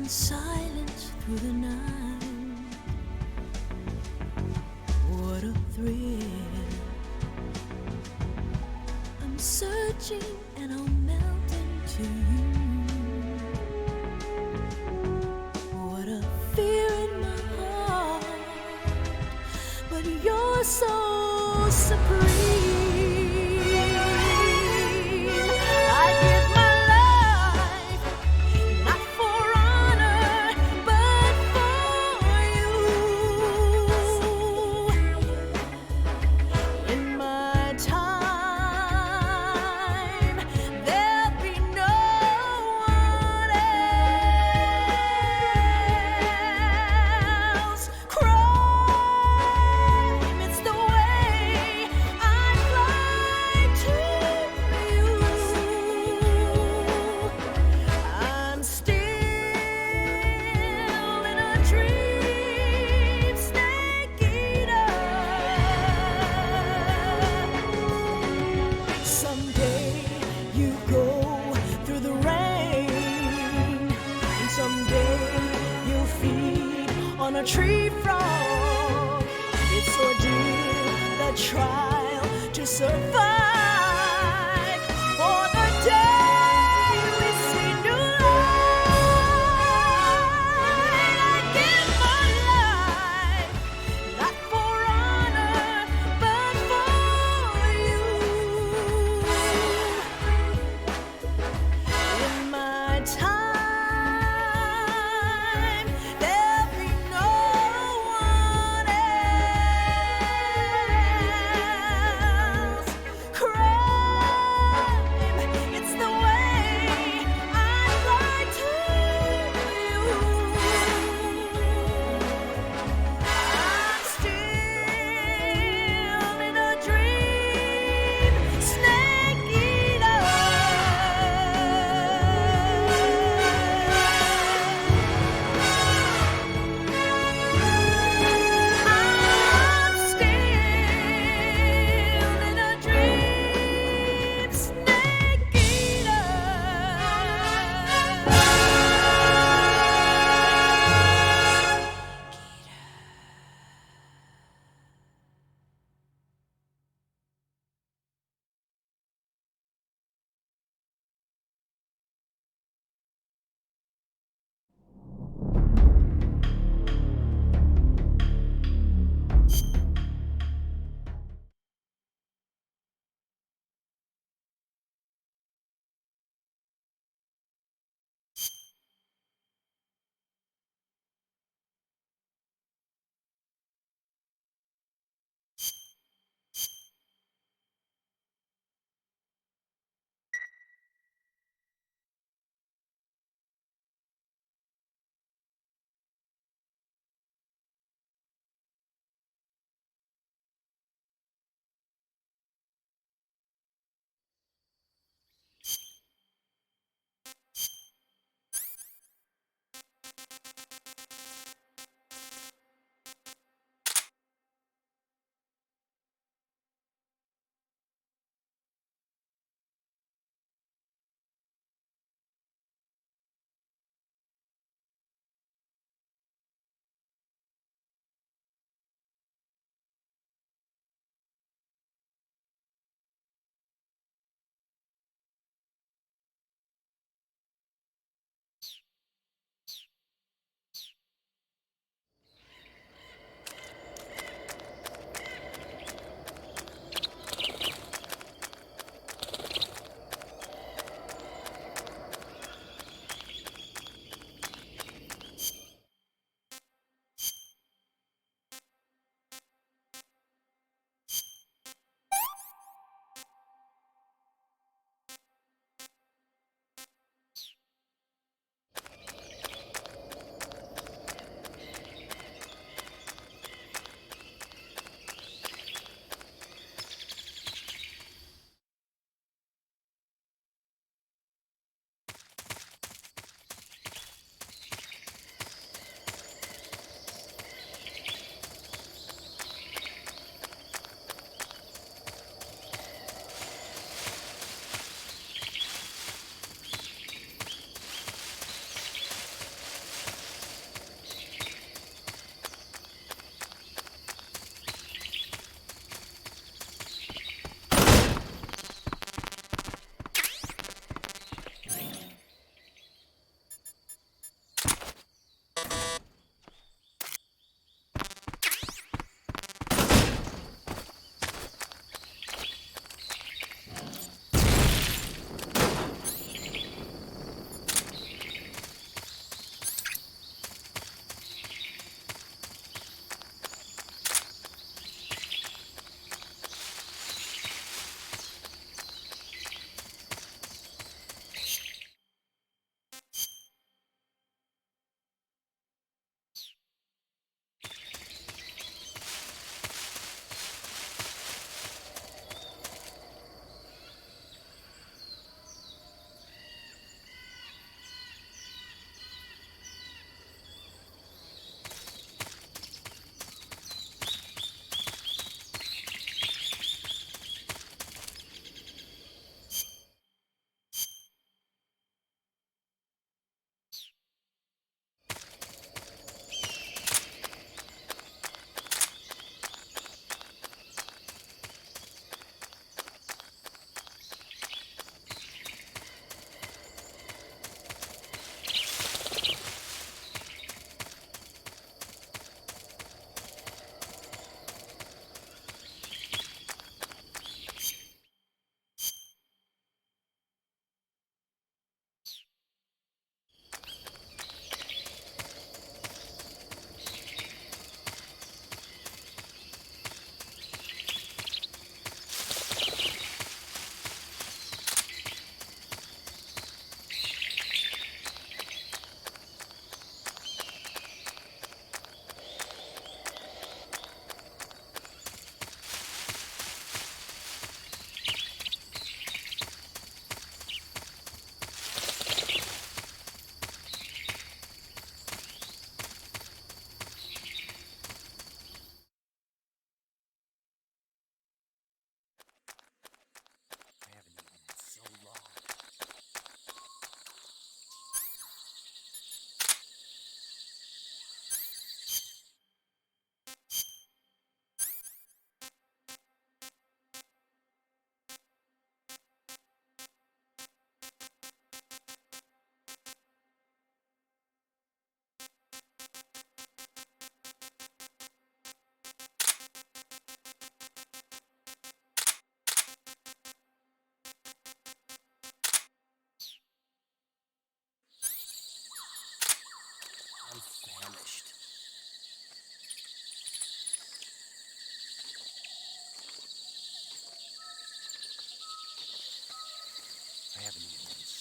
silence through the night. What a thrill. I'm searching and I'll melt into you. What a fear in my heart, but you're so supreme. On a tree frog, it's ordeal, the trial to survive. For the day we see new light, I give my life, not for honor, but for you. In my time,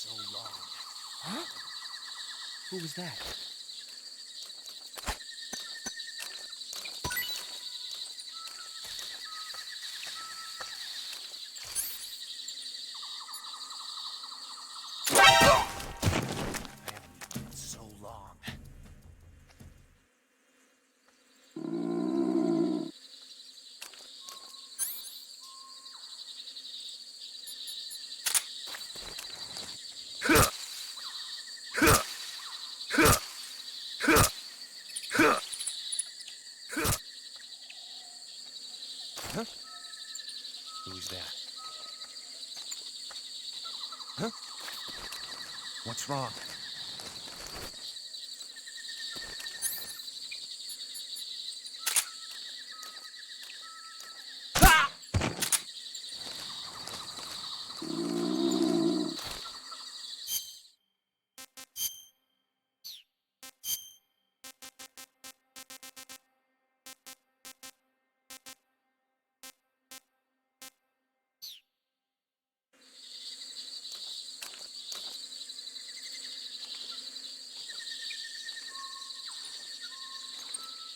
so long. Huh? Who was that? I haven't eaten in so long. Huh? Who's that? Huh? What's wrong?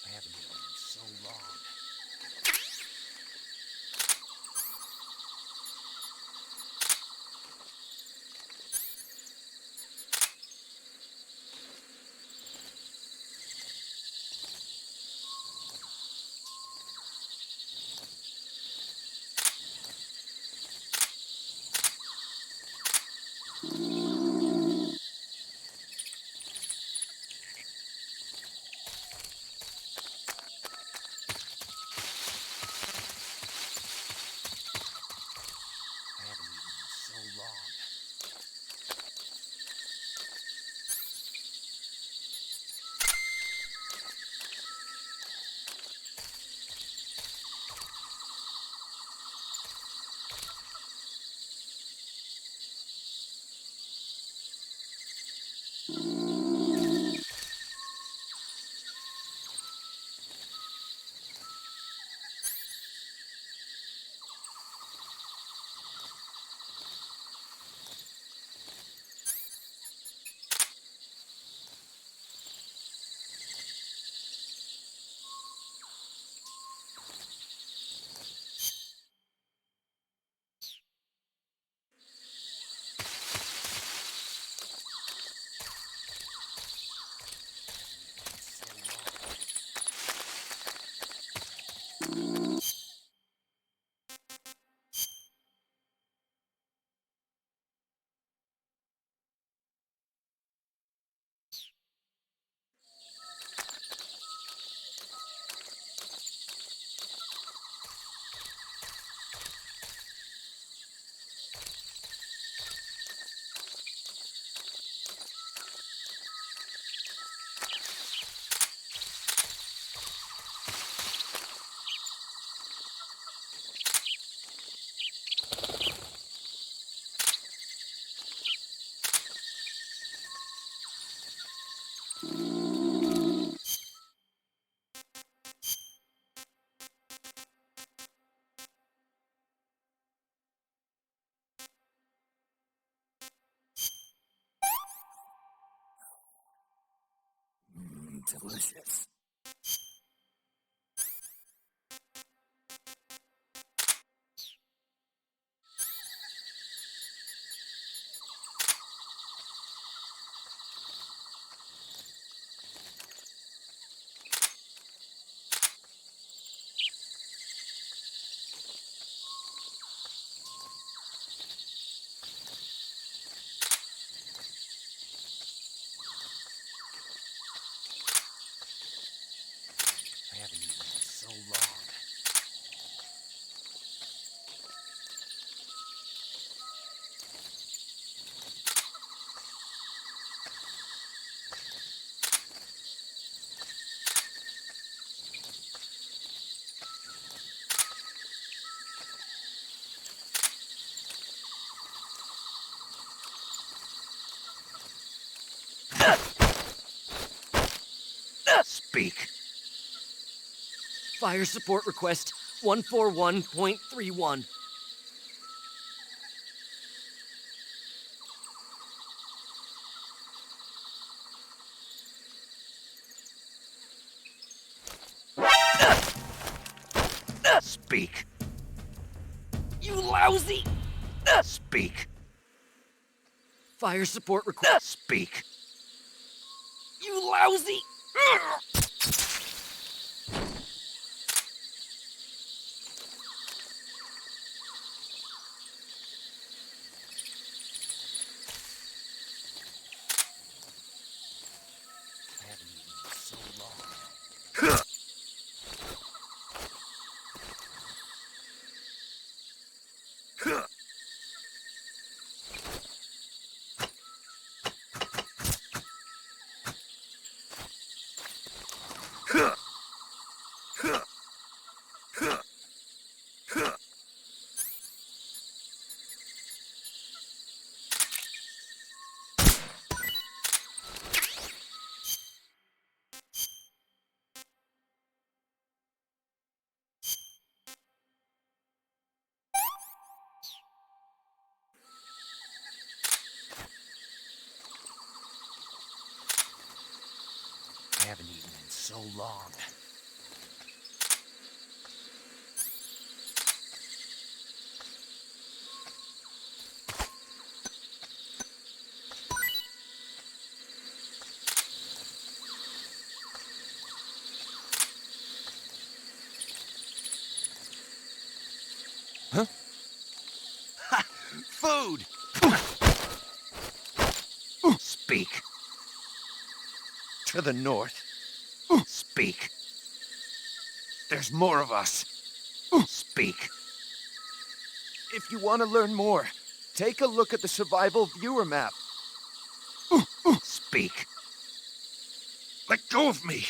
I haven't eaten in so long. I haven't eaten in so long. Delicious. I haven't eaten in so long. Speak. Fire support request 141.31. Speak. You lousy! Speak. Fire support required. Speak. You lousy! I haven't eaten in so long. I haven't eaten in so long. Huh? Ha! Food! Speak. To the north. Speak. There's more of us. Speak. If you want to learn more, take a look at the survival viewer map. Speak. Let go of me.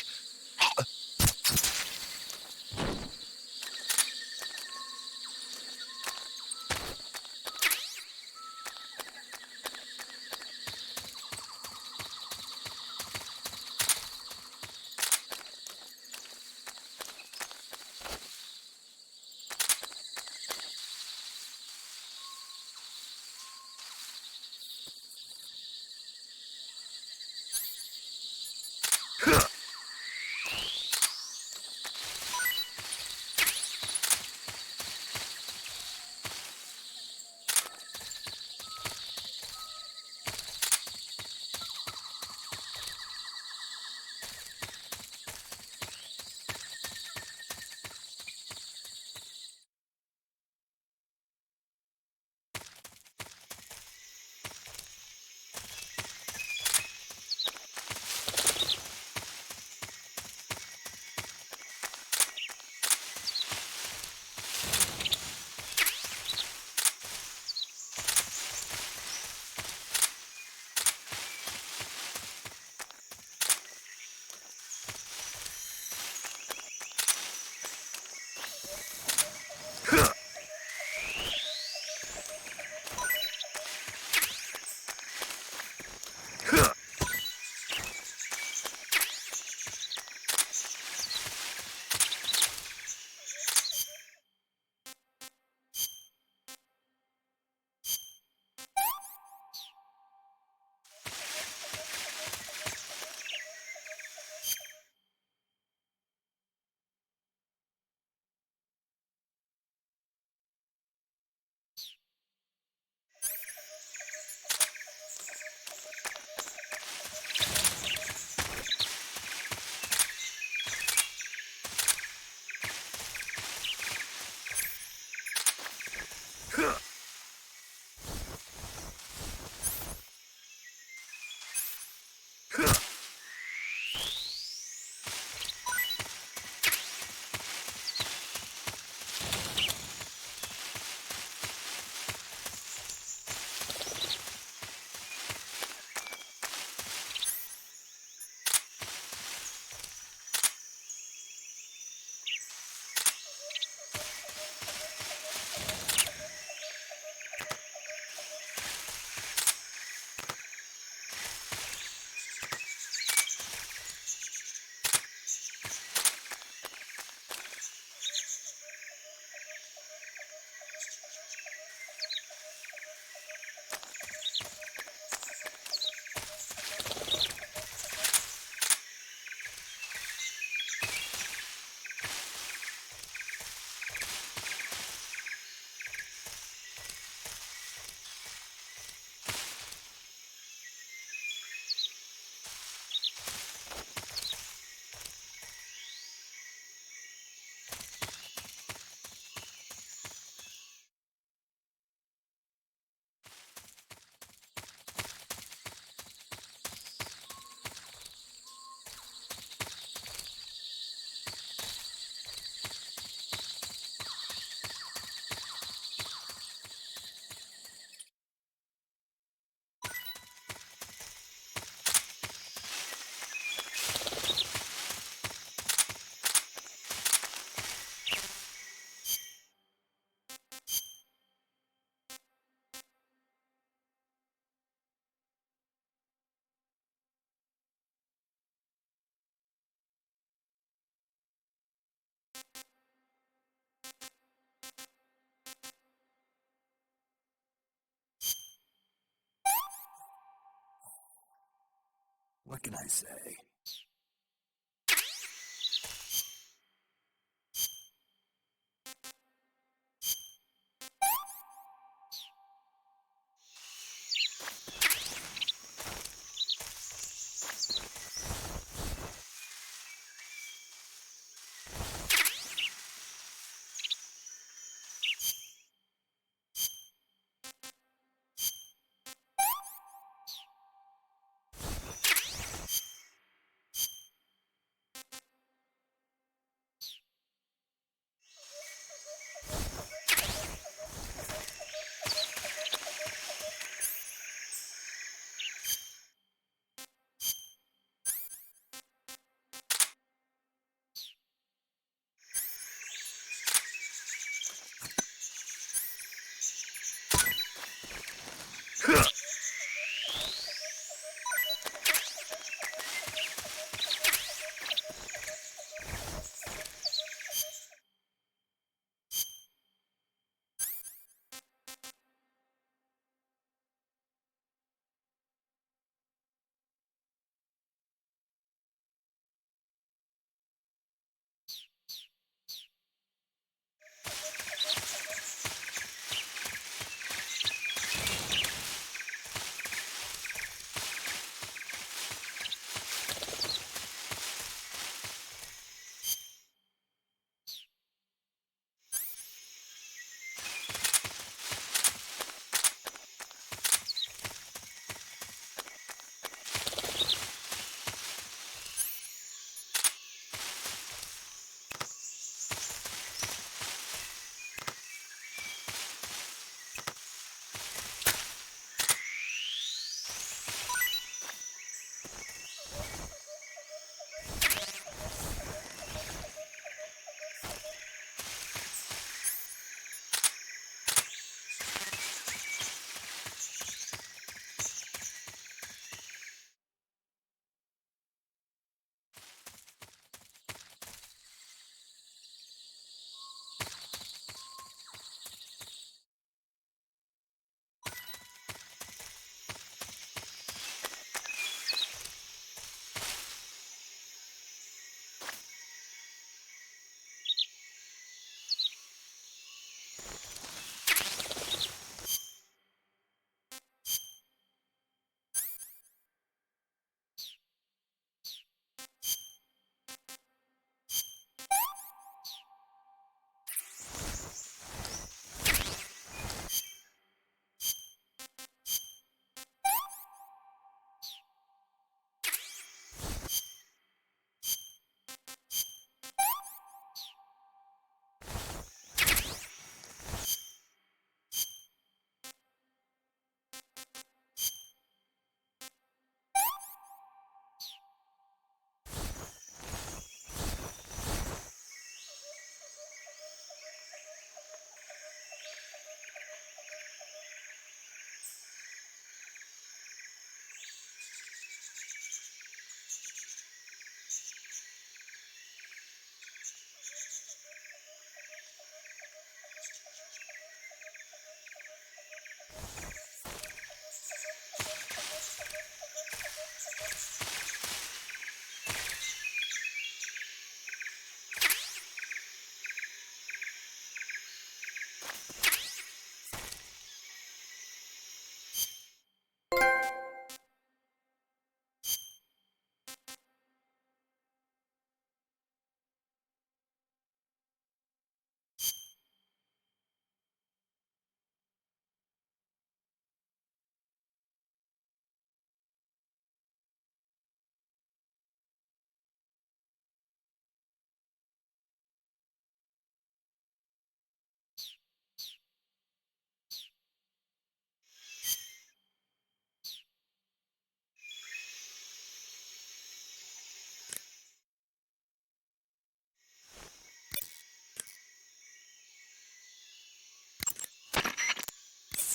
What can I say?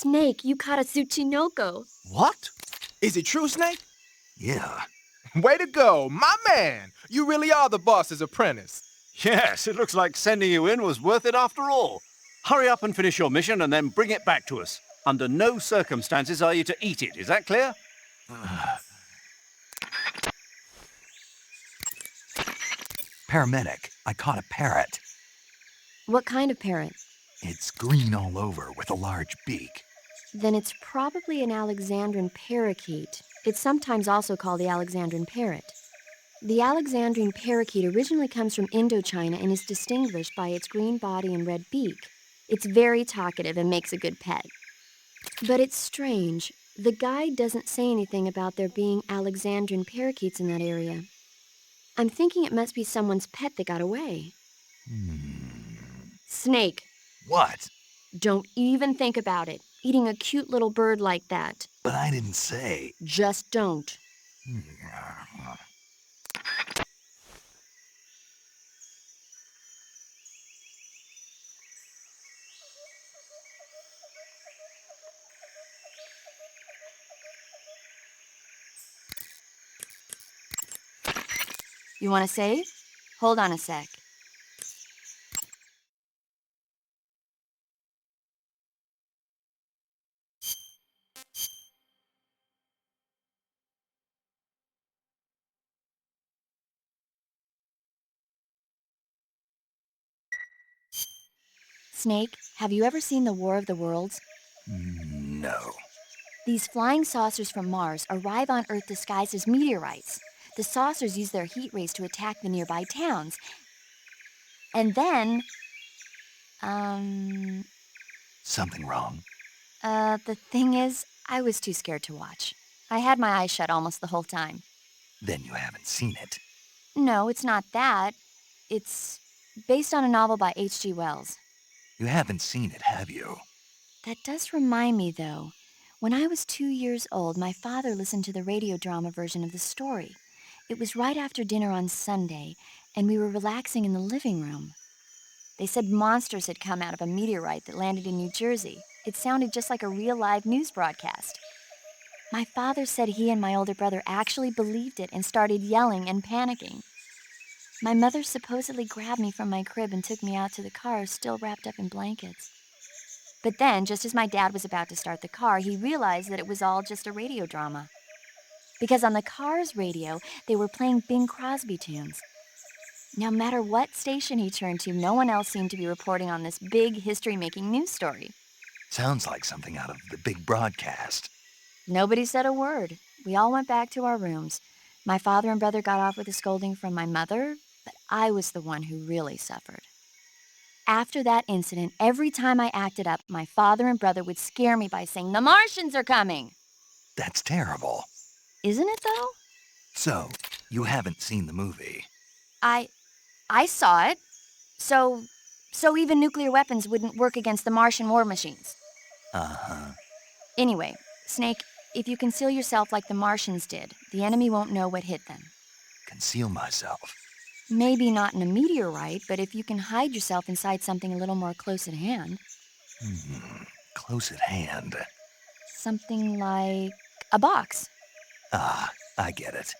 Snake, you caught a Tsuchinoko. What? Is it true, Snake? Yeah. Way to go, my man! You really are the boss's apprentice. Yes, it looks like sending you in was worth it after all. Hurry up and finish your mission and then bring it back to us. Under no circumstances are you to eat it, is that clear? paramedic, I caught a parrot. What kind of parrot? It's green all over with a large beak. Then it's probably an Alexandrine parakeet. It's sometimes also called the Alexandrine parrot. The Alexandrine parakeet originally comes from Indochina and is distinguished by its green body and red beak. It's very talkative and makes a good pet. But it's strange. The guide doesn't say anything about there being Alexandrine parakeets in that area. I'm thinking it must be someone's pet that got away. Snake, What? don't even think about it. Eating a cute little bird like that. But I didn't say. Just don't. You want to save? Hold on a sec. Snake, have you ever seen the War of the Worlds? No. These flying saucers from Mars arrive on Earth disguised as meteorites. The saucers use their heat rays to attack the nearby towns. And then, Something wrong? the thing is, I was too scared to watch. I had my eyes shut almost the whole time. Then you haven't seen it. No, it's not that. It's based on a novel by H.G. Wells. You haven't seen it, have you? That does remind me, though. When I was 2 years old, my father listened to the radio drama version of the story. It was right after dinner on Sunday, and we were relaxing in the living room. They said monsters had come out of a meteorite that landed in New Jersey. It sounded just like a real live news broadcast. My father said he and my older brother actually believed it and started yelling and panicking. My mother supposedly grabbed me from my crib and took me out to the car, still wrapped up in blankets. But then, just as my dad was about to start the car, he realized that it was all just a radio drama. Because on the car's radio, they were playing Bing Crosby tunes. No matter what station he turned to, no one else seemed to be reporting on this big history-making news story. Sounds like something out of the big broadcast. Nobody said a word. We all went back to our rooms. My father and brother got off with a scolding from my mother, but I was the one who really suffered. After that incident, every time I acted up, my father and brother would scare me by saying, "The Martians are coming!" That's terrible. Isn't it, though? So, you haven't seen the movie? I saw it. So even nuclear weapons wouldn't work against the Martian war machines. Uh-huh. Anyway, Snake, if you conceal yourself like the Martians did, the enemy won't know what hit them. Conceal myself. Maybe not in a meteorite, but if you can hide yourself inside something a little more close at hand. Close at hand. Something like a box. Ah, I get it.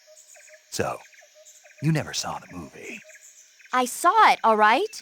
So, you never saw the movie. I saw it, all right?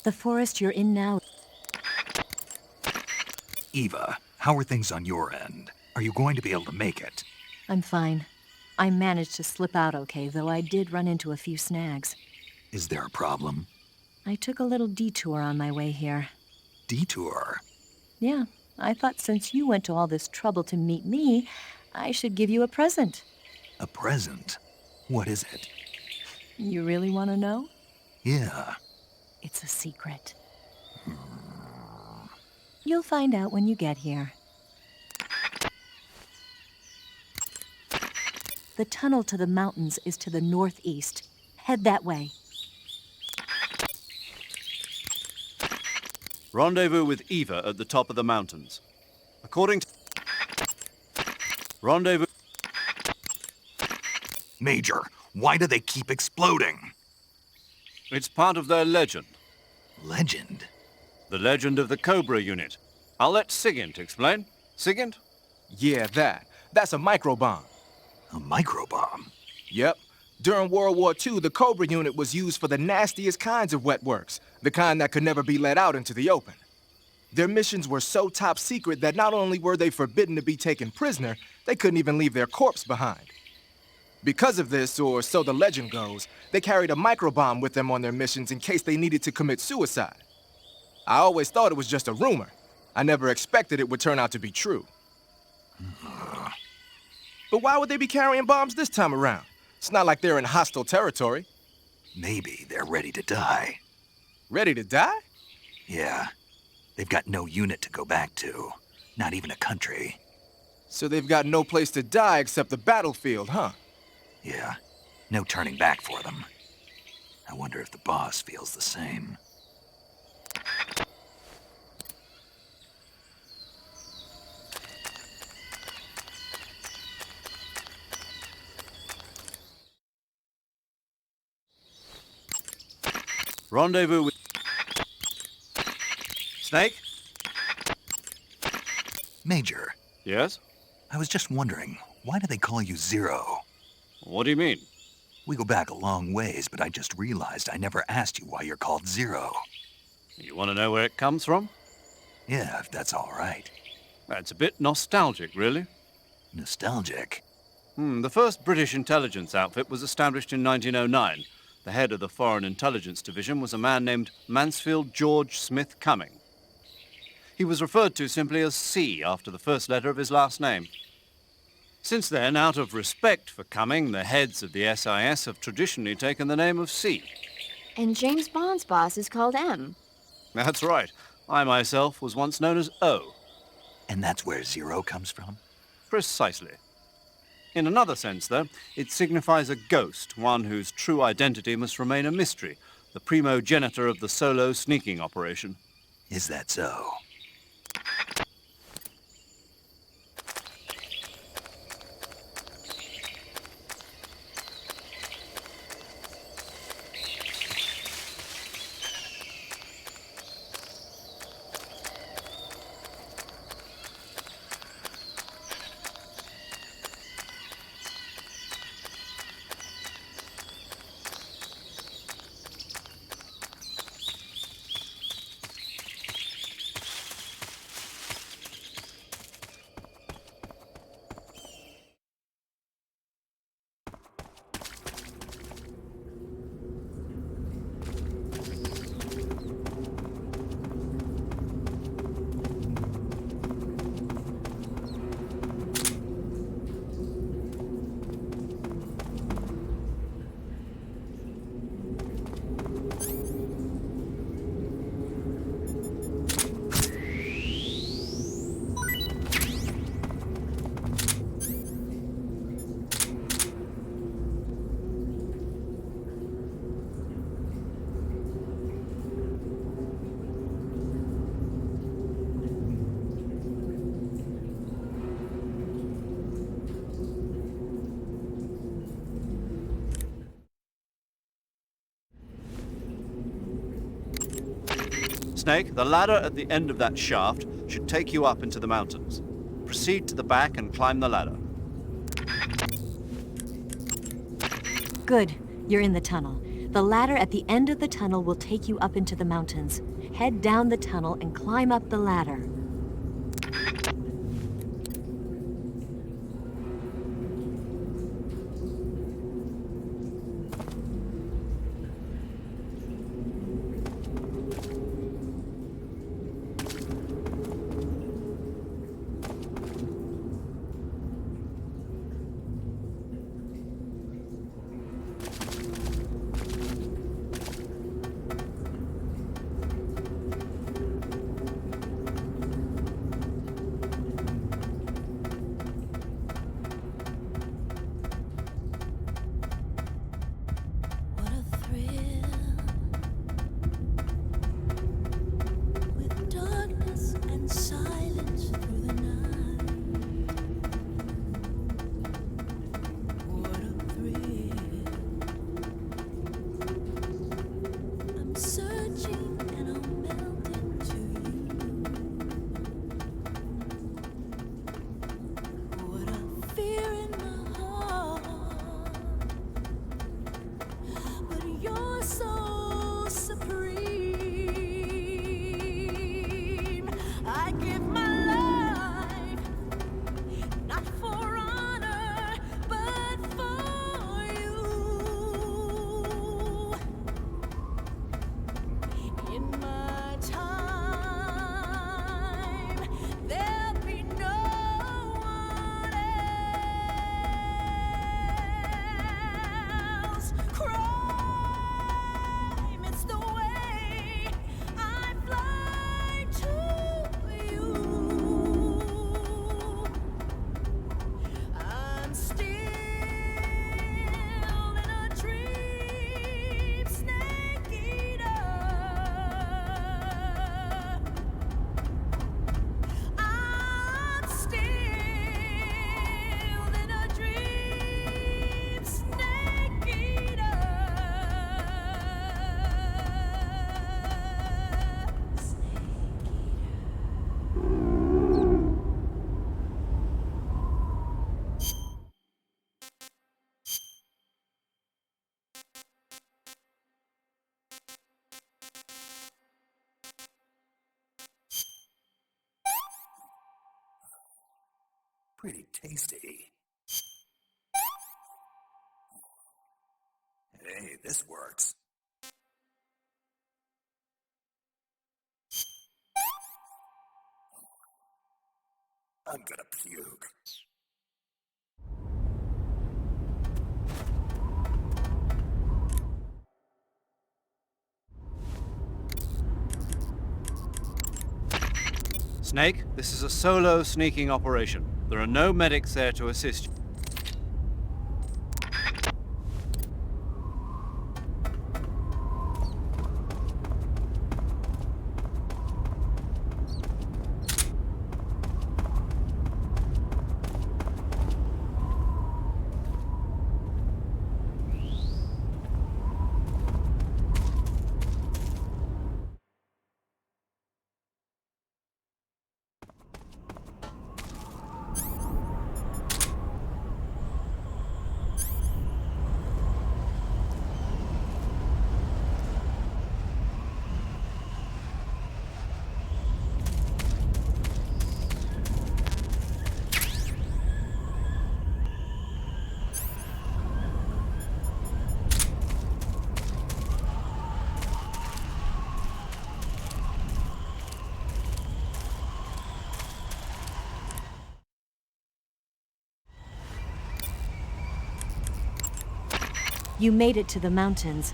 The forest you're in now. Eva, how are things on your end? Are you going to be able to make it? I'm fine. I managed to slip out okay, though I did run into a few snags. Is there a problem? I took a little detour on my way here. Detour? Yeah, I thought since you went to all this trouble to meet me, I should give you a present. A present? What is it? You really want to know? Yeah. It's a secret. You'll find out when you get here. The tunnel to the mountains is to the northeast. Head that way. Rendezvous with Eva at the top of the mountains. According to... Rendezvous... Major, why do they keep exploding? It's part of their legend. Legend? The legend of the Cobra unit. I'll let Sigint explain. Sigint? Yeah, that. That's a microbomb. A microbomb? Yep. During World War II, the Cobra unit was used for the nastiest kinds of wet works, the kind that could never be let out into the open. Their missions were so top secret that not only were they forbidden to be taken prisoner, they couldn't even leave their corpse behind. Because of this, or so the legend goes, they carried a microbomb with them on their missions in case they needed to commit suicide. I always thought it was just a rumor. I never expected it would turn out to be true. But why would they be carrying bombs this time around? It's not like they're in hostile territory. Maybe they're ready to die. Ready to die? Yeah. They've got no unit to go back to. Not even a country. So they've got no place to die except the battlefield, huh? Yeah. No turning back for them. I wonder if the boss feels the same. Rendezvous with... Snake? Major, Yes? I was just wondering, why do they call you Zero? What do you mean? We go back a long ways, but I just realized I never asked you why you're called Zero. You want to know where it comes from? Yeah, if that's all right. That's a bit nostalgic, really. Nostalgic. The first British intelligence outfit was established in 1909. The head of the Foreign Intelligence Division was a man named Mansfield George Smith Cumming. He was referred to simply as C after the first letter of his last name. Since then, out of respect for Cumming, the heads of the SIS have traditionally taken the name of C. And James Bond's boss is called M. That's right. I myself was once known as O. And that's where Zero comes from? Precisely. In another sense, though, it signifies a ghost, one whose true identity must remain a mystery, the primogenitor of the solo sneaking operation. Is that so? Snake, the ladder at the end of that shaft should take you up into the mountains. Proceed to the back and climb the ladder. Good. You're in the tunnel. The ladder at the end of the tunnel will take you up into the mountains. Head down the tunnel and climb up the ladder. What a thrill, with darkness and silence through the night. What a thrill. I'm searching and I'll melt into you. What a fear in my heart. But you're so supreme. I give my life, not for honor, but for you. In my time, there'll be no one else. Crime, it's the way I fly to you. I'm still in a dream, snake eater. I'm still in a dream, snake eater. Pretty tasty. Hey, this works. I'm gonna puke. Snake, this is a solo sneaking operation. There are no medics there to assist you. You made it to the mountains.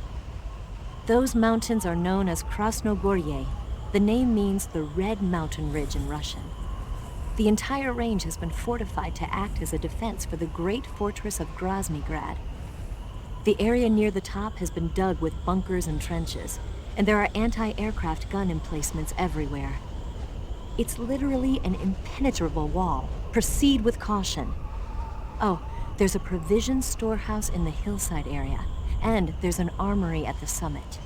Those mountains are known as Krasnogorye. The name means the Red Mountain Ridge in Russian. The entire range has been fortified to act as a defense for the great fortress of Groznygrad. The area near the top has been dug with bunkers and trenches, and there are anti-aircraft gun emplacements everywhere. It's literally an impenetrable wall. Proceed with caution. Oh, there's a provision storehouse in the hillside area, and there's an armory at the summit.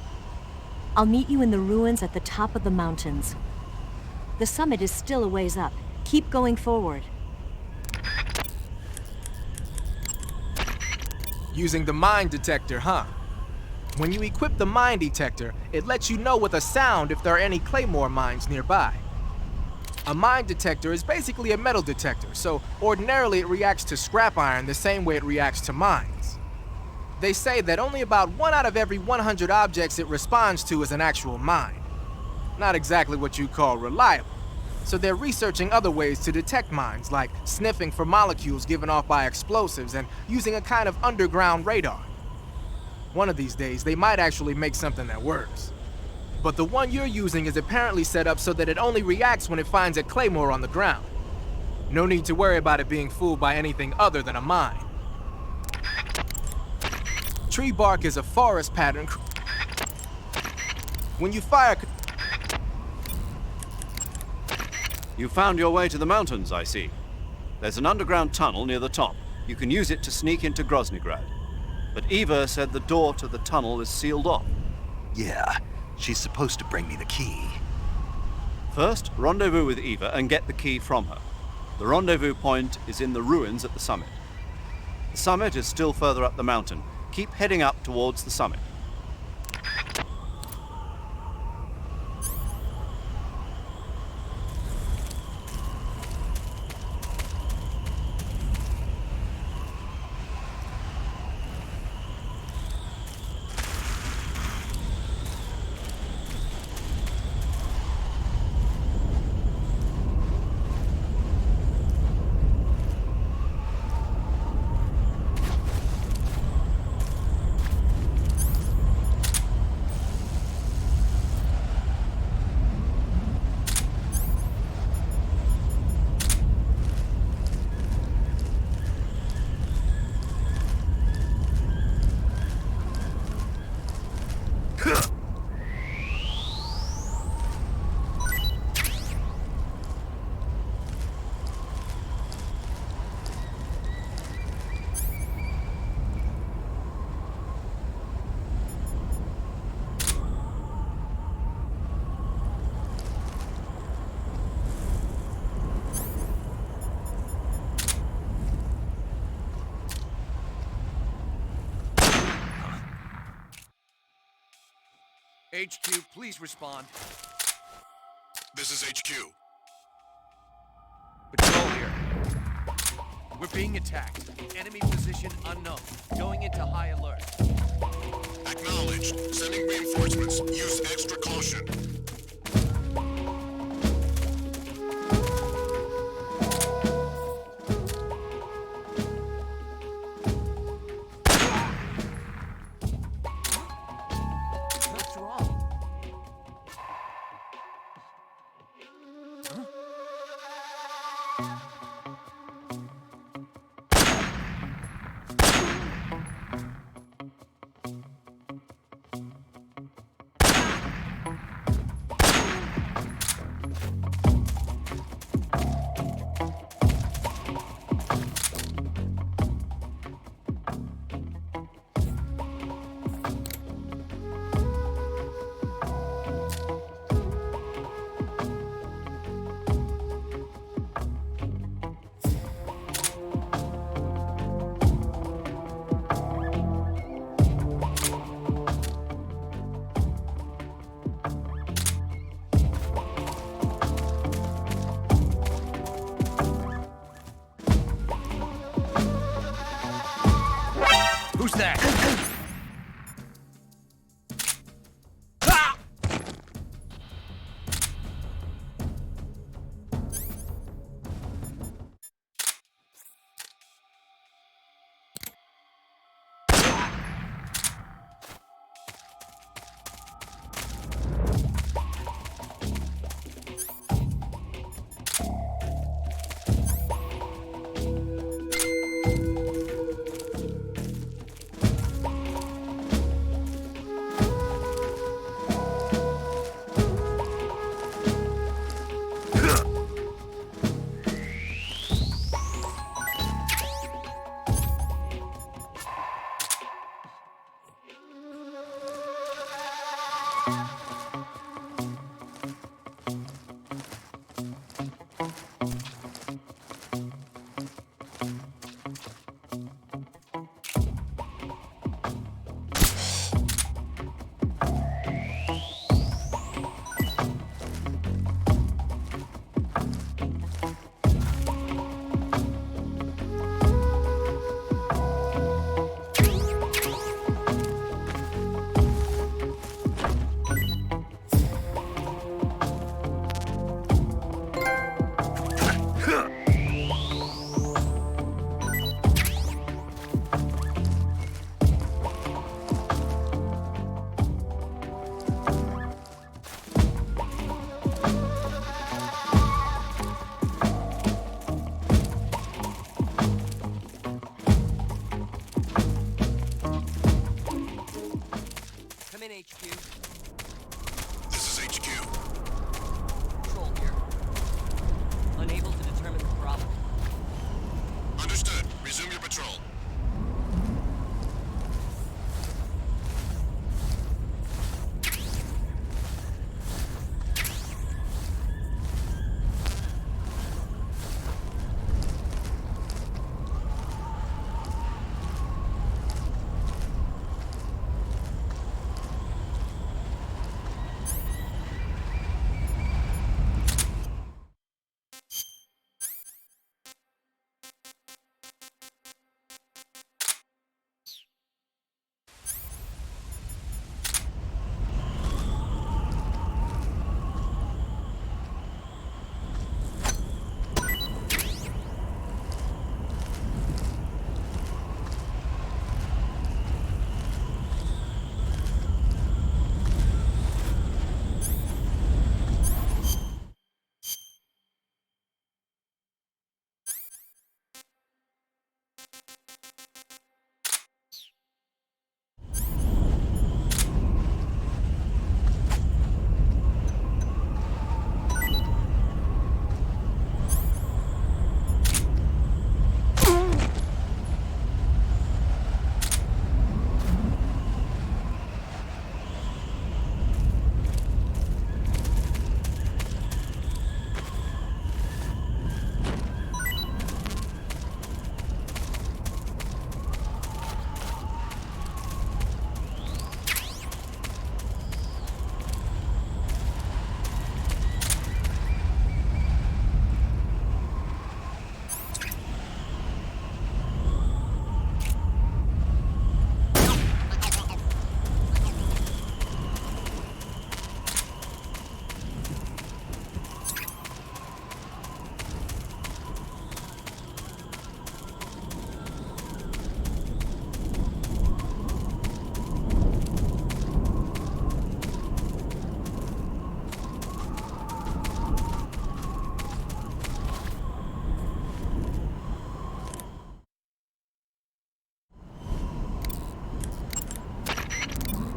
I'll meet you in the ruins at the top of the mountains. The summit is still a ways up. Keep going forward. Using the mine detector, huh? When you equip the mine detector, it lets you know with a sound if there are any claymore mines nearby. A mine detector is basically a metal detector, so ordinarily it reacts to scrap iron the same way it reacts to mines. They say that only about 1 out of every 100 objects it responds to is an actual mine. Not exactly what you call reliable. So they're researching other ways to detect mines, like sniffing for molecules given off by explosives and using a kind of underground radar. One of these days, they might actually make something that works. But the one you're using is apparently set up so that it only reacts when it finds a claymore on the ground. No need to worry about it being fooled by anything other than a mine. Tree bark is a forest pattern. When you fire... You found your way to the mountains, I see. There's an underground tunnel near the top. You can use it to sneak into Groznygrad. But Eva said the door to the tunnel is sealed off. Yeah, she's supposed to bring me the key. First, rendezvous with Eva and get the key from her. The rendezvous point is in the ruins at the summit. The summit is still further up the mountain. Keep heading up towards the summit. HQ, please respond. This is HQ. Patrol here. We're being attacked. Enemy position unknown. Going into high alert. Acknowledged. Sending reinforcements. Use extra caution. What's wrong? Who's that?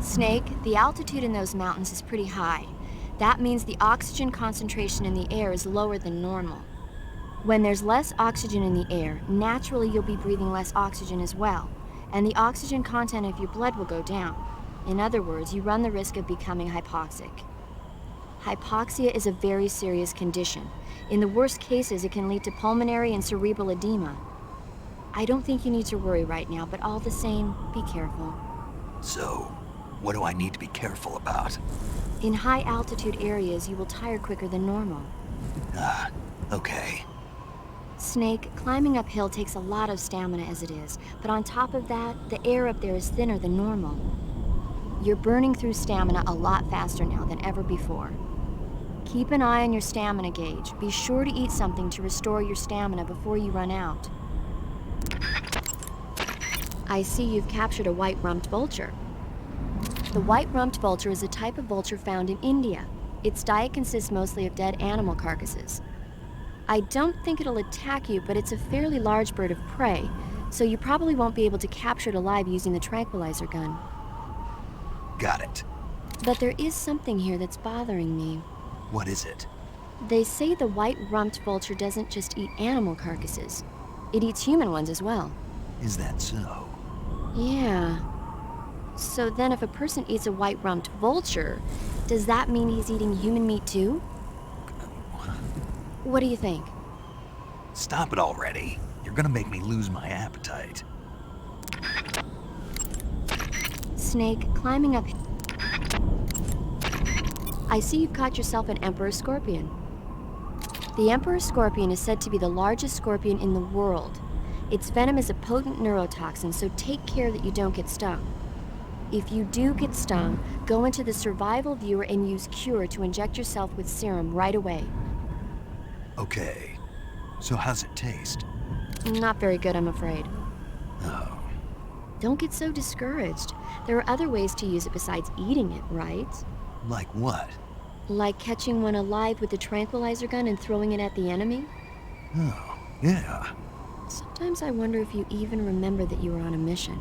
Snake, the altitude in those mountains is pretty high. That means the oxygen concentration in the air is lower than normal. When there's less oxygen in the air, naturally you'll be breathing less oxygen as well, and the oxygen content of your blood will go down. In other words, you run the risk of becoming hypoxic. Hypoxia is a very serious condition. In the worst cases, it can lead to pulmonary and cerebral edema. I don't think you need to worry right now, but all the same, be careful. So, what do I need to be careful about? In high altitude areas, you will tire quicker than normal. Okay. Snake, climbing uphill takes a lot of stamina as it is, but on top of that, the air up there is thinner than normal. You're burning through stamina a lot faster now than ever before. Keep an eye on your stamina gauge. Be sure to eat something to restore your stamina before you run out. I see you've captured a white-rumped vulture. The white-rumped vulture is a type of vulture found in India. Its diet consists mostly of dead animal carcasses. I don't think it'll attack you, but it's a fairly large bird of prey, so you probably won't be able to capture it alive using the tranquilizer gun. Got it. But there is something here that's bothering me. What is it? They say the white-rumped vulture doesn't just eat animal carcasses. It eats human ones as well. Is that so? Yeah. So then if a person eats a white-rumped vulture, does that mean he's eating human meat too? What do you think? Stop it already. You're gonna make me lose my appetite. Snake, climbing up... I see you've caught yourself an emperor scorpion. The emperor scorpion is said to be the largest scorpion in the world. Its venom is a potent neurotoxin, so take care that you don't get stung. If you do get stung, go into the survival viewer and use Cure to inject yourself with serum right away. Okay. So how's it taste? Not very good, I'm afraid. Oh. Don't get so discouraged. There are other ways to use it besides eating it, right? Like what? Like catching one alive with a tranquilizer gun and throwing it at the enemy? Oh, yeah. Sometimes I wonder if you even remember that you were on a mission.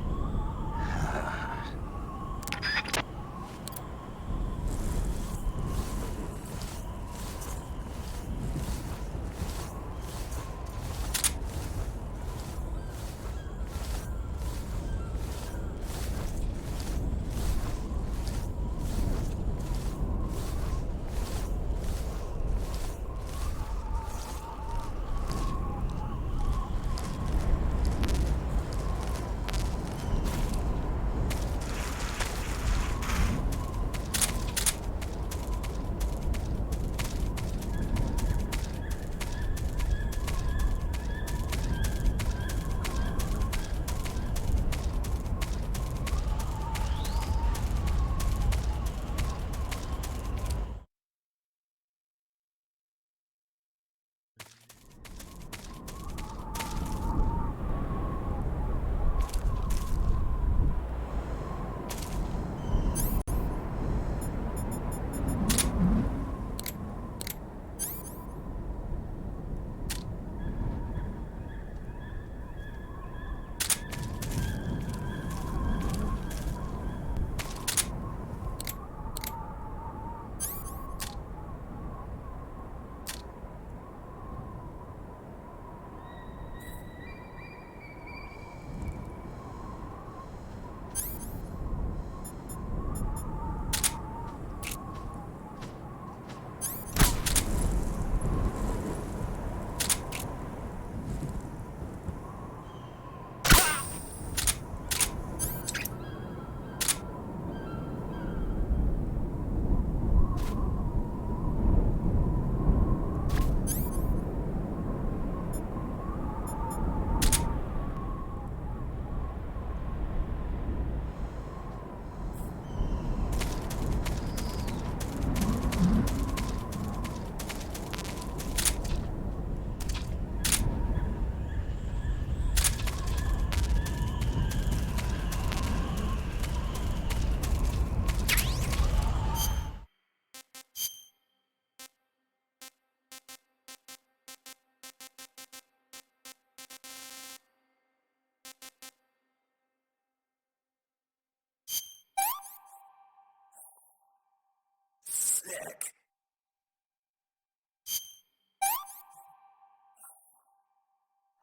Check.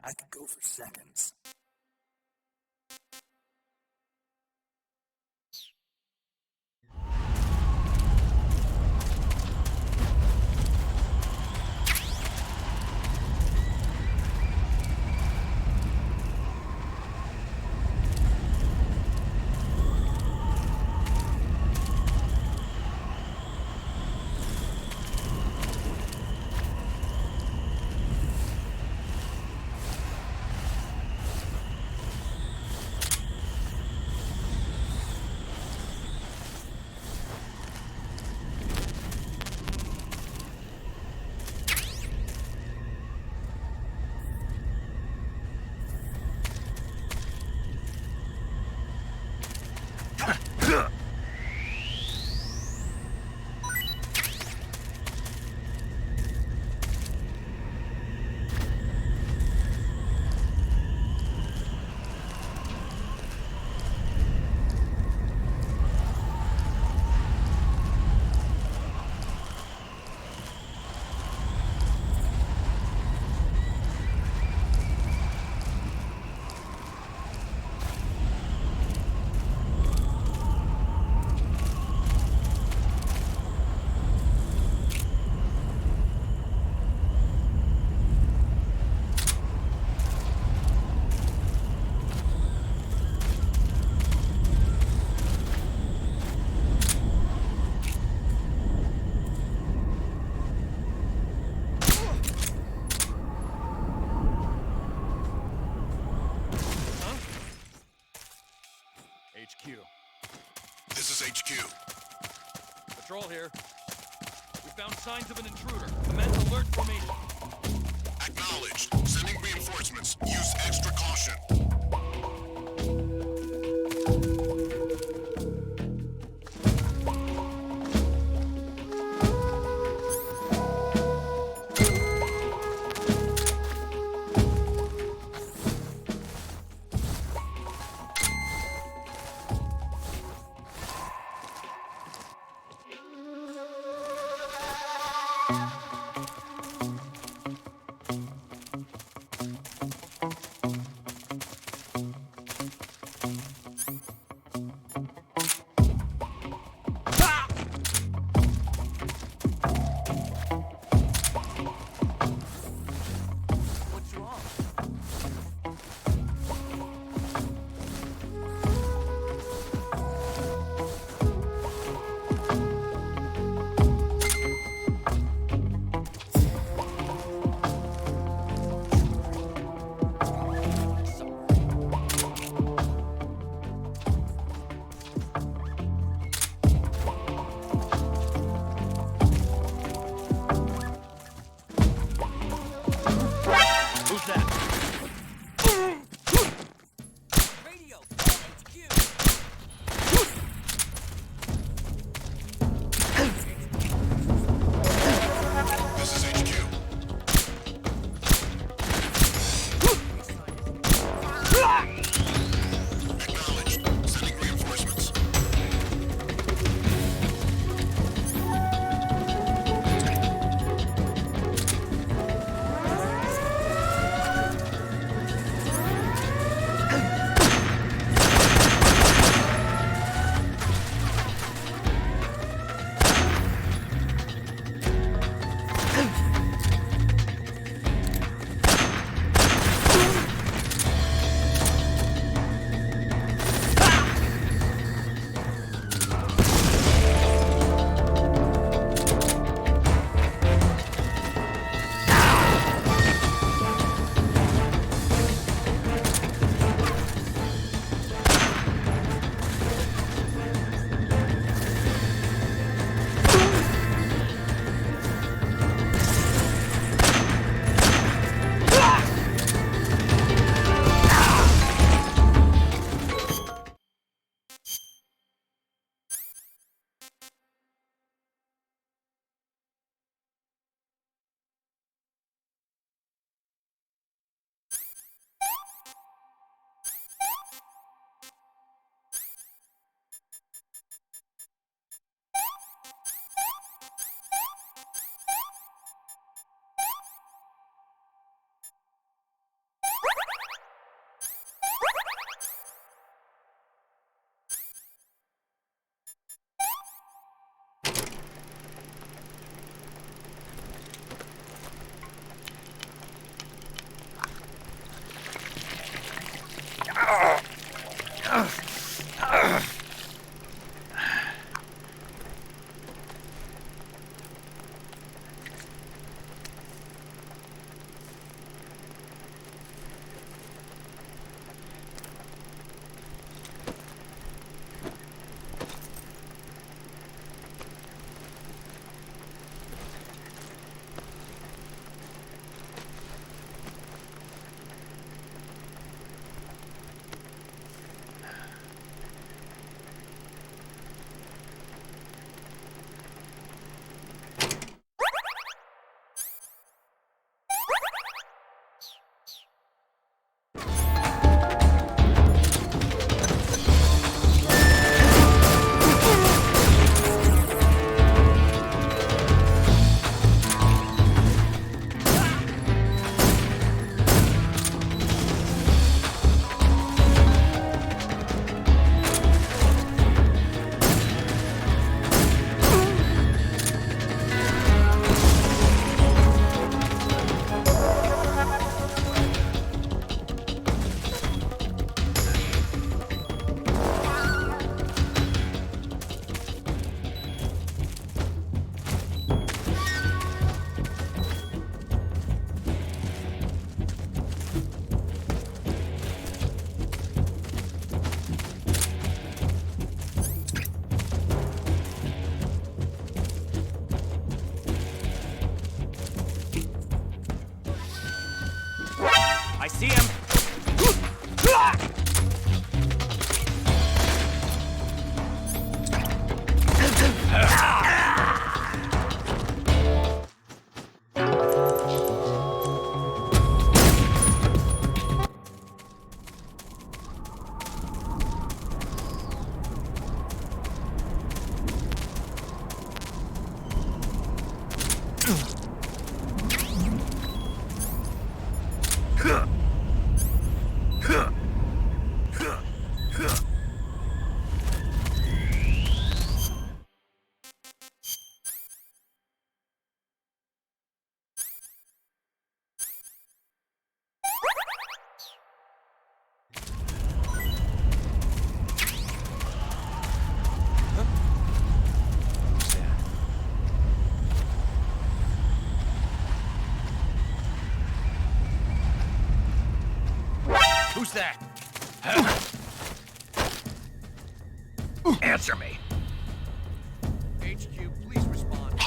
I could go for seconds. HQ. This is HQ. Patrol here. We found signs of an intruder. Commence alert formation. Acknowledged. Sending reinforcements. Use extra caution. that? Answer me. HQ, please respond.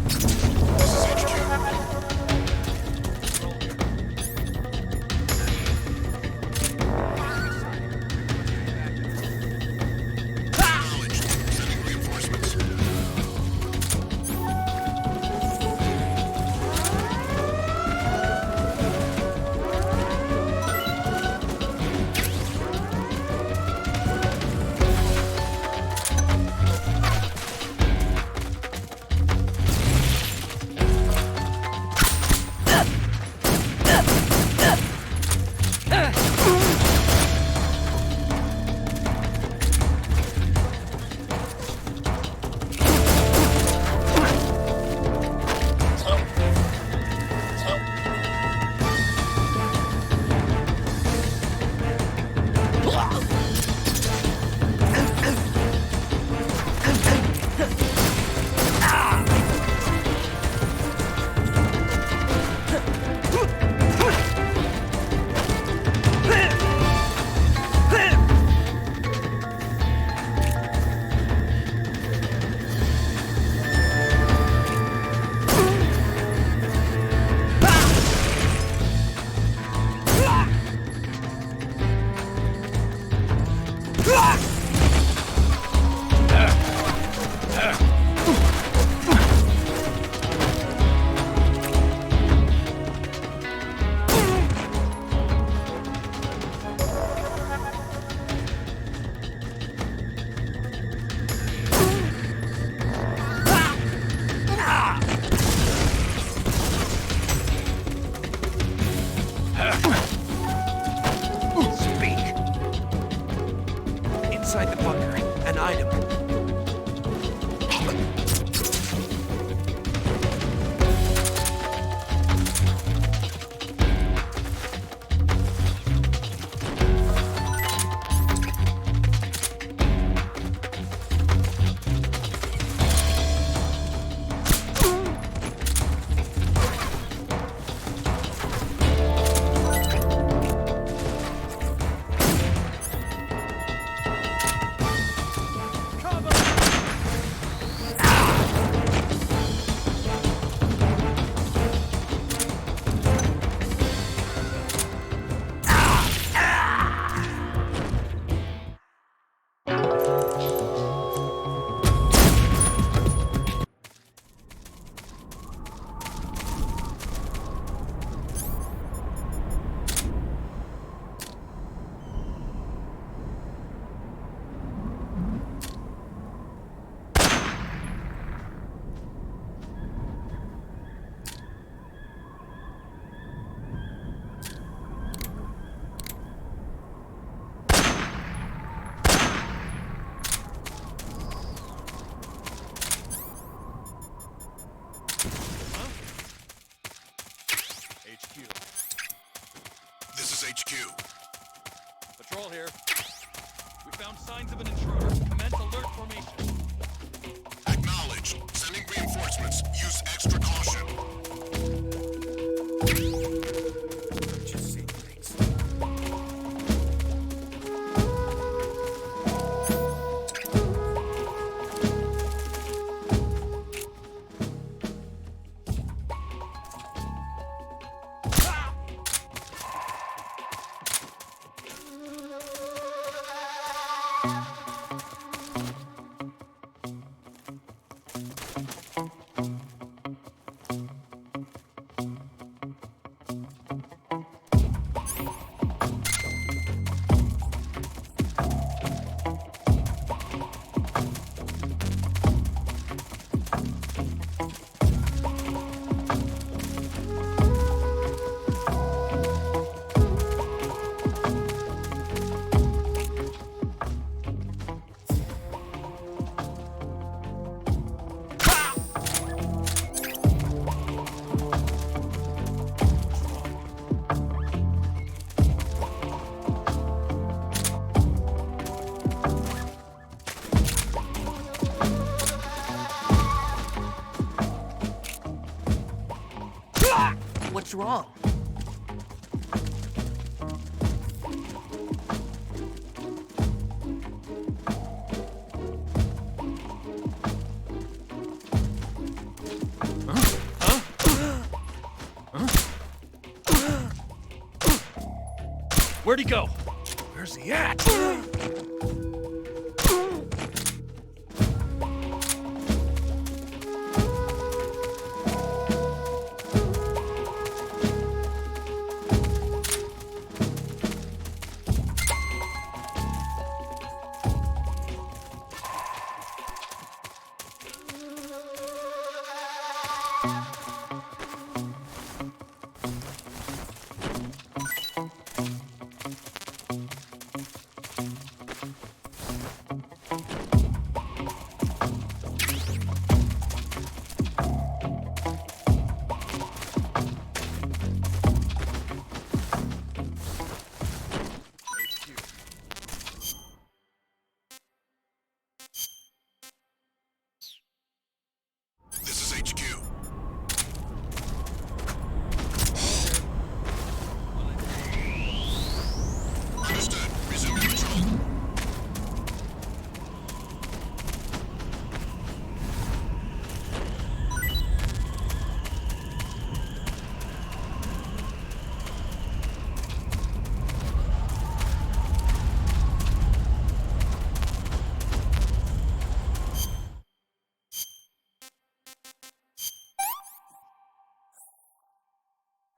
This is HQ. Acknowledged. Sending reinforcements. Speak. Inside the bunker, an item. HQ. This is HQ. Patrol here. We found signs of an intruder. Commence alert formation. Acknowledged. Sending reinforcements. Use extra caution. Just see things. What's wrong? Where'd he go? Where's he at? This is HQ. Understood. Resume control.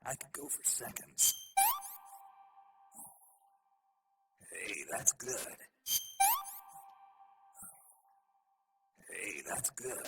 I could go for seconds. Hey, that's good. Hey, that's good.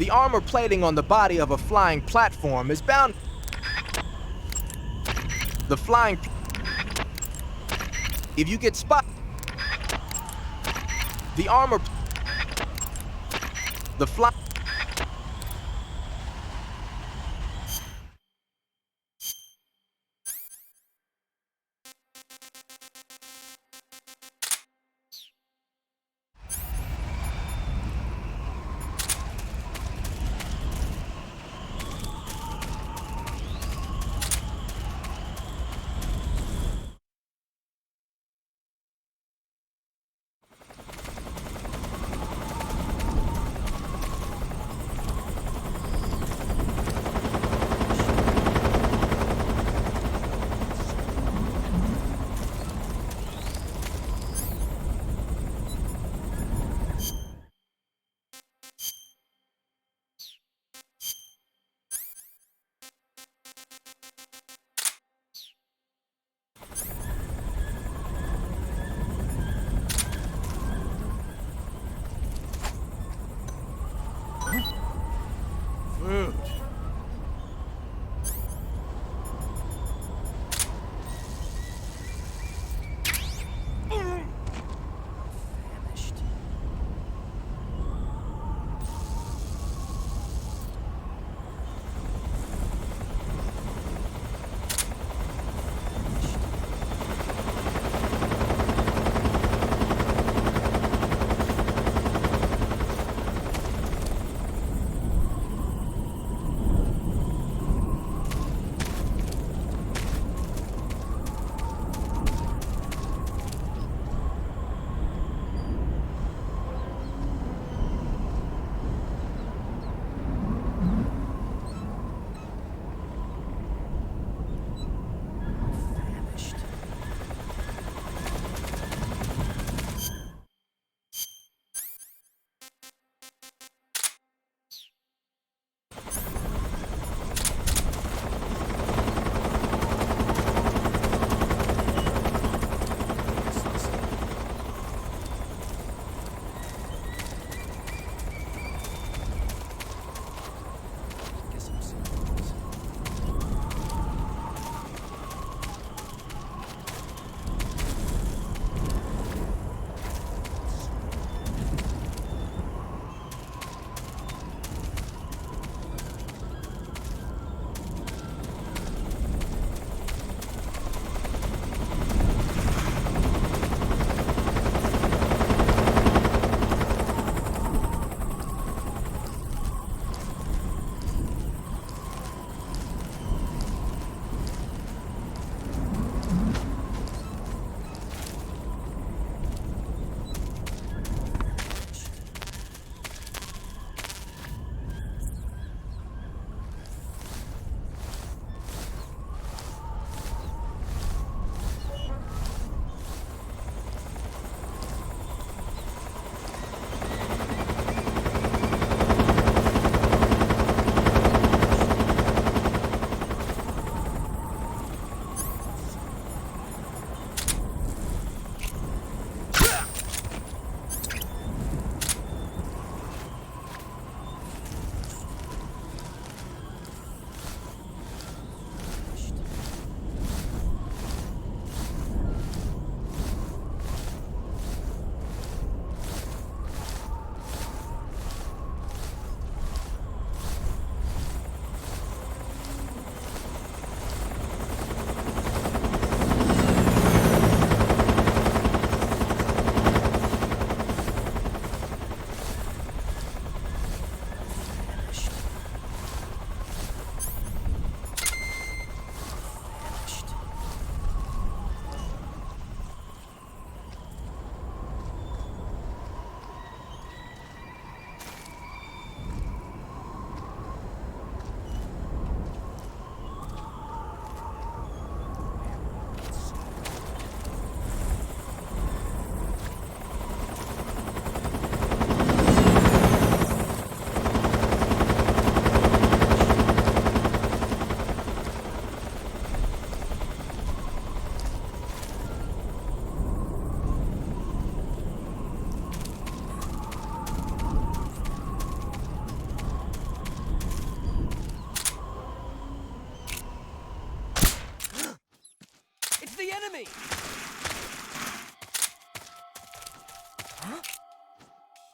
The armor plating on the body of a flying platform is bound. The flying. If you get spot. The armor. The fly.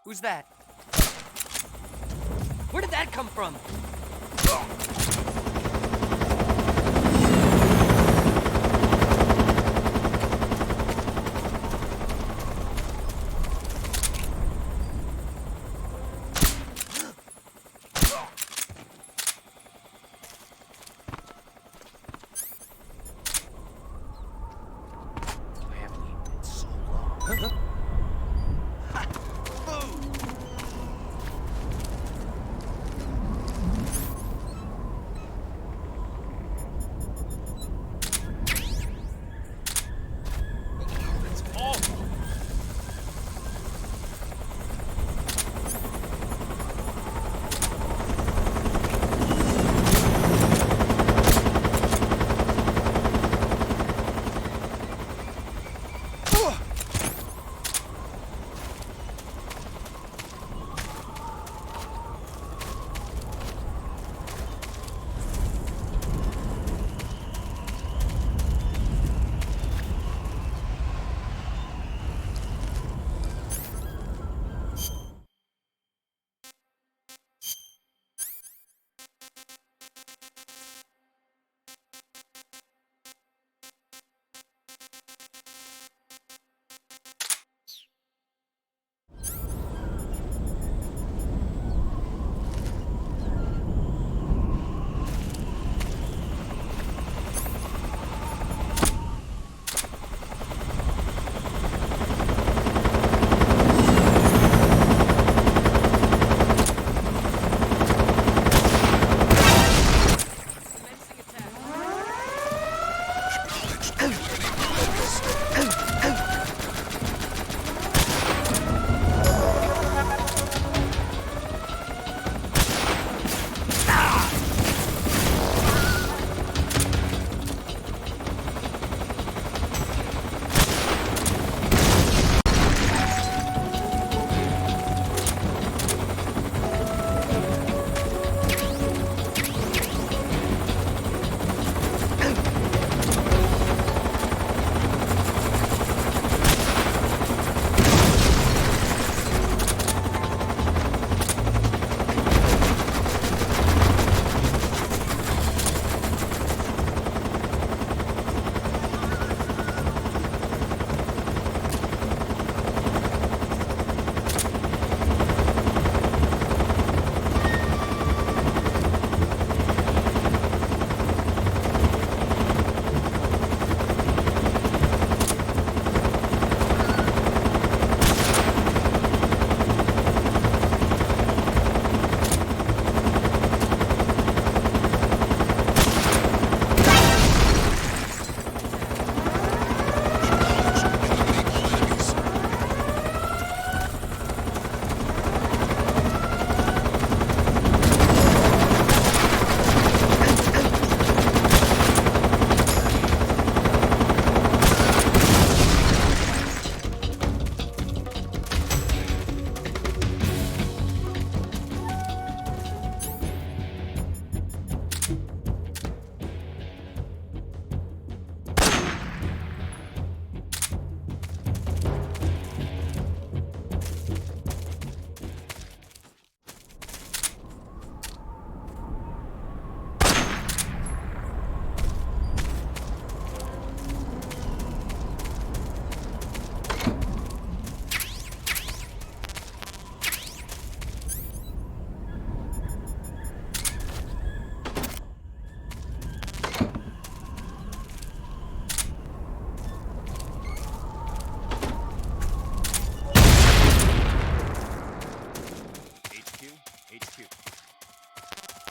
Who's that? Where did that come from? I haven't eaten in so long. It's awful.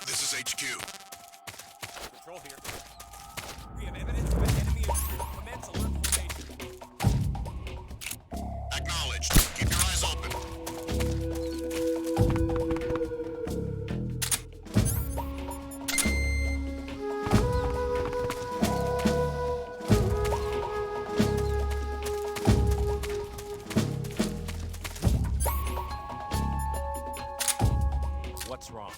This is HQ. Patrol here. We have evidence of an enemy intruder. Commence alert formation. Acknowledged. Keep your eyes open. What's wrong?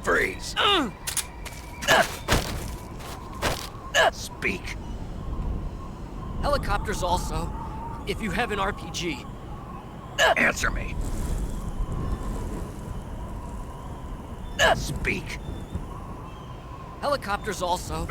Freeze! Speak. Helicopters also, if you have an RPG. Answer me. Speak. Helicopters also.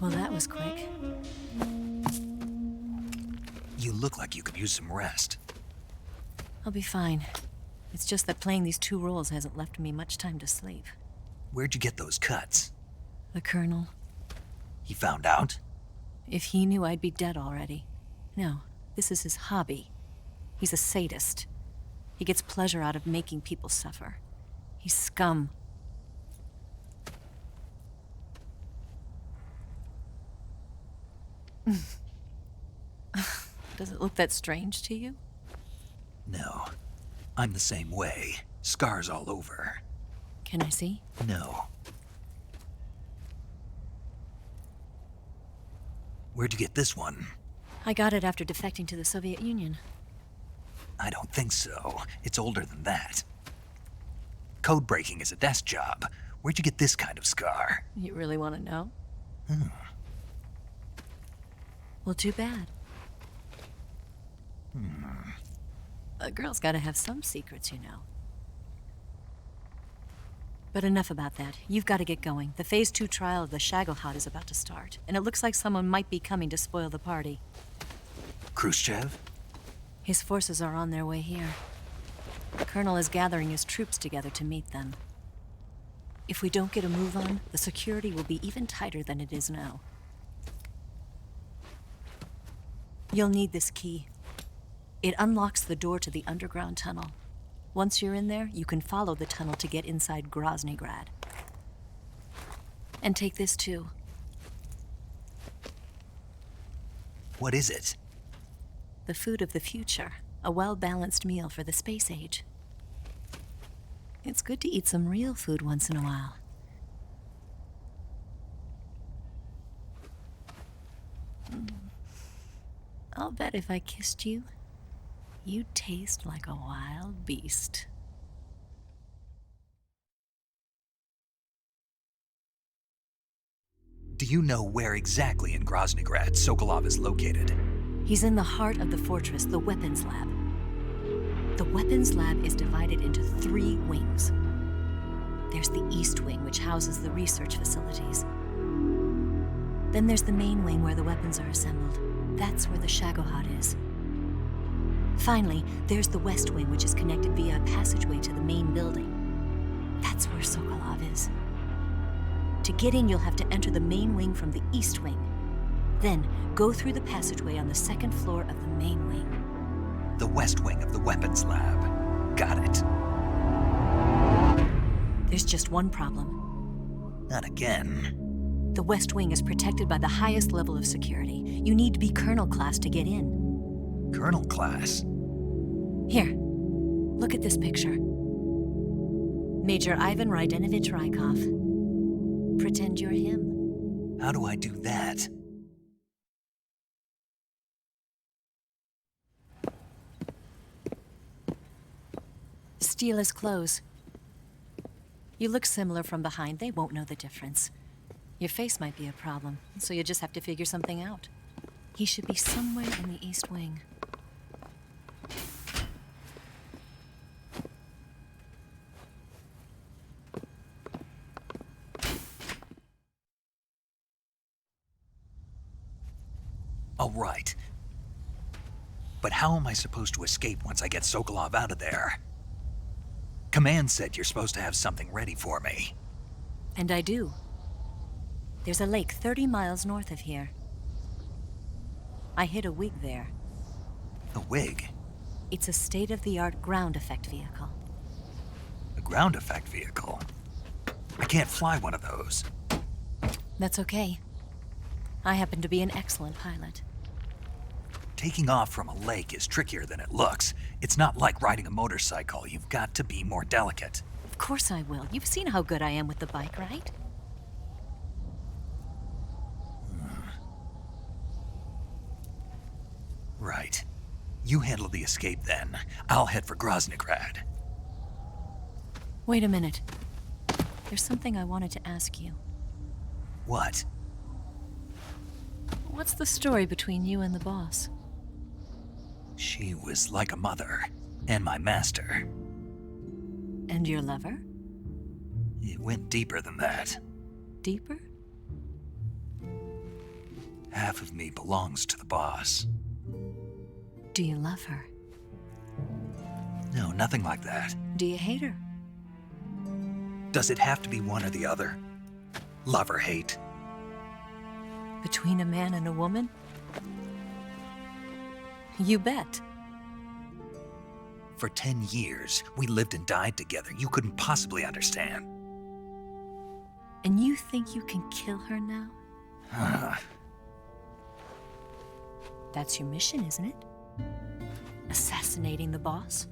Well, that was quick. You look like you could use some rest. I'll be fine. It's just that playing these two roles hasn't left me much time to sleep. Where'd you get those cuts? The Colonel, He found out? if he knew, I'd be dead already. No, this is his hobby. He's a sadist. He gets pleasure out of making people suffer. He's scum. Does it look that strange to you? No. I'm the same way. Scars all over. Can I see? No. Where'd you get this one? I got it after defecting to the Soviet Union. I don't think so. It's older than that. Code breaking is a desk job. Where'd you get this kind of scar? You really want to know? Well, too bad. A girl's got to have some secrets, you know. But enough about that. You've got to get going. The Phase 2 trial of the Shagohod is about to start, and it looks like someone might be coming to spoil the party. Khrushchev? His forces are on their way here. The Colonel is gathering his troops together to meet them. If we don't get a move on, the security will be even tighter than it is now. You'll need this key. It unlocks the door to the underground tunnel. Once you're in there, you can follow the tunnel to get inside Groznygrad. And take this too. What is it? The food of the future. A well-balanced meal for the space age. It's good to eat some real food once in a while. I'll bet if I kissed you, you'd taste like a wild beast. Do you know where exactly in Groznygrad Sokolov is located? He's in the heart of the fortress, the weapons lab. The weapons lab is divided into 3 wings. There's the East Wing, which houses the research facilities. Then there's the main wing where the weapons are assembled. That's where the Shagohod is. Finally, there's the West Wing, which is connected via a passageway to the main building. That's where Sokolov is. To get in, you'll have to enter the main wing from the East Wing. Then, go through the passageway on the 2nd floor of the main wing. The West Wing of the weapons lab. Got it. There's just one problem. Not again. The West Wing is protected by the highest level of security. You need to be Colonel class to get in. Colonel class? Here, look at this picture. Major Ivan Rydenovich Rykov. Pretend you're him. How do I do that? steal his clothes. You look similar from behind. They won't know the difference. Your face might be a problem, so you just have to figure something out. He should be somewhere in the East Wing. All right. But how am I supposed to escape once I get Sokolov out of there? Command said you're supposed to have something ready for me. And I do. There's a lake 30 miles north of here. I hid a wig there. A wig? It's a state-of-the-art ground effect vehicle. A ground effect vehicle? I can't fly one of those. That's okay. I happen to be an excellent pilot. Taking off from a lake is trickier than it looks. It's not like riding a motorcycle. You've got to be more delicate. Of course I will. You've seen how good I am with the bike, right? Right. You handle the escape then. I'll head for Groznygrad. Wait a minute. There's something I wanted to ask you. What? What's the story between you and the boss? She was like a mother, and my master. And your lover? It went deeper than that. Deeper? Half of me belongs to the boss. Do you love her? No, nothing like that. Do you hate her? Does it have to be one or the other? Love or hate? Between a man and a woman? You bet. For 10 years, we lived and died together. You couldn't possibly understand. And you think you can kill her now? That's your mission, isn't it? Assassinating the boss?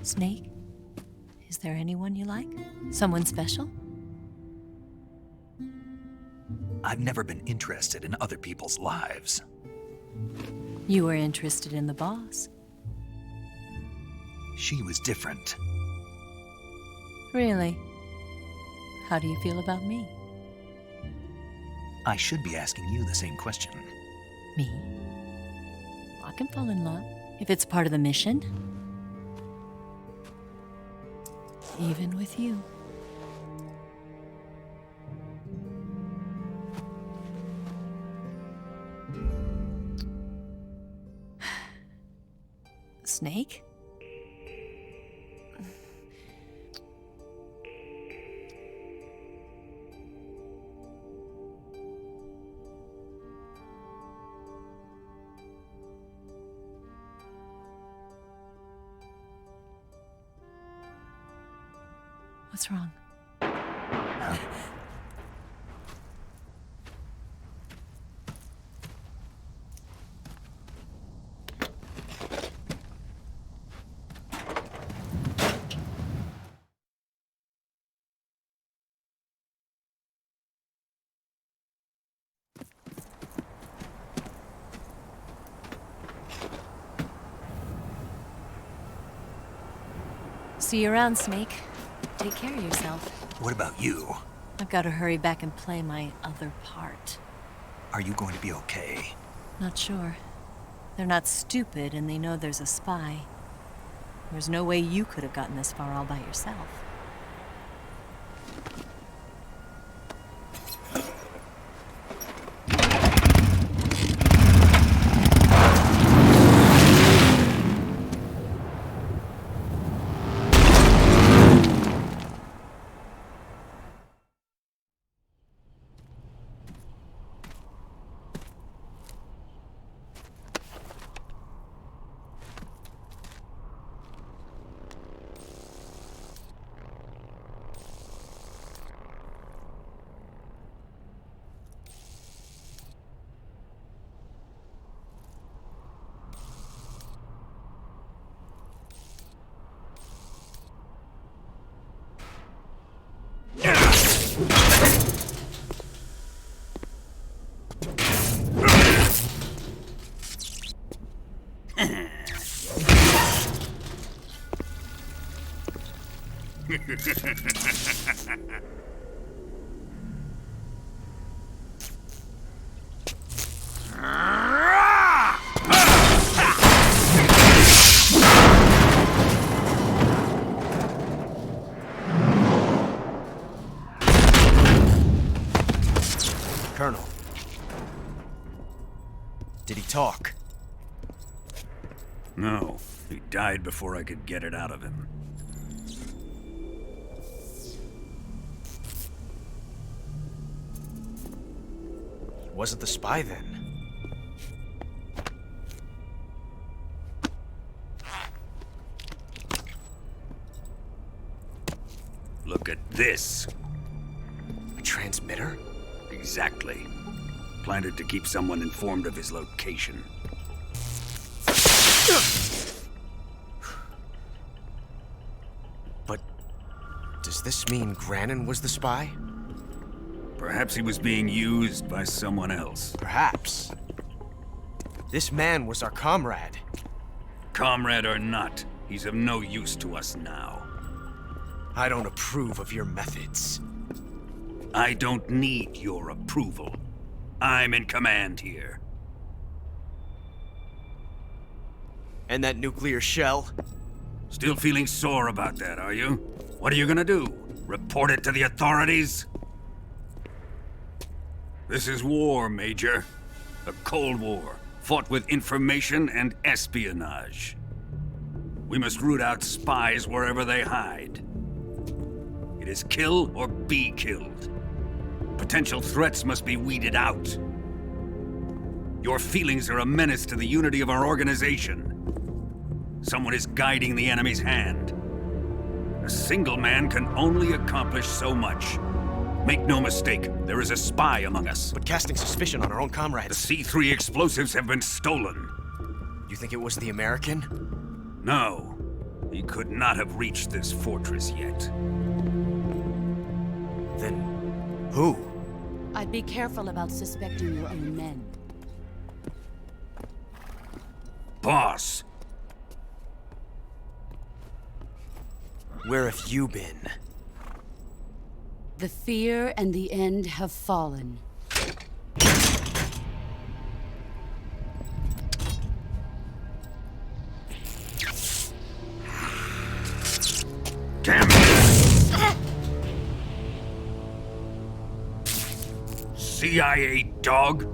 Snake? Is there anyone you like? Someone special? I've never been interested in other people's lives. You were interested in the boss. She was different. Really? How do you feel about me? I should be asking you the same question. Me? I can fall in love if it's part of the mission. Even with you. Snake? What's wrong? See you around, Snake. Take care of yourself. What about you? I've got to hurry back and play my other part. Are you going to be okay? Not sure. They're not stupid, and they know there's a spy. There's no way you could have gotten this far all by yourself. Colonel. Did he talk? No, he died before I could get it out of him. He wasn't the spy then. Look at this. A transmitter? Exactly. Planted to keep someone informed of his location. But does this mean Grannon was the spy? Perhaps he was being used by someone else. Perhaps. This man was our comrade. Comrade or not, he's of no use to us now. I don't approve of your methods. I don't need your approval. I'm in command here. And that nuclear shell? Still feeling sore about that, are you? What are you gonna do? Report it to the authorities? This is war, Major. A Cold War, fought with information and espionage. We must root out spies wherever they hide. It is kill or be killed. Potential threats must be weeded out. Your feelings are a menace to the unity of our organization. Someone is guiding the enemy's hand. A single man can only accomplish so much. Make no mistake, there is a spy among us. But casting suspicion on our own The comrades. C3 explosives have been stolen. You think it was the American? No, he could not have reached this fortress yet. Then who? I'd be careful about suspecting your own men. Boss, Where have you been? The fear and the end have fallen. damn it! CIA dog?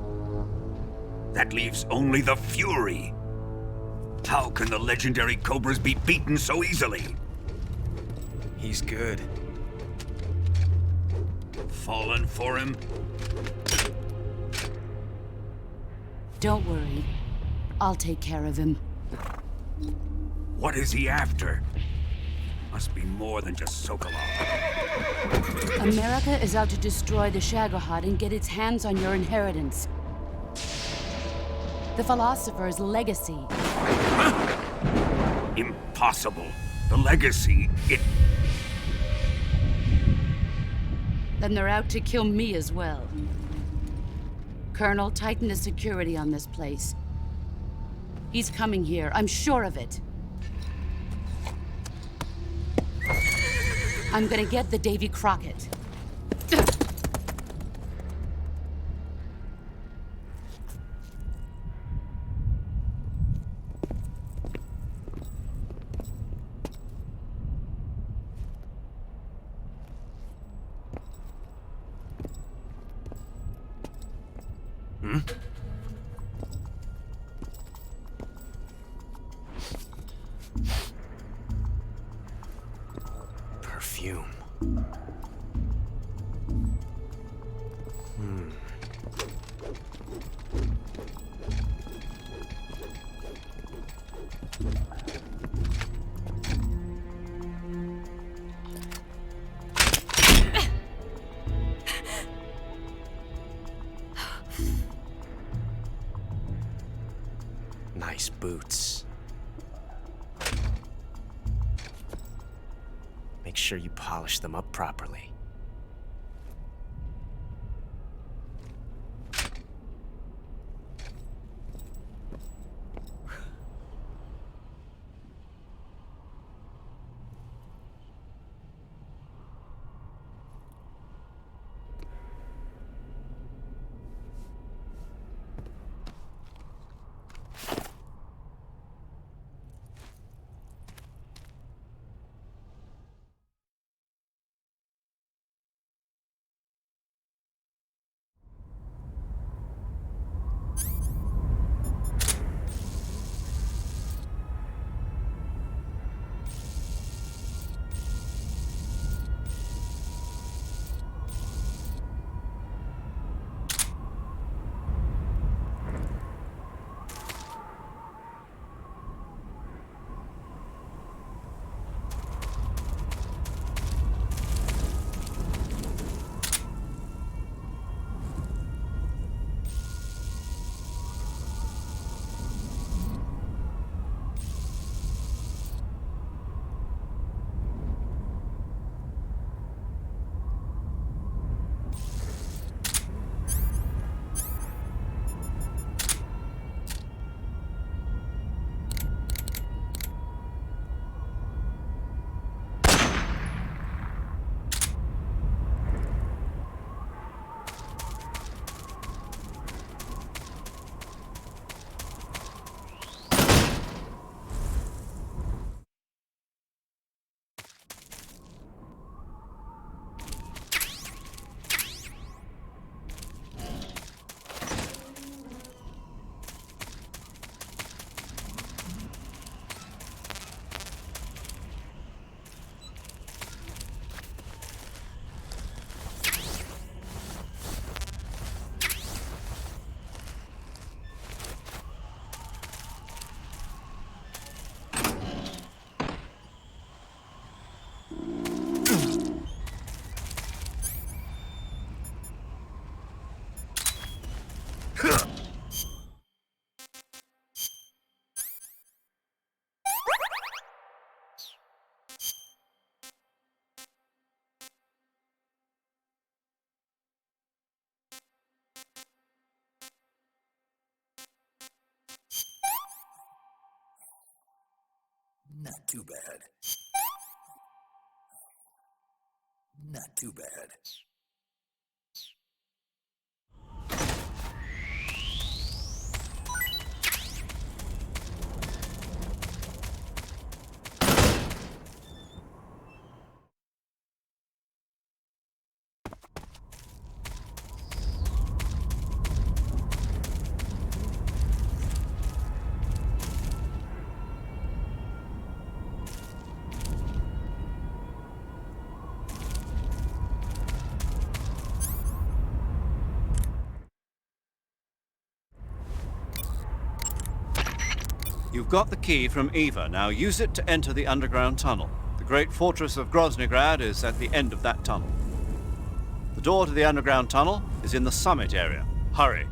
That leaves only the Fury. How can the legendary Cobras be beaten so easily? He's good. Fallen for him? Don't worry. I'll take care of him. What is he after? Must be more than just Sokolov. America is out to destroy the Shagohod and get its hands on your inheritance. The philosopher's legacy. Impossible. The legacy, Then they're out to kill me as well. Colonel, tighten the security on this place. He's coming here, I'm sure of it. I'm gonna get the Davy Crockett. Perfume. Nice boots. Make sure you polish them up properly. too bad. Not too bad. You've got the key from Eva. Now use it to enter the underground tunnel. The great fortress of Groznygrad is at the end of that tunnel. The door to the underground tunnel is in the summit area. Hurry.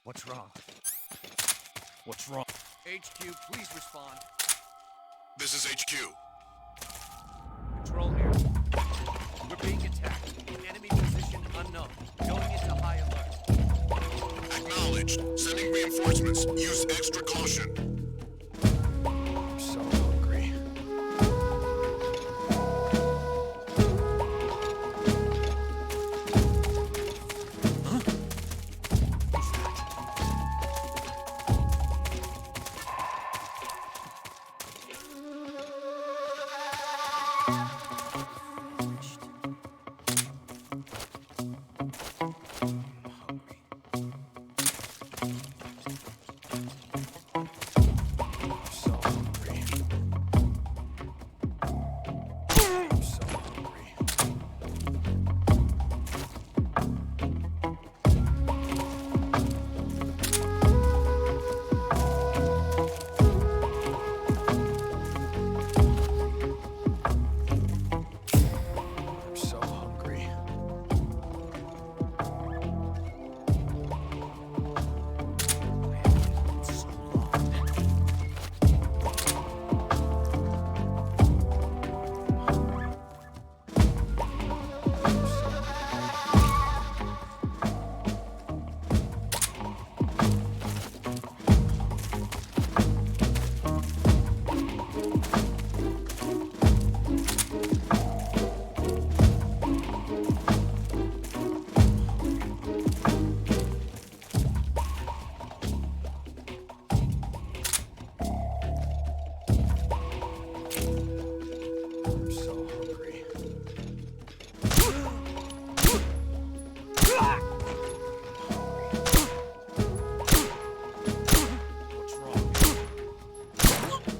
What's wrong? What's wrong? HQ, please respond. This is HQ. Control here. We're being attacked. Enemy position unknown. Going into high alert. Acknowledged. Sending reinforcements. Use extra caution. I'm so hungry.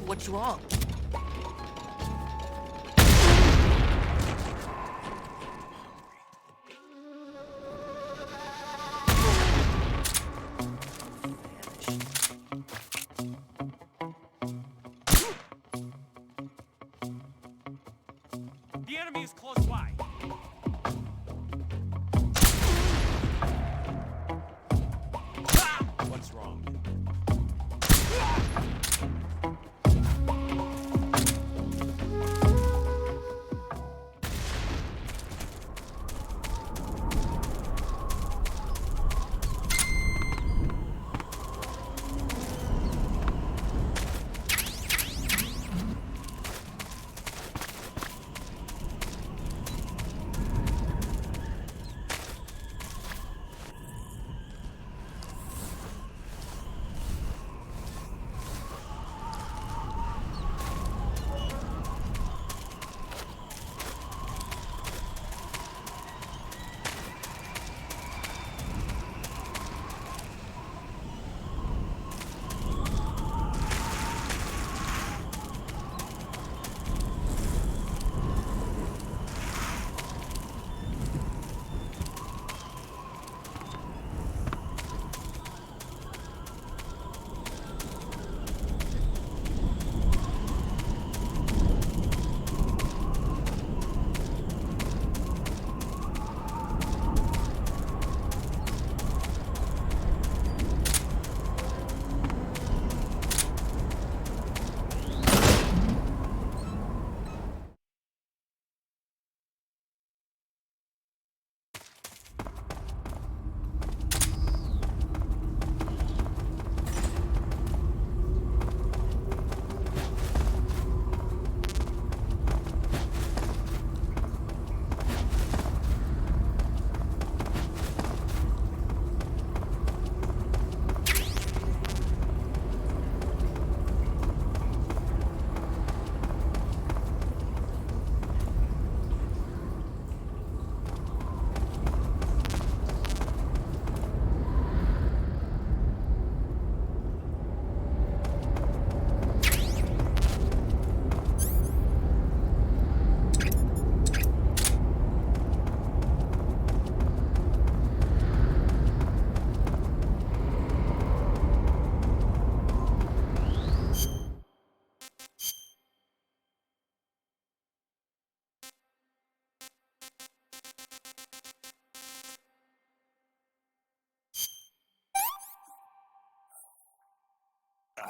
What's wrong? The enemy is close by. What's wrong?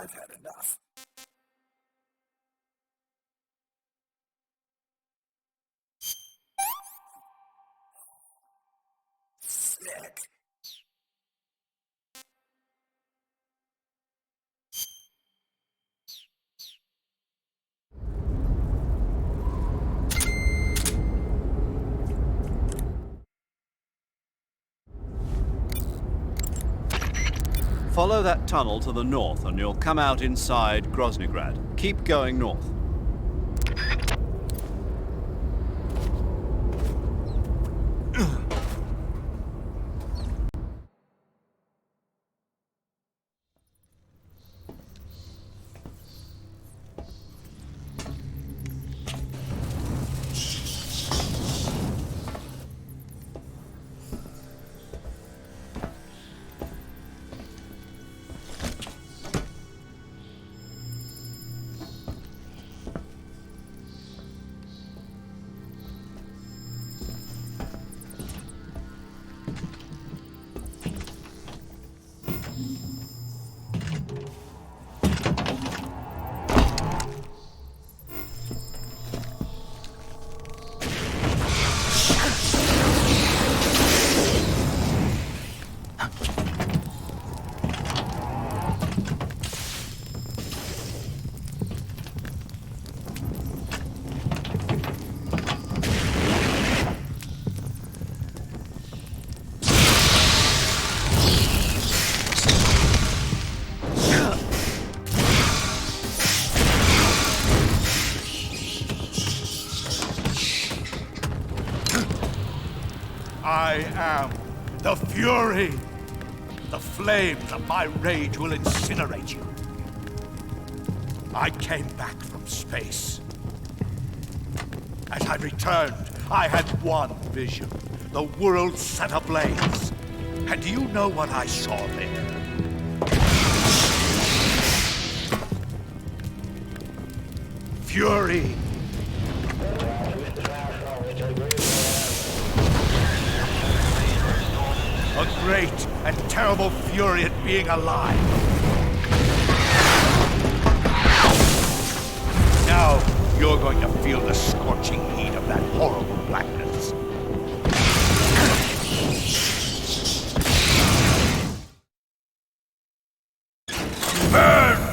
I've had enough. Sick. Follow that tunnel to the north and you'll come out inside Groznygrad. Keep going north. I am the Fury. The flames of my rage will incinerate you. I came back from space. As I returned, I had one vision. The world set ablaze. And do you know what I saw there? Fury. A great and terrible fury at being alive. Now, you're going to feel the scorching heat of that horrible blackness. Burn!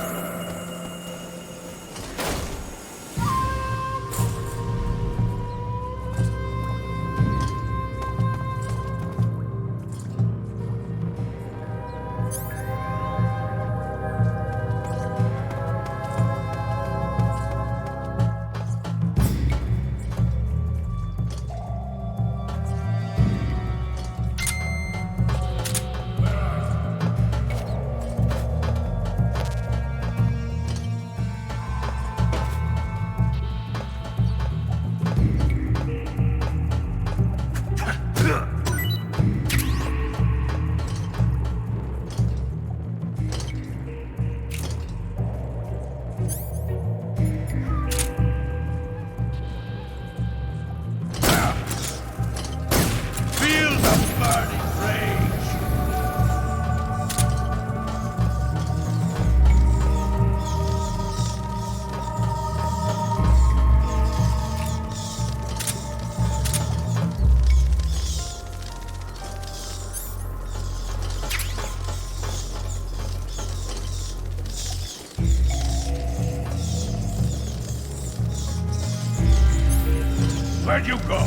Where'd you go?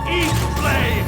Eat flame!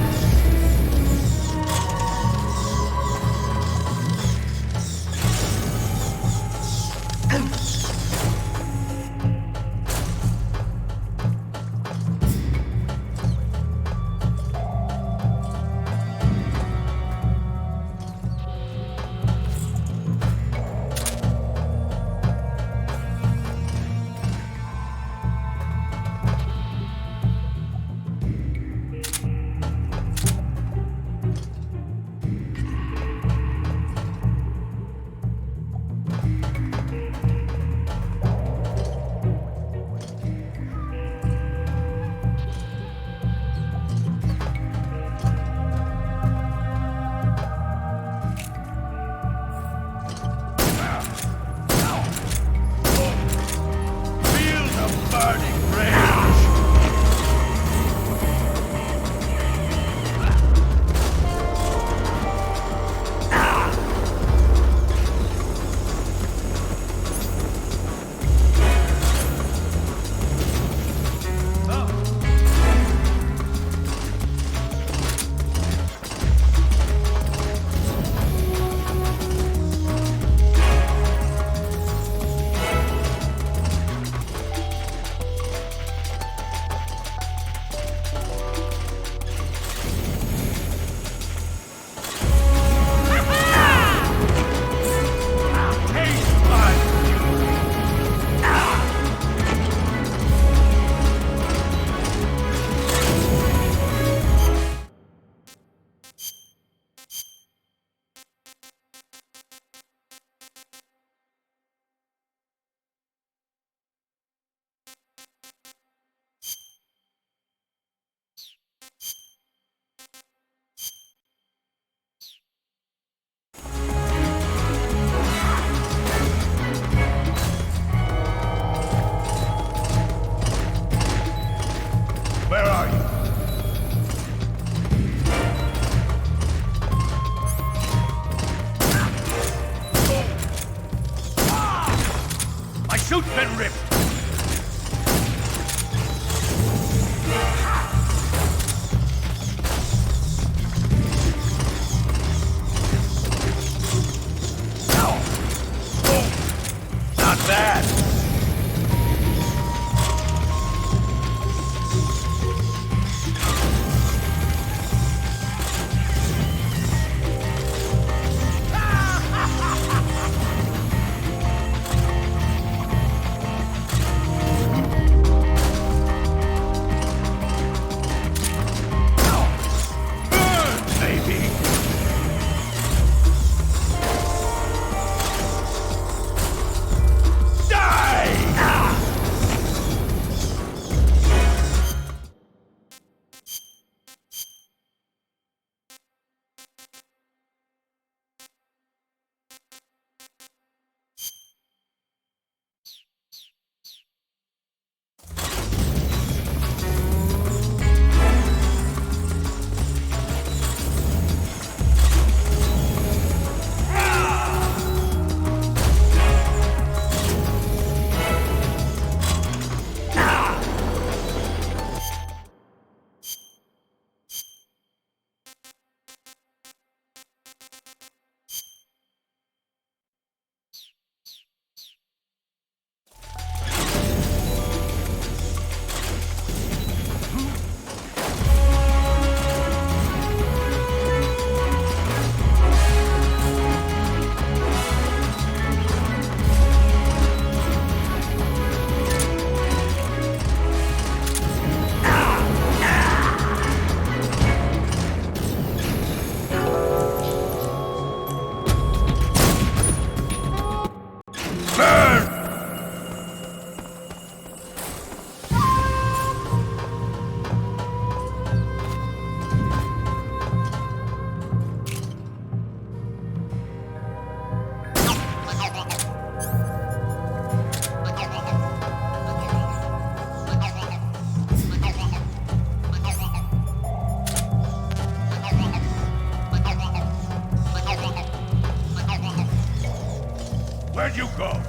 Where'd you go?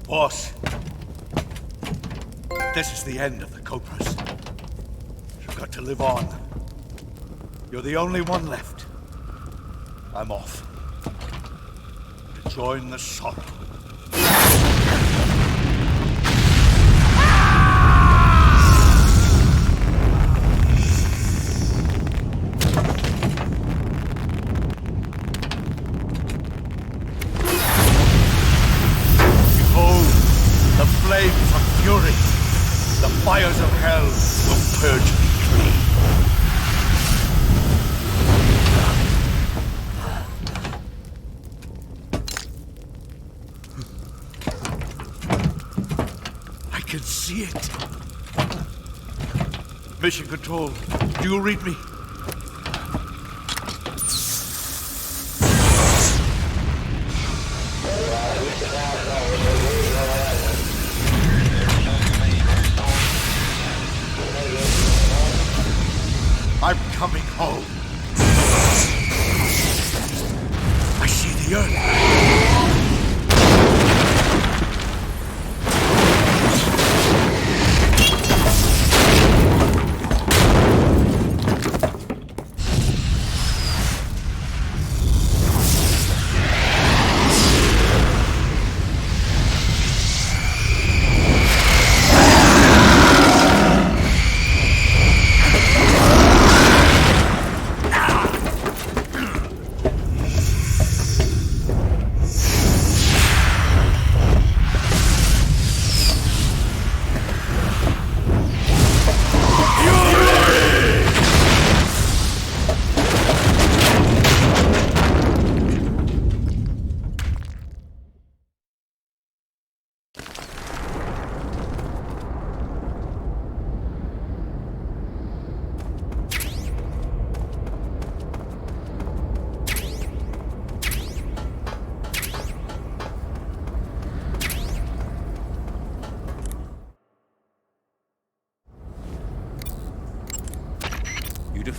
Boss, this is the end of the Cobras. You've got to live on. You're the only one left. I'm off. To join the sorrow. Flames of fury, the fires of hell will purge me clean. I can see it. Mission Control, do you read me? I'm coming home. I see the earth.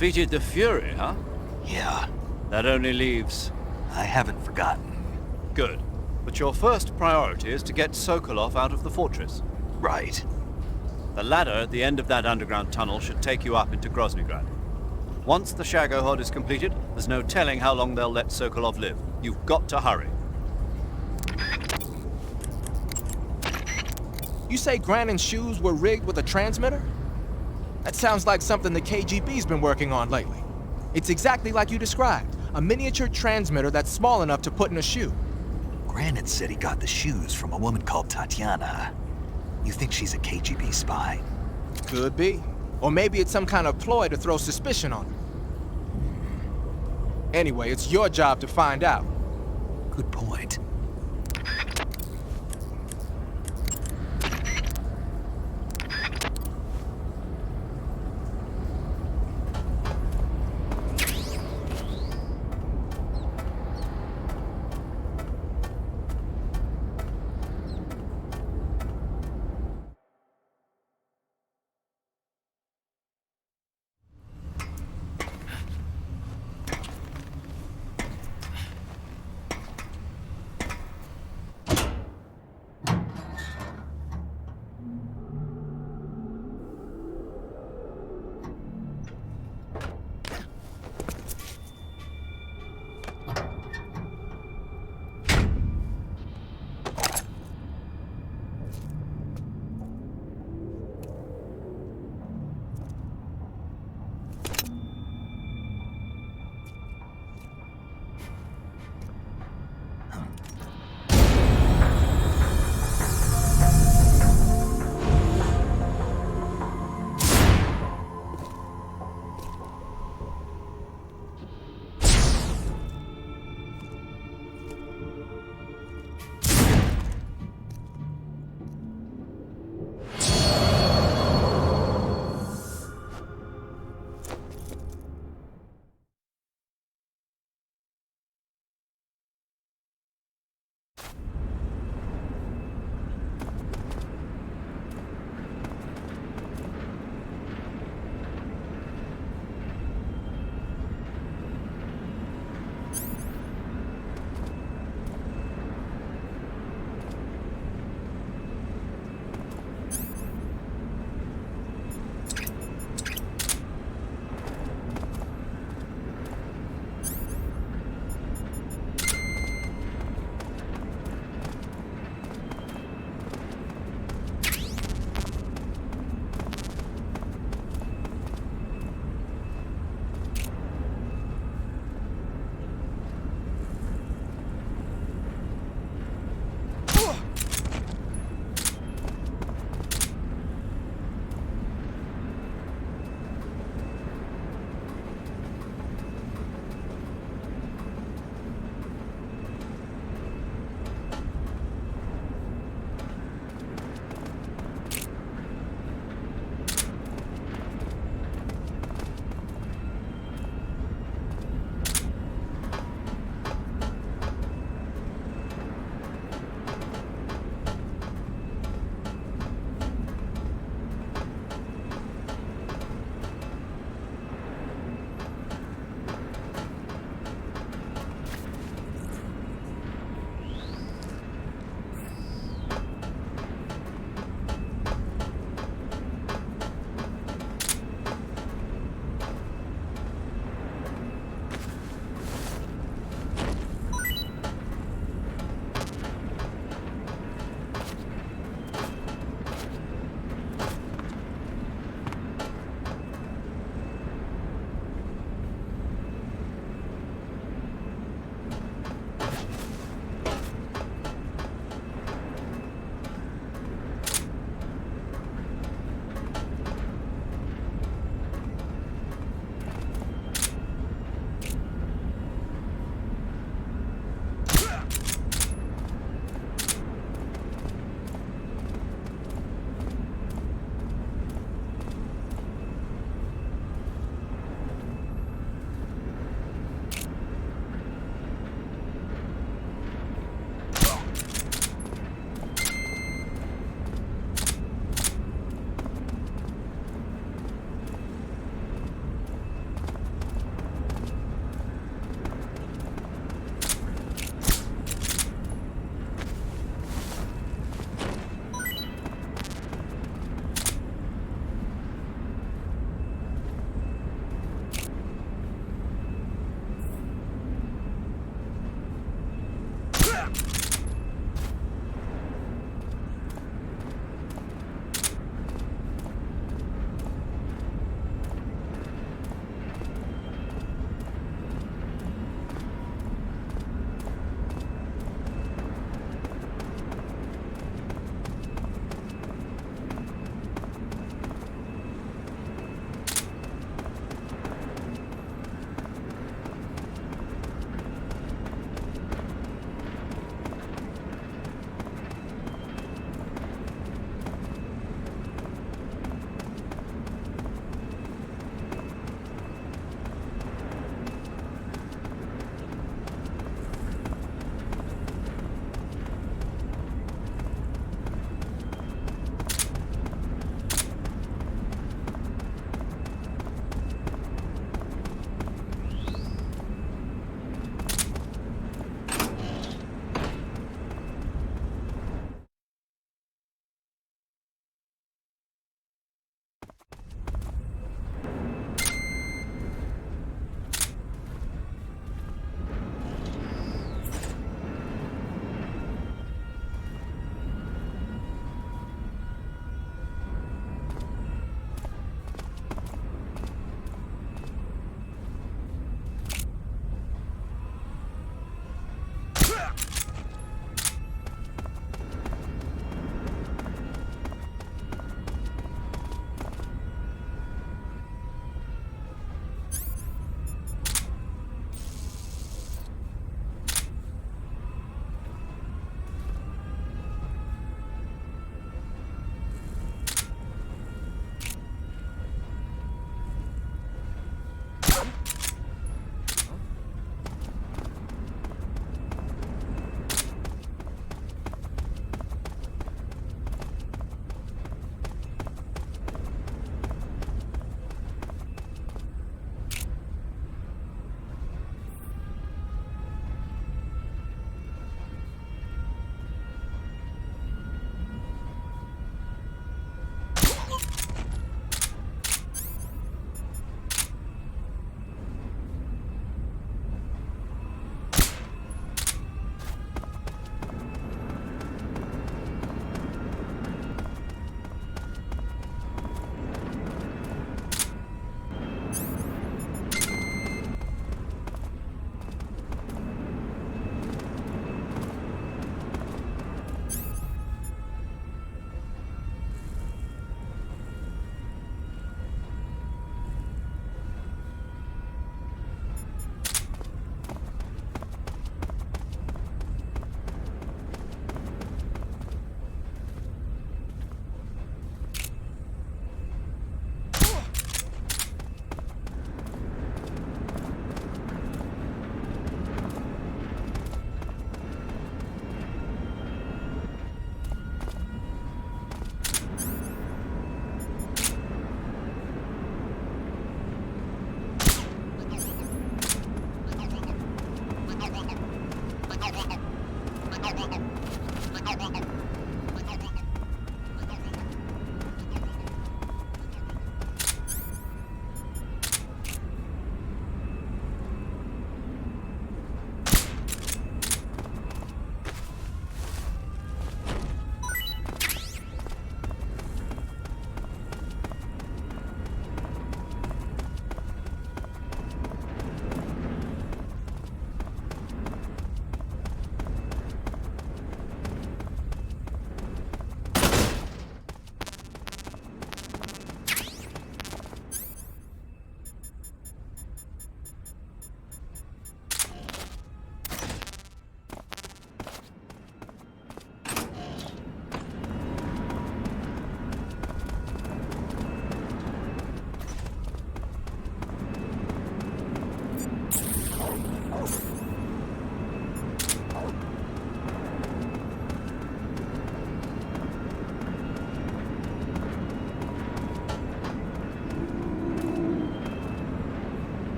defeated the Fury, huh? Yeah, That only leaves... I haven't forgotten. Good. But your first priority is to get Sokolov out of the fortress. Right. The ladder at the end of that underground tunnel should take you up into Groznygrad. Once the Shagohod is completed, there's no telling how long they'll let Sokolov live. You've got to hurry. You say Granon's shoes were rigged with a transmitter? That sounds like something the KGB's been working on lately. It's exactly like you described, a miniature transmitter that's small enough to put in a shoe. Granon said he got the shoes from a woman called Tatiana. You think she's a KGB spy? Could be. Or maybe it's some kind of ploy to throw suspicion on her. Anyway, it's your job to find out. Good point.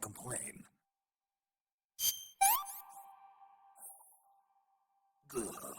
complain. Good.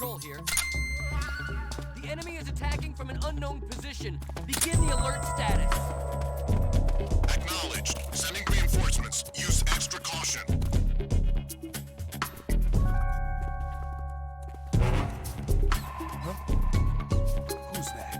Control here. The enemy is attacking from an unknown position. Begin the alert status. Acknowledged. Sending reinforcements. Use extra caution. Who's that?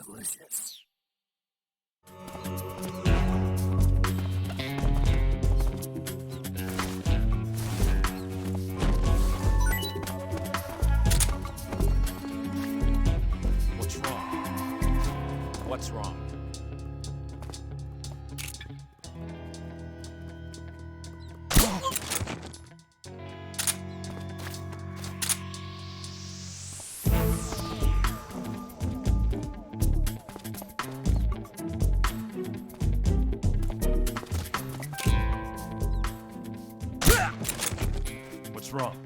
Delicious. What's wrong? What's wrong? What's wrong?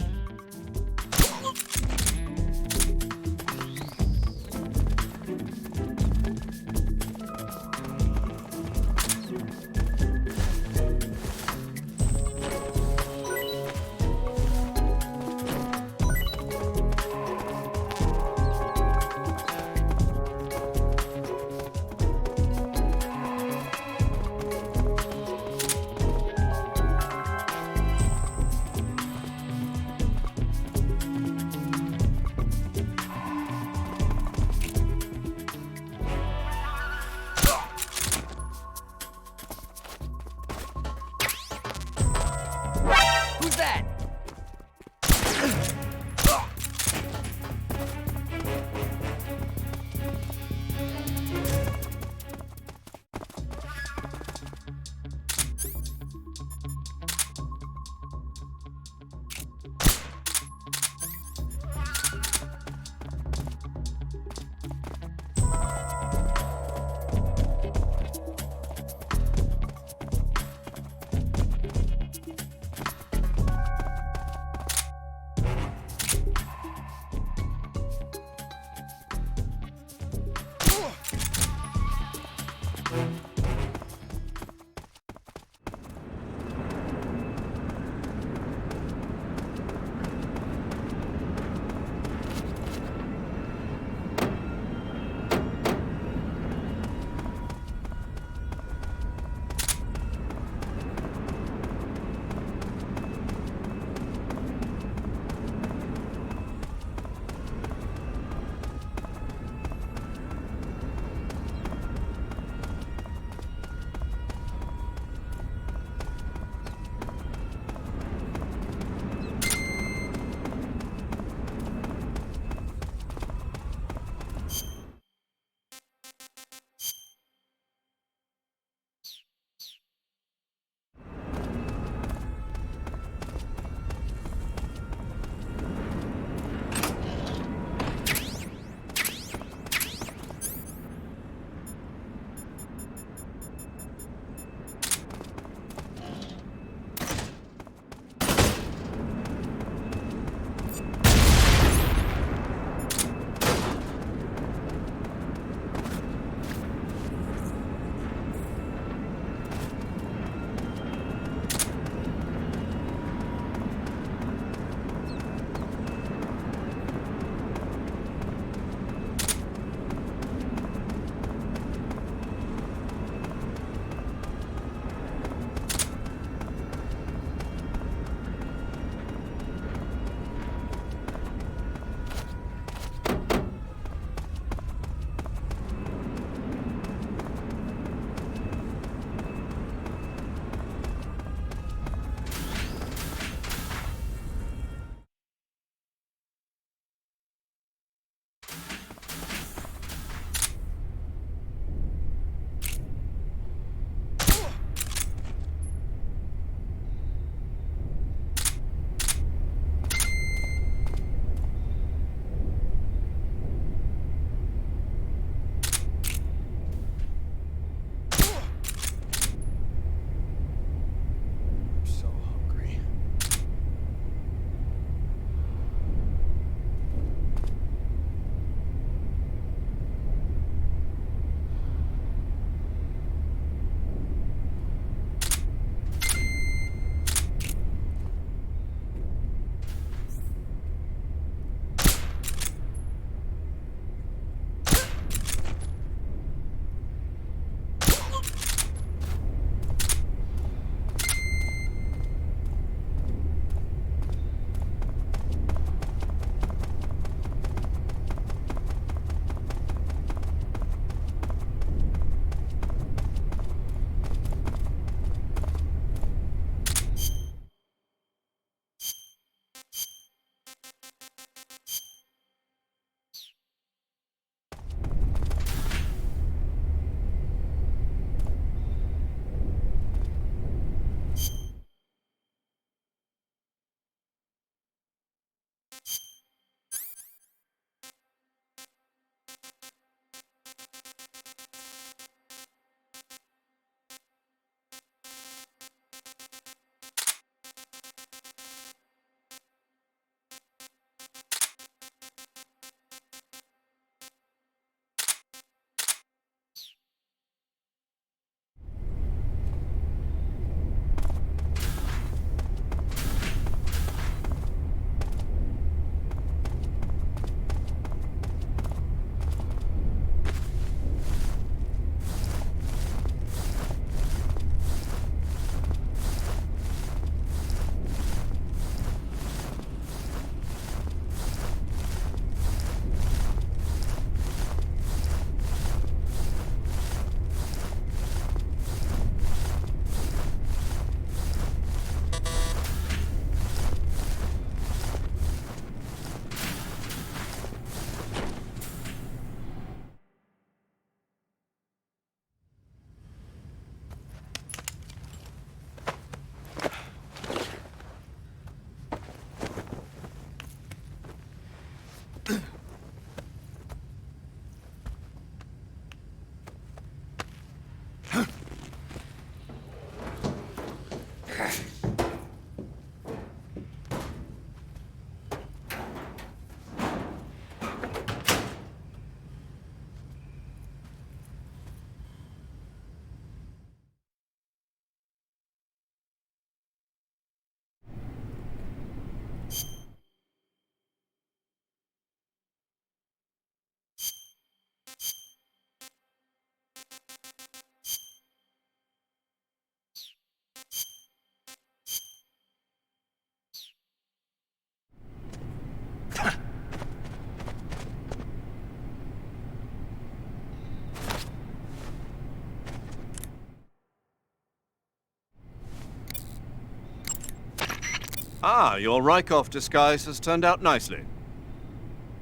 Ah, your Rykov disguise has turned out nicely.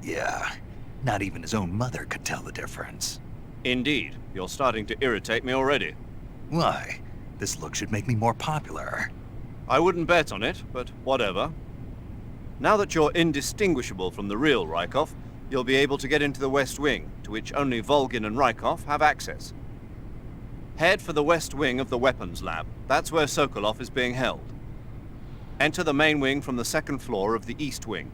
Yeah, not even his own mother could tell the difference. Indeed, you're starting to irritate me already. Why? This look should make me more popular. I wouldn't bet on it, but whatever. Now that you're indistinguishable from the real Rykov, you'll be able to get into the West Wing, to which only Volgin and Rykov have access. Head for the West Wing of the Weapons Lab. That's where Sokolov is being held. Enter the main wing from the second floor of the East Wing.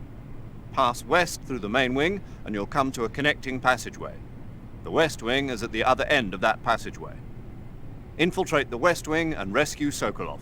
Pass west through the main wing, and you'll come to a connecting passageway. The West Wing is at the other end of that passageway. Infiltrate the West Wing and rescue Sokolov.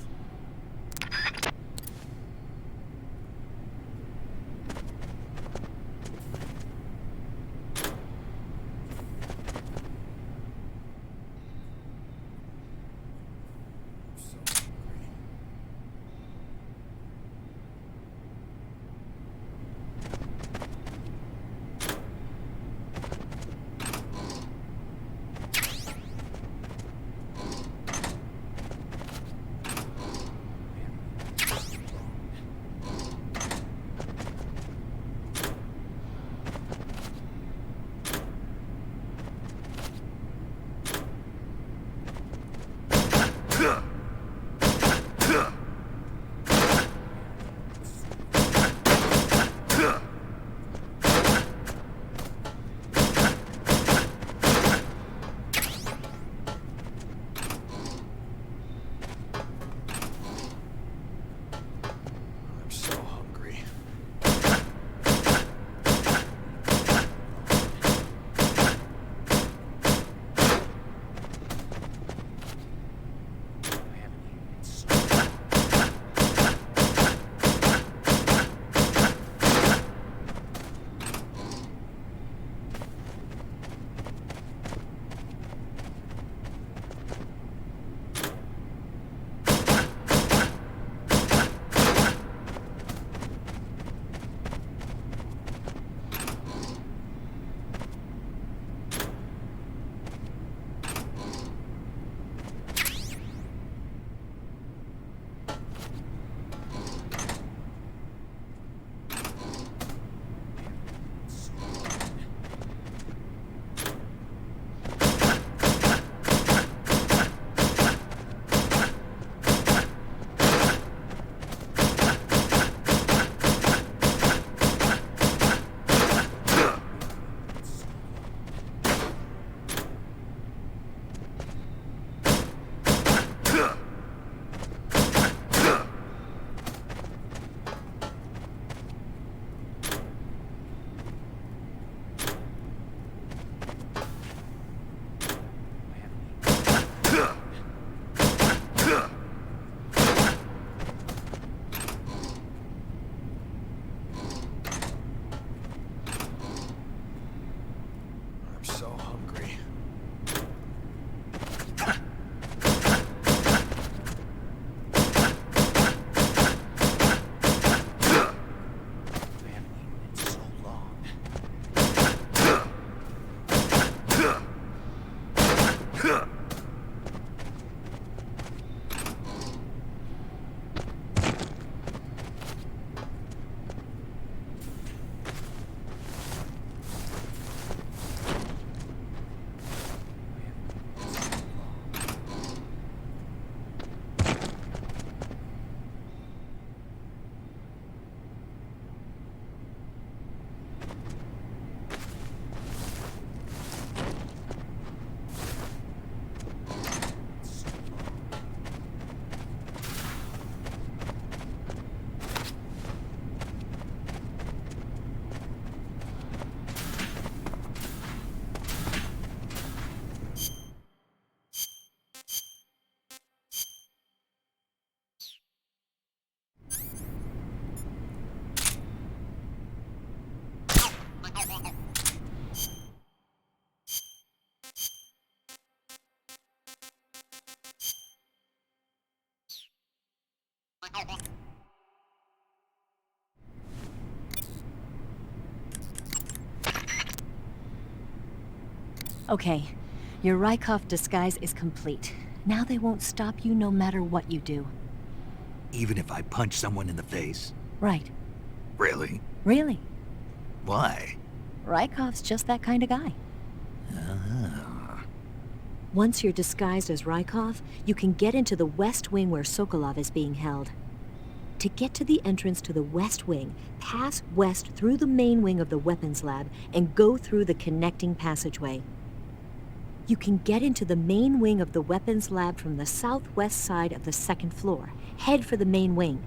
Okay, your Rykov disguise is complete. Now they won't stop you no matter what you do. Even if I punch someone in the face? Right. Really? Really. Why? Rykov's just that kind of guy. Once you're disguised as Rykov, you can get into the West Wing where Sokolov is being held. To get to the entrance to the West Wing, pass west through the main wing of the weapons lab and go through the connecting passageway. You can get into the main wing of the weapons lab from the southwest side of the second floor. Head for the main wing.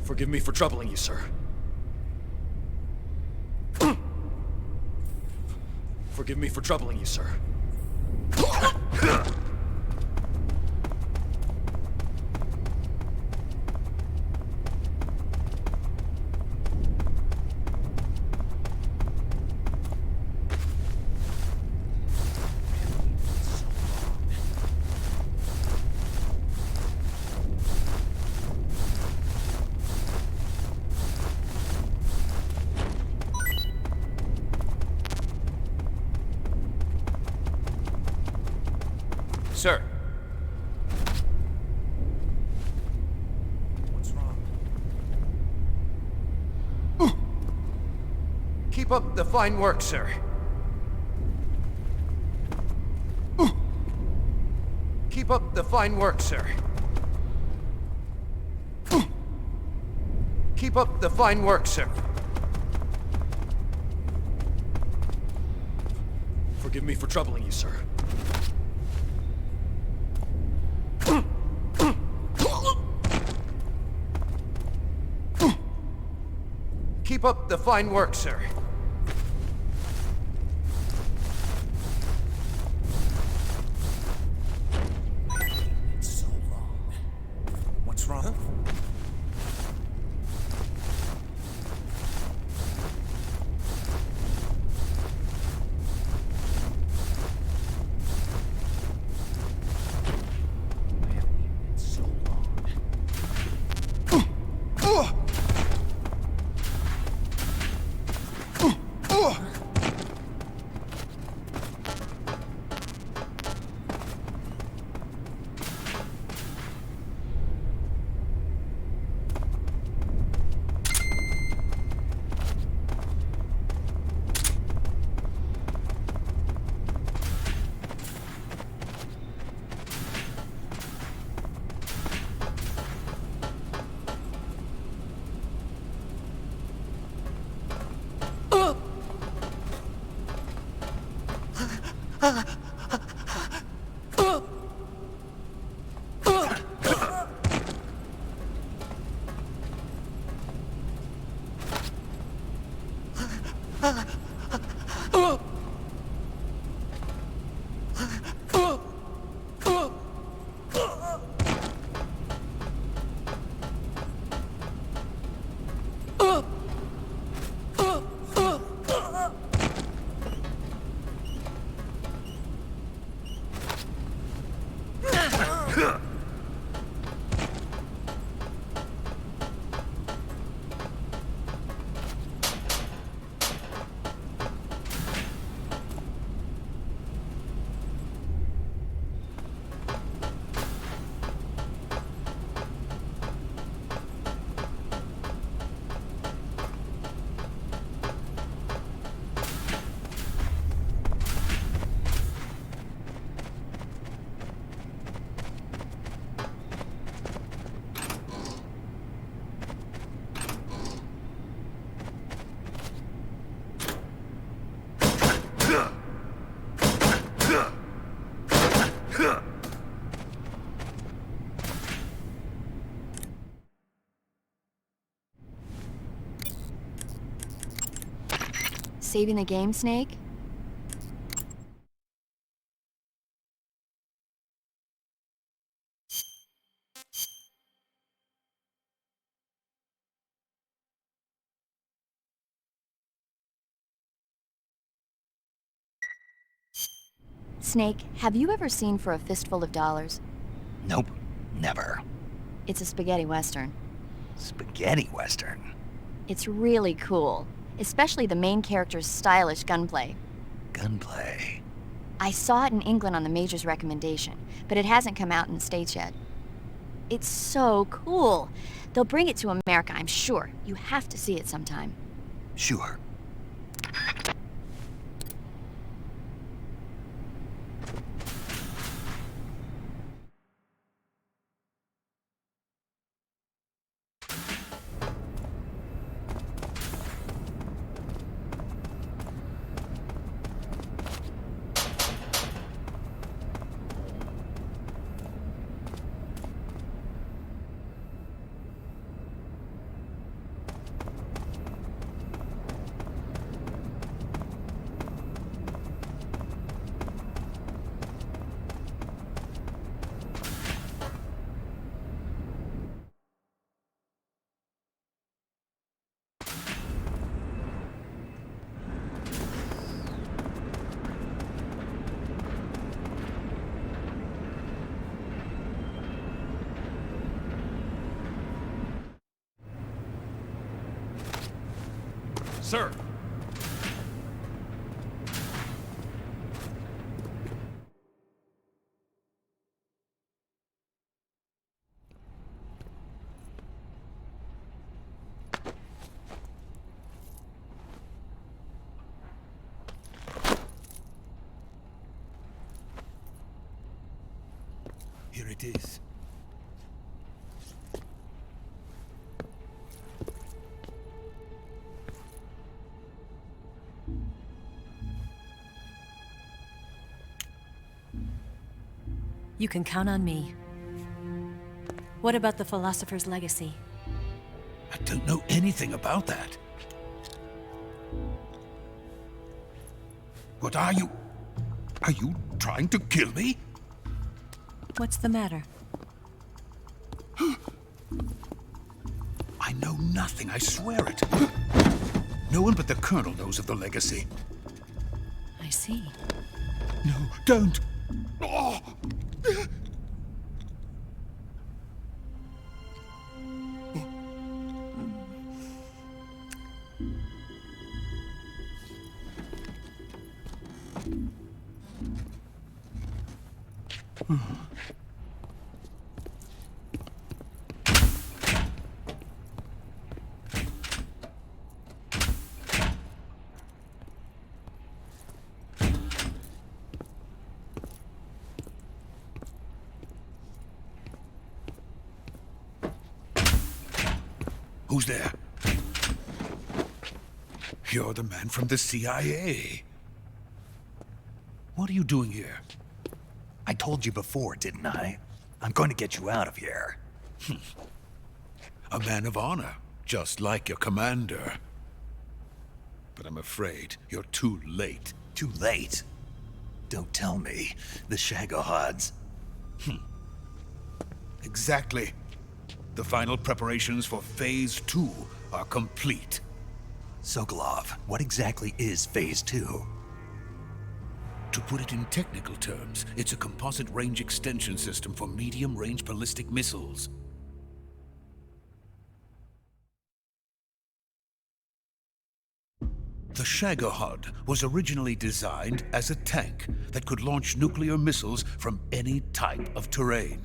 Forgive me for troubling you, sir. Forgive me for troubling you, sir. Sir. What's wrong? Keep up the fine work, sir. Keep up the fine work, sir. Keep up the fine work, sir. Forgive me for troubling you, sir. Keep up the fine work, sir. It's so long. What's wrong? Saving the game, Snake? Snake, have you ever seen For a Fistful of Dollars? Nope, never. It's a spaghetti western. Spaghetti western? It's really cool, especially the main character's stylish gunplay. Gunplay? I saw it in England on the Major's recommendation, but it hasn't come out in the States yet. It's so cool. They'll bring it to America, I'm sure. You have to see it sometime. Sure. Sir! Here it is. You can count on me. What about the philosopher's legacy? I don't know anything about that. What are you? Are you trying to kill me? What's the matter? I know nothing, I swear it. No one but the Colonel knows of the legacy. I see. No, don't! Oh. Who's there? You're the man from the CIA. What are you doing here? I told you before, didn't I? I'm going to get you out of here. A man of honor, just like your commander. But I'm afraid you're too late. Too late? Don't tell me. The Shagohods. Exactly. The final preparations for Phase 2 are complete. Sokolov, what exactly is Phase 2? To put it in technical terms, it's a composite range extension system for medium-range ballistic missiles. The Shagohod was originally designed as a tank that could launch nuclear missiles from any type of terrain.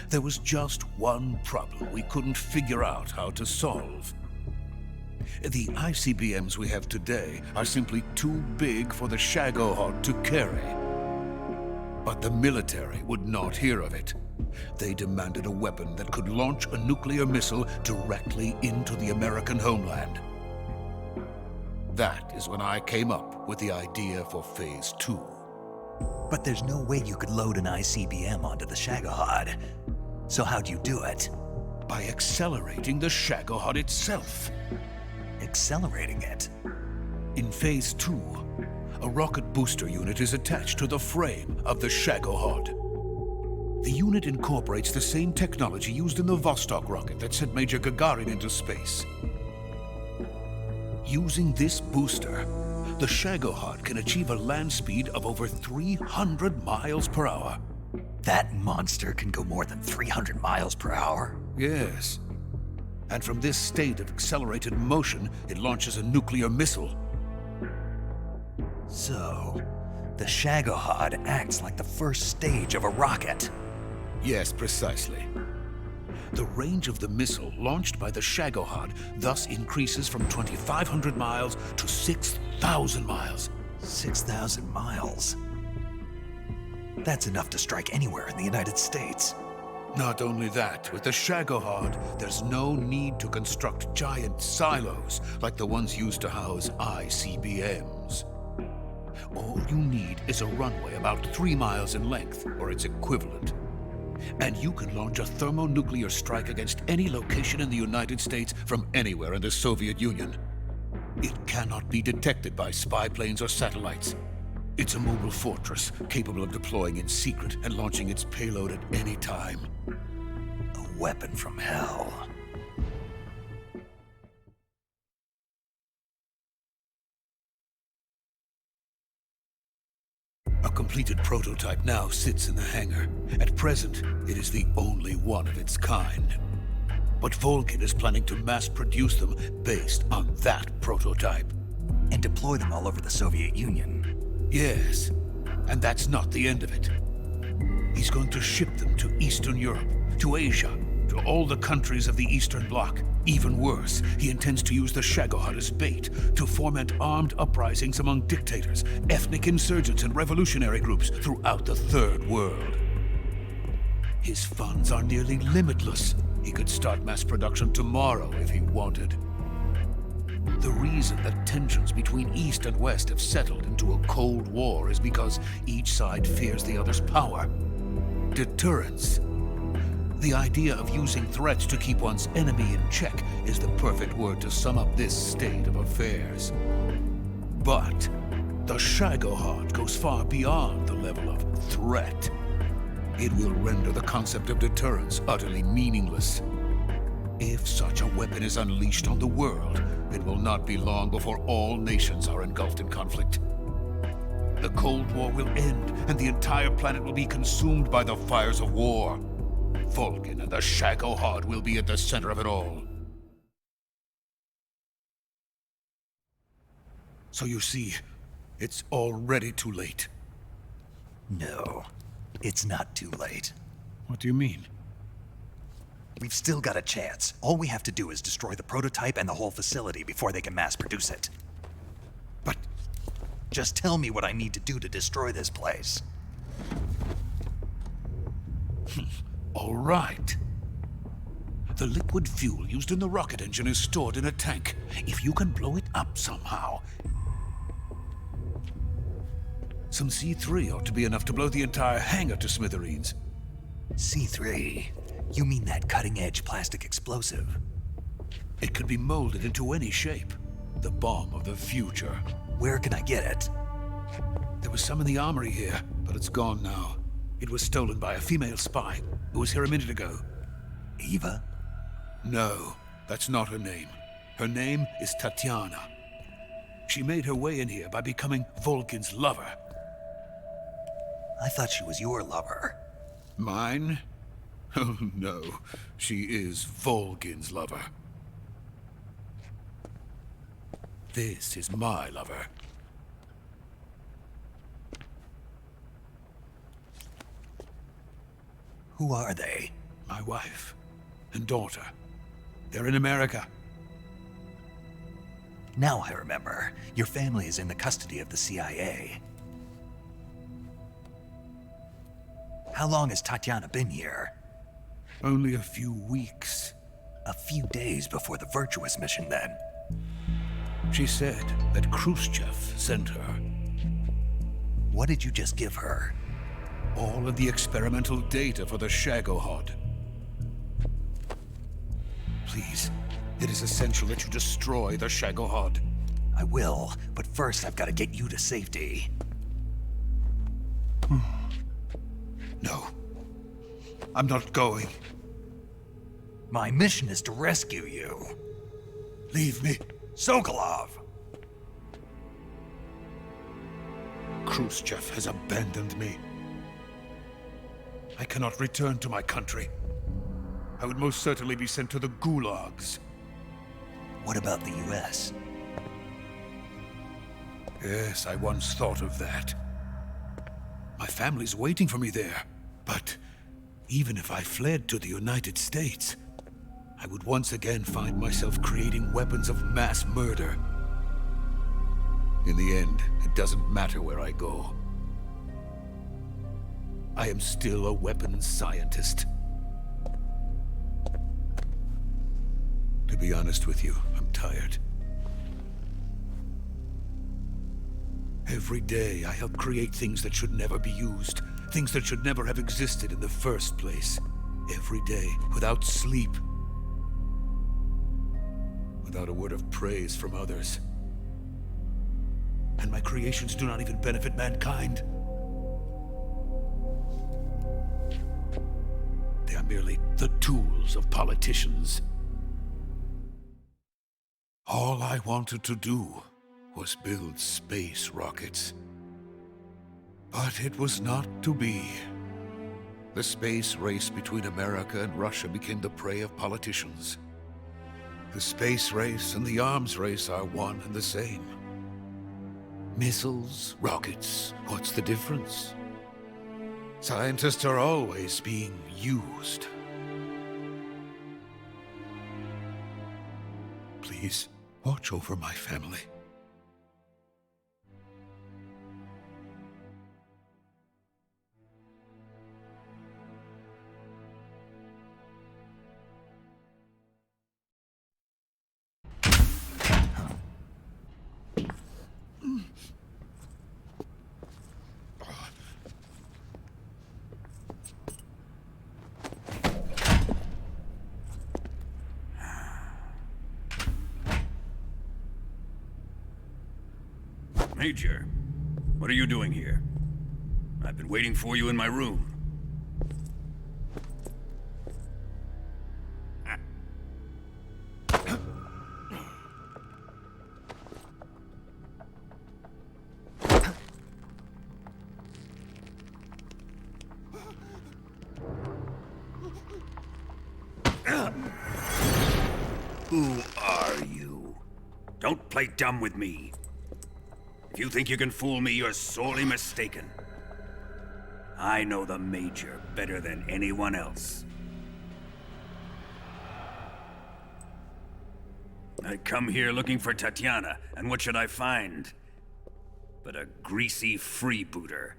There was just one problem we couldn't figure out how to solve. The ICBMs we have today are simply too big for the Shagohod to carry. But the military would not hear of it. They demanded a weapon that could launch a nuclear missile directly into the American homeland. That is when I came up with the idea for Phase 2. But there's no way you could load an ICBM onto the Shagohod. So how'd you do it? By accelerating the Shagohod itself. Accelerating it? In Phase 2, a rocket booster unit is attached to the frame of the Shagohod. The unit incorporates the same technology used in the Vostok rocket that sent Major Gagarin into space. Using this booster, the Shagohod can achieve a land speed of over 300 miles per hour. That monster can go more than 300 miles per hour? Yes. And from this state of accelerated motion, it launches a nuclear missile. So, the Shagohod acts like the first stage of a rocket. Yes, precisely. The range of the missile launched by the Shagohod thus increases from 2,500 miles to 6,000 miles. 6,000 miles? That's enough to strike anywhere in the United States. Not only that, with the Shagohod, there's no need to construct giant silos like the ones used to house ICBMs. All you need is a runway about 3 miles in length, or its equivalent. And you can launch a thermonuclear strike against any location in the United States from anywhere in the Soviet Union. It cannot be detected by spy planes or satellites. It's a mobile fortress, capable of deploying in secret and launching its payload at any time. A weapon from hell. A completed prototype now sits in the hangar. At present, it is the only one of its kind. But Volkin is planning to mass produce them based on that prototype. And deploy them all over the Soviet Union. Yes, and that's not the end of it. He's going to ship them to Eastern Europe, to Asia, to all the countries of the Eastern Bloc. Even worse, he intends to use the Shagohod as bait to foment armed uprisings among dictators, ethnic insurgents, and revolutionary groups throughout the Third World. His funds are nearly limitless. He could start mass production tomorrow if he wanted. The reason that tensions between East and West have settled into a Cold War is because each side fears the other's power. Deterrence. The idea of using threats to keep one's enemy in check is the perfect word to sum up this state of affairs. But the Shagohod goes far beyond the level of threat. It will render the concept of deterrence utterly meaningless. If such a weapon is unleashed on the world, it will not be long before all nations are engulfed in conflict. The Cold War will end, and the entire planet will be consumed by the fires of war. Volkin and the Shagohod will be at the center of it all. So you see, it's already too late. No, it's not too late. What do you mean? We've still got a chance. All we have to do is destroy the prototype and the whole facility before they can mass produce it. But... just tell me what I need to do to destroy this place. All right. The liquid fuel used in the rocket engine is stored in a tank. If you can blow it up somehow... some C3 ought to be enough to blow the entire hangar to smithereens. C3? You mean that cutting-edge plastic explosive? It could be molded into any shape. The bomb of the future. Where can I get it? There was some in the armory here, but it's gone now. It was stolen by a female spy who was here a minute ago. Eva? No, that's not her name. Her name is Tatiana. She made her way in here by becoming Volkin's lover. I thought she was your lover. Mine? Oh no, she is Volgin's lover. This is my lover. Who are they? My wife and daughter. They're in America. Now I remember. Your family is in the custody of the CIA. How long has Tatiana been here? Only a few weeks. A few days before the Virtuous mission, then. She said that Khrushchev sent her. What did you just give her? All of the experimental data for the Shagohod. Please, it is essential that you destroy the Shagohod. I will, but first I've got to get you to safety. No. I'm not going. My mission is to rescue you. Leave me. Sokolov! Khrushchev has abandoned me. I cannot return to my country. I would most certainly be sent to the gulags. What about the US? Yes, I once thought of that. My family's waiting for me there. But even if I fled to the United States, I would once again find myself creating weapons of mass murder. In the end, it doesn't matter where I go. I am still a weapons scientist. To be honest with you, I'm tired. Every day, I help create things that should never be used, things that should never have existed in the first place. Every day, without sleep. Without a word of praise from others. And my creations do not even benefit mankind. They are merely the tools of politicians. All I wanted to do was build space rockets. But it was not to be. The space race between America and Russia became the prey of politicians. The space race and the arms race are one and the same. Missiles, rockets, what's the difference? Scientists are always being used. Please, watch over my family. Major, what are you doing here? I've been waiting for you in my room. Who are you? Don't play dumb with me. If you think you can fool me, you're sorely mistaken. I know the Major better than anyone else. I come here looking for Tatiana, and what should I find? But a greasy freebooter.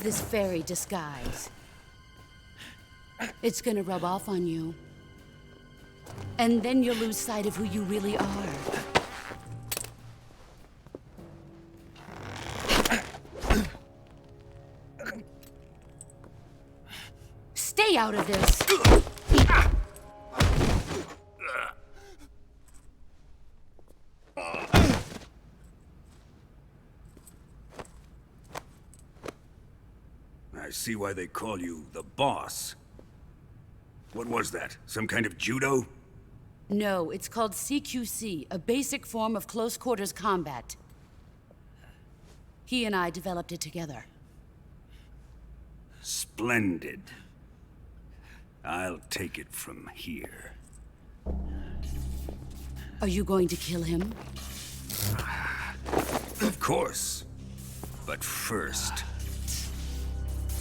This fairy disguise. It's gonna rub off on you. And then you'll lose sight of who you really are. Stay out of this! I see why they call you the boss. What was that? Some kind of judo? No, it's called CQC, a basic form of close-quarters combat. He and I developed it together. Splendid. I'll take it from here. Are you going to kill him? Of course. But first,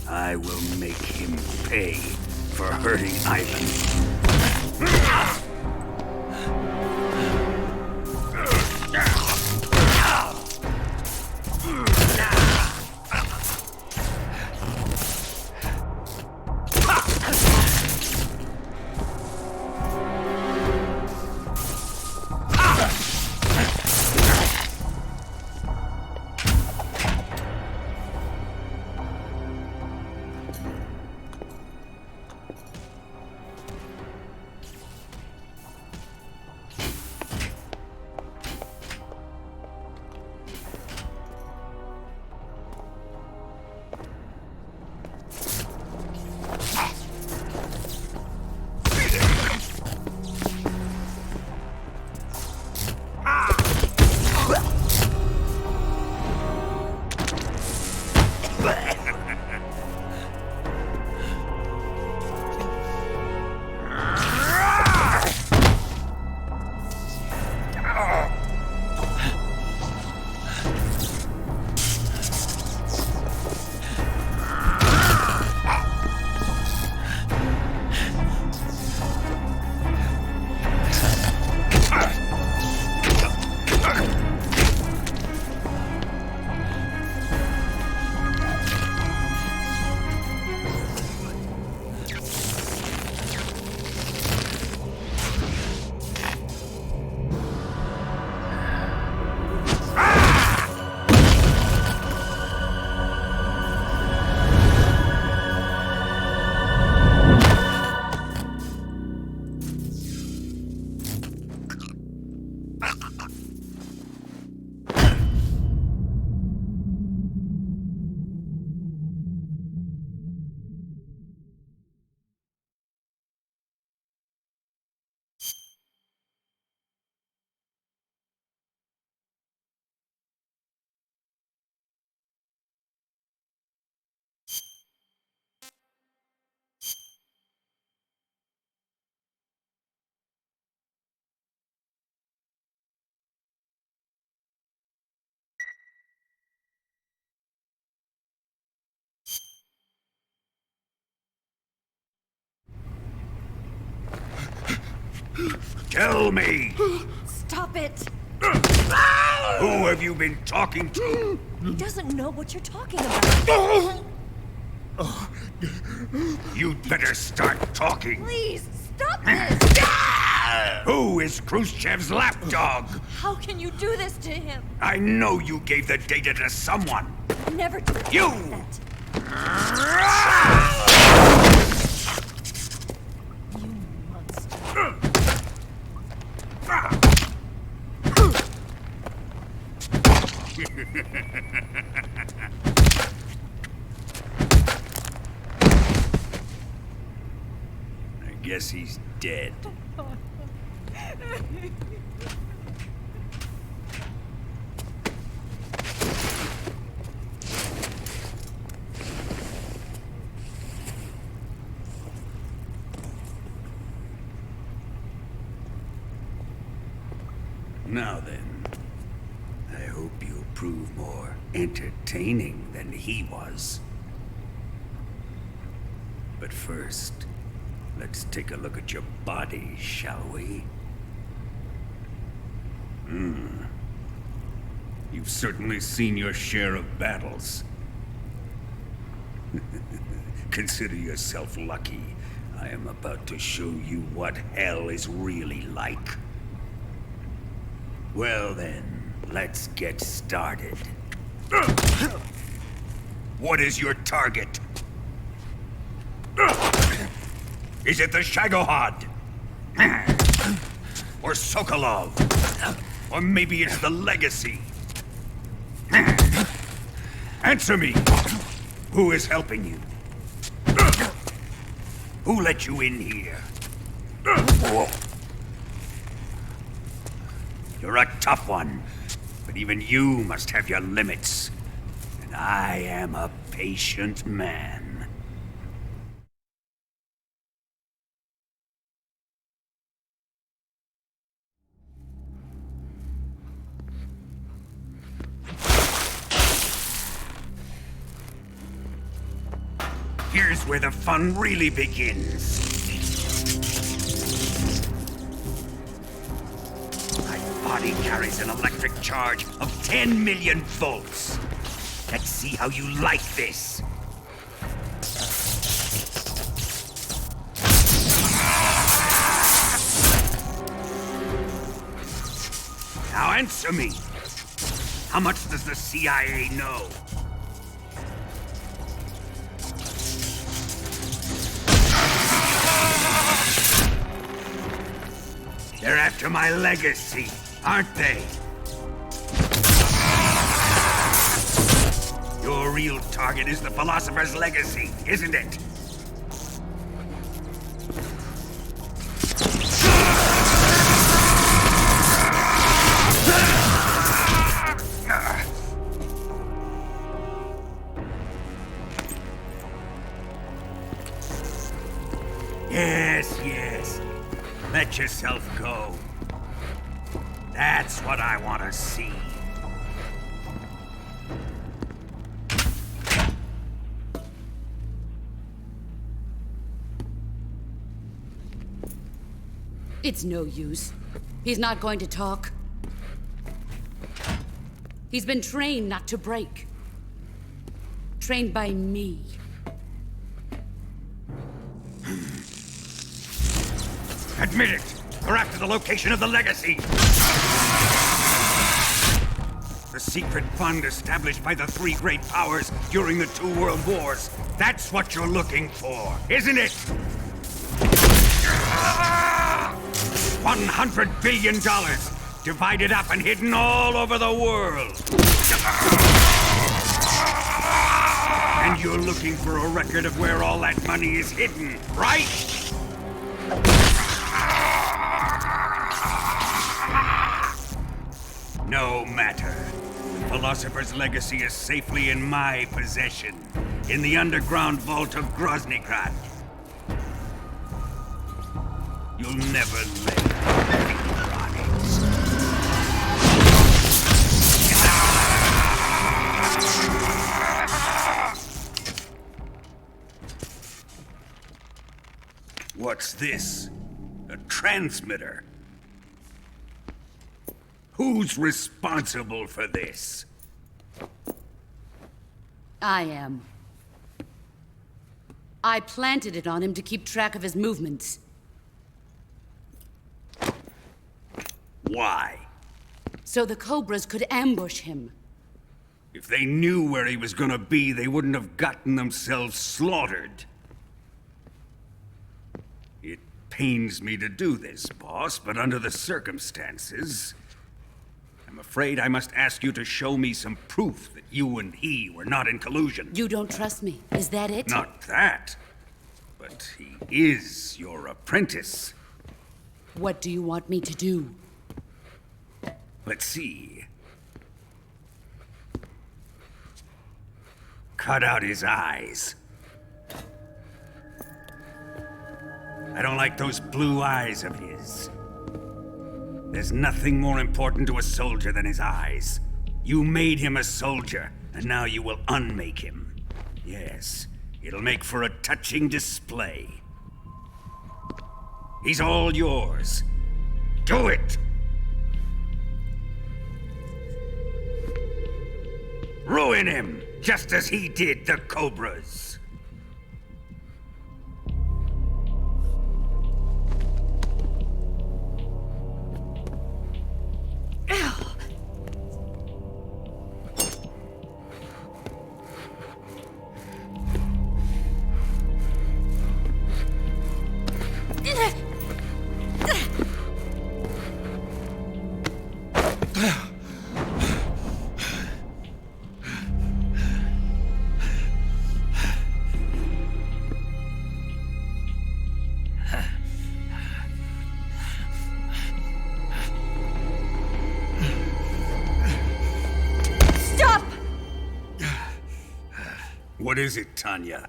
I will make him pay for hurting Ivan. Tell me! Stop it! Who have you been talking to? He doesn't know what you're talking about. You'd better start talking. Please, stop this! Who is Khrushchev's lapdog? How can you do this to him? I know you gave the data to someone. Never do You! that. I guess he's dead. Now then, I hope you'll prove more entertaining than he was. But first, let's take a look at your body, shall we? You've certainly seen your share of battles. Consider yourself lucky. I am about to show you what hell is really like. Well then, let's get started. What is your target? Is it the Shagohod? Or Sokolov? Or maybe it's the Legacy? Answer me! Who is helping you? Who let you in here? You're a tough one, but even you must have your limits. And I am a patient man. Here's where the fun really begins. My body carries an electric charge of 10 million volts. Let's see how you like this. Now answer me. How much does the CIA know? They're after my legacy, aren't they? Your real target is the Philosopher's Legacy, isn't it? Yes. Let yourself go. That's what I want to see. It's no use. He's not going to talk. He's been trained not to break. Trained by me. Admit it! We're after the location of the Legacy! The secret fund established by the three great powers during the 2 world wars. That's what you're looking for, isn't it? $100 billion, divided up and hidden all over the world. And you're looking for a record of where all that money is hidden, right? No matter. The Philosopher's Legacy is safely in my possession, in the underground vault of Groznygrad. You'll never lay a finger on it. What's this? A transmitter? Who's responsible for this? I am. I planted it on him to keep track of his movements. Why? So the Cobras could ambush him. If they knew where he was gonna be, they wouldn't have gotten themselves slaughtered. It pains me to do this, boss, but under the circumstances, I'm afraid I must ask you to show me some proof that you and he were not in collusion. You don't trust me, is that it? Not that, but he is your apprentice. What do you want me to do? Let's see. Cut out his eyes. I don't like those blue eyes of his. There's nothing more important to a soldier than his eyes. You made him a soldier, and now you will unmake him. Yes, it'll make for a touching display. He's all yours. Do it! Ruin him, just as he did the Cobras. What is it, Tanya?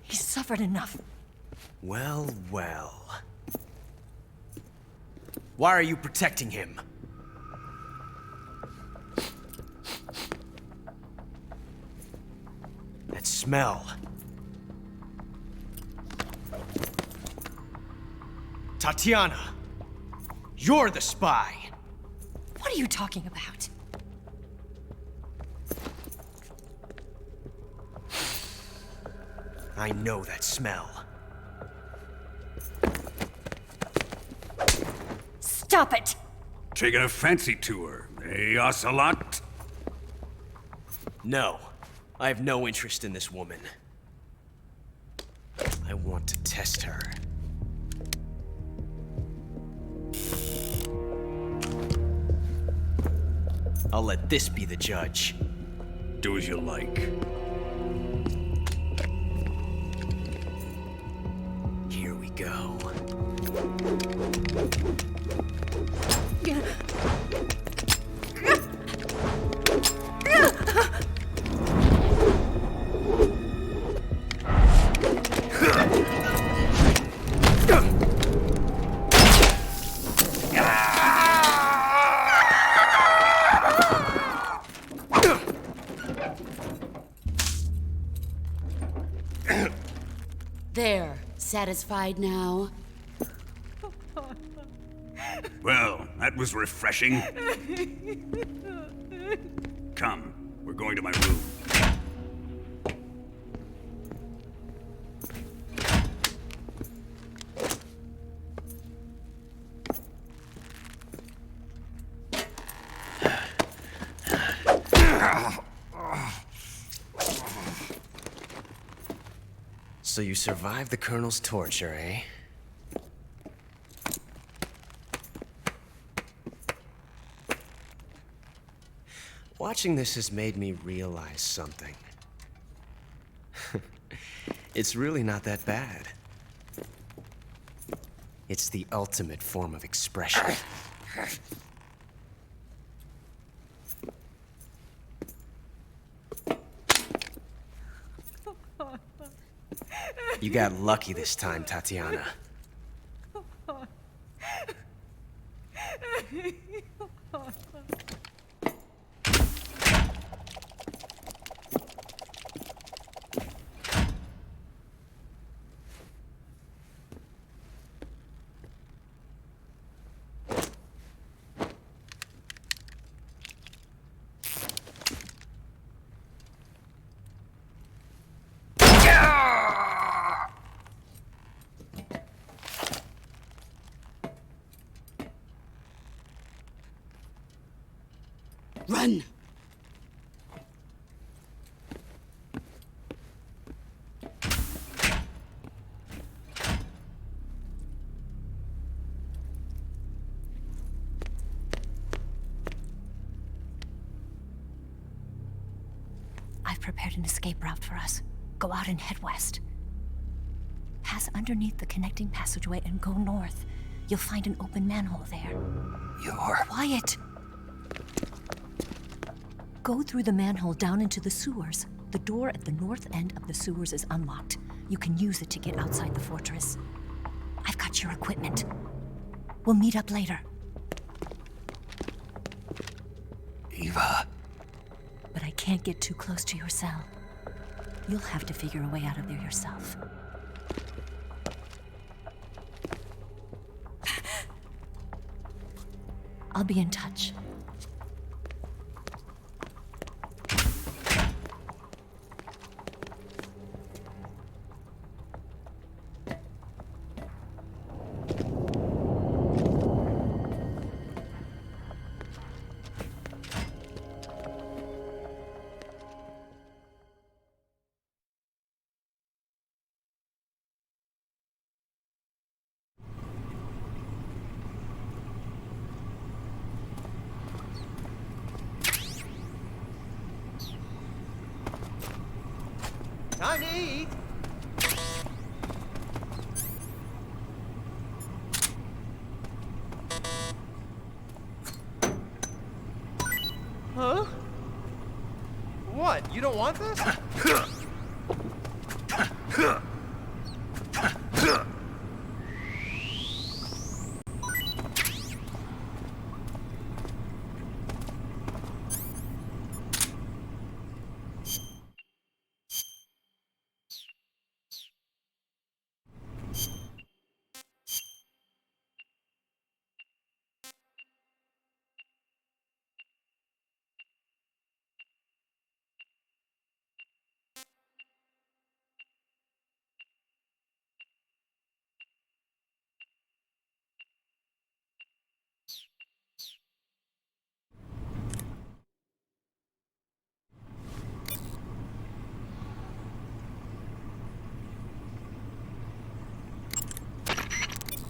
He's suffered enough. Well, well. Why are you protecting him? That smell. Tatiana, you're the spy. What are you talking about? I know that smell. Stop it! Taking a fancy to her, eh, Ocelot? No, I have no interest in this woman. I want to test her. I'll let this be the judge. Do as you like. Here we go. There. Satisfied now? Well, that was refreshing. Come, we're going to my room. So you survived the Colonel's torture, eh? Watching this has made me realize something. It's really not that bad. It's the ultimate form of expression. You got lucky this time, Tatiana. Run! I've prepared an escape route for us. Go out and head west. Pass underneath the connecting passageway and go north. You'll find an open manhole there. You're... Quiet! Go through the manhole down into the sewers. The door at the north end of the sewers is unlocked. You can use it to get outside the fortress. I've got your equipment. We'll meet up later. Eva. But I can't get too close to your cell. You'll have to figure a way out of there yourself. I'll be in touch. You don't want this?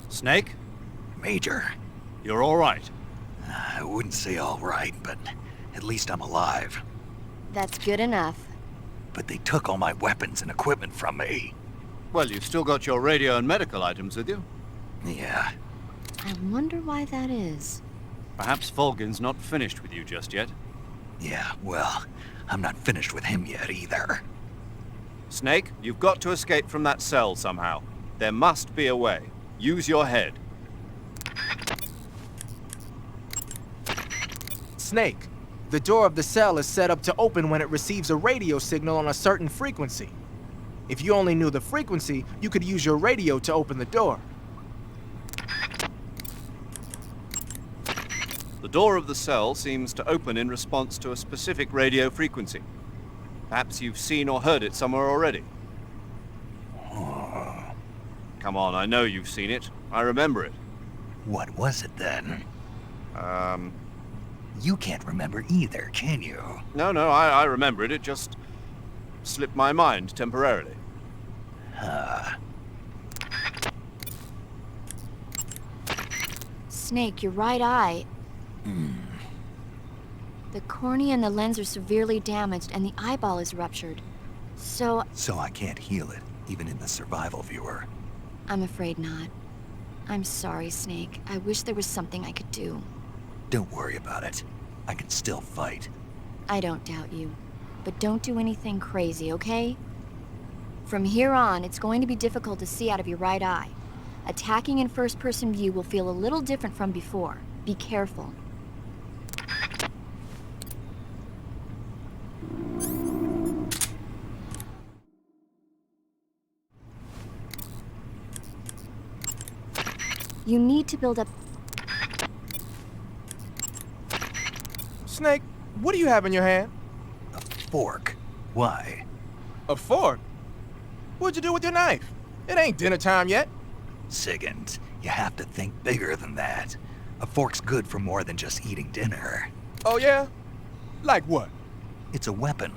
Snake? Major, You're all right. I wouldn't say all right, but at least I'm alive. That's good enough. But they took all my weapons and equipment from me. Well, you've still got your radio and medical items with you. Yeah. I wonder why that is. Perhaps Volgin's not finished with you just yet. Yeah, well, I'm not finished with him yet either. Snake, you've got to escape from that cell somehow. There must be a way. Use your head. Snake, the door of the cell is set up to open when it receives a radio signal on a certain frequency. If you only knew the frequency, you could use your radio to open the door. The door of the cell seems to open in response to a specific radio frequency. Perhaps you've seen or heard it somewhere already. Come on, I know you've seen it. I remember it. What was it then? You can't remember either, can you? No, I remember it. It just slipped my mind temporarily. Snake, your right eye. The cornea and the lens are severely damaged and the eyeball is ruptured. So I can't heal it, even in the survival viewer. I'm afraid not. I'm sorry, Snake. I wish there was something I could do. Don't worry about it. I can still fight. I don't doubt you. But don't do anything crazy, okay? From here on, it's going to be difficult to see out of your right eye. Attacking in first-person view will feel a little different from before. Be careful. You need to build up... Snake, what do you have in your hand? A fork. Why? A fork? What'd you do with your knife? It ain't dinner time yet. Sigint, you have to think bigger than that. A fork's good for more than just eating dinner. Oh yeah? Like what? It's a weapon.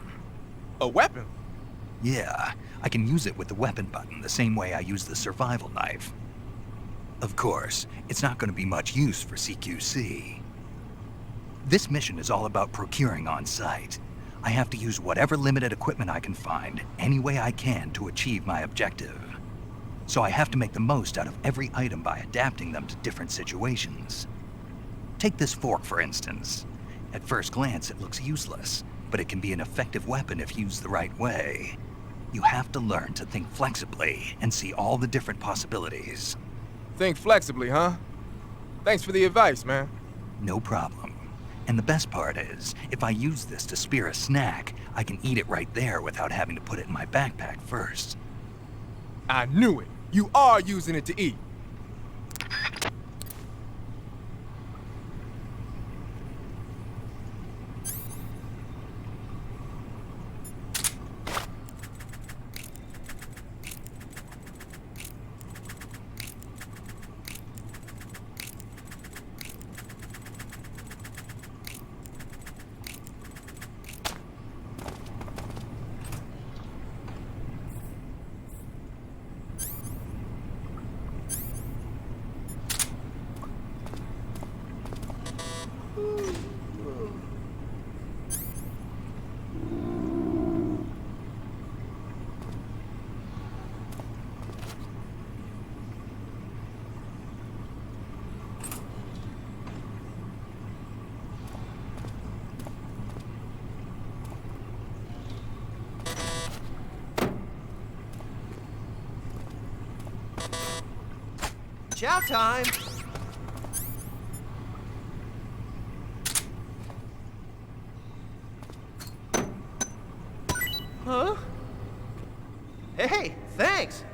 A weapon? Yeah, I can use it with the weapon button the same way I use the survival knife. Of course, it's not going to be much use for CQC. This mission is all about procuring on site. I have to use whatever limited equipment I can find, any way I can to achieve my objective. So I have to make the most out of every item by adapting them to different situations. Take this fork, for instance. At first glance, it looks useless, but it can be an effective weapon if used the right way. You have to learn to think flexibly and see all the different possibilities. Think flexibly, huh? Thanks for the advice, man. No problem. And the best part is, if I use this to spear a snack, I can eat it right there without having to put it in my backpack first. I knew it. You are using it to eat. Chow time! Huh? Hey, thanks!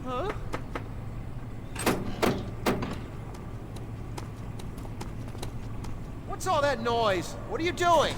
Huh? What's all that noise? What are you doing?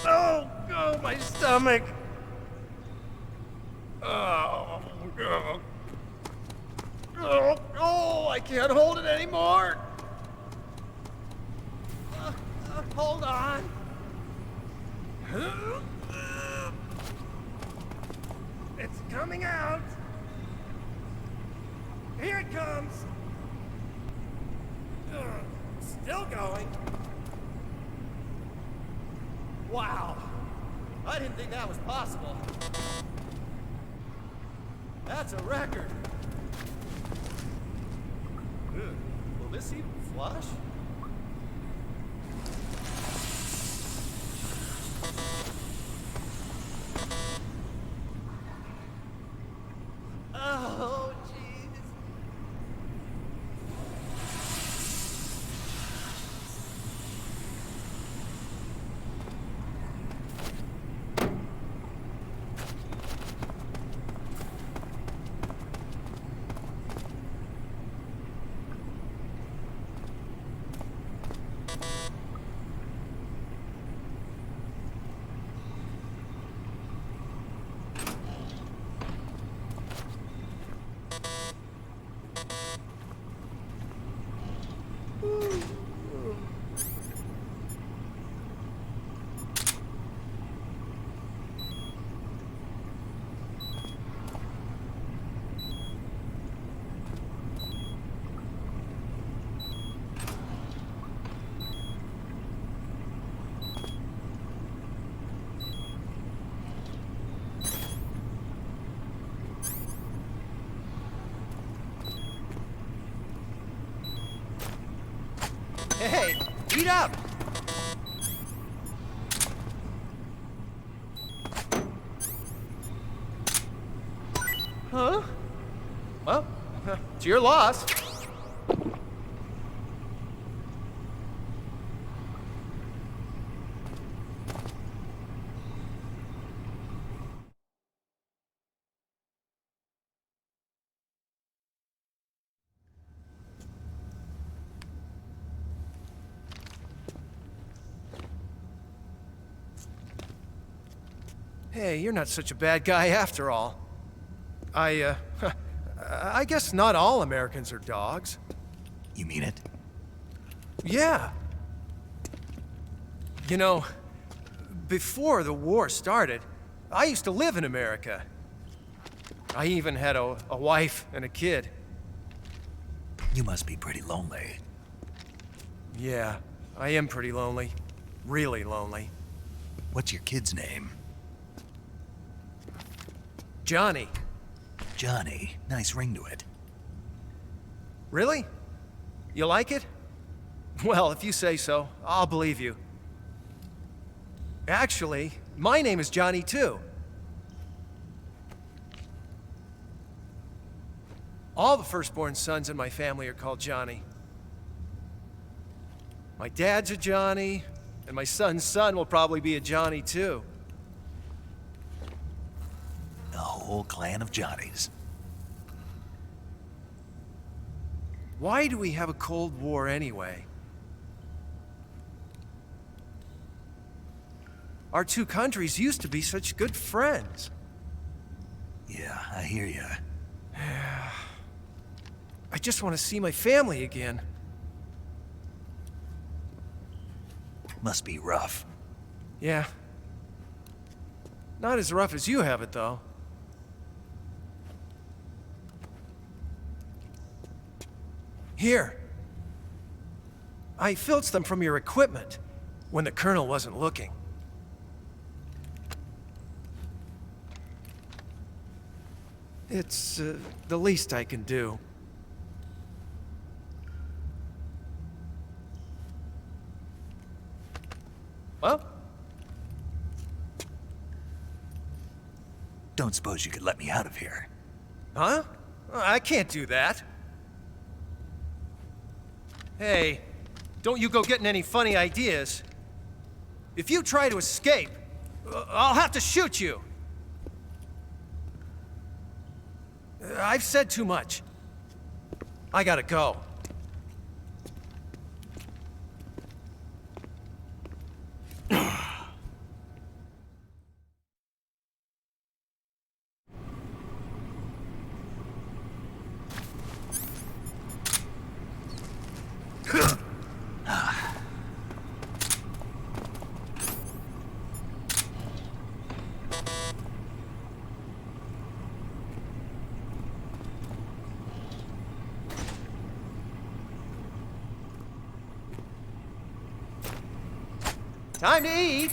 Oh, my stomach. Oh, I can't hold it anymore. Hold on. It's coming out. Here it comes. Still going. Wow. I didn't think that was possible. That's a record. Will this even flush? Oh, jeez. Hey, eat up! Huh? Well, it's your loss. Hey, you're not such a bad guy after all. I guess not all Americans are dogs. You mean it? Yeah. You know, before the war started, I used to live in America. I even had a wife and a kid. You must be pretty lonely. Yeah, I am pretty lonely. Really lonely. What's your kid's name? Johnny. Johnny. Nice ring to it. Really? You like it? Well, if you say so, I'll believe you. Actually, my name is Johnny too. All the firstborn sons in my family are called Johnny. My dad's a Johnny, and my son's son will probably be a Johnny too. A whole clan of Johnnies. Why do we have a Cold War anyway? Our two countries used to be such good friends. Yeah, I hear ya. I just want to see my family again. Must be rough. Yeah. Not as rough as you have it, though. Here. I filched them from your equipment when the Colonel wasn't looking. It's the least I can do. Well? Don't suppose you could let me out of here? Huh? I can't do that. Hey, don't you go getting any funny ideas. If you try to escape, I'll have to shoot you. I've said too much. I gotta go. Time to eat!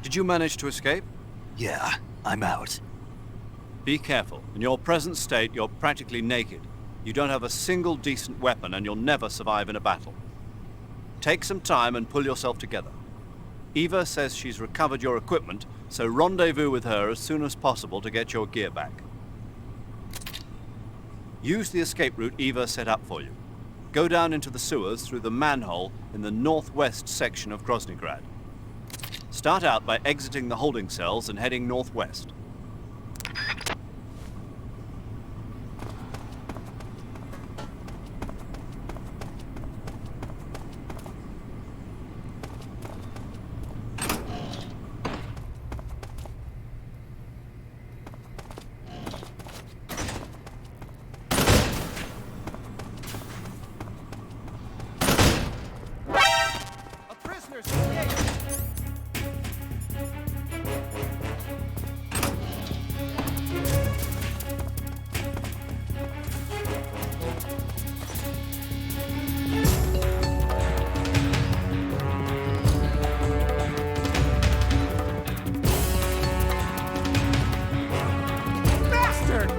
Did you manage to escape? Yeah, I'm out. Be careful. In your present state, you're practically naked. You don't have a single decent weapon, and you'll never survive in a battle. Take some time and pull yourself together. Eva says she's recovered your equipment, so rendezvous with her as soon as possible to get your gear back. Use the escape route Eva set up for you. Go down into the sewers through the manhole in the northwest section of Groznygrad. Start out by exiting the holding cells and heading northwest. A prisoner's escaped! Bastard!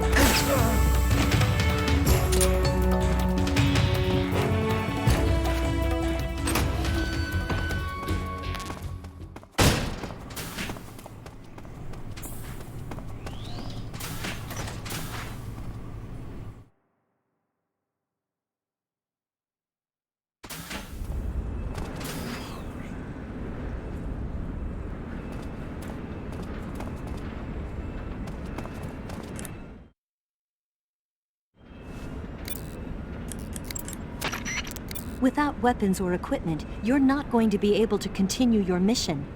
Without weapons or equipment, you're not going to be able to continue your mission.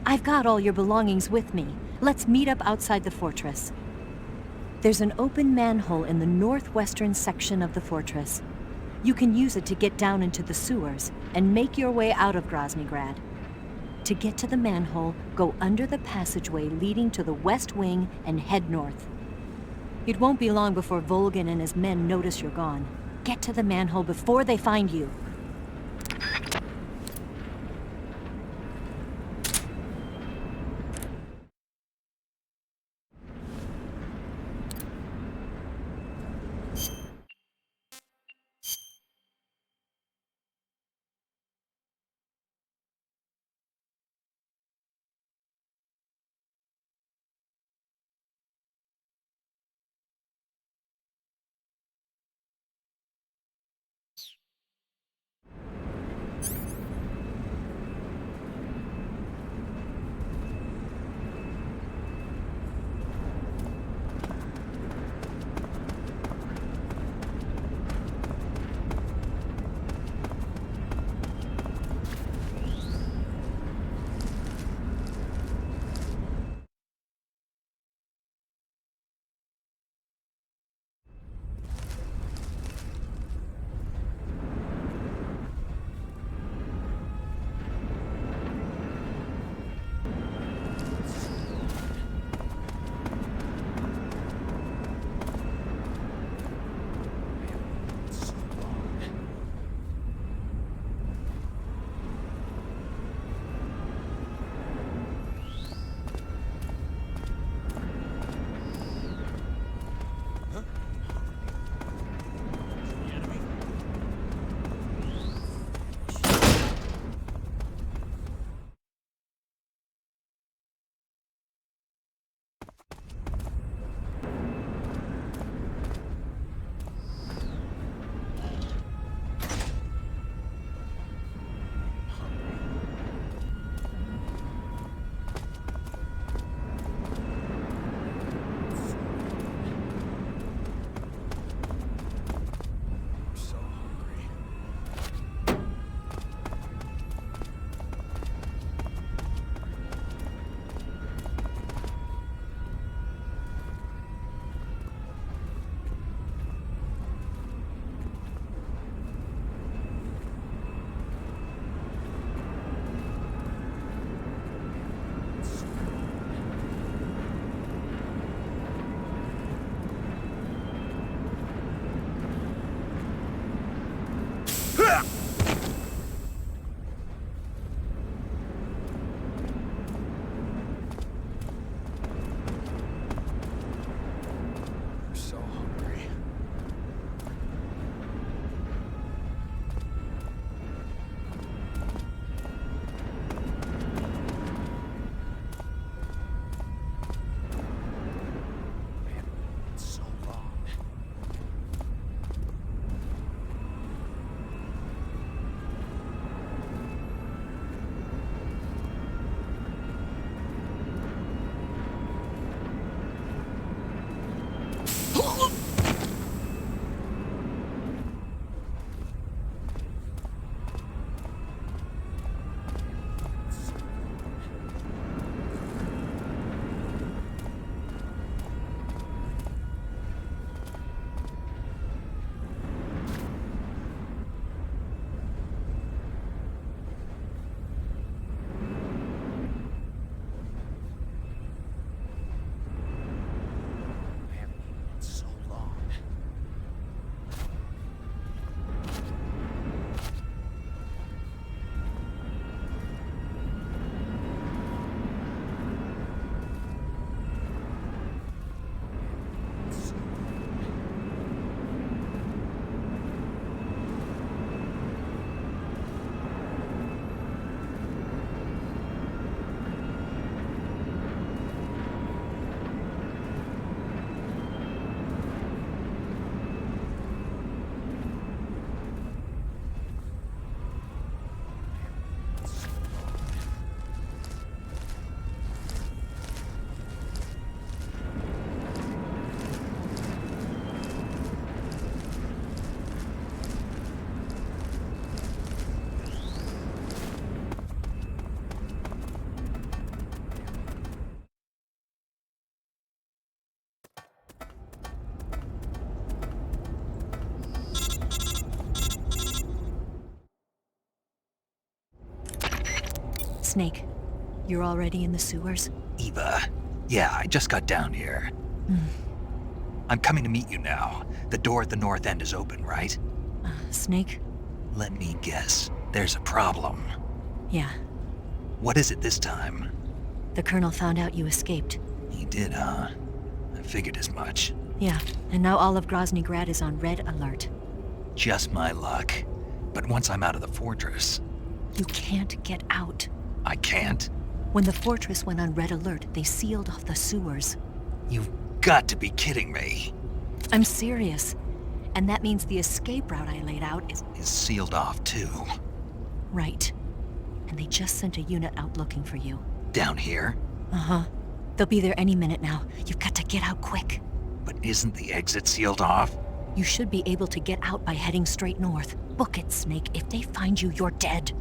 I've got all your belongings with me. Let's meet up outside the fortress. There's an open manhole in the northwestern section of the fortress. You can use it to get down into the sewers and make your way out of Groznygrad. To get to the manhole, go under the passageway leading to the west wing and head north. It won't be long before Volgin and his men notice you're gone. Get to the manhole before they find you. Snake, you're already in the sewers? Eva, yeah, I just got down here. I'm coming to meet you now. The door at the north end is open, right? Snake? Let me guess. There's a problem. Yeah. What is it this time? The Colonel found out you escaped. He did, huh? I figured as much. Yeah, and now all of Grozny Grad is on red alert. Just my luck. But once I'm out of the fortress... You can't get out. I can't? When the fortress went on red alert, they sealed off the sewers. You've got to be kidding me. I'm serious. And that means the escape route I laid out is sealed off, too. Right. And they just sent a unit out looking for you. Down here? Uh-huh. They'll be there any minute now. You've got to get out quick. But isn't the exit sealed off? You should be able to get out by heading straight north. Book it, Snake. If they find you, you're dead.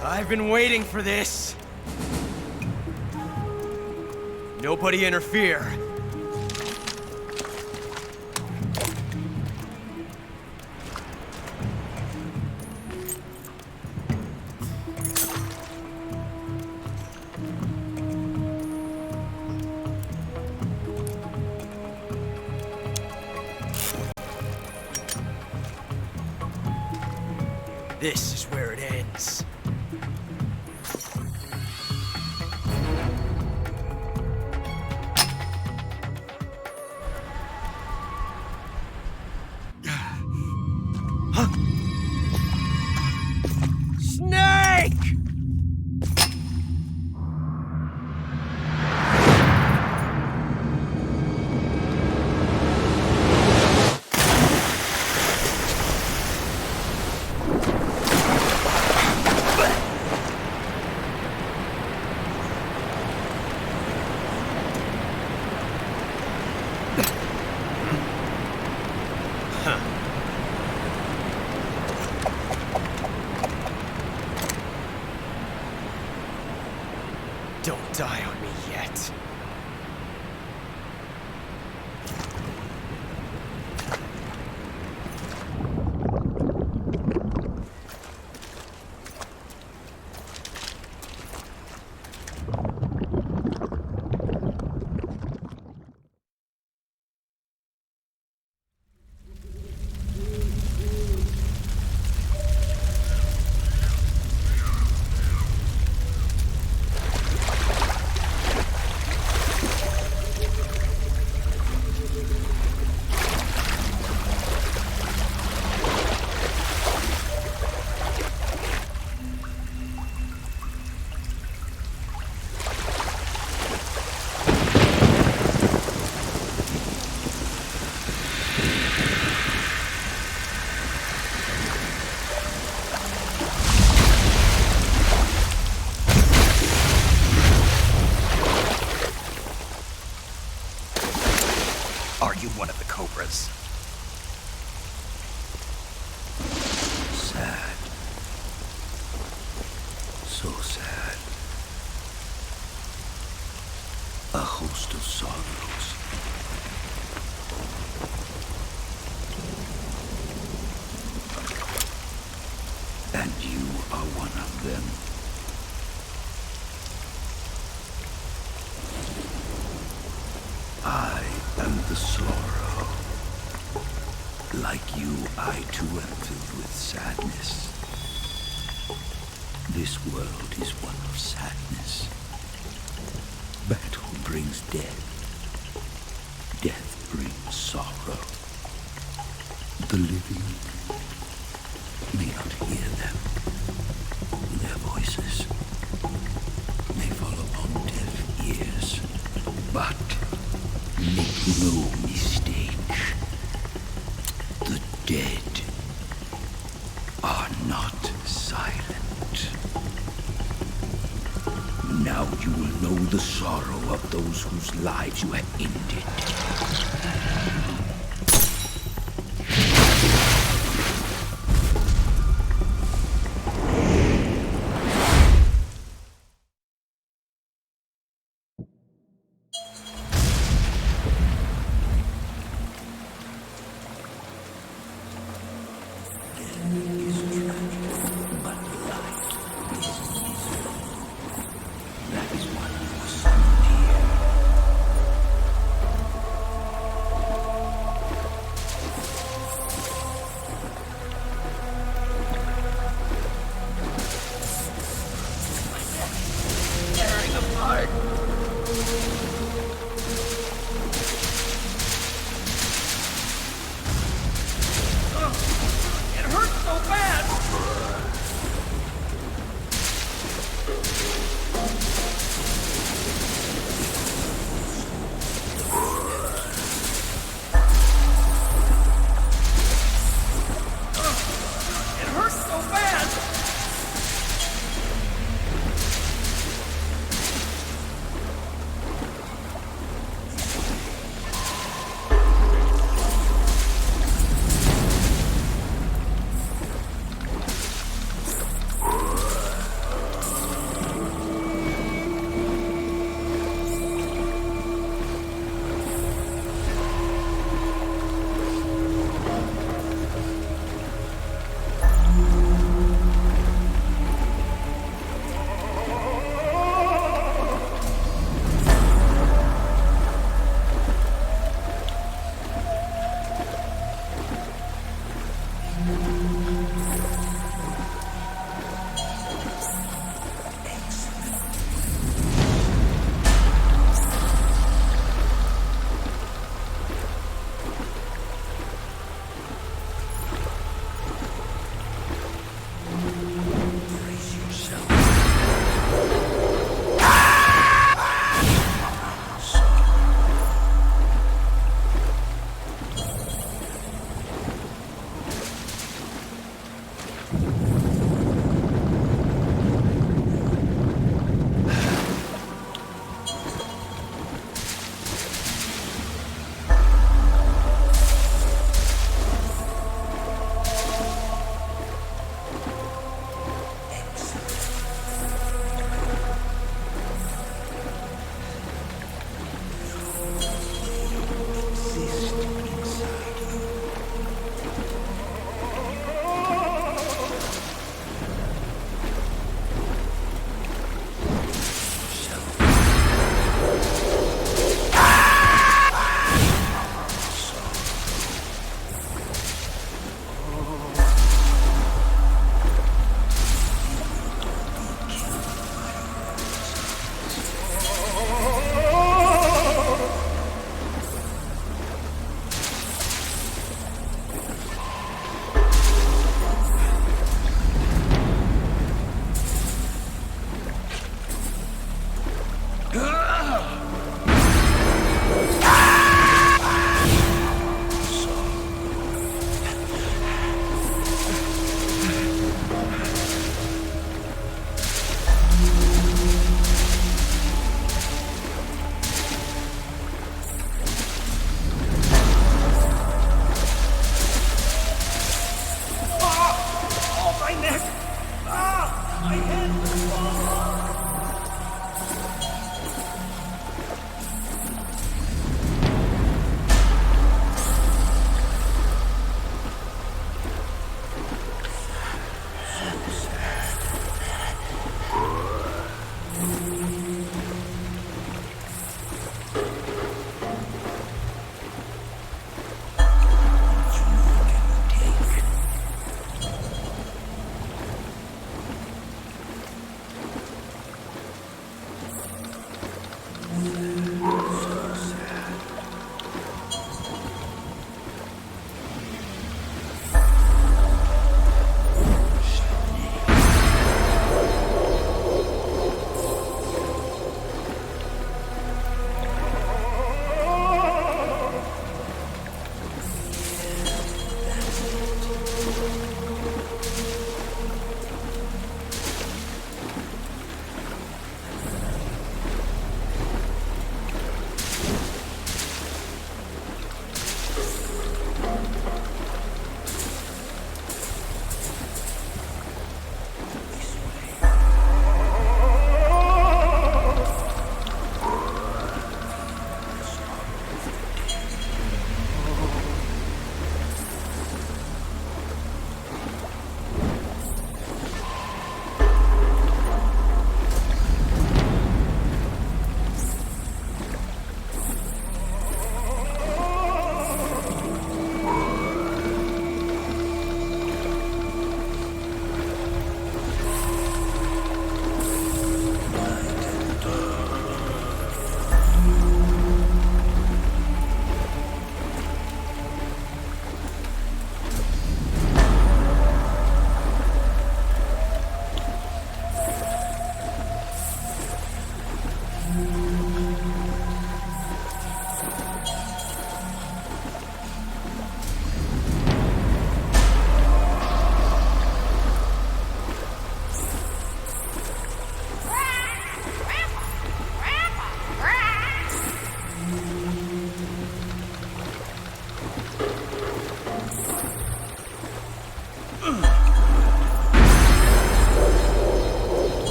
I've been waiting for this. Nobody interfere. This is where it ends. Snake! Don't die on me yet. Are you one of the Cobras? Sad. So sad. A host of sorrows. And you are one of them. I am the sorrow. Like you, I too am filled with sadness. This world is one of sadness. Battle brings death. Death brings sorrow. The living may not hear them. Their voices may fall upon deaf ears. But make no mistake, the dead are not silent. Now you will know the sorrow of those whose lives you have ended.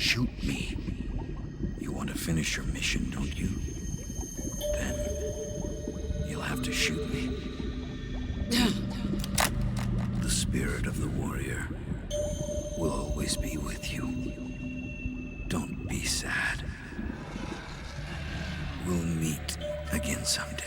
Shoot me. You want to finish your mission, don't you? Then you'll have to shoot me. The spirit of the warrior will always be with you. Don't be sad. We'll meet again someday.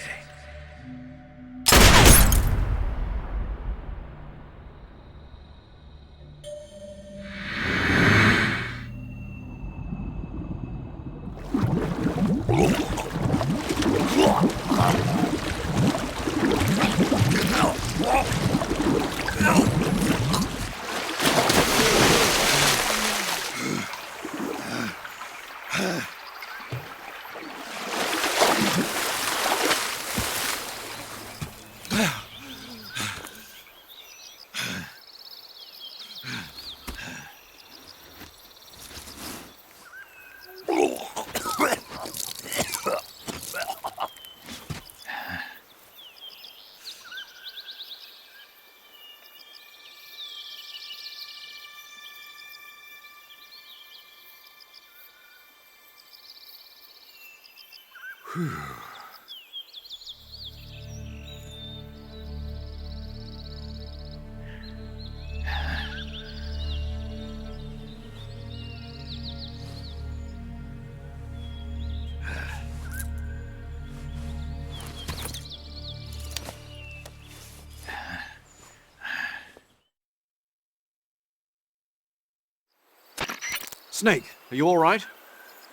Snake, are you all right?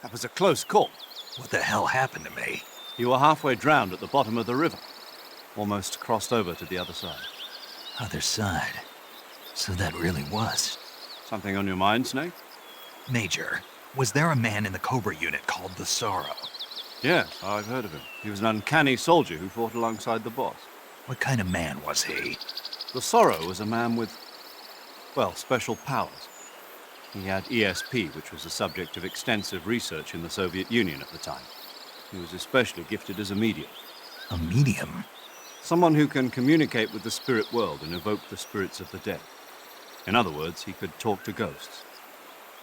That was a close call. What the hell happened to me? You were halfway drowned at the bottom of the river. Almost crossed over to the other side. Other side? So that really was. Something on your mind, Snake? Major, was there a man in the Cobra unit called the Sorrow? Yes, I've heard of him. He was an uncanny soldier who fought alongside the boss. What kind of man was he? The Sorrow was a man with, well, special powers. He had ESP, which was the subject of extensive research in the Soviet Union at the time. He was especially gifted as a medium. A medium? Someone who can communicate with the spirit world and evoke the spirits of the dead. In other words, he could talk to ghosts.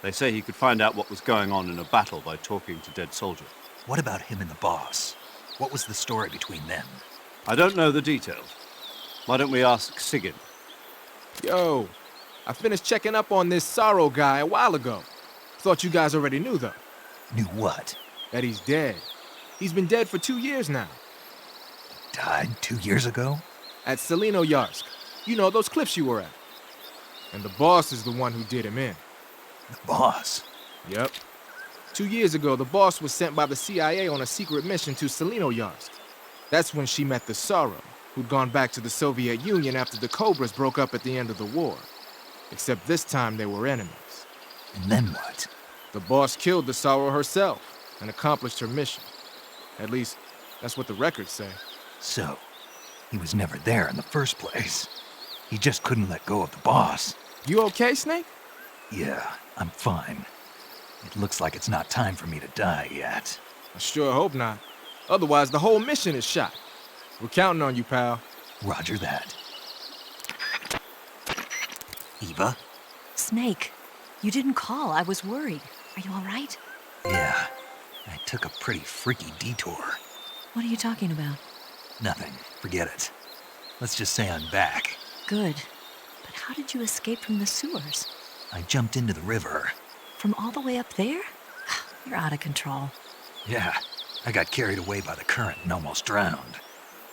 They say he could find out what was going on in a battle by talking to dead soldiers. What about him and the boss? What was the story between them? I don't know the details. Why don't we ask Sigyn? Yo, I finished checking up on this Sorrow guy a while ago. Thought you guys already knew, though. Knew what? That he's dead. He's been dead for 2 years now. Died 2 years ago? At Selino-Yarsk. You know, those cliffs you were at. And the boss is the one who did him in. The boss? Yep. 2 years ago, the boss was sent by the CIA on a secret mission to Selino-Yarsk. That's when she met the Sorrow, who'd gone back to the Soviet Union after the Cobras broke up at the end of the war. Except this time they were enemies. And then what? The boss killed the Sorrow herself and accomplished her mission. At least, that's what the records say. So, he was never there in the first place. He just couldn't let go of the boss. You okay, Snake? Yeah, I'm fine. It looks like it's not time for me to die yet. I sure hope not. Otherwise, the whole mission is shot. We're counting on you, pal. Roger that. Eva? Snake, you didn't call. I was worried. Are you all right? Yeah, I took a pretty freaky detour. What are you talking about? Nothing. Forget it. Let's just say I'm back. Good. But how did you escape from the sewers? I jumped into the river. From all the way up there? You're out of control. Yeah, I got carried away by the current and almost drowned.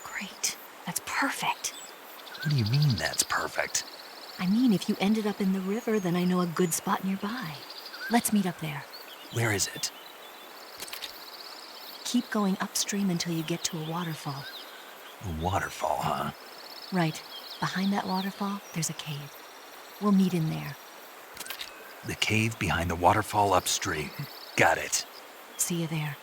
Great. That's perfect. What do you mean that's perfect? I mean, if you ended up in the river, then I know a good spot nearby. Let's meet up there. Where is it? Keep going upstream until you get to a waterfall. A waterfall, huh? Right. Behind that waterfall, there's a cave. We'll meet in there. The cave behind the waterfall upstream. Got it. See you there.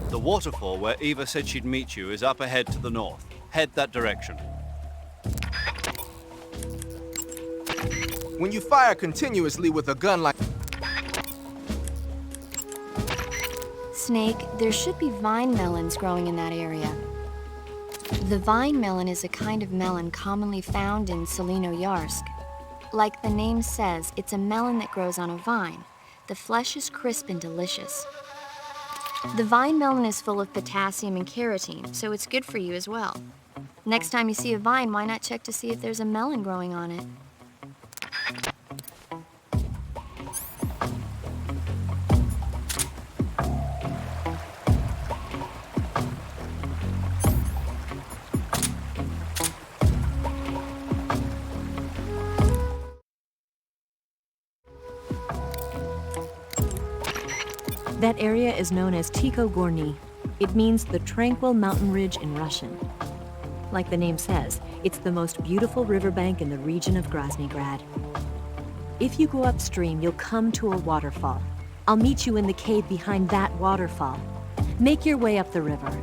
The waterfall where Eva said she'd meet you is up ahead to the north. Head that direction. When you fire continuously with a gun like... Snake, there should be vine melons growing in that area. The vine melon is a kind of melon commonly found in Solino-Yarsk. Like the name says, it's a melon that grows on a vine. The flesh is crisp and delicious. The vine melon is full of potassium and carotene, so it's good for you as well. Next time you see a vine, why not check to see if there's a melon growing on it? That area is known as Tiko Gorny. It means the tranquil mountain ridge in Russian. Like the name says, it's the most beautiful riverbank in the region of Groznygrad. If you go upstream, you'll come to a waterfall. I'll meet you in the cave behind that waterfall. Make your way up the river.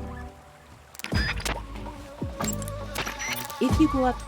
If you go up...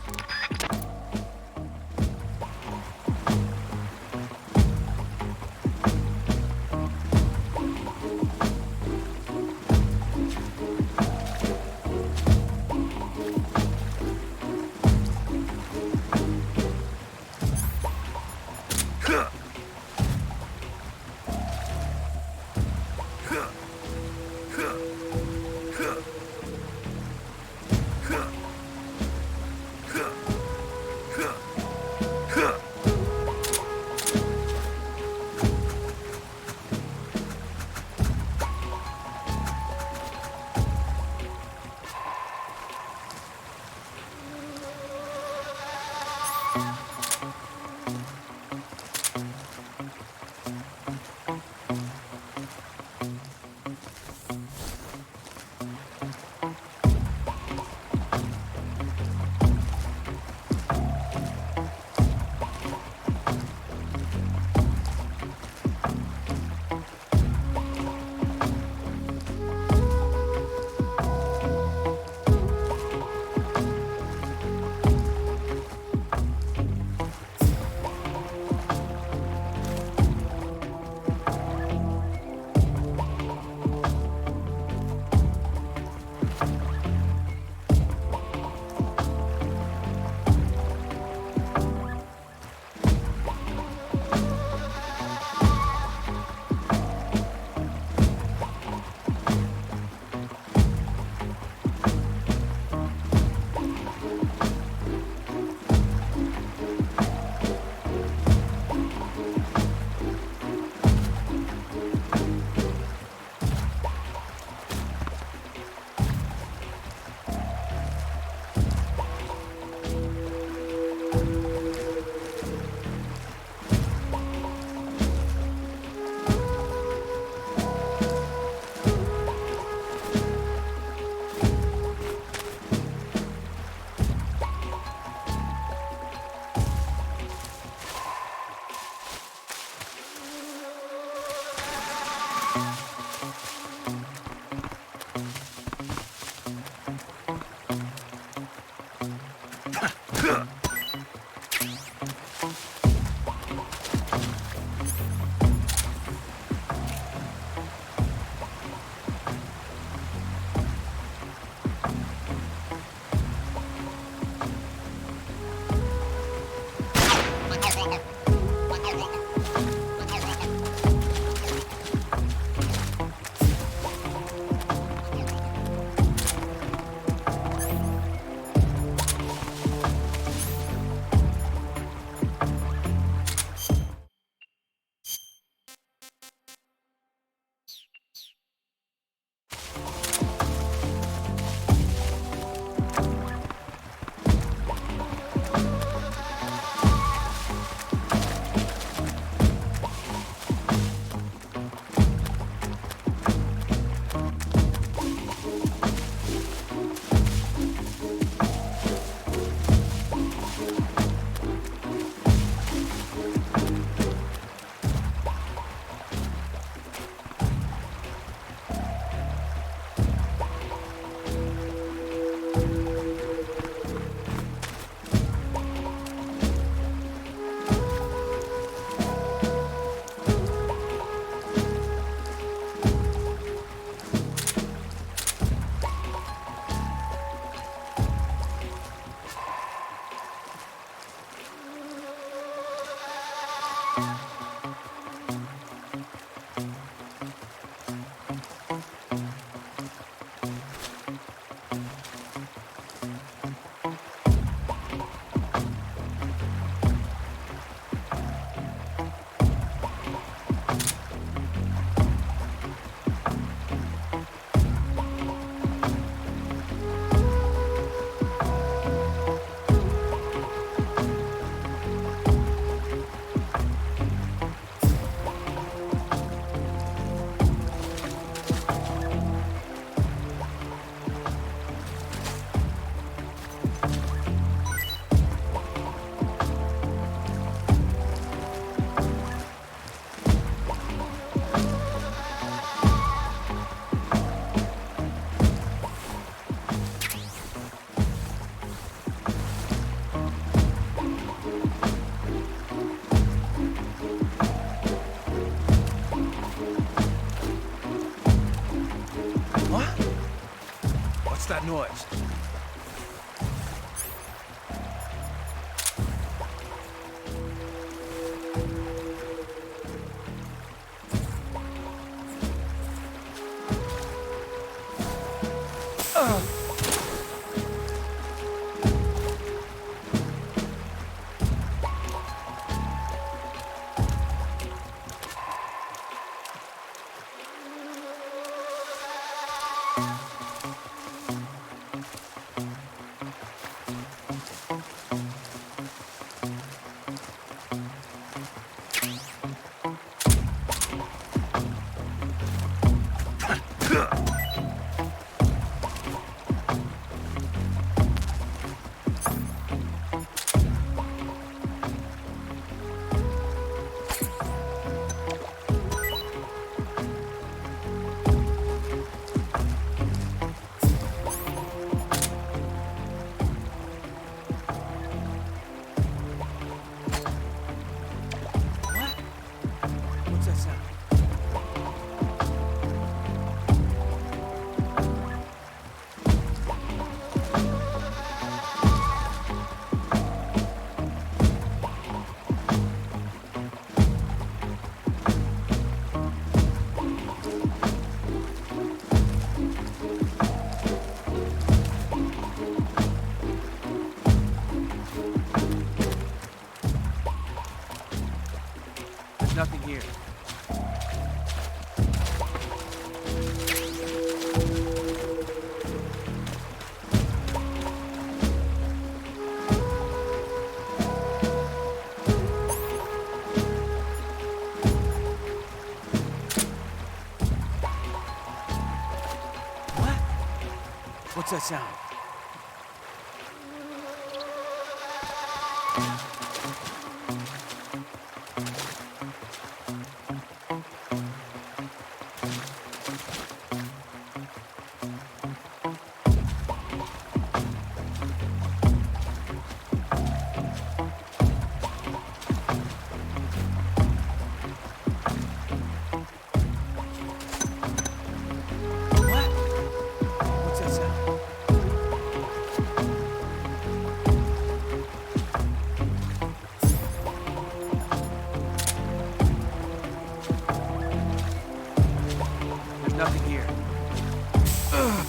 What's that noise? What's that sound? There's nothing here. What? What's that sound? What? What's that sound? There's nothing here. Ugh.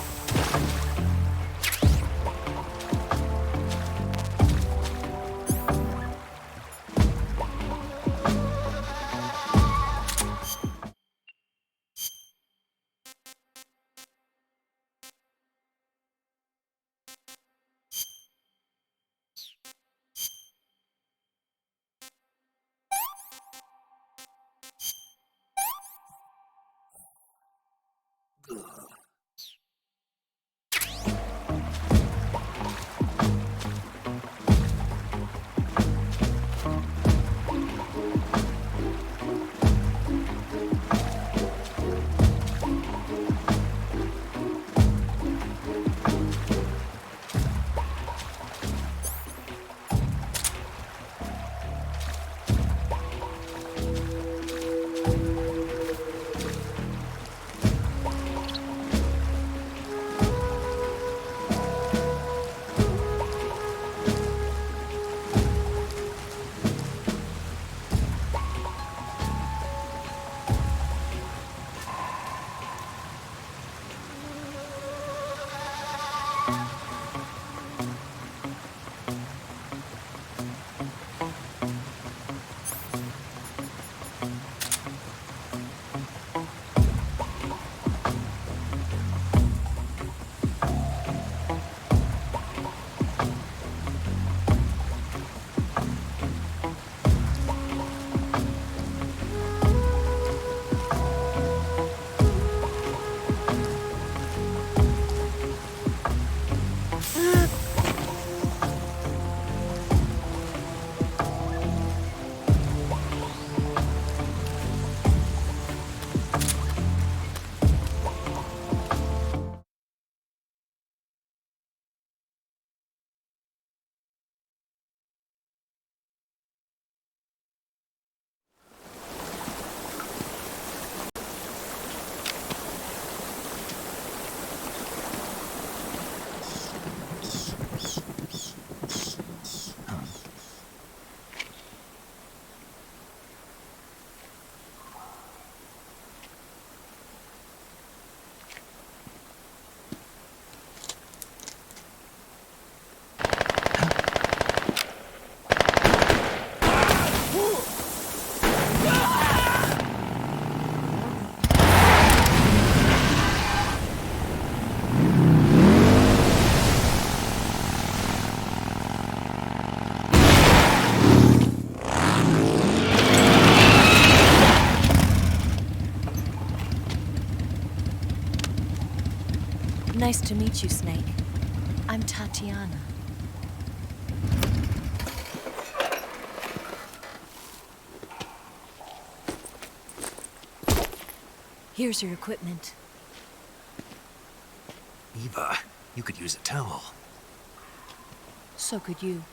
Nice to meet you, Snake. I'm Tatiana. Here's your equipment. Eva, you could use a towel. So could you.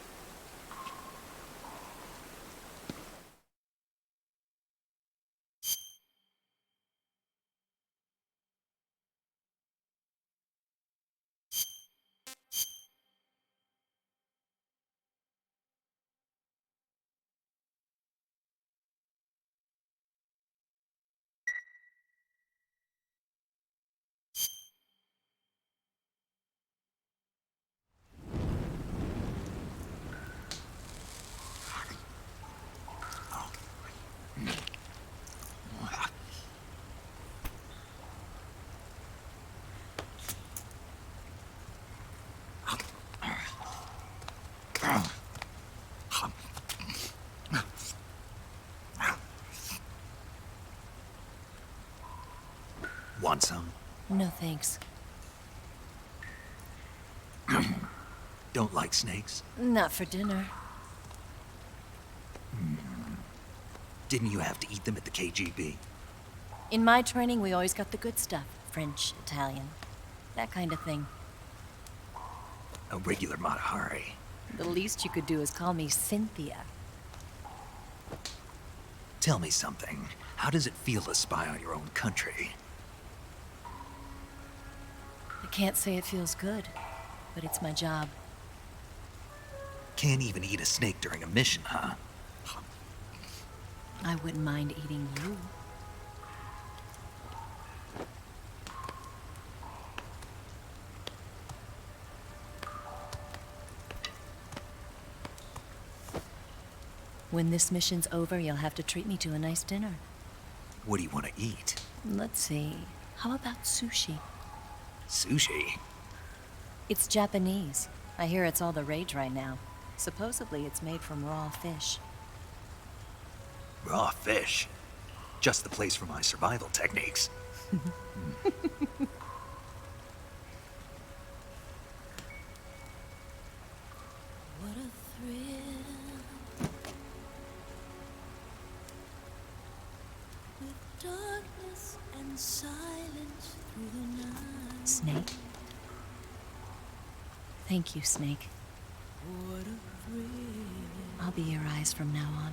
Want some? No thanks. Don't like snakes? Not for dinner. Didn't you have to eat them at the KGB? In my training, we always got the good stuff. French, Italian, that kind of thing. A regular Mata Hari. The least you could do is call me Cynthia. Tell me something. How does it feel to spy on your own country? I can't say it feels good, but it's my job. Can't even eat a snake during a mission, huh? I wouldn't mind eating you. When this mission's over, you'll have to treat me to a nice dinner. What do you want to eat? Let's see. How about sushi? Sushi? It's Japanese. I hear it's all the rage right now. Supposedly it's made from raw fish. Raw fish? Just the place for my survival techniques. What a thrill. With darkness and silence through the night. Snake? Thank you, Snake. What a thrill. I'll be your eyes from now on.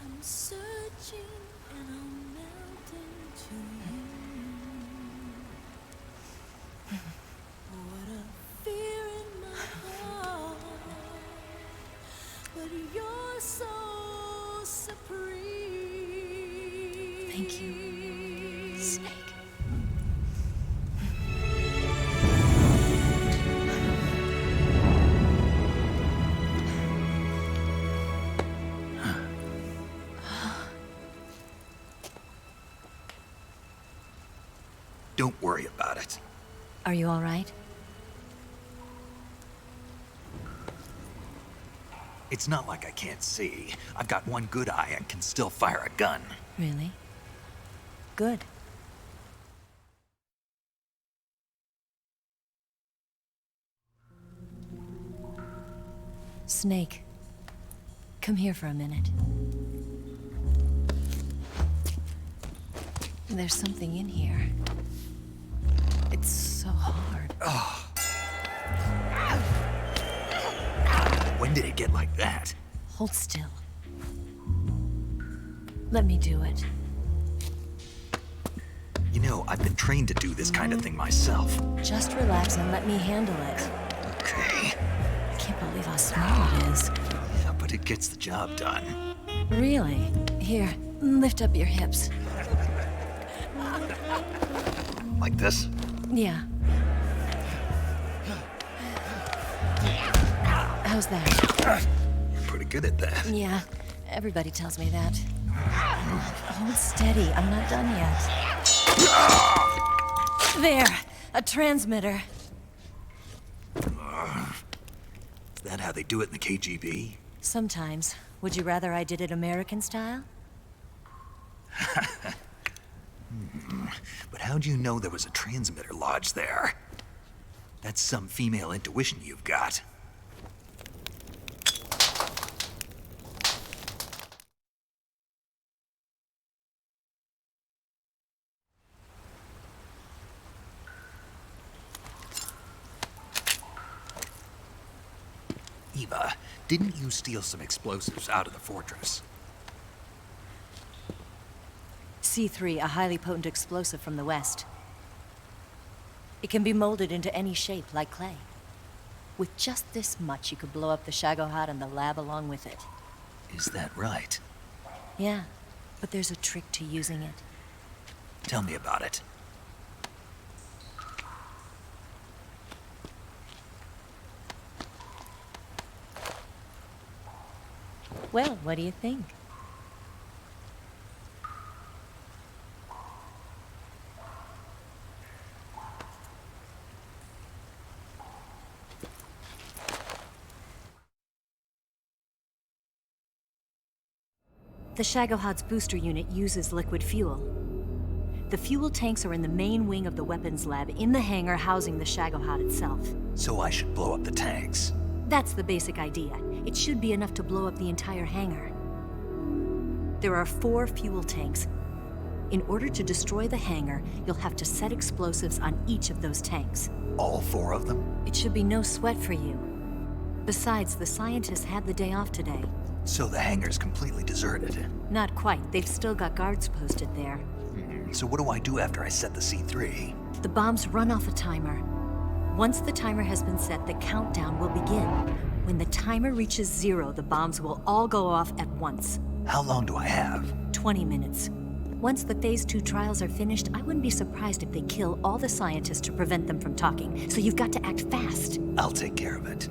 I'm searching and I'm melting to you. What a fear in my heart, but you're so supreme. Thank you, Snake. Don't worry about it. Are you all right? It's not like I can't see. I've got one good eye and can still fire a gun. Really? Good. Snake, come here for a minute. There's something in here. It's so hard. When did it get like that? Hold still. Let me do it. You know, I've been trained to do this kind of thing myself. Just relax and let me handle it. Okay. I can't believe how small it is. Yeah, but it gets the job done. Really? Here, lift up your hips. Like this? Yeah. How's that? You're pretty good at that. Yeah, everybody tells me that. Hold steady, I'm not done yet. There, a transmitter. Is that how they do it in the KGB? Sometimes. Would you rather I did it American style? But how'd you know there was a transmitter lodged there? That's some female intuition you've got. Eva, didn't you steal some explosives out of the fortress? C3, a highly potent explosive from the west. It can be molded into any shape, like clay. With just this much, you could blow up the Shagohod and the lab along with it. Is that right? Yeah, but there's a trick to using it. Tell me about it. Well, what do you think? The Shagohod's booster unit uses liquid fuel. The fuel tanks are in the main wing of the weapons lab in the hangar housing the Shagohod itself. So I should blow up the tanks. That's the basic idea. It should be enough to blow up the entire hangar. There are 4 fuel tanks. In order to destroy the hangar, you'll have to set explosives on each of those tanks. All 4 of them? It should be no sweat for you. Besides, the scientists had the day off today. So the hangar's completely deserted. Not quite. They've still got guards posted there. So what do I do after I set the C3? The bombs run off a timer. Once the timer has been set, the countdown will begin. When the timer reaches 0, the bombs will all go off at once. How long do I have? 20 minutes. Once the Phase 2 trials are finished, I wouldn't be surprised if they kill all the scientists to prevent them from talking. So you've got to act fast. I'll take care of it.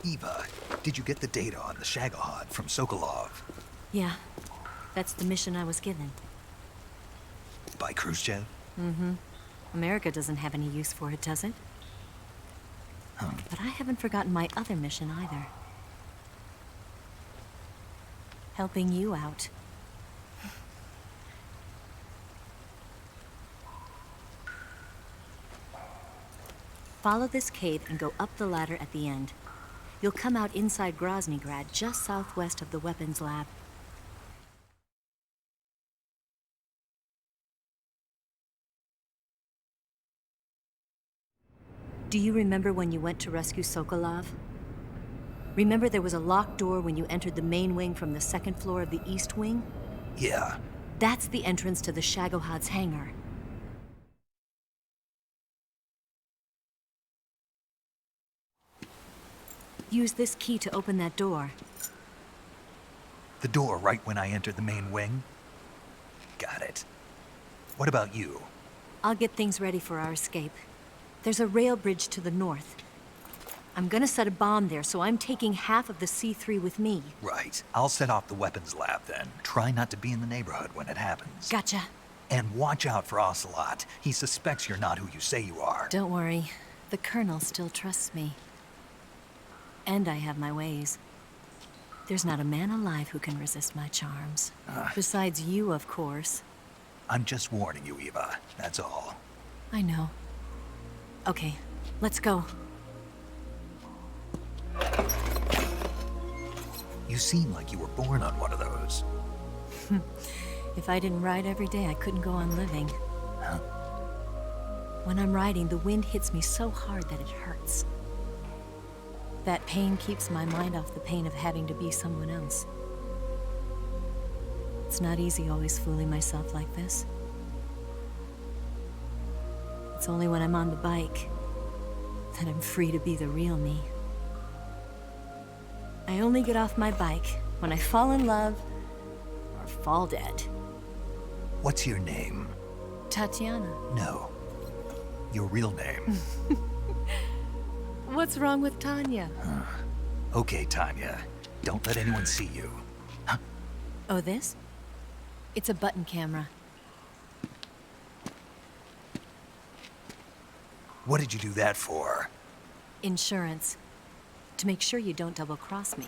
Eva, did you get the data on the Shagohod from Sokolov? Yeah, that's the mission I was given. By Khrushchev? Mm-hmm. America doesn't have any use for it, does it? But I haven't forgotten my other mission either. Helping you out. Follow this cave and go up the ladder at the end. You'll come out inside Groznygrad, just southwest of the weapons lab. Do you remember when you went to rescue Sokolov? Remember there was a locked door when you entered the main wing from the 2nd floor of the east wing? Yeah. That's the entrance to the Shagohod's hangar. Use this key to open that door. The door right when I entered the main wing? Got it. What about you? I'll get things ready for our escape. There's a rail bridge to the north. I'm gonna set a bomb there, so I'm taking half of the C3 with me. Right. I'll set off the weapons lab then. Try not to be in the neighborhood when it happens. Gotcha. And watch out for Ocelot. He suspects you're not who you say you are. Don't worry. The Colonel still trusts me. And I have my ways. There's not a man alive who can resist my charms. Besides you, of course. I'm just warning you, Eva. That's all. I know. Okay, let's go. You seem like you were born on one of those. If I didn't ride every day, I couldn't go on living. Huh? When I'm riding, the wind hits me so hard that it hurts. That pain keeps my mind off the pain of having to be someone else. It's not easy always fooling myself like this. It's only when I'm on the bike that I'm free to be the real me. I only get off my bike when I fall in love or fall dead. What's your name? Tatiana. No. Your real name. What's wrong with Tanya? Okay, Tanya. Don't let anyone see you. Huh? Oh, this? It's a button camera. What did you do that for? Insurance. To make sure you don't double-cross me.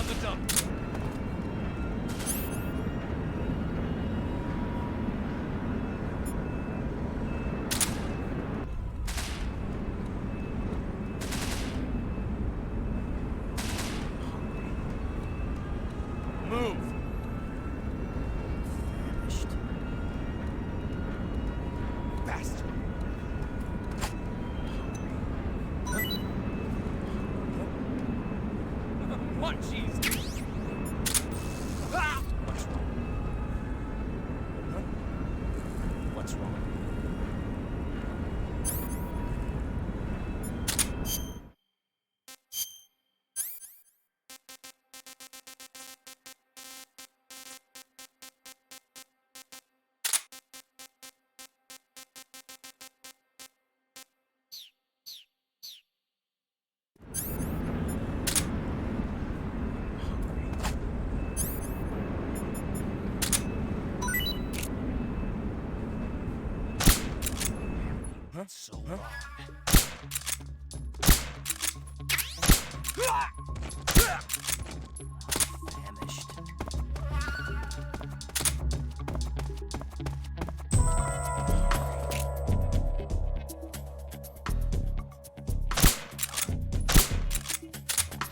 out the dump. Move. Vanished. Bastard. What cheese? Ah! What's wrong? So long. Famished.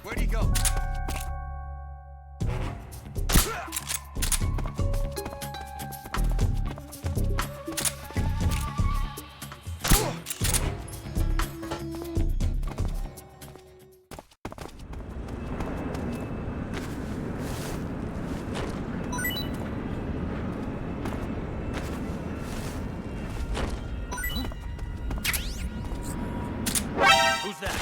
Where'd he go? Who's that?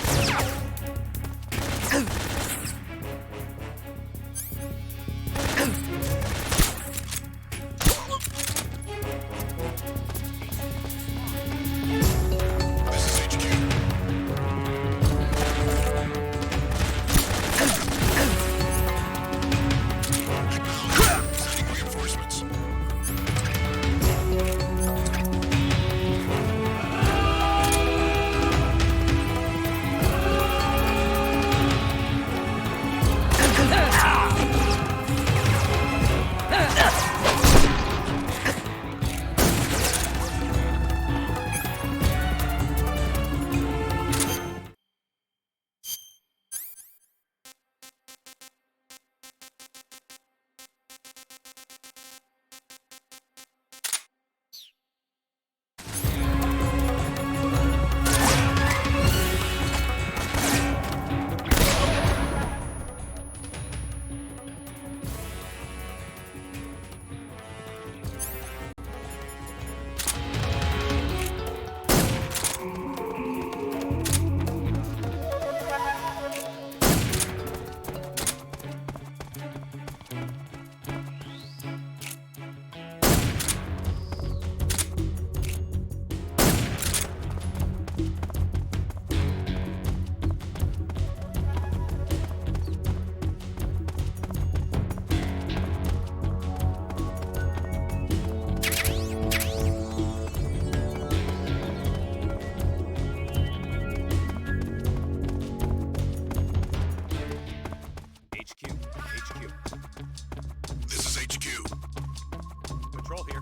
Patrol here.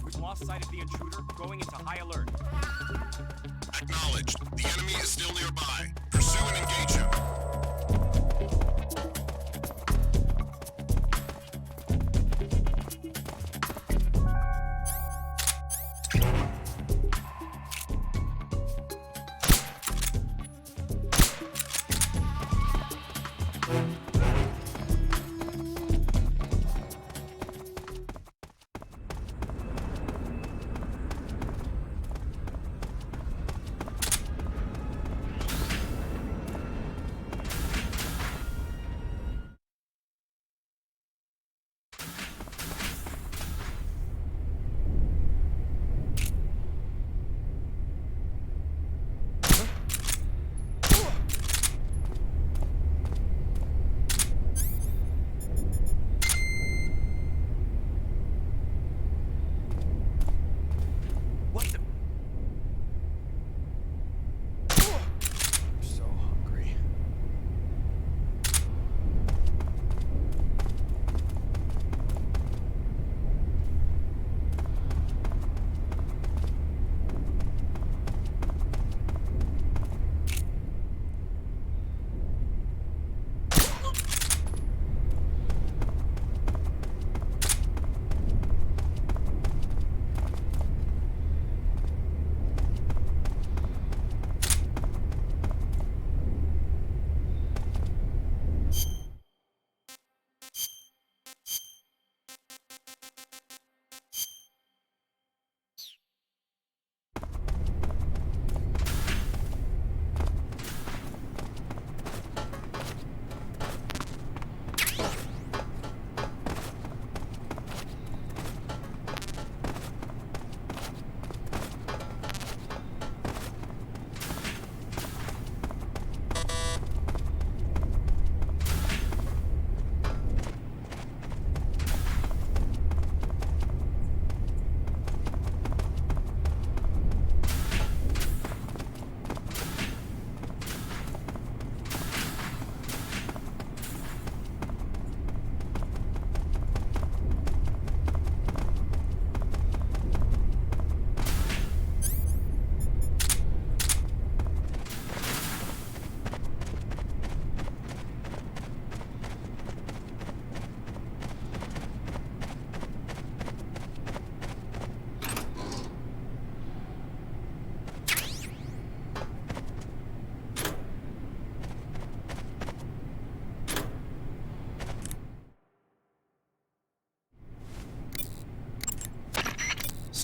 We've lost sight of the intruder, going into high alert. Acknowledged. The enemy is still nearby. Pursue and engage him.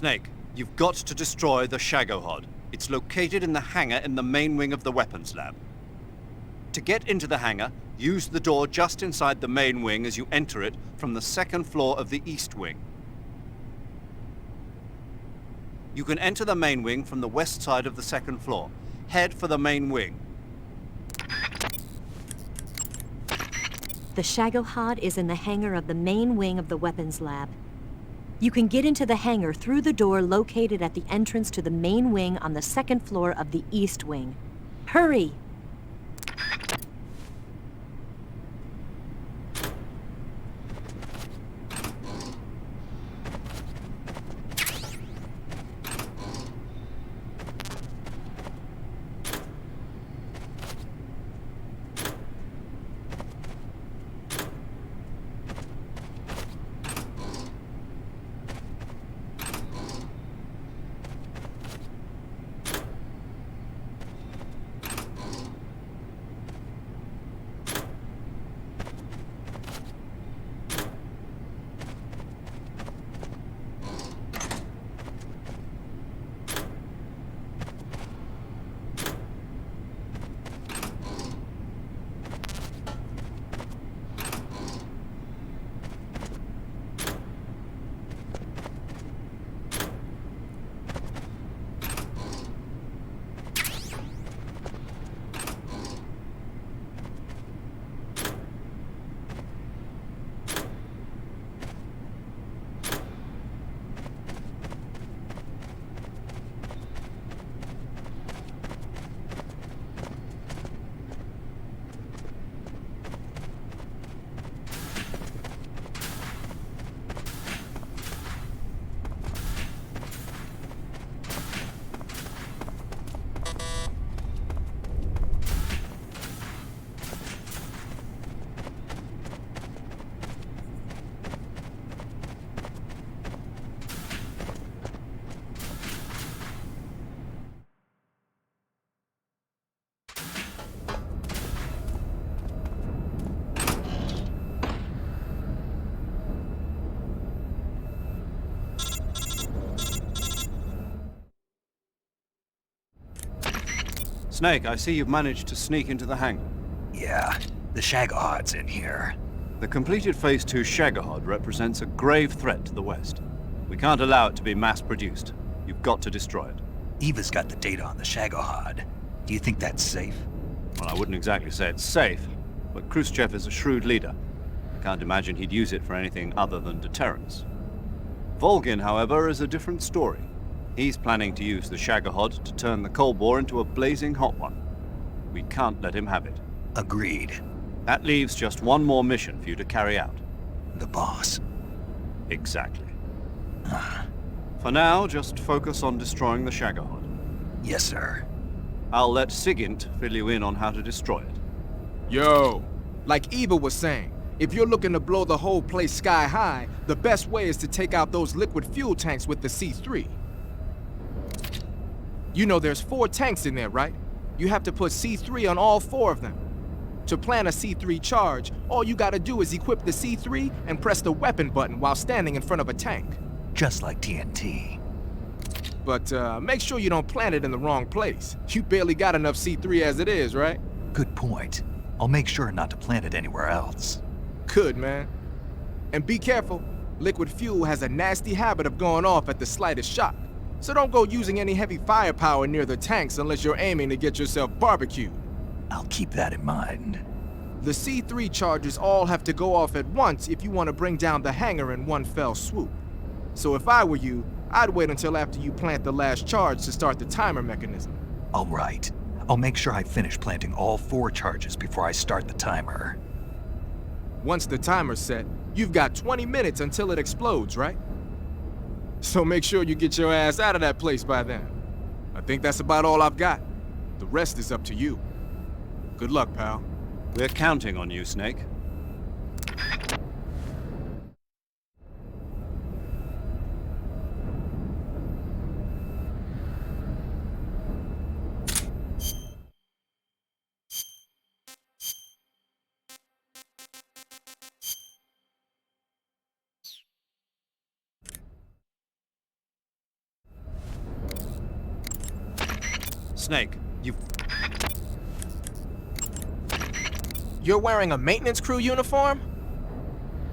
Snake, you've got to destroy the Shagohod. It's located in the hangar in the main wing of the weapons lab. To get into the hangar, use the door just inside the main wing as you enter it from the second floor of the east wing. You can enter the main wing from the west side of the second floor. Head for the main wing. The Shagohod is in the hangar of the main wing of the weapons lab. You can get into the hangar through the door located at the entrance to the main wing on the second floor of the east wing. Hurry! Snake, I see you've managed to sneak into the hangar. Yeah, the Shagohod's in here. The completed Phase 2 Shagohod represents a grave threat to the West. We can't allow it to be mass-produced. You've got to destroy it. Eva's got the data on the Shagohod. Do you think that's safe? Well, I wouldn't exactly say it's safe, but Khrushchev is a shrewd leader. I can't imagine he'd use it for anything other than deterrence. Volgin, however, is a different story. He's planning to use the Shagohod to turn the Cold War into a blazing hot one. We can't let him have it. Agreed. That leaves just one more mission for you to carry out. The boss. Exactly. For now, just focus on destroying the Shagohod. Yes, sir. I'll let Sigint fill you in on how to destroy it. Yo, like Eva was saying, if you're looking to blow the whole place sky high, the best way is to take out those liquid fuel tanks with the C3. You know there's 4 tanks in there, right? You have to put C3 on all 4 of them. To plan a C3 charge, all you gotta do is equip the C3 and press the weapon button while standing in front of a tank. Just like TNT. But make sure you don't plant it in the wrong place. You barely got enough C3 as it is, right? Good point. I'll make sure not to plant it anywhere else. Good, man. And be careful. Liquid fuel has a nasty habit of going off at the slightest shock. So don't go using any heavy firepower near the tanks unless you're aiming to get yourself barbecued. I'll keep that in mind. The C3 charges all have to go off at once if you want to bring down the hangar in one fell swoop. So if I were you, I'd wait until after you plant the last charge to start the timer mechanism. All right. I'll make sure I finish planting all 4 charges before I start the timer. Once the timer's set, you've got 20 minutes until it explodes, right? So make sure you get your ass out of that place by then. I think that's about all I've got. The rest is up to you. Good luck, pal. We're counting on you, Snake. Snake, you... You're wearing a maintenance crew uniform?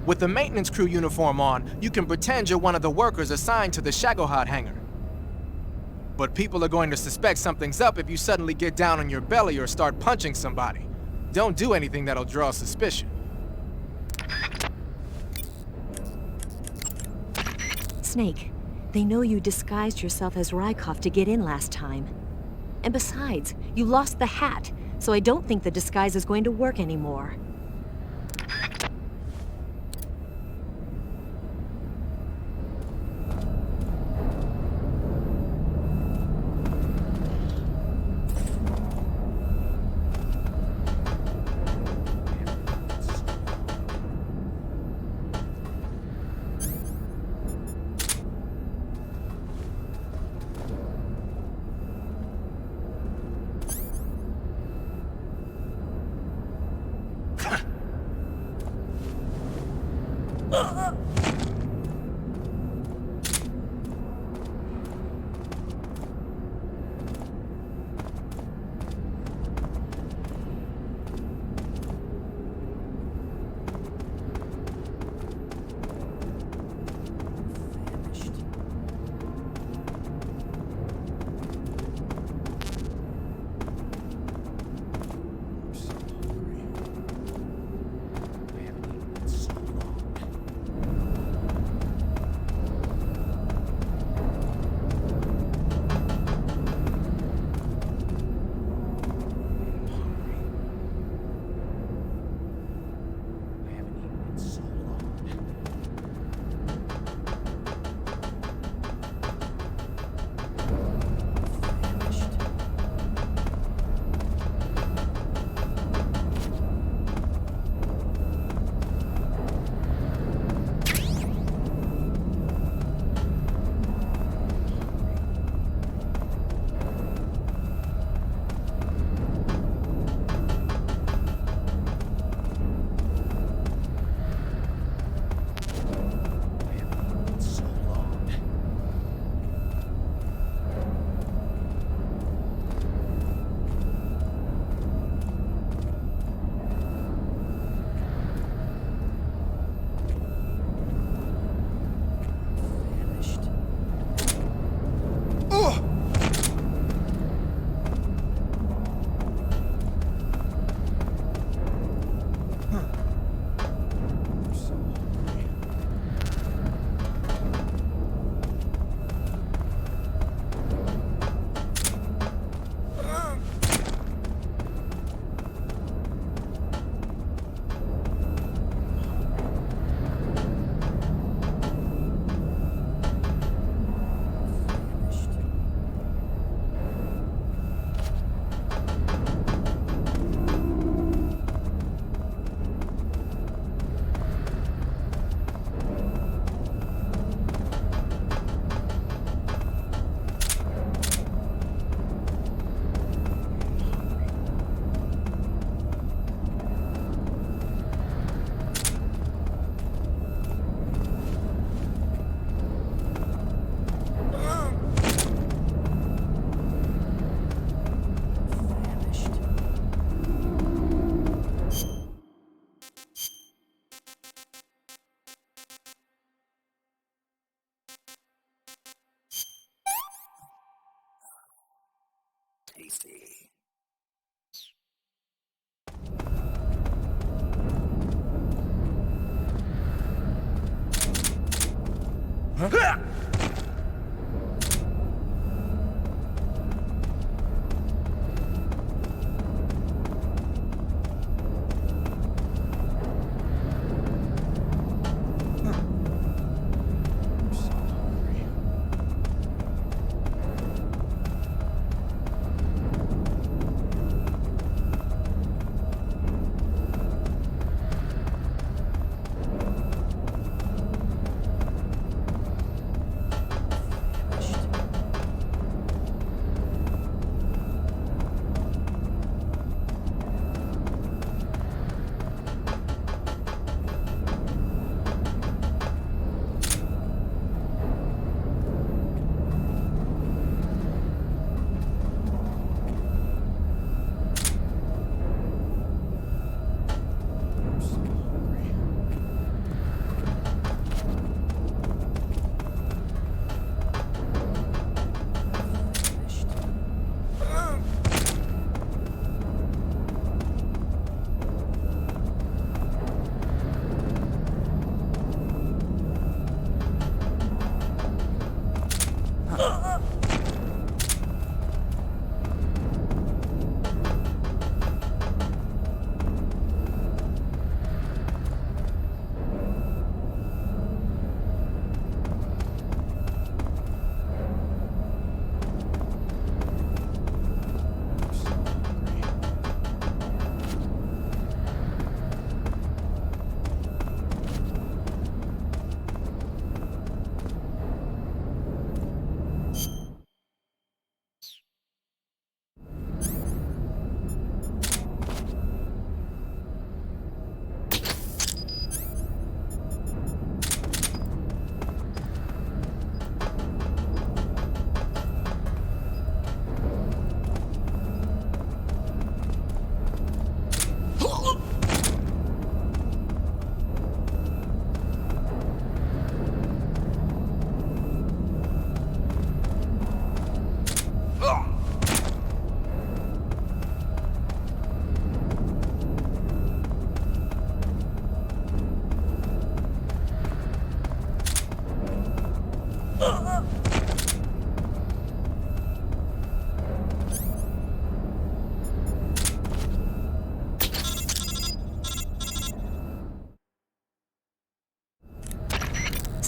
With the maintenance crew uniform on, you can pretend you're one of the workers assigned to the Shagohod hangar. But people are going to suspect something's up if you suddenly get down on your belly or start punching somebody. Don't do anything that'll draw suspicion. Snake, they know you disguised yourself as Rykov to get in last time. And besides, you lost the hat, so I don't think the disguise is going to work anymore. Tasty. Huh?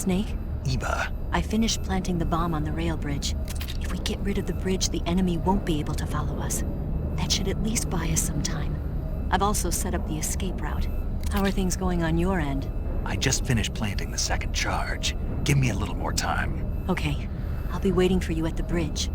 Snake? Eva, I finished planting the bomb on the rail bridge. If we get rid of the bridge, the enemy won't be able to follow us. That should at least buy us some time. I've also set up the escape route. How are things going on your end? I just finished planting the second charge. Give me a little more time. Okay. I'll be waiting for you at the bridge.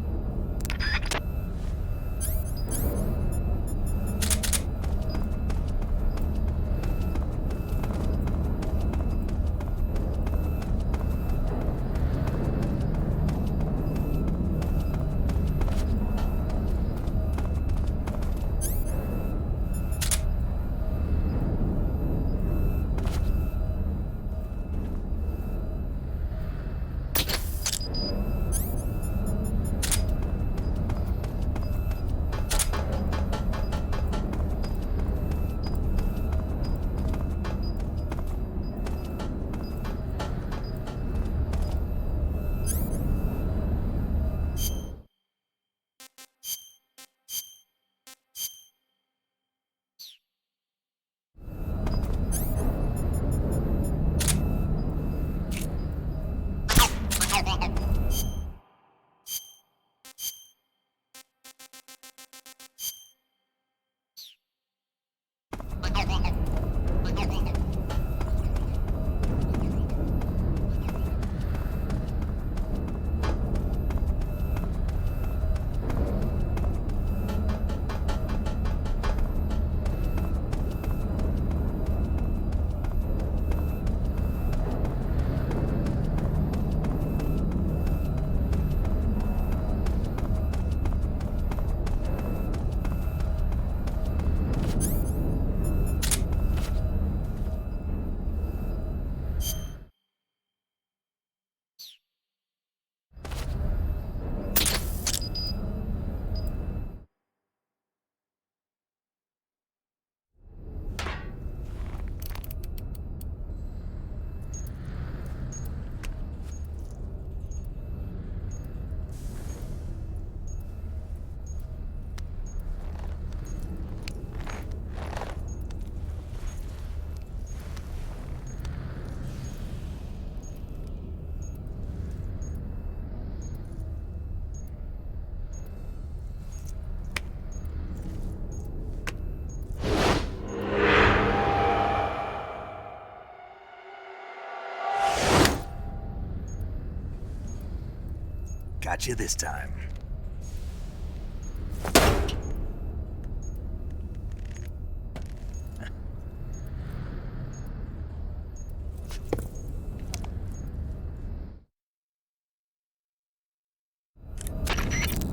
Got you this time.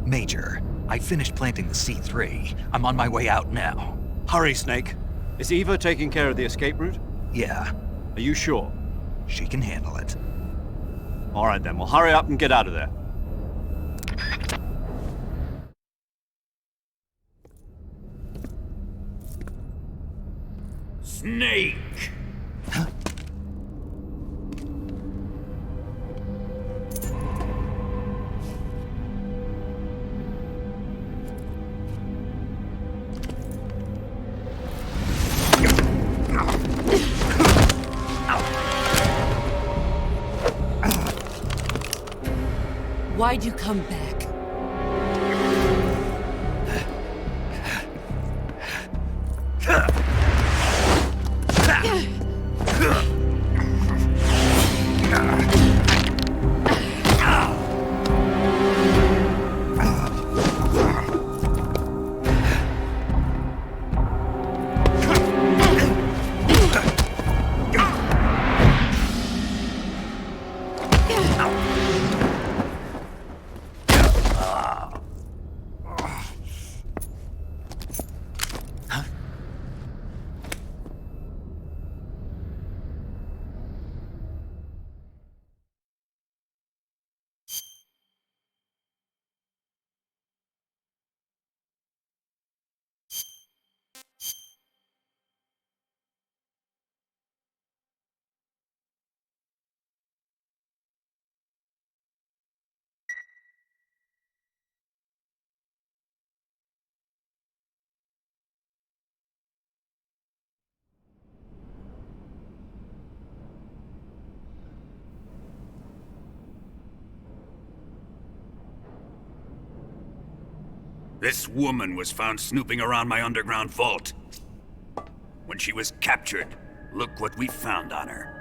Major, I finished planting the C3. I'm on my way out now. Hurry, Snake. Is Eva taking care of the escape route? Yeah, Are you sure? she can handle it. All right then, well hurry up and get out of there. Snake! Why'd you come back? This woman was found snooping around my underground vault. When she was captured, look what we found on her.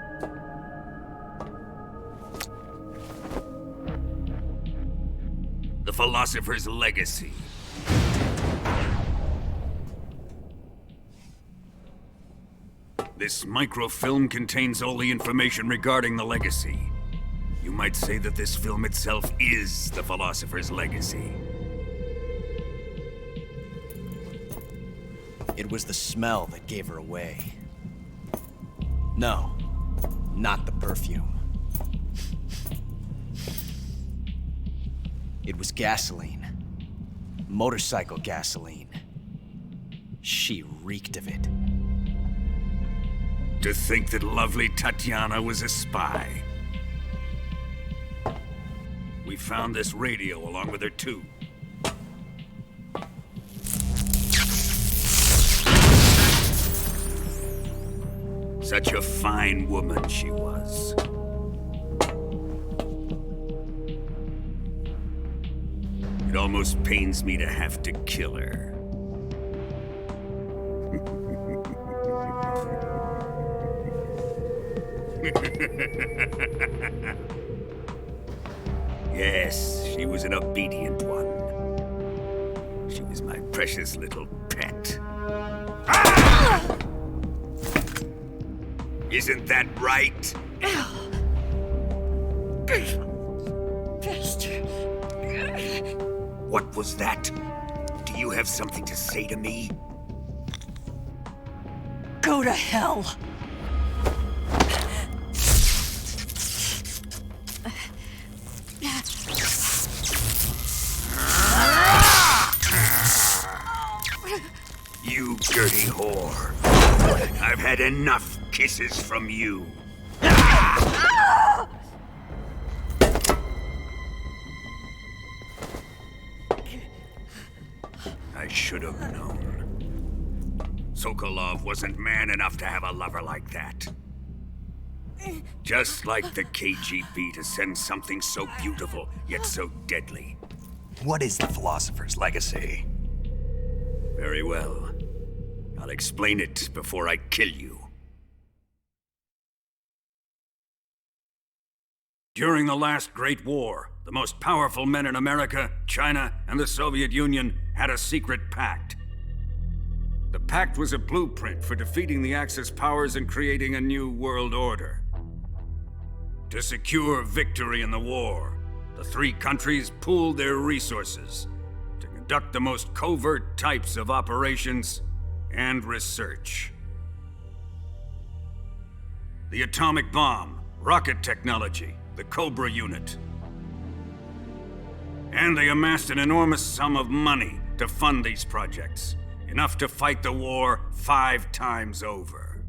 The Philosopher's Legacy. This microfilm contains all the information regarding the legacy. You might say that this film itself is the Philosopher's Legacy. It was the smell that gave her away. No, not the perfume. It was gasoline. Motorcycle gasoline. She reeked of it. To think that lovely Tatiana was a spy. We found this radio along with her too. Such a fine woman she was. It almost pains me to have to kill her. Yes, she was an obedient one. She was my precious little pet. Ah! Isn't that right? Bastard. What was that? Do you have something to say to me? Go to hell. You dirty whore. I've had enough kisses from you. I should have known. Sokolov wasn't man enough to have a lover like that. Just like the KGB to send something so beautiful, yet so deadly. What is the Philosopher's Legacy? Very well. I'll explain it before I kill you. During the last Great War, the most powerful men in America, China, and the Soviet Union had a secret pact. The pact was a blueprint for defeating the Axis powers and creating a new world order. To secure victory in the war, the three countries pooled their resources to conduct the most covert types of operations and research. The atomic bomb, rocket technology, the Cobra unit. And they amassed an enormous sum of money to fund these projects, enough to fight the war 5 times over.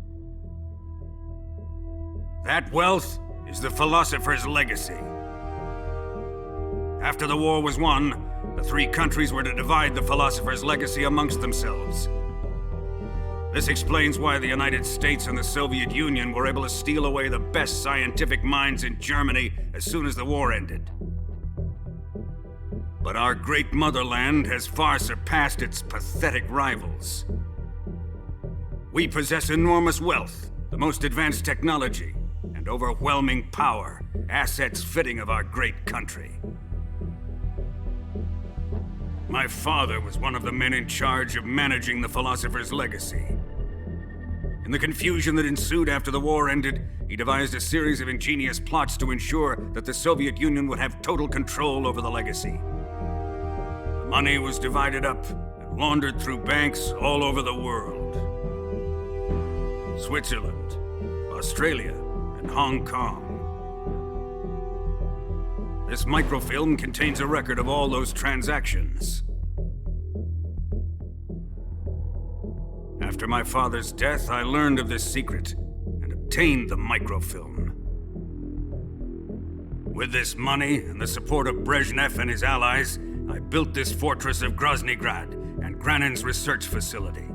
That wealth is the Philosopher's Legacy. After the war was won, the three countries were to divide the Philosopher's Legacy amongst themselves. This explains why the United States and the Soviet Union were able to steal away the best scientific minds in Germany as soon as the war ended. But our great motherland has far surpassed its pathetic rivals. We possess enormous wealth, the most advanced technology, and overwhelming power, assets fitting of our great country. My father was one of the men in charge of managing the Philosopher's Legacy. In the confusion that ensued after the war ended, he devised a series of ingenious plots to ensure that the Soviet Union would have total control over the legacy. The money was divided up and laundered through banks all over the world. Switzerland, Australia, and Hong Kong. This microfilm contains a record of all those transactions. After my father's death, I learned of this secret and obtained the microfilm. With this money and the support of Brezhnev and his allies, I built this fortress of Groznygrad and Granin's research facility.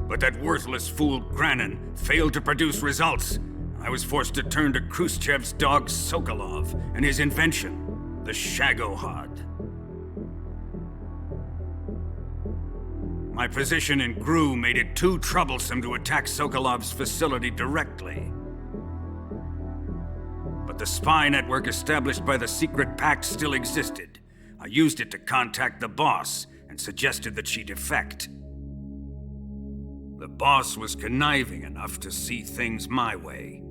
But that worthless fool Granin failed to produce results. I was forced to turn to Khrushchev's dog Sokolov and his invention, the Shagohod. My position in Gru made it too troublesome to attack Sokolov's facility directly. But the spy network established by the secret pact still existed. I used it to contact the boss and suggested that she defect. The boss was conniving enough to see things my way.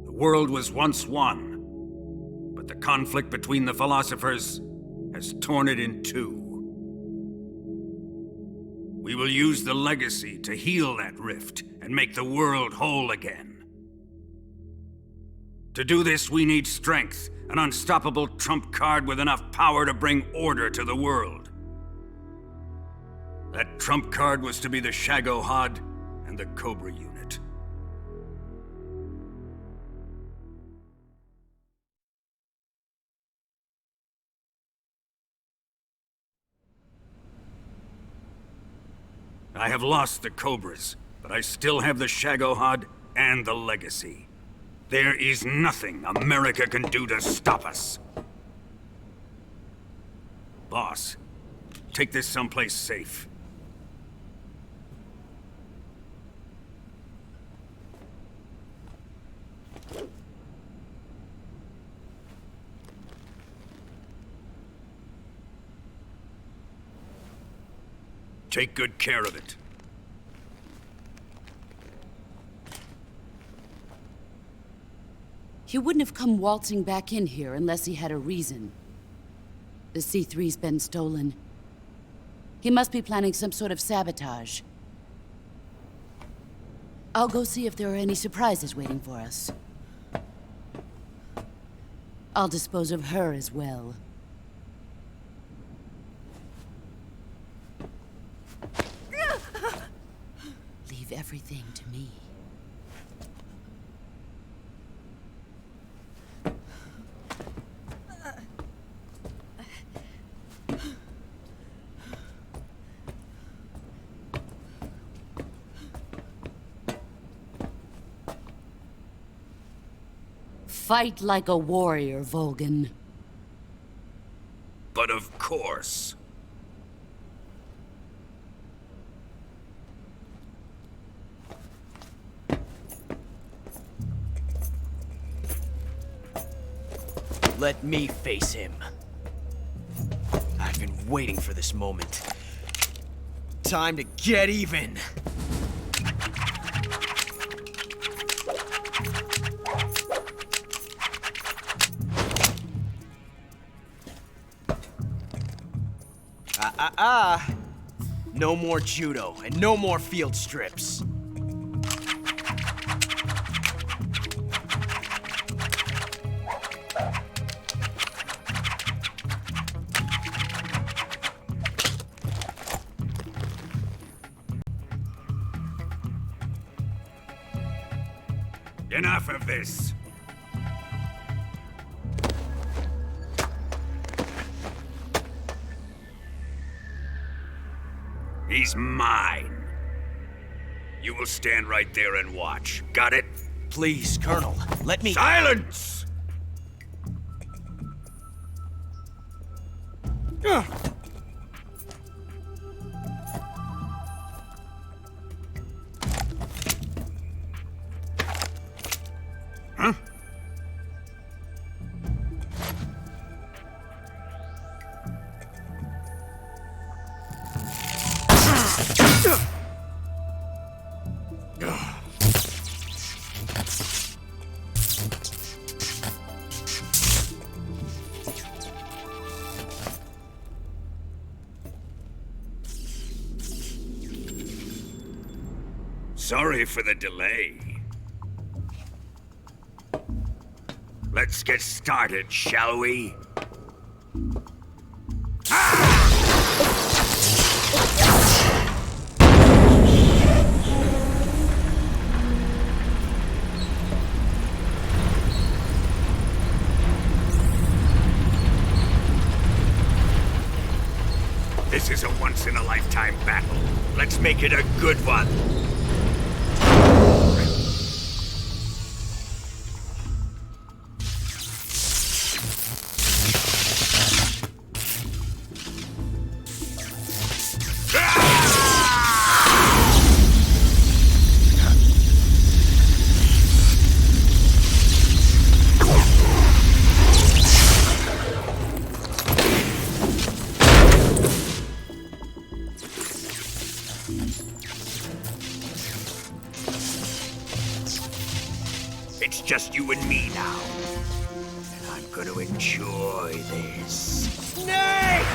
The world was once one, but the conflict between the philosophers has torn it in two. We will use the legacy to heal that rift and make the world whole again. To do this, we need strength, an unstoppable trump card with enough power to bring order to the world. That trump card was to be the Shagohod and the Cobra unit. I have lost the Cobras, but I still have the Shagohod and the legacy. There is nothing America can do to stop us. Boss, take this someplace safe. Take good care of it. He wouldn't have come waltzing back in here unless he had a reason. The C3's been stolen. He must be planning some sort of sabotage. I'll go see if there are any surprises waiting for us. I'll dispose of her as well. Leave everything to me. Fight like a warrior, Volgan. But of course. Let me face him. I've been waiting for this moment. Time to get even. No more judo, and no more field strips. Enough of this. He's mine. You will stand right there and watch. Got it? Please, Colonel, let me— Silence! Huh? Sorry for the delay. Let's get started, shall we? This is a once-in-a-lifetime battle. Let's make it a good one. Ah! It's just you and me now. And I'm gonna enjoy this. Snake!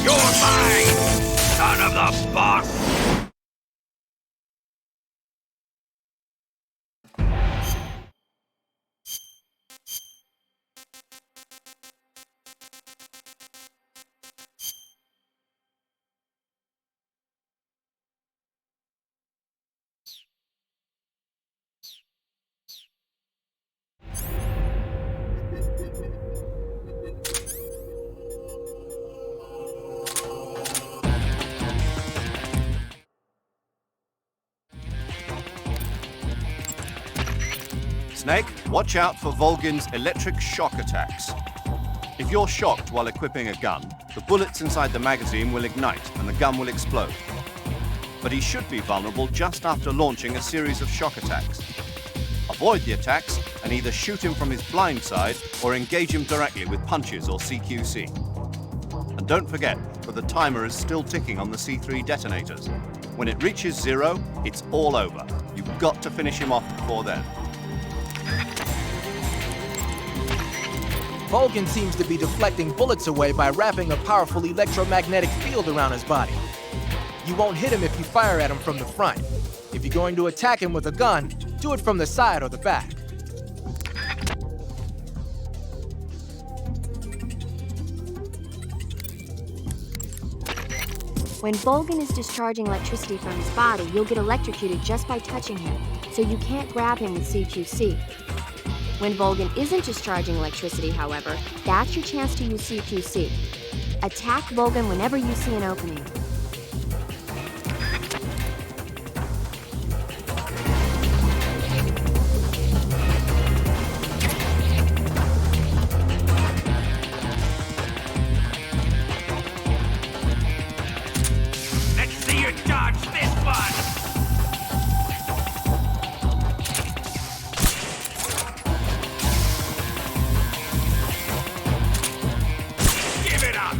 You're mine, son of the boss! Snake, watch out for Volgin's electric shock attacks. If you're shocked while equipping a gun, the bullets inside the magazine will ignite and the gun will explode. But he should be vulnerable just after launching a series of shock attacks. Avoid the attacks and either shoot him from his blind side or engage him directly with punches or CQC. And don't forget that the timer is still ticking on the C3 detonators. When it reaches 0, it's all over. You've got to finish him off before then. Volgin seems to be deflecting bullets away by wrapping a powerful electromagnetic field around his body. You won't hit him if you fire at him from the front. If you're going to attack him with a gun, do it from the side or the back. When Volgin is discharging electricity from his body, you'll get electrocuted just by touching him, so you can't grab him with CQC. When Volgin isn't discharging electricity, however, that's your chance to use CQC. Attack Volgin whenever you see an opening. Let's see you dodge this one! Give it up!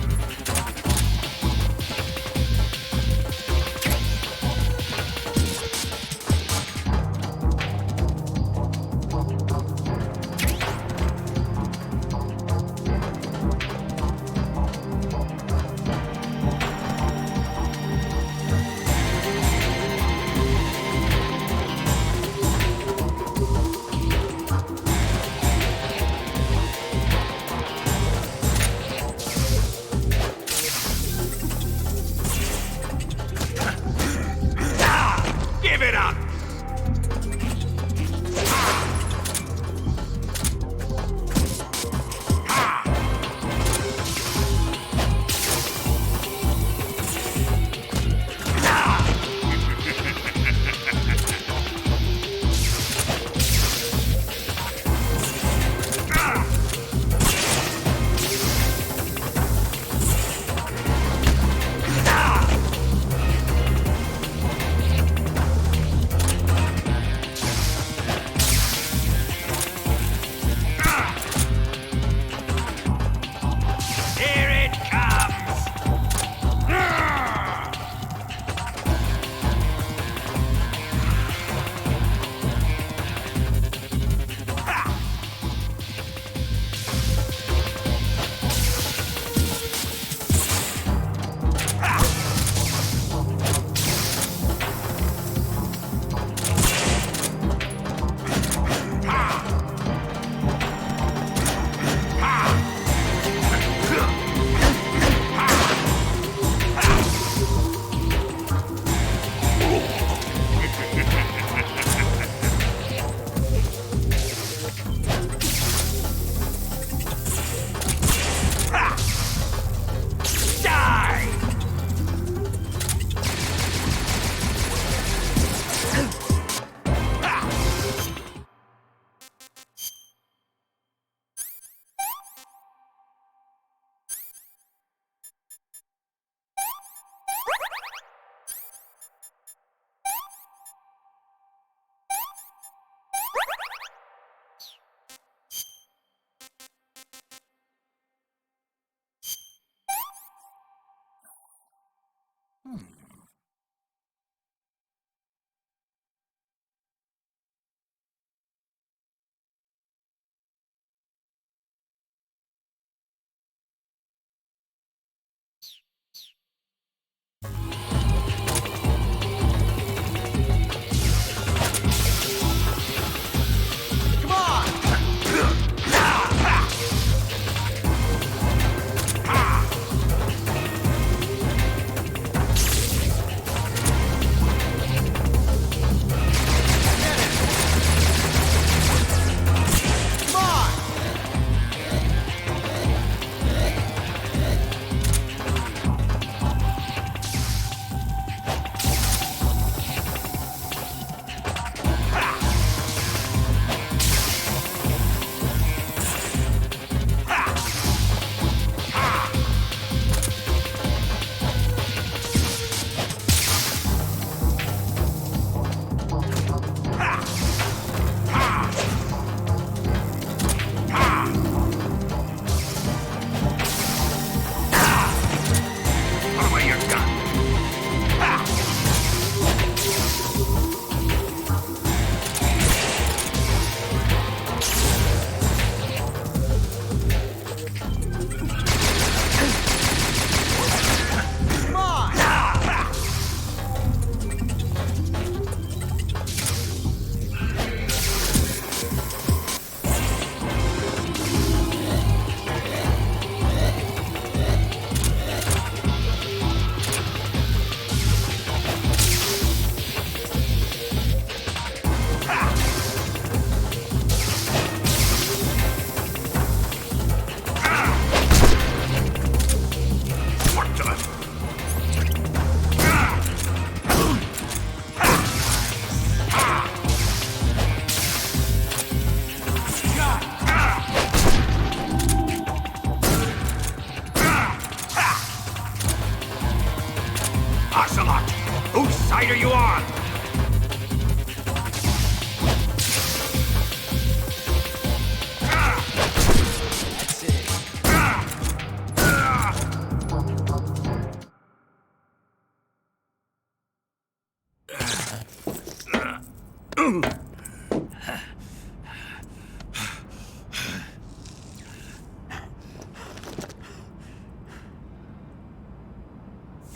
Whose side are you on?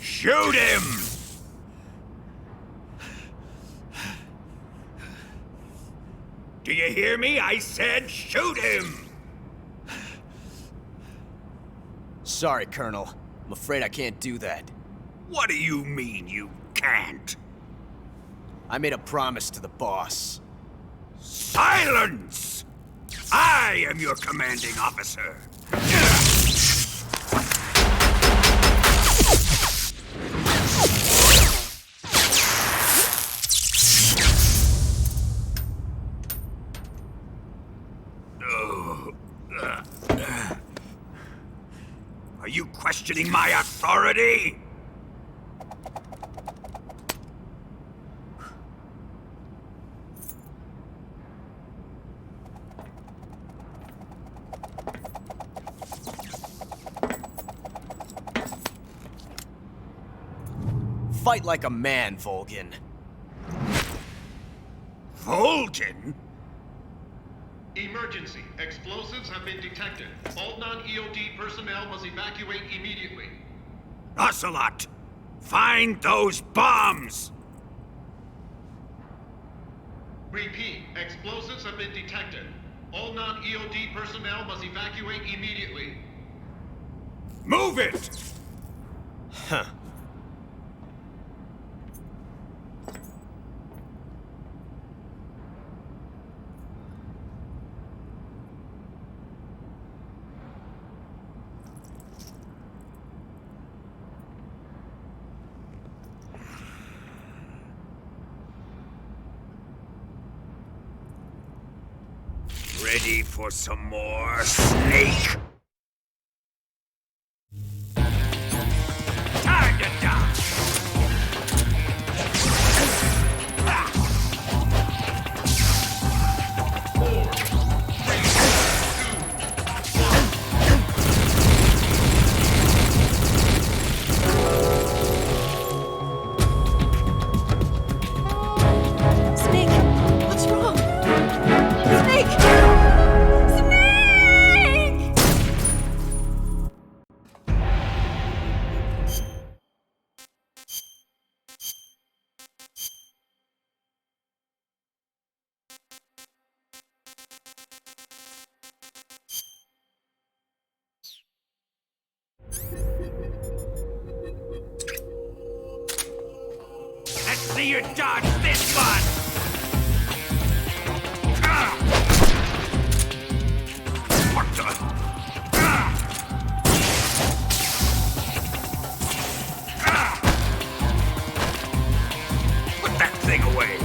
Shoot him! Do you hear me? I said shoot him! Sorry, Colonel. I'm afraid I can't do that. What do you mean you can't? I made a promise to the boss. Silence! I am your commanding officer. Are you questioning my authority? Fight like a man, Volgin. Volgin? Emergency. Explosives have been detected. All non-EOD personnel must evacuate immediately. Ocelot! Find those bombs! Repeat. Explosives have been detected. All non-EOD personnel must evacuate immediately. Move it! Huh. Ready for some more, Snake? Time to die! Snake! What's wrong? Snake! Let's see you dodge this one! What the? Put that thing away!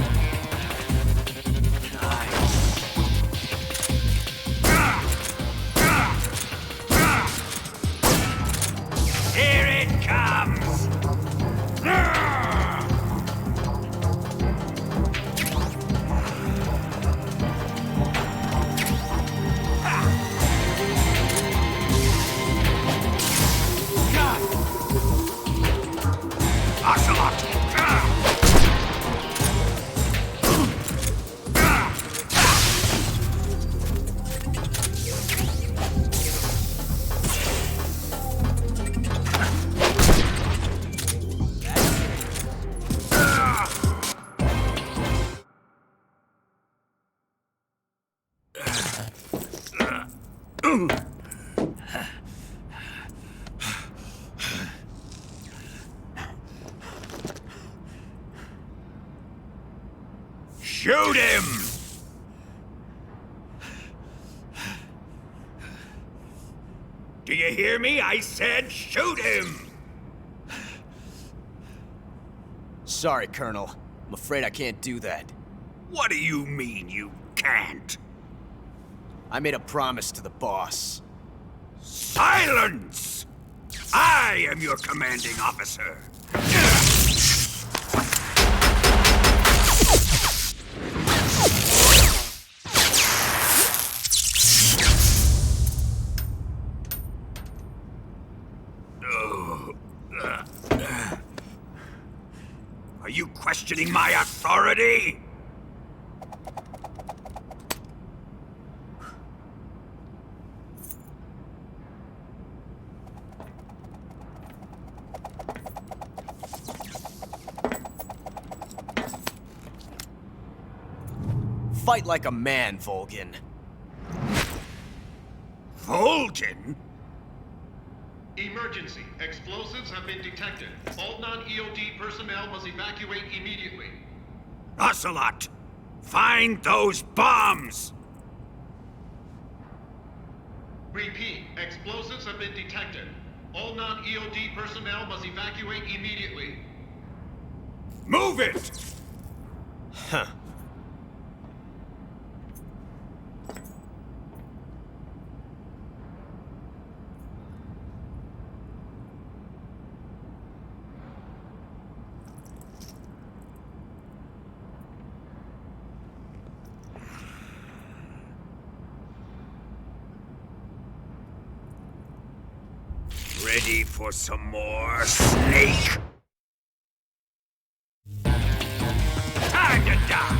Here it comes! Shoot him! Do you hear me? I said shoot him! Sorry, Colonel. I'm afraid I can't do that. What do you mean you can't? I made a promise to the boss. Silence! I am your commanding officer. Are you questioning my authority? Fight like a man, Volgin. Volgin? Emergency. Explosives have been detected. All non-EOD personnel must evacuate immediately. Ocelot! Find those bombs! Repeat. Explosives have been detected. All non-EOD personnel must evacuate immediately. Move it! Huh. Ready for some more, Snake? Time to die!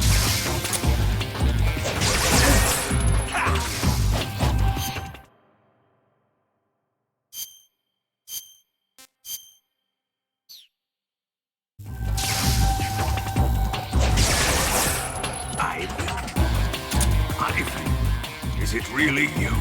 Ivan, is it really you?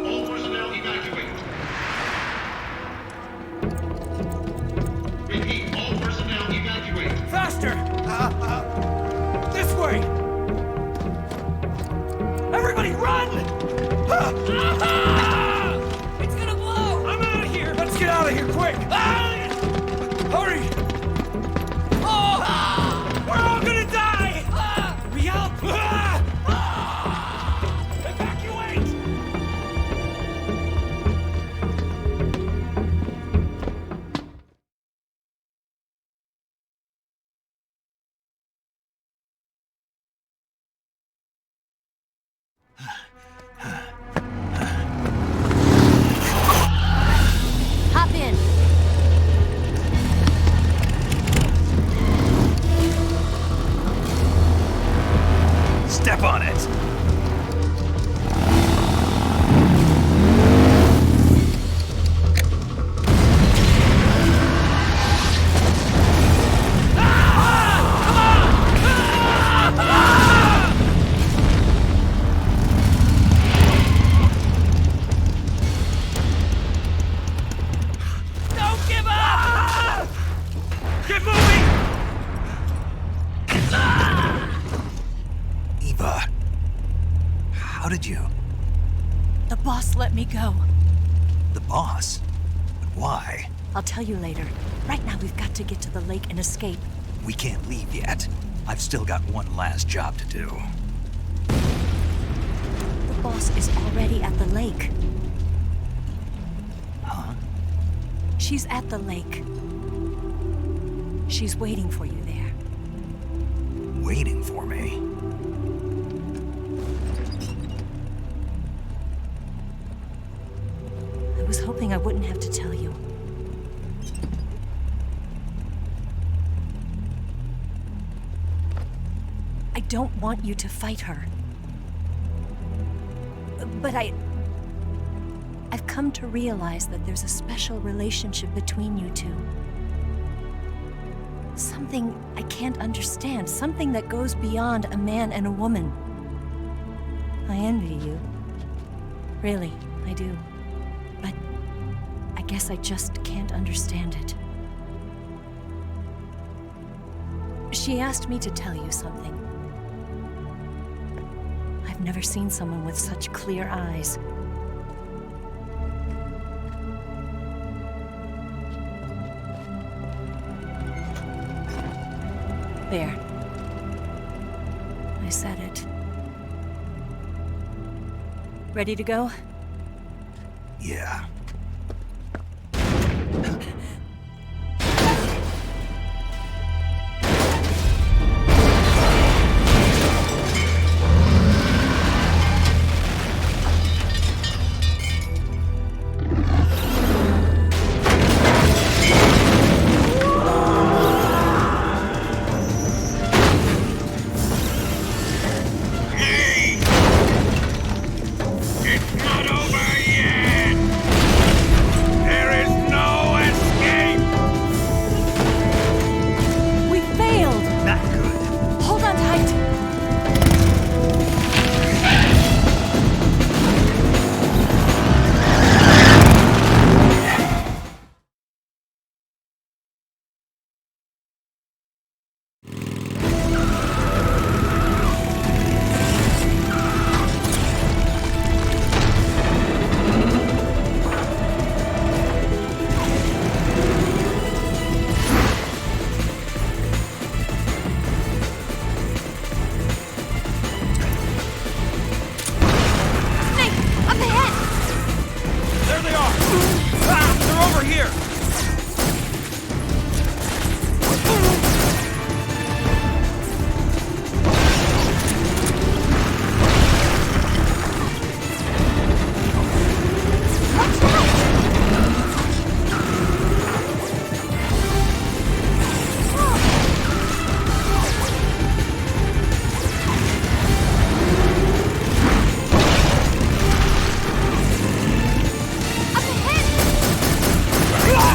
All personnel evacuate. Repeat. All personnel evacuate. Faster! This way! Everybody run! It's gonna blow! I'm out of here! Let's get out of here quick! Hurry! Oh! We're all gonna die! We help! Evacuate! boss let me go. The boss? But why? I'll tell you later. Right now, we've got to get to the lake and escape. We can't leave yet. I've still got one last job to do. The boss is already at the lake. Huh? She's at the lake. She's waiting for you there. Waiting for me? I was hoping I wouldn't have to tell you. I don't want you to fight her. But I've come to realize that there's a special relationship between you two. Something I can't understand. Something that goes beyond a man and a woman. I envy you. Really, I do. But I guess I just can't understand it. She asked me to tell you something. I've never seen someone with such clear eyes. There. I said it. Ready to go? Yeah. Ah!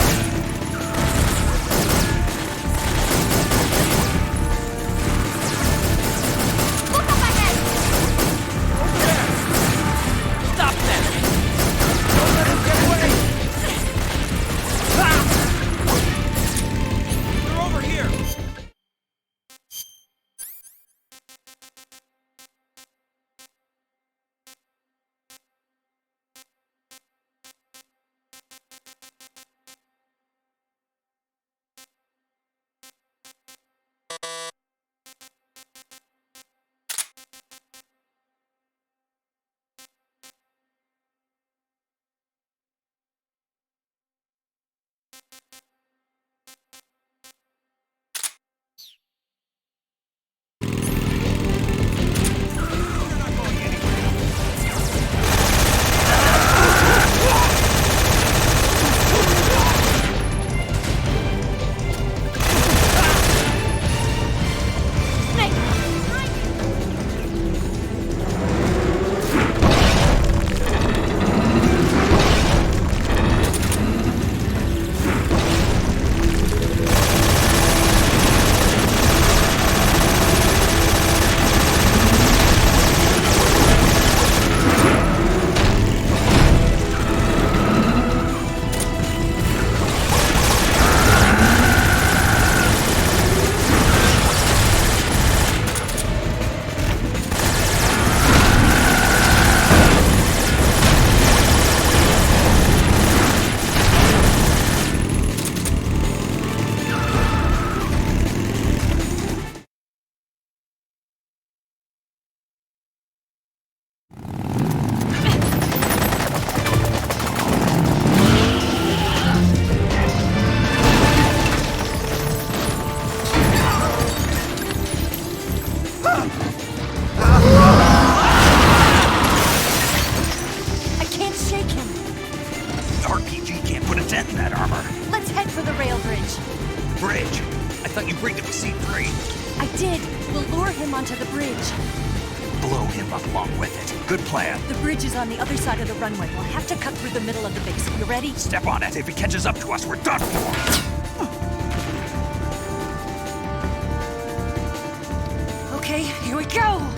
dent in that armor. Let's head for the rail bridge. Bridge? I thought you rigged it with C3. I did. We'll lure him onto the bridge. Blow him up along with it. Good plan. The bridge is on the other side of the runway. We'll have to cut through the middle of the base. You ready? Step on it. If he catches up to us, we're done for. Okay, here we go!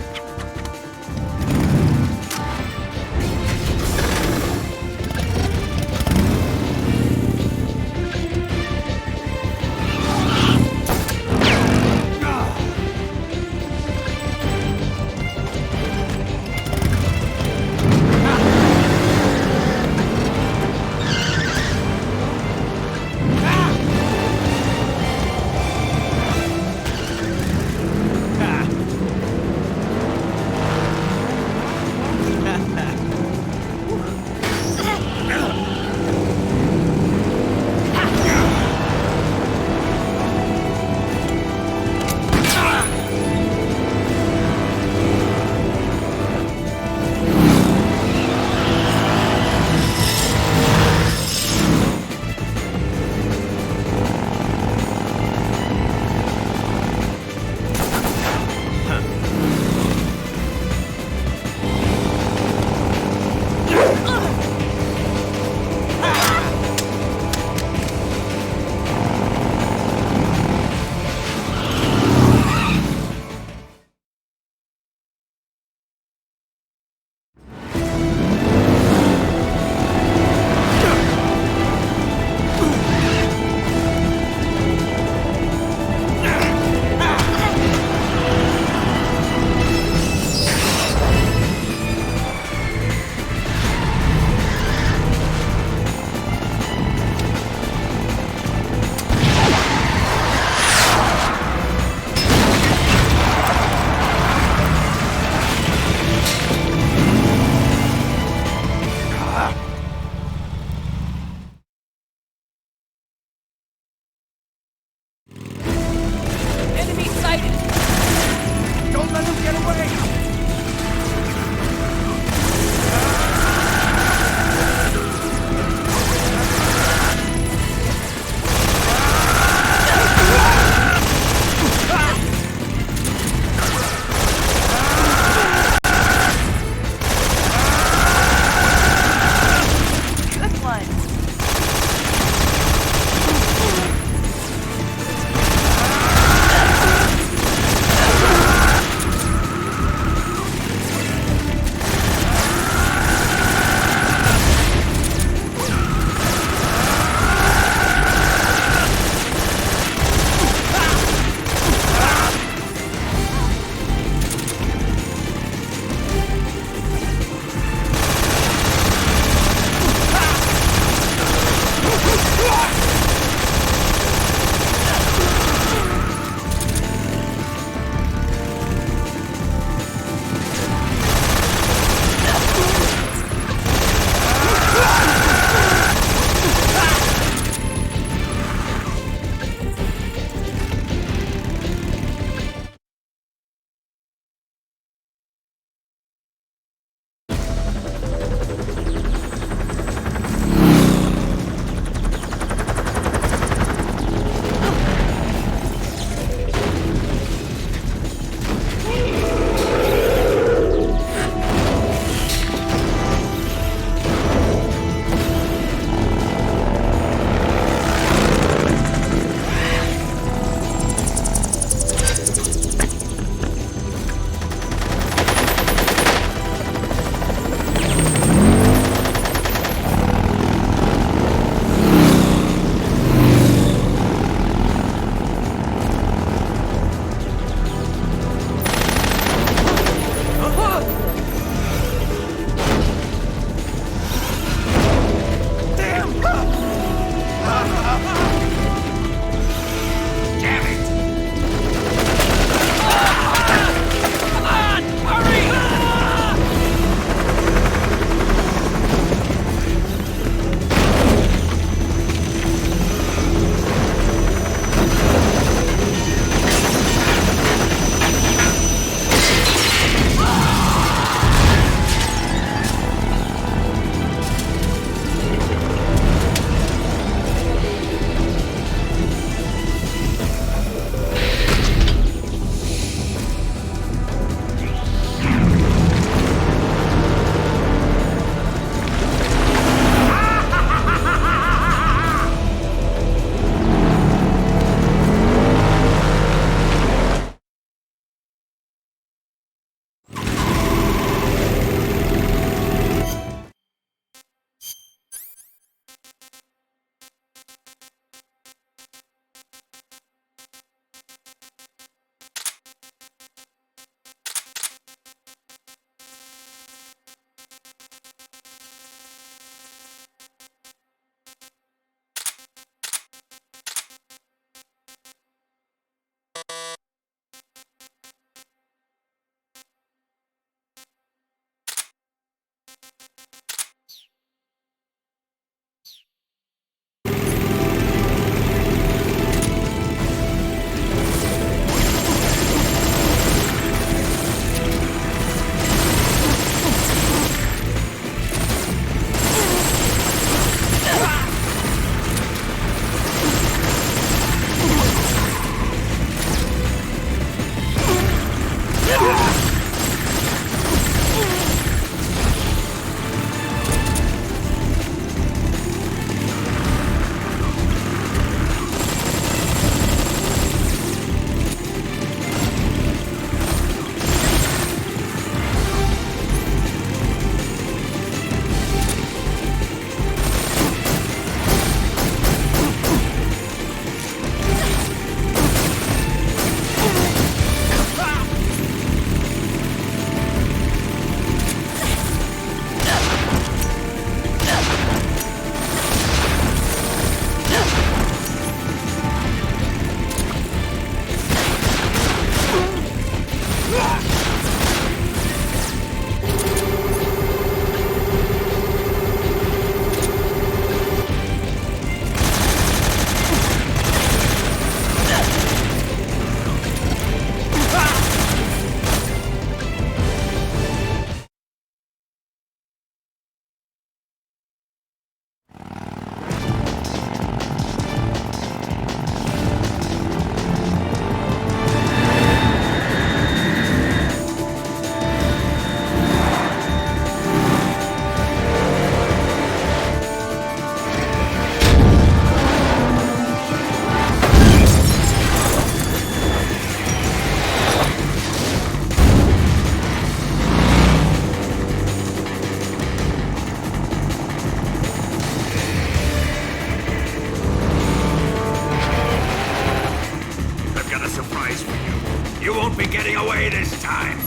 getting away this time!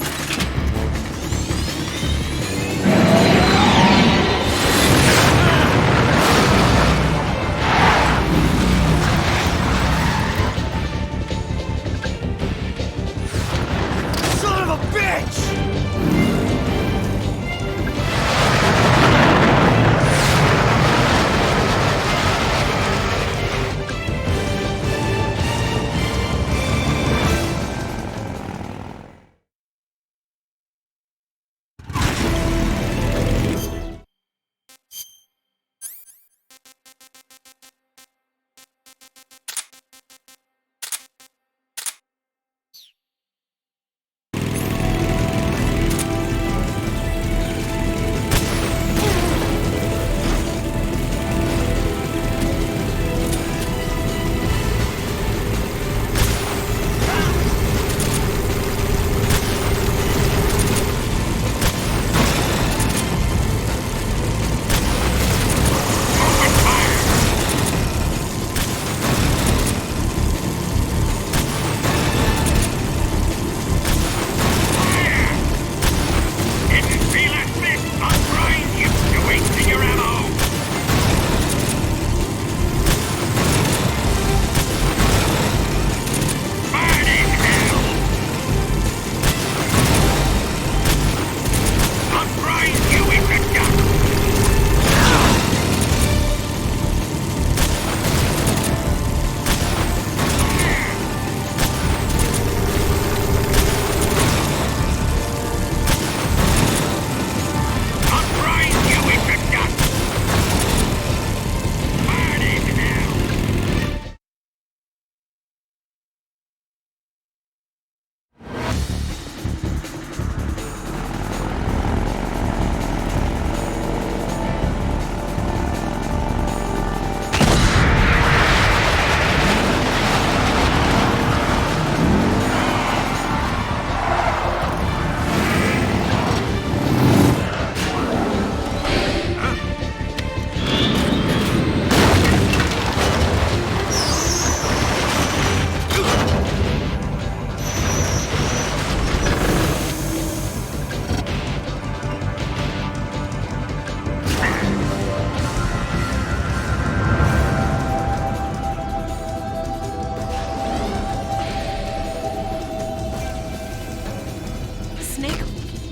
Son of a bitch!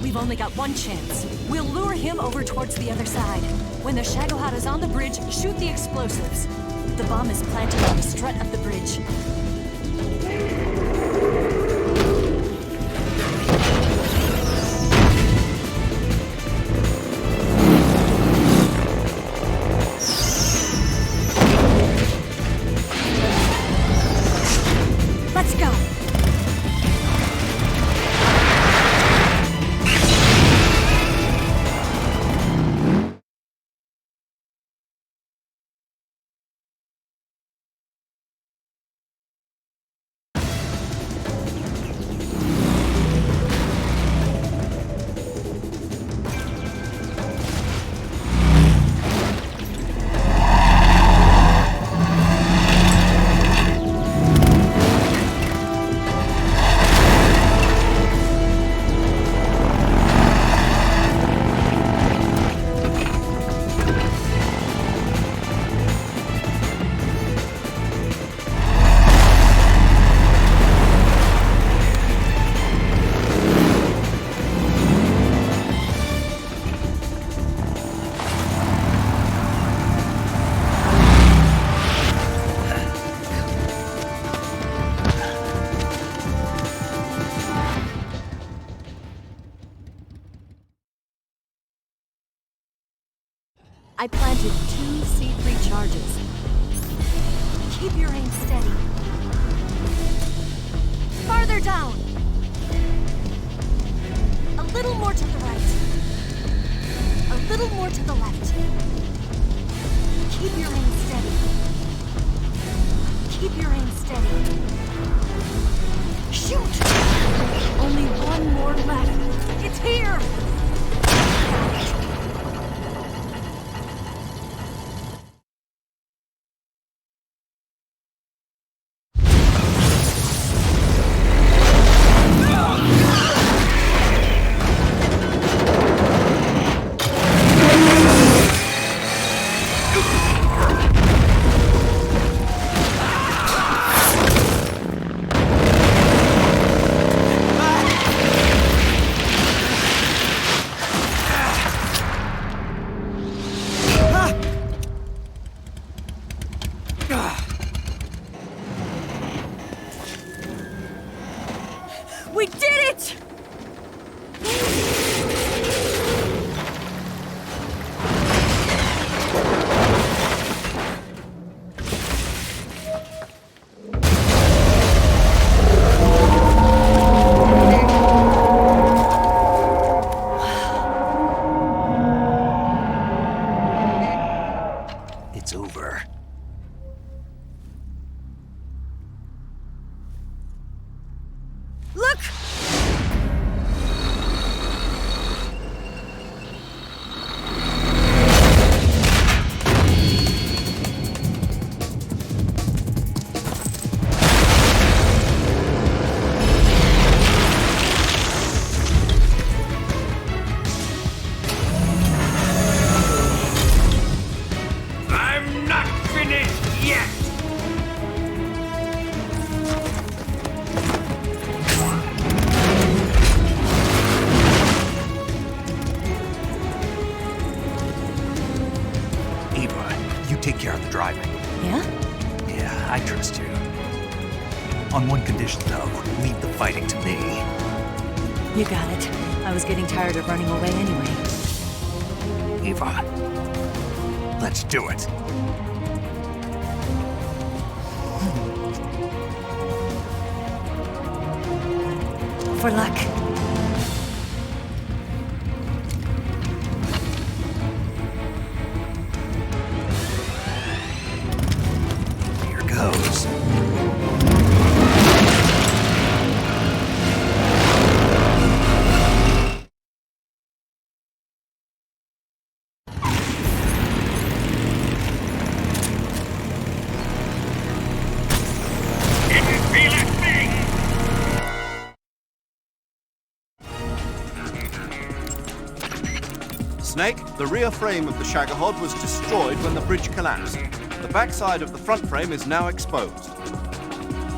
We've only got one chance. We'll lure him over towards the other side. When the Shagohada's on the bridge, shoot the explosives. The bomb is planted on the strut of the bridge. Let's go! I planted 2 C3 charges. Keep your aim steady. Farther down. A little more to the right. A little more to the left. Keep your aim steady. Keep your aim steady. Shoot! Only one more left. It's here! We did it! It's over. Look! I'm not finished yet! Eva, you take care of the driving. Yeah? Yeah, I trust you. On one condition, though, leave the fighting to me. You got it. I was getting tired of running away anyway. Eva, let's do it. For luck. Here goes. Didn't feel a thing! Snake, the rear frame of the Shagohod was destroyed when the bridge collapsed. The backside of the front frame is now exposed.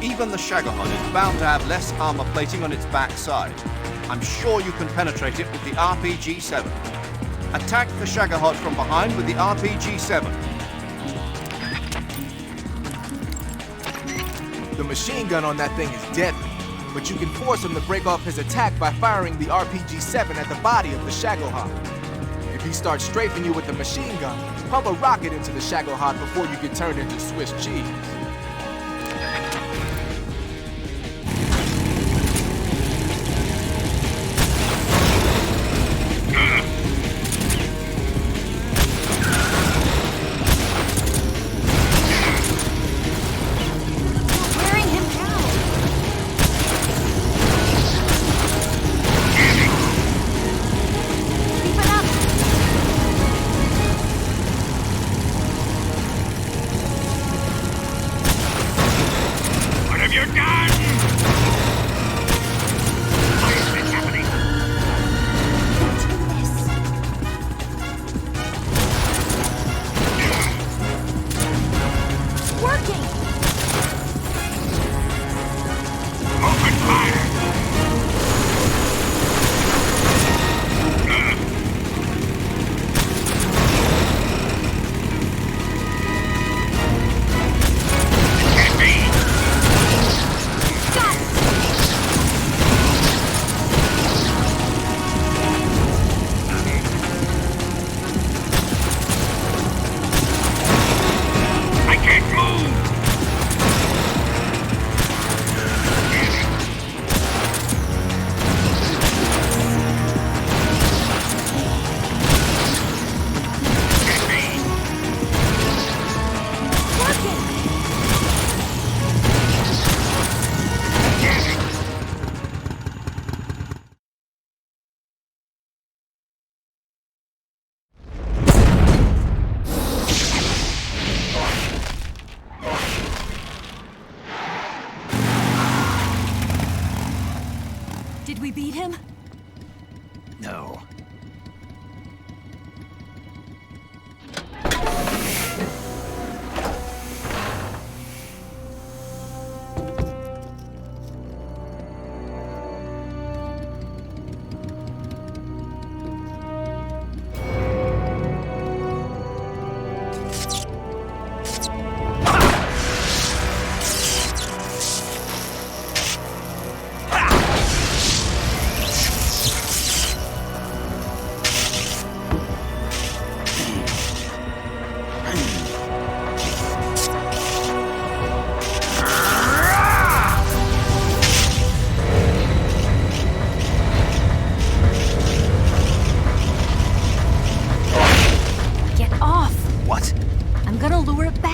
Even the Shagohod is bound to have less armor plating on its backside. I'm sure you can penetrate it with the RPG-7. Attack the Shagohod from behind with the RPG-7. The machine gun on that thing is deadly, but you can force him to break off his attack by firing the RPG-7 at the body of the Shagohod. If he starts strafing you with the machine gun, pump a rocket into the Shagohod before you get turned into Swiss cheese. Wearing him down! Keep it up!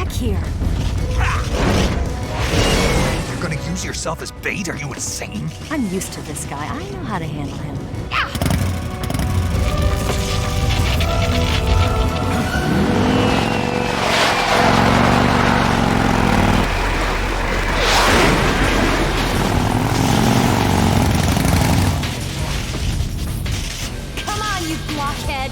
back here. You're gonna use yourself as bait? Are you insane? I'm used to this guy. I know how to handle him. Come on, you blockhead!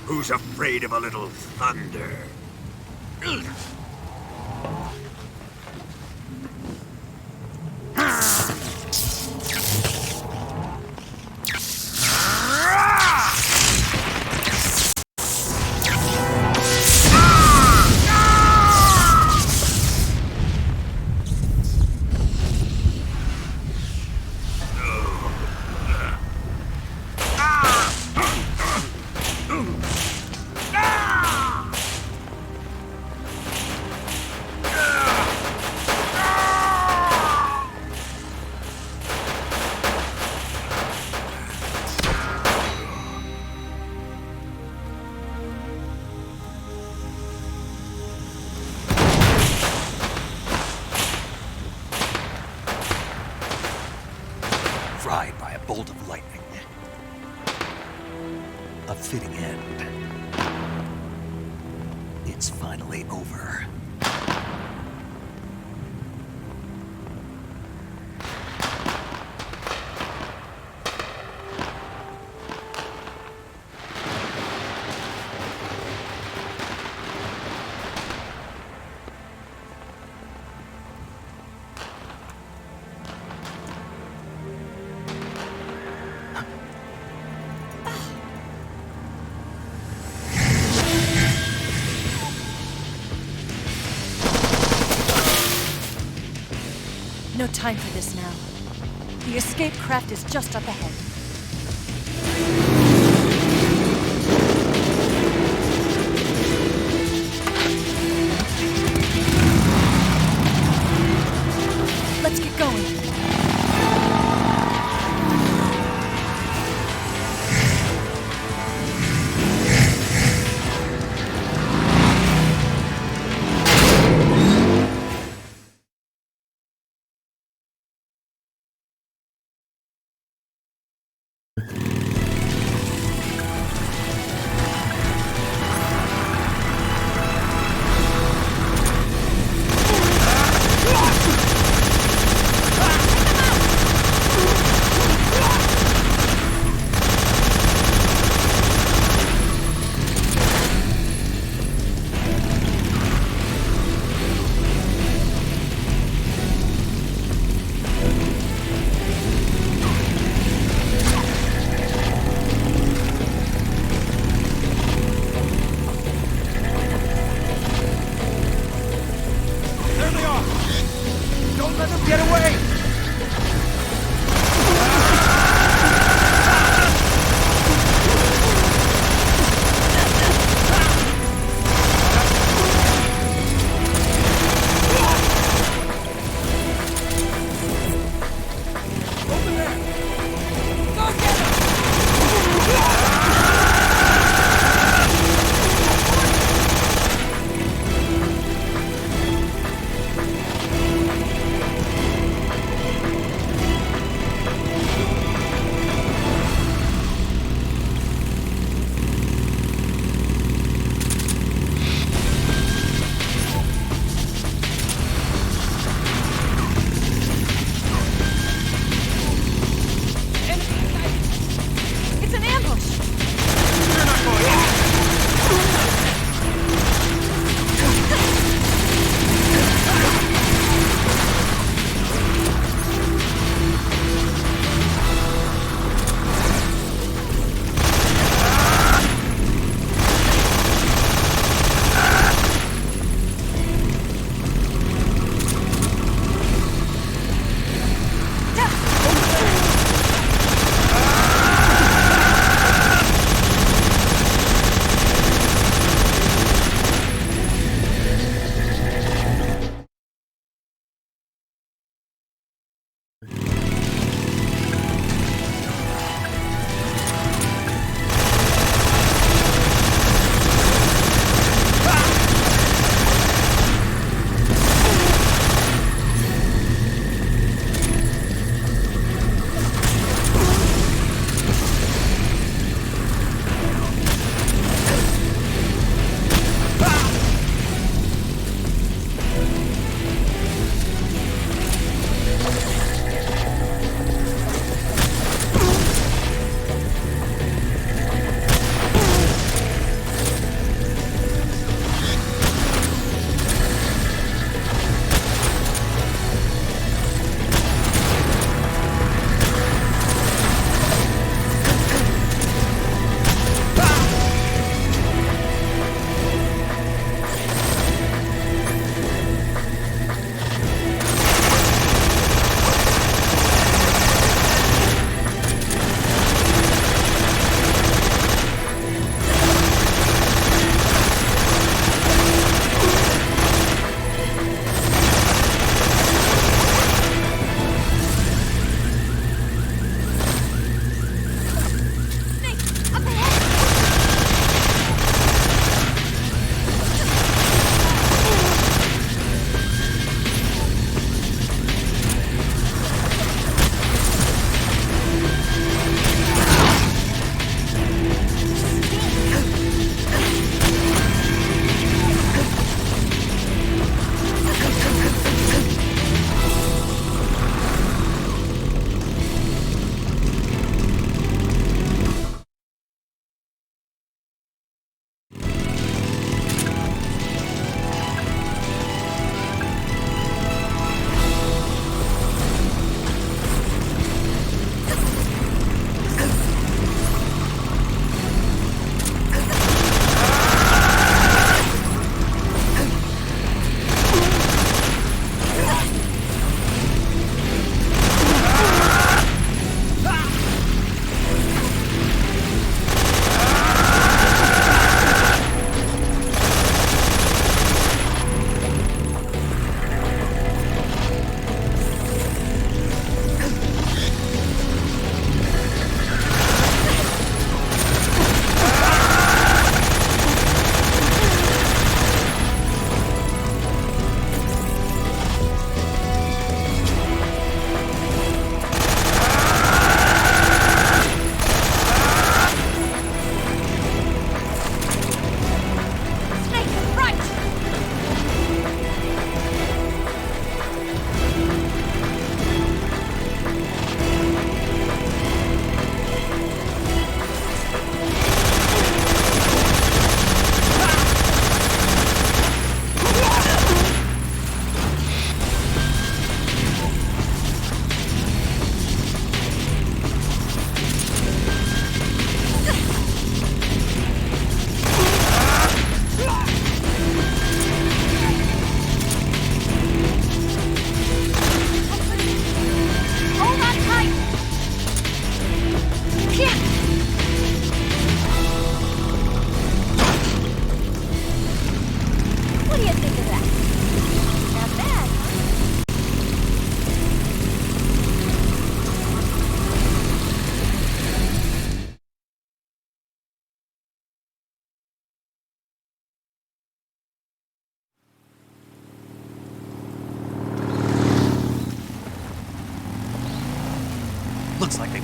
Who's afraid of a little thunder? It's finally over. No time for this now. The escape craft is just up ahead. Let's get going.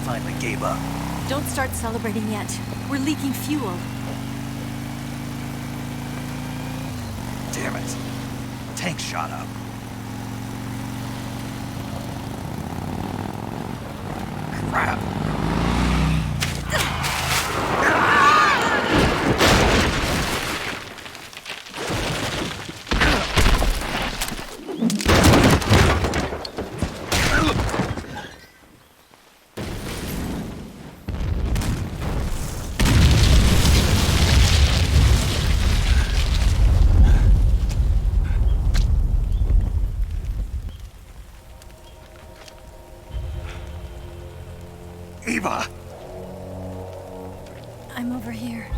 finally gave up. Don't start celebrating yet. We're leaking fuel. Damn it. Tank shot up. Crap. Eva! I'm over here.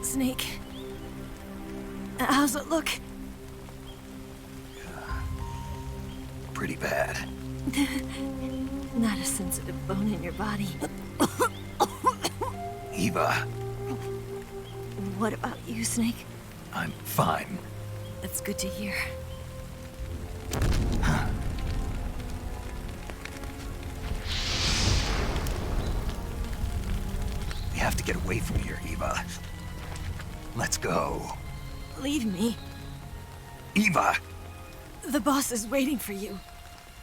Snake. How's it look? Pretty bad. Not a sensitive bone in your body. Eva, What about you, Snake? I'm fine. That's good to hear. We have to get away from here, Eva. Let's go. Leave me. Eva! The boss is waiting for you.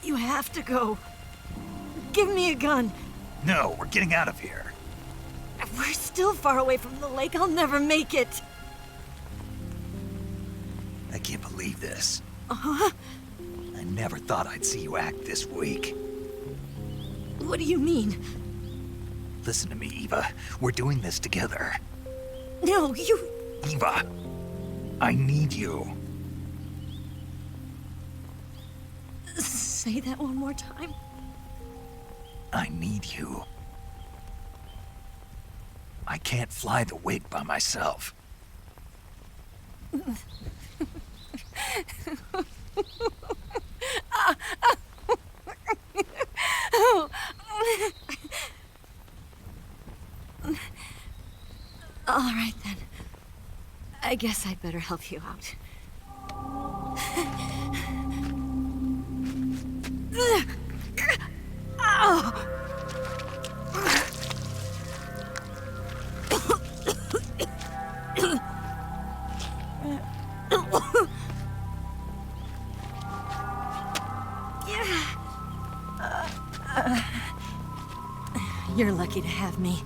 You have to go. Give me a gun. No, we're getting out of here. We're still far away from the lake. I'll never make it. I can't believe this. Uh-huh. I never thought I'd see you act this weak. What do you mean? Listen to me, Eva. We're doing this together. No, you... Eva, I need you. Say that one more time. I need you. I can't fly the wig by myself. All right, then. I guess I'd better help you out. You're lucky to have me.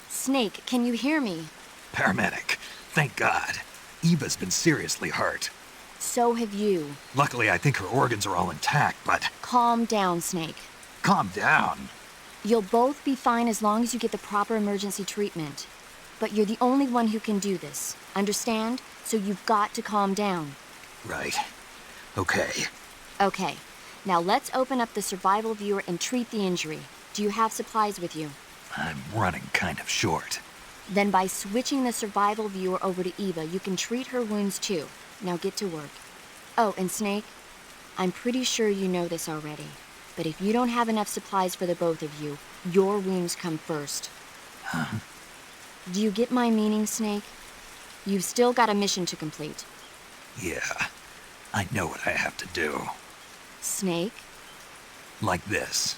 Snake, can you hear me? Paramedic, thank God. Eva's been seriously hurt. So have you. Luckily, I think her organs are all intact, but... Calm down, Snake. Calm down. You'll both be fine as long as you get the proper emergency treatment. But you're the only one who can do this. Understand? So you've got to calm down. Right. Okay. Okay. Now let's open up the survival viewer and treat the injury. Do you have supplies with you? I'm running kind of short. Then by switching the survival viewer over to Eva, you can treat her wounds too. Now get to work. Oh, and Snake, I'm pretty sure you know this already, but if you don't have enough supplies for the both of you, your wounds come first. Huh? Do you get my meaning, Snake? You've still got a mission to complete. Yeah, I know what I have to do. Snake? Like this.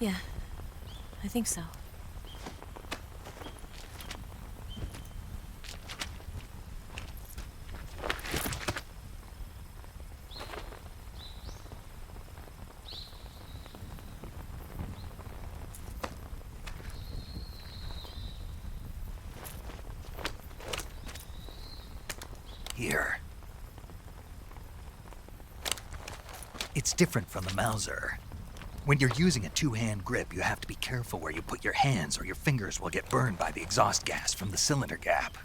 Yeah, I think so. Here. It's different from the Mauser. When you're using a two-hand grip, you have to be careful where you put your hands or your fingers will get burned by the exhaust gas from the cylinder gap.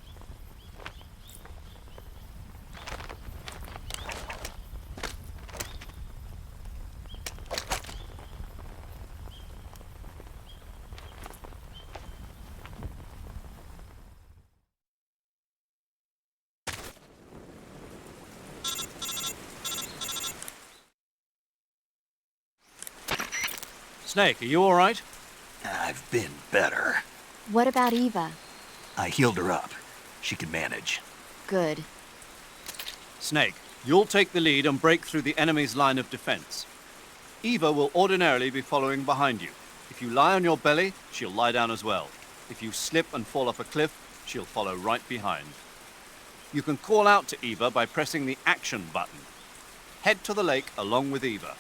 Snake, are you all right? I've been better. What about Eva? I healed her up. She can manage. Good. Snake, you'll take the lead and break through the enemy's line of defense. Eva will ordinarily be following behind you. If you lie on your belly, she'll lie down as well. If you slip and fall off a cliff, she'll follow right behind. You can call out to Eva by pressing the action button. Head to the lake along with Eva.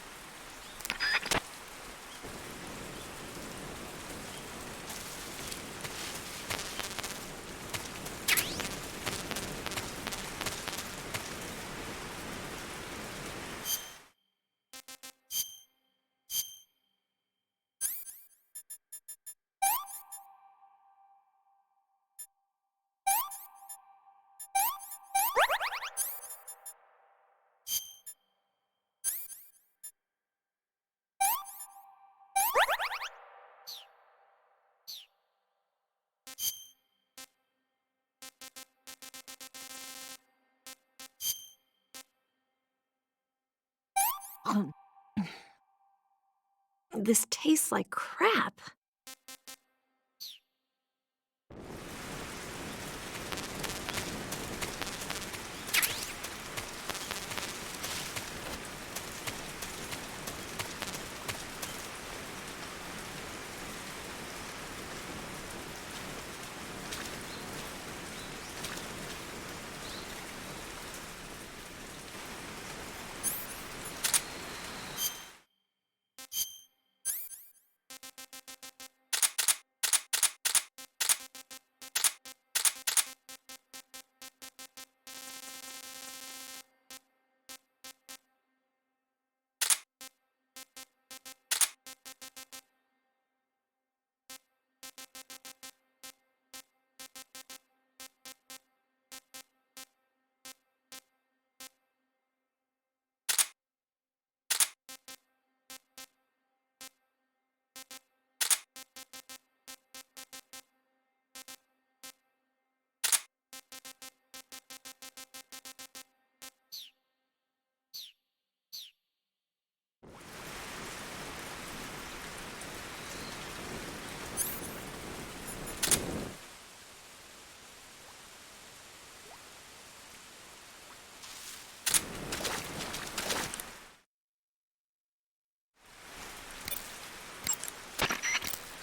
This tastes like crap.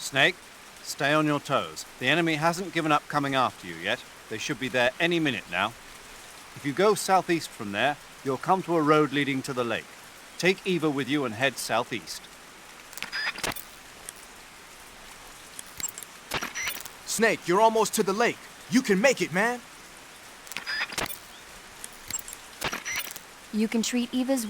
Snake, stay on your toes. The enemy hasn't given up coming after you yet. They should be there any minute now. If you go southeast from there, you'll come to a road leading to the lake. Take Eva with you and head southeast. Snake, you're almost to the lake. You can make it, man. You can treat Eva's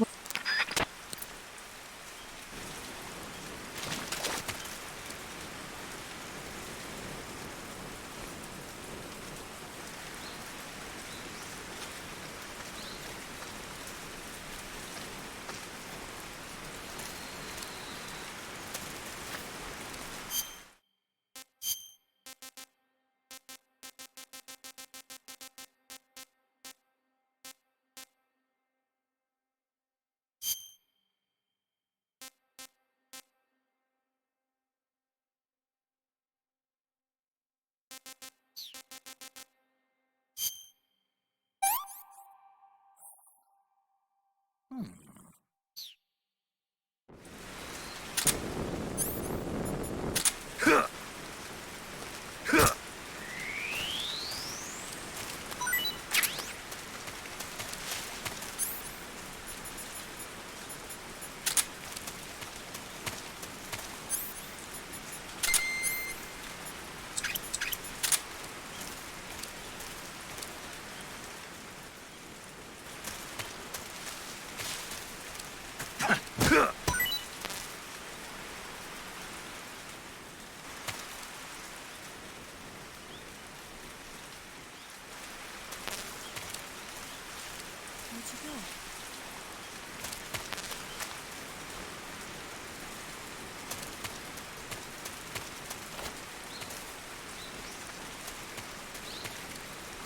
Where'd you go?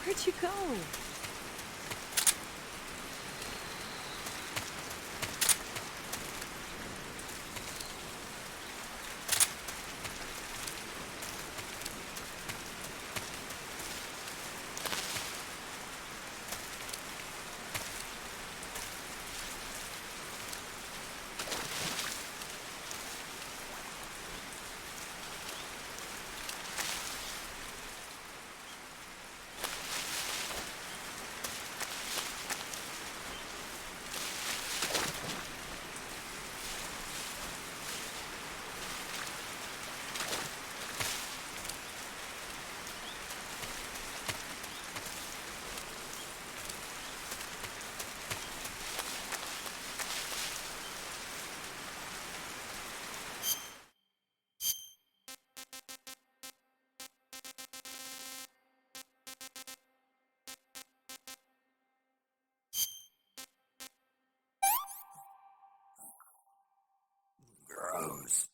Where'd you go? Gross.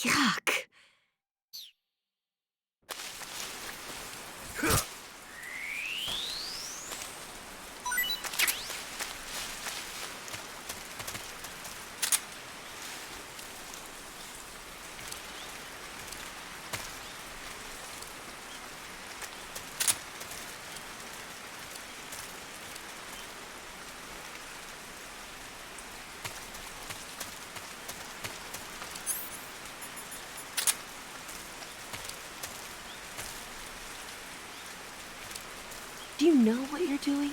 Yuck. Do you know what you're doing?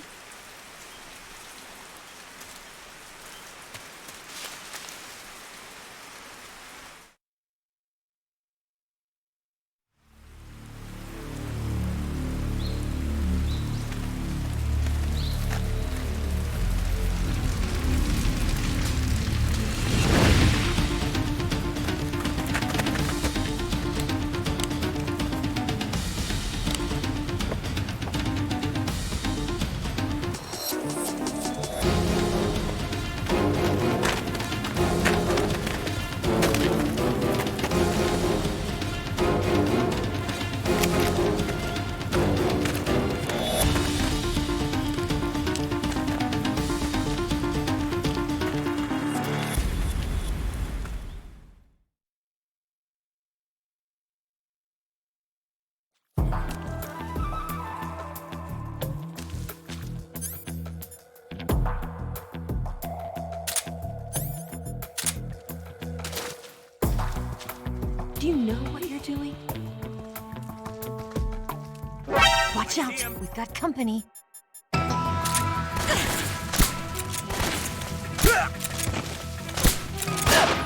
Do you know what you're doing? Watch out! We've got company.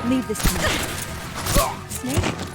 Leave this to me. Snake?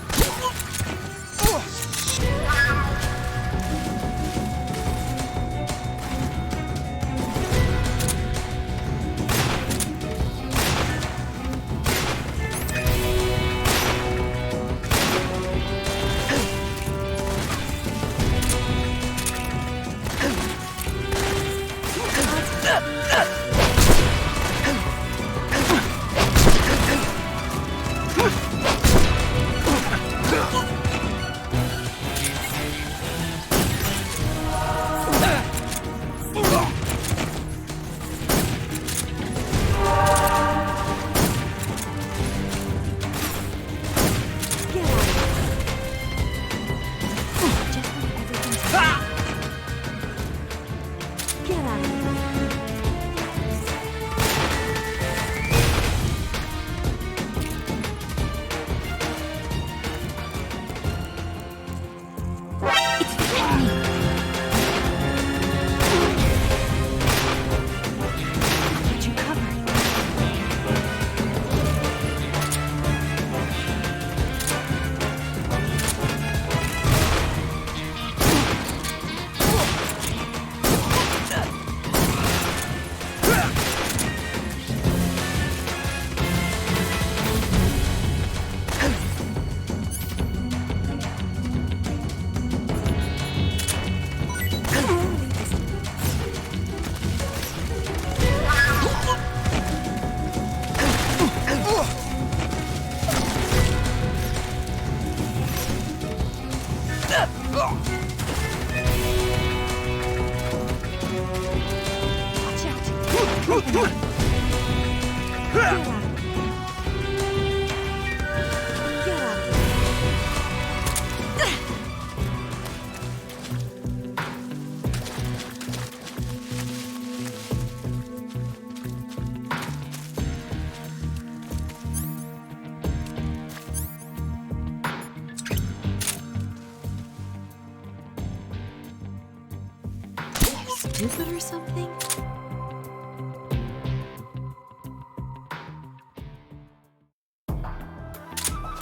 Stupid or something?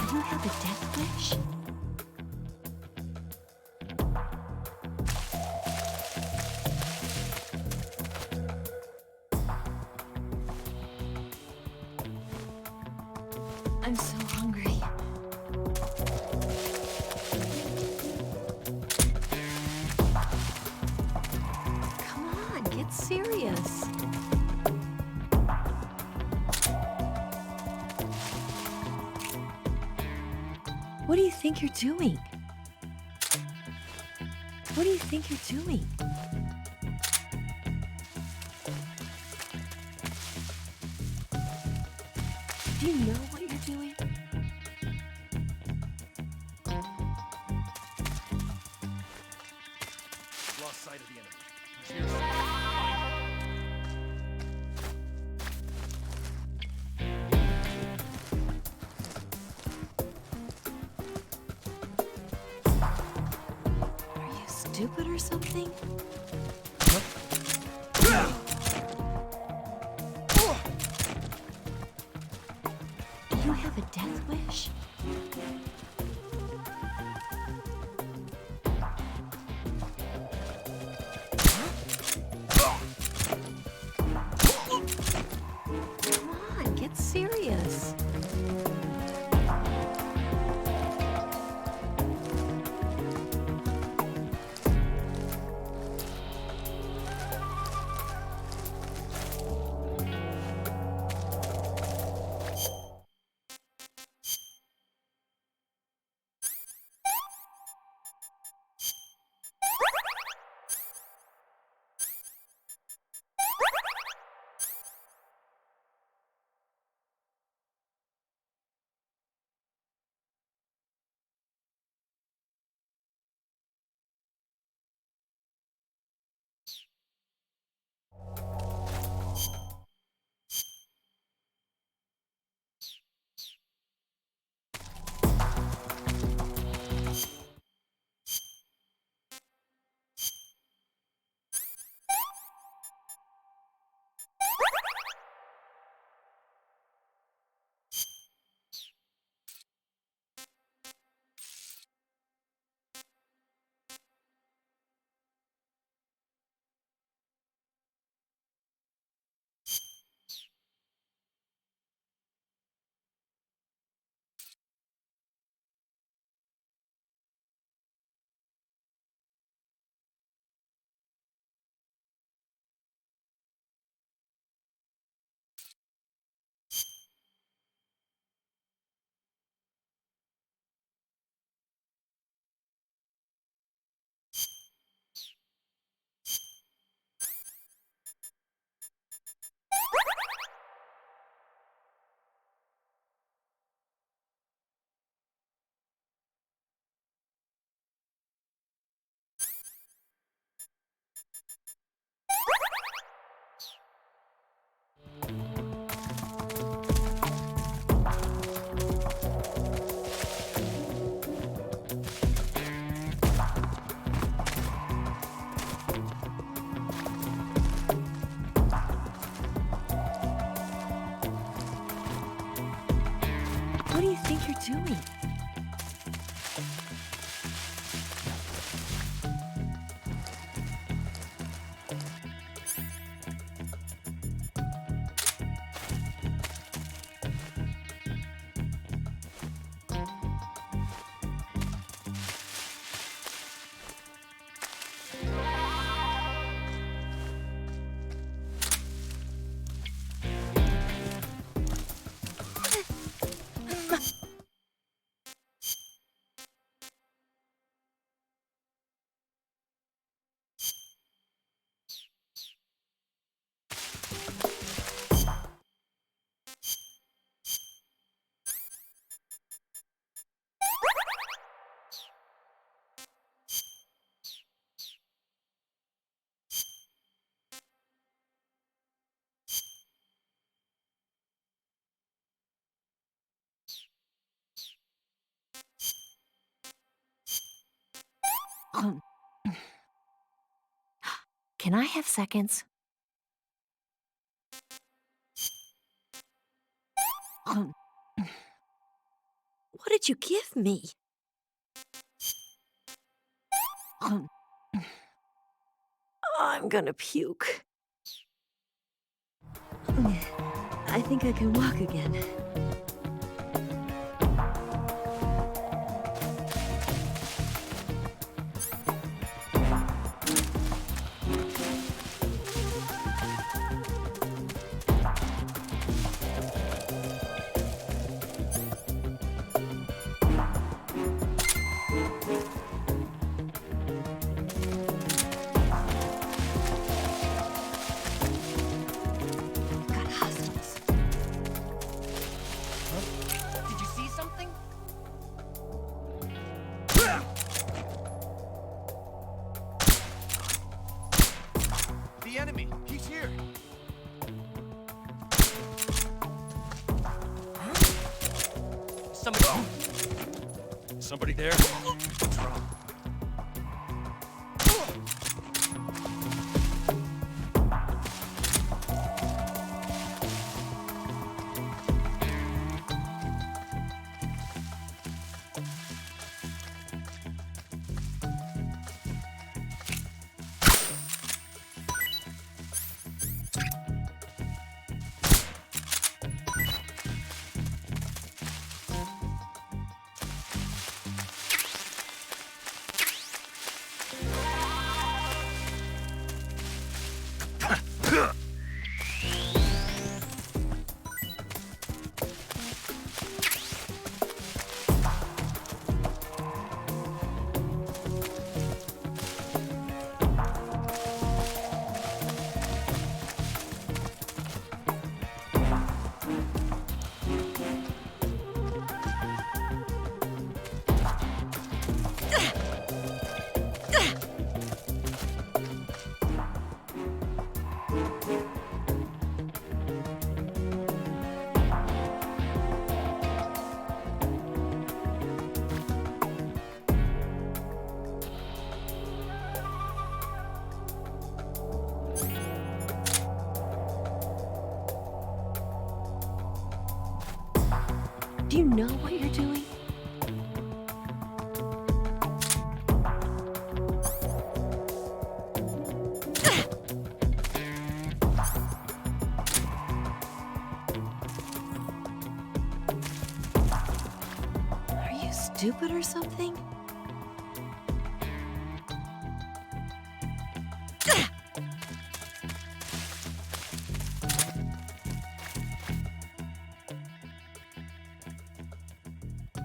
Do you have a death wish? I'm so hungry. Come on, get serious. What do you think you're doing? What do you think you're doing? Do you know what you're doing? Lost sight of the enemy. He's near somewhere. Are you stupid or something? Do you have a death wish? Come on, get serious. What do you think you're doing? Can I have seconds? What did you give me? I'm gonna puke. I think I can walk again. Got hostiles. Did you see something? The enemy! He's here! Somebody there? What's wrong? Do you know what you're doing? Are you stupid or something?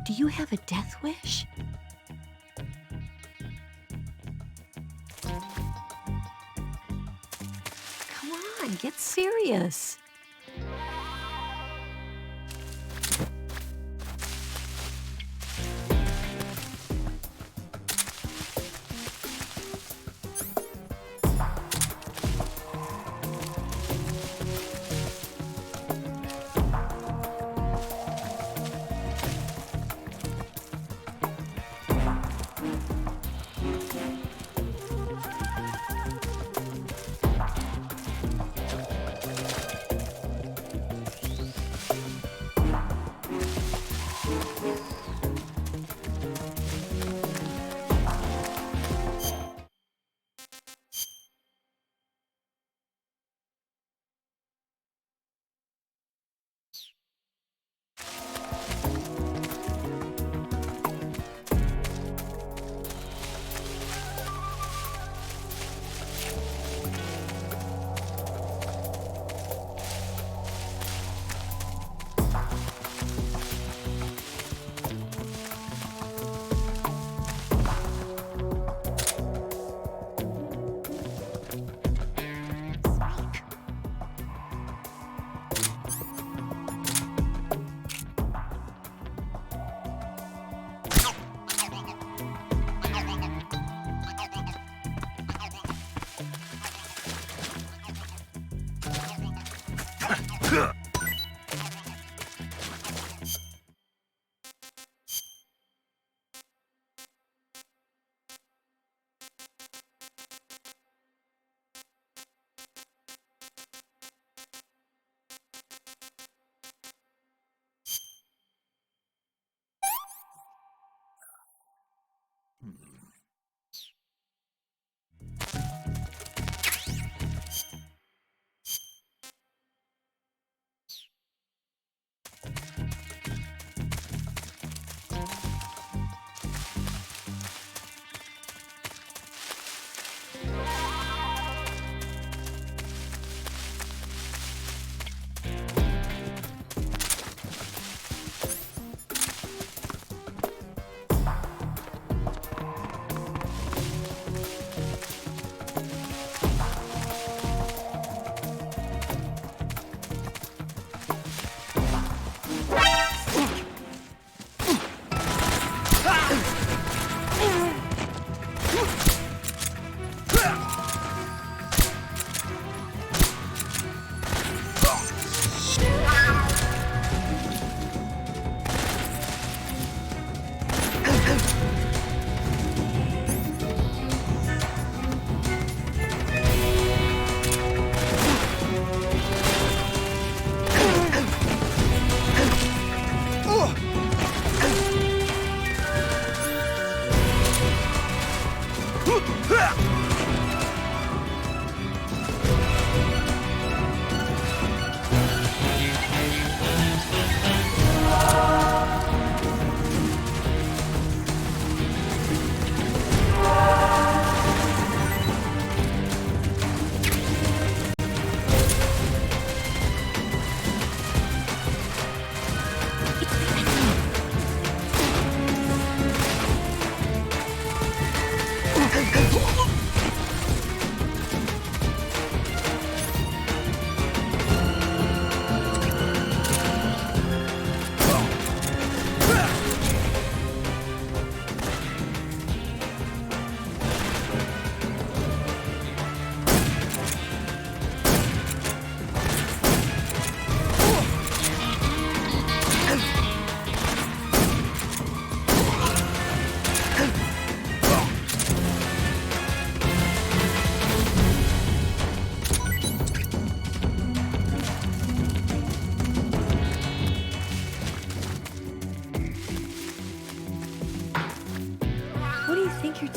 Do you have a death wish? Come on, get serious.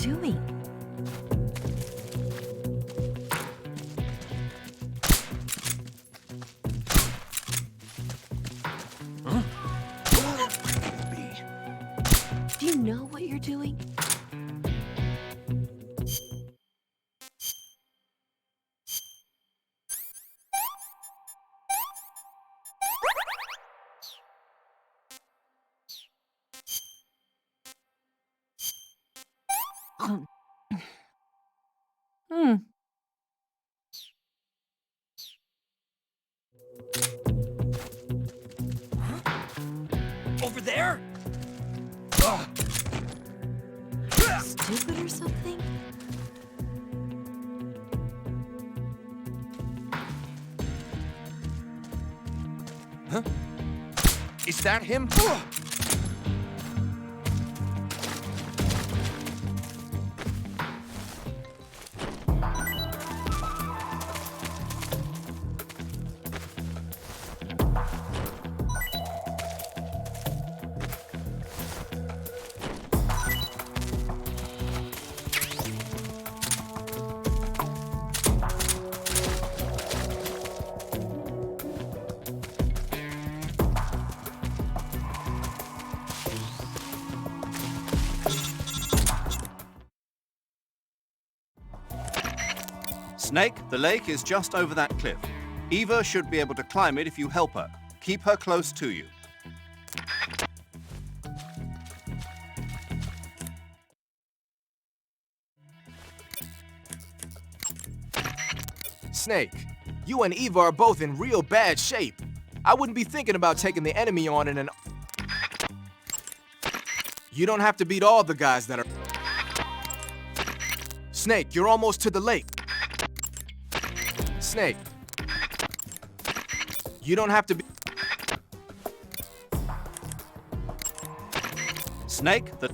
doing? Do you know what you're doing? Hmm. Over there? Stupid or something? Huh? Is that him? Snake, the lake is just over that cliff. Eva should be able to climb it if you help her. Keep her close to you. Snake, you and Eva are both in real bad shape. I wouldn't be thinking about taking the enemy on in an... You don't have to beat all the guys that are... Snake, you're almost to the lake. Snake. You don't have to be... Snake, the...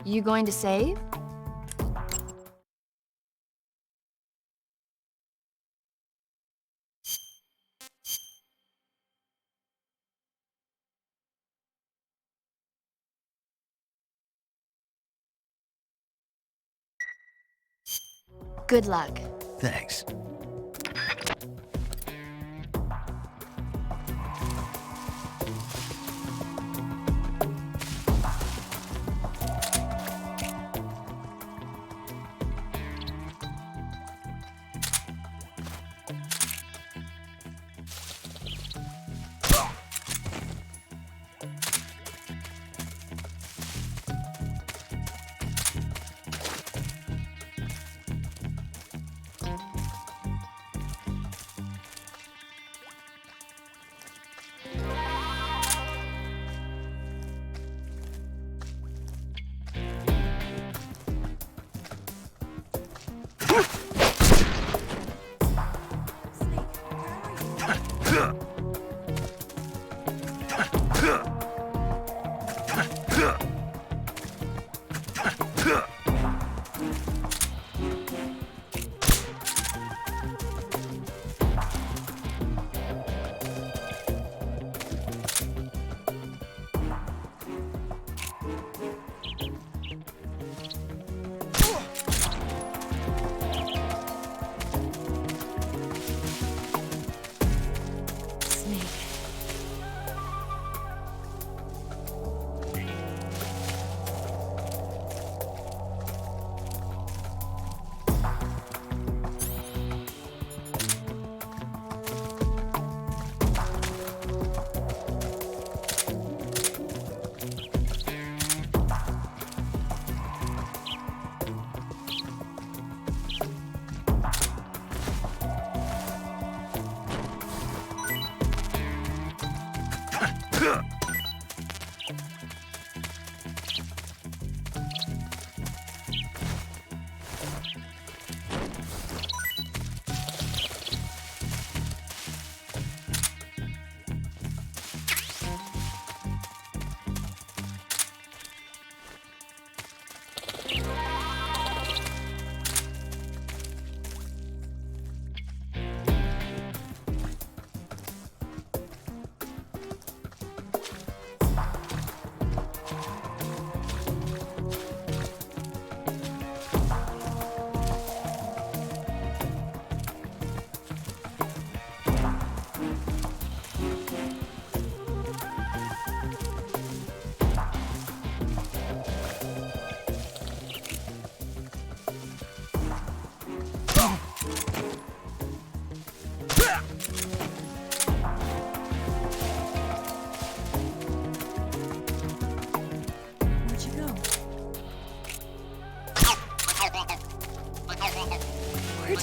You going to save? Good luck. Thanks.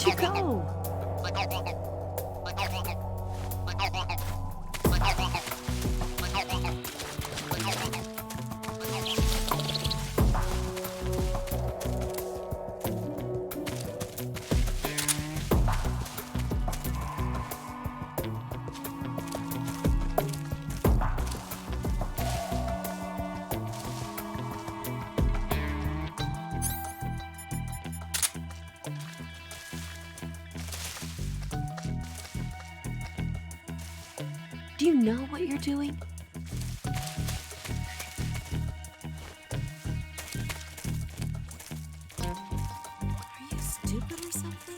Where'd you go? Do you know what you're doing? Are you stupid or something?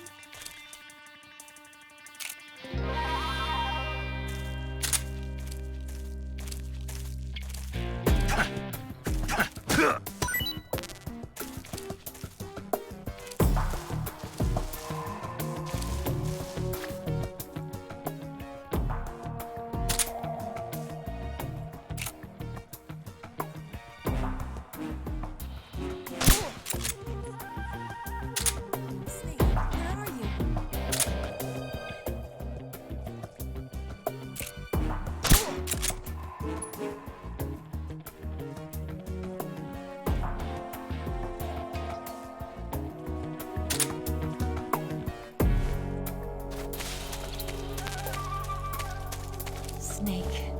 Snake.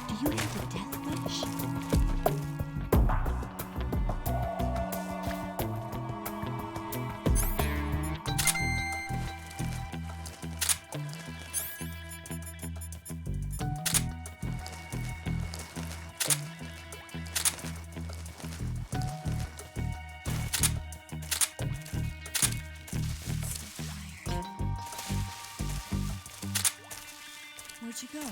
Do you have a death wish? Where'd you go?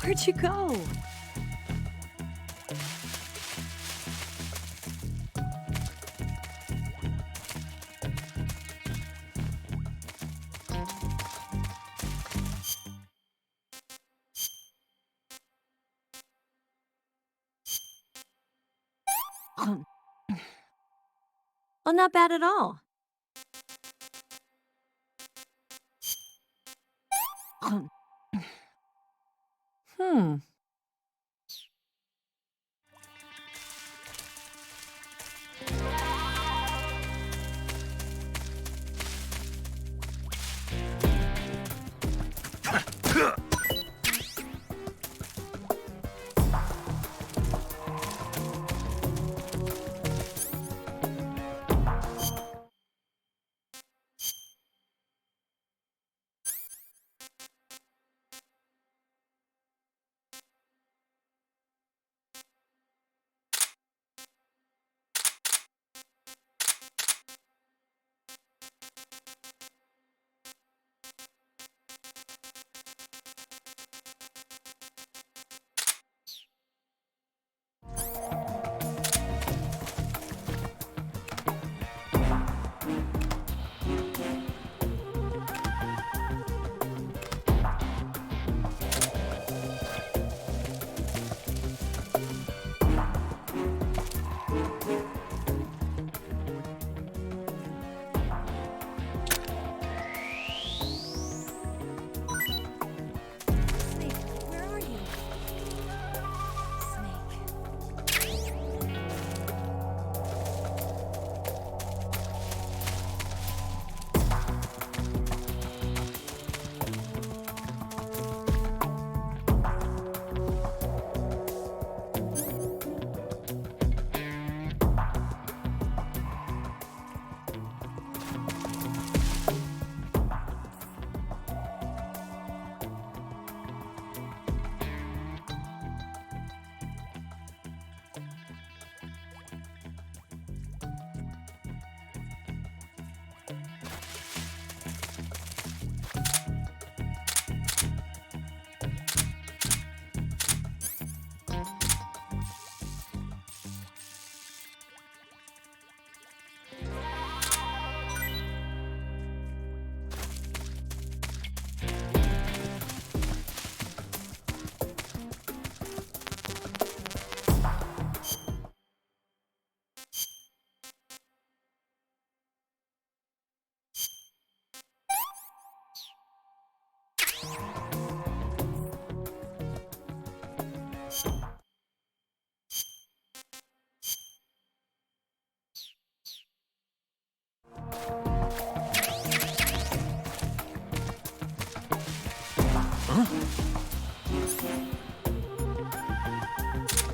Where'd you go? Well, not bad at all. Hmm.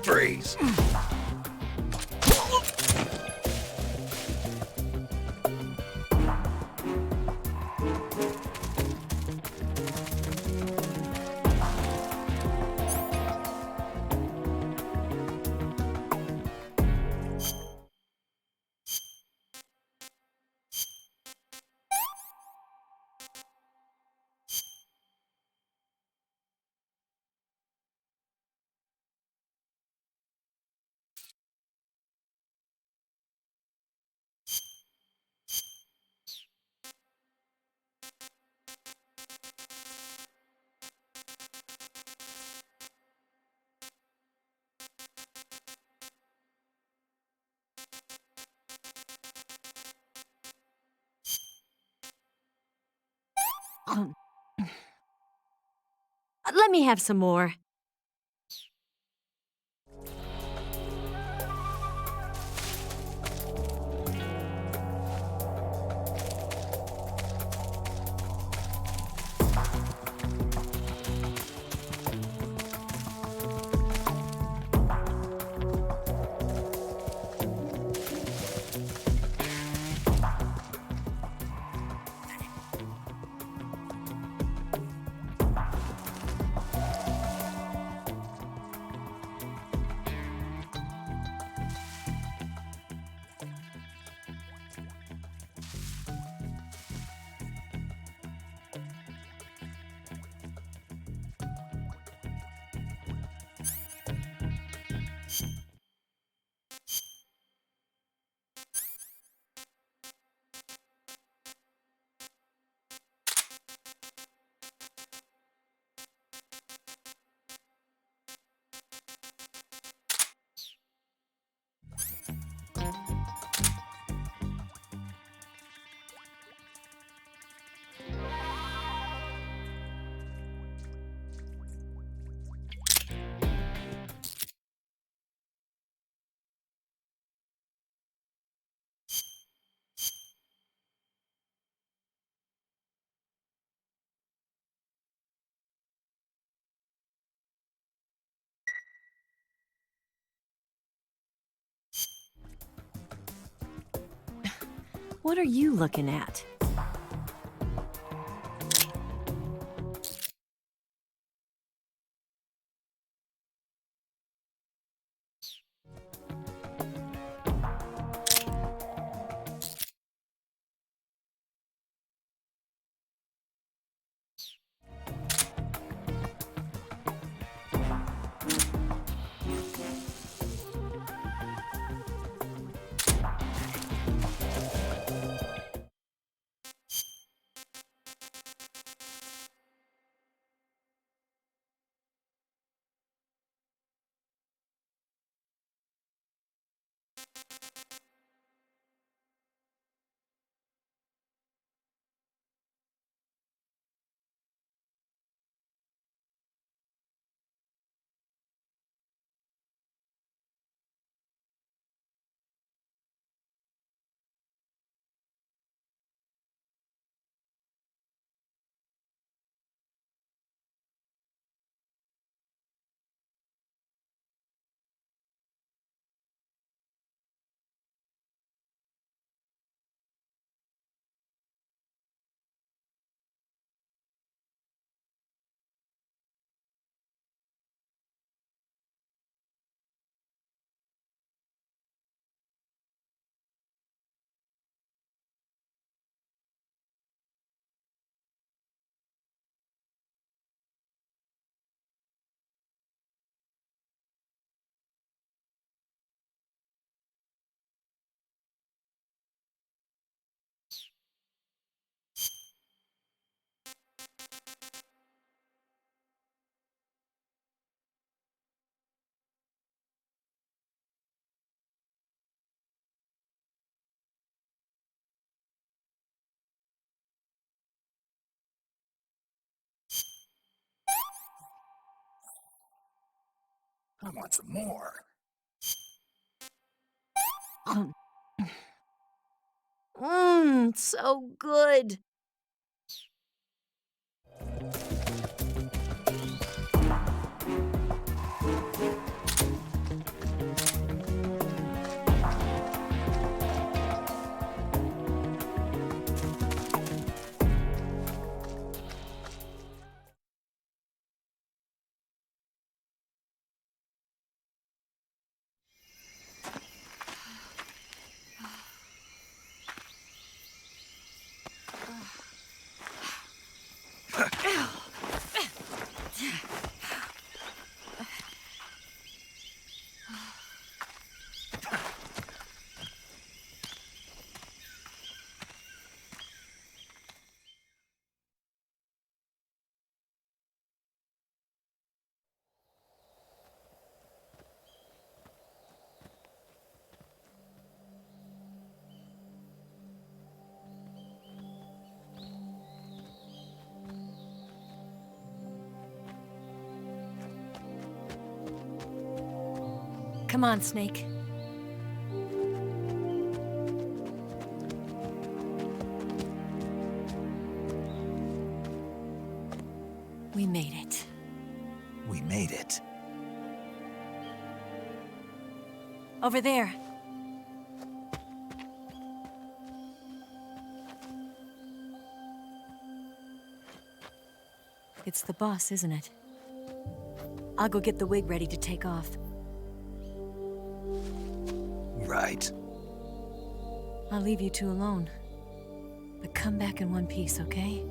Freeze! Let me have some more. What are you looking at? I want some more. So good. Come on, Snake. We made it. We made it. Over there. It's the boss, isn't it? I'll go get the wig ready to take off. Right. I'll leave you two alone. But come back in one piece, okay?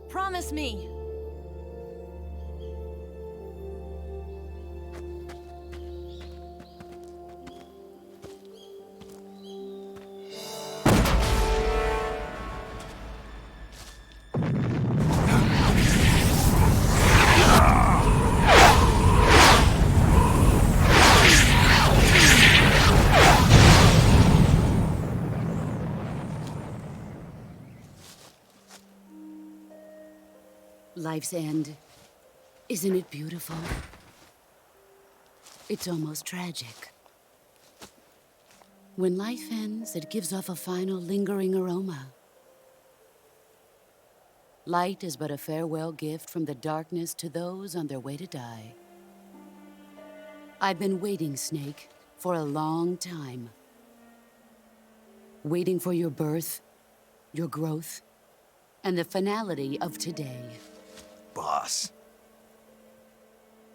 Promise me! Life's end. Isn't it beautiful? It's almost tragic. When life ends, it gives off a final lingering aroma. Light is but a farewell gift from the darkness to those on their way to die. I've been waiting, Snake, for a long time. Waiting for your birth, your growth, and the finality of today. Boss.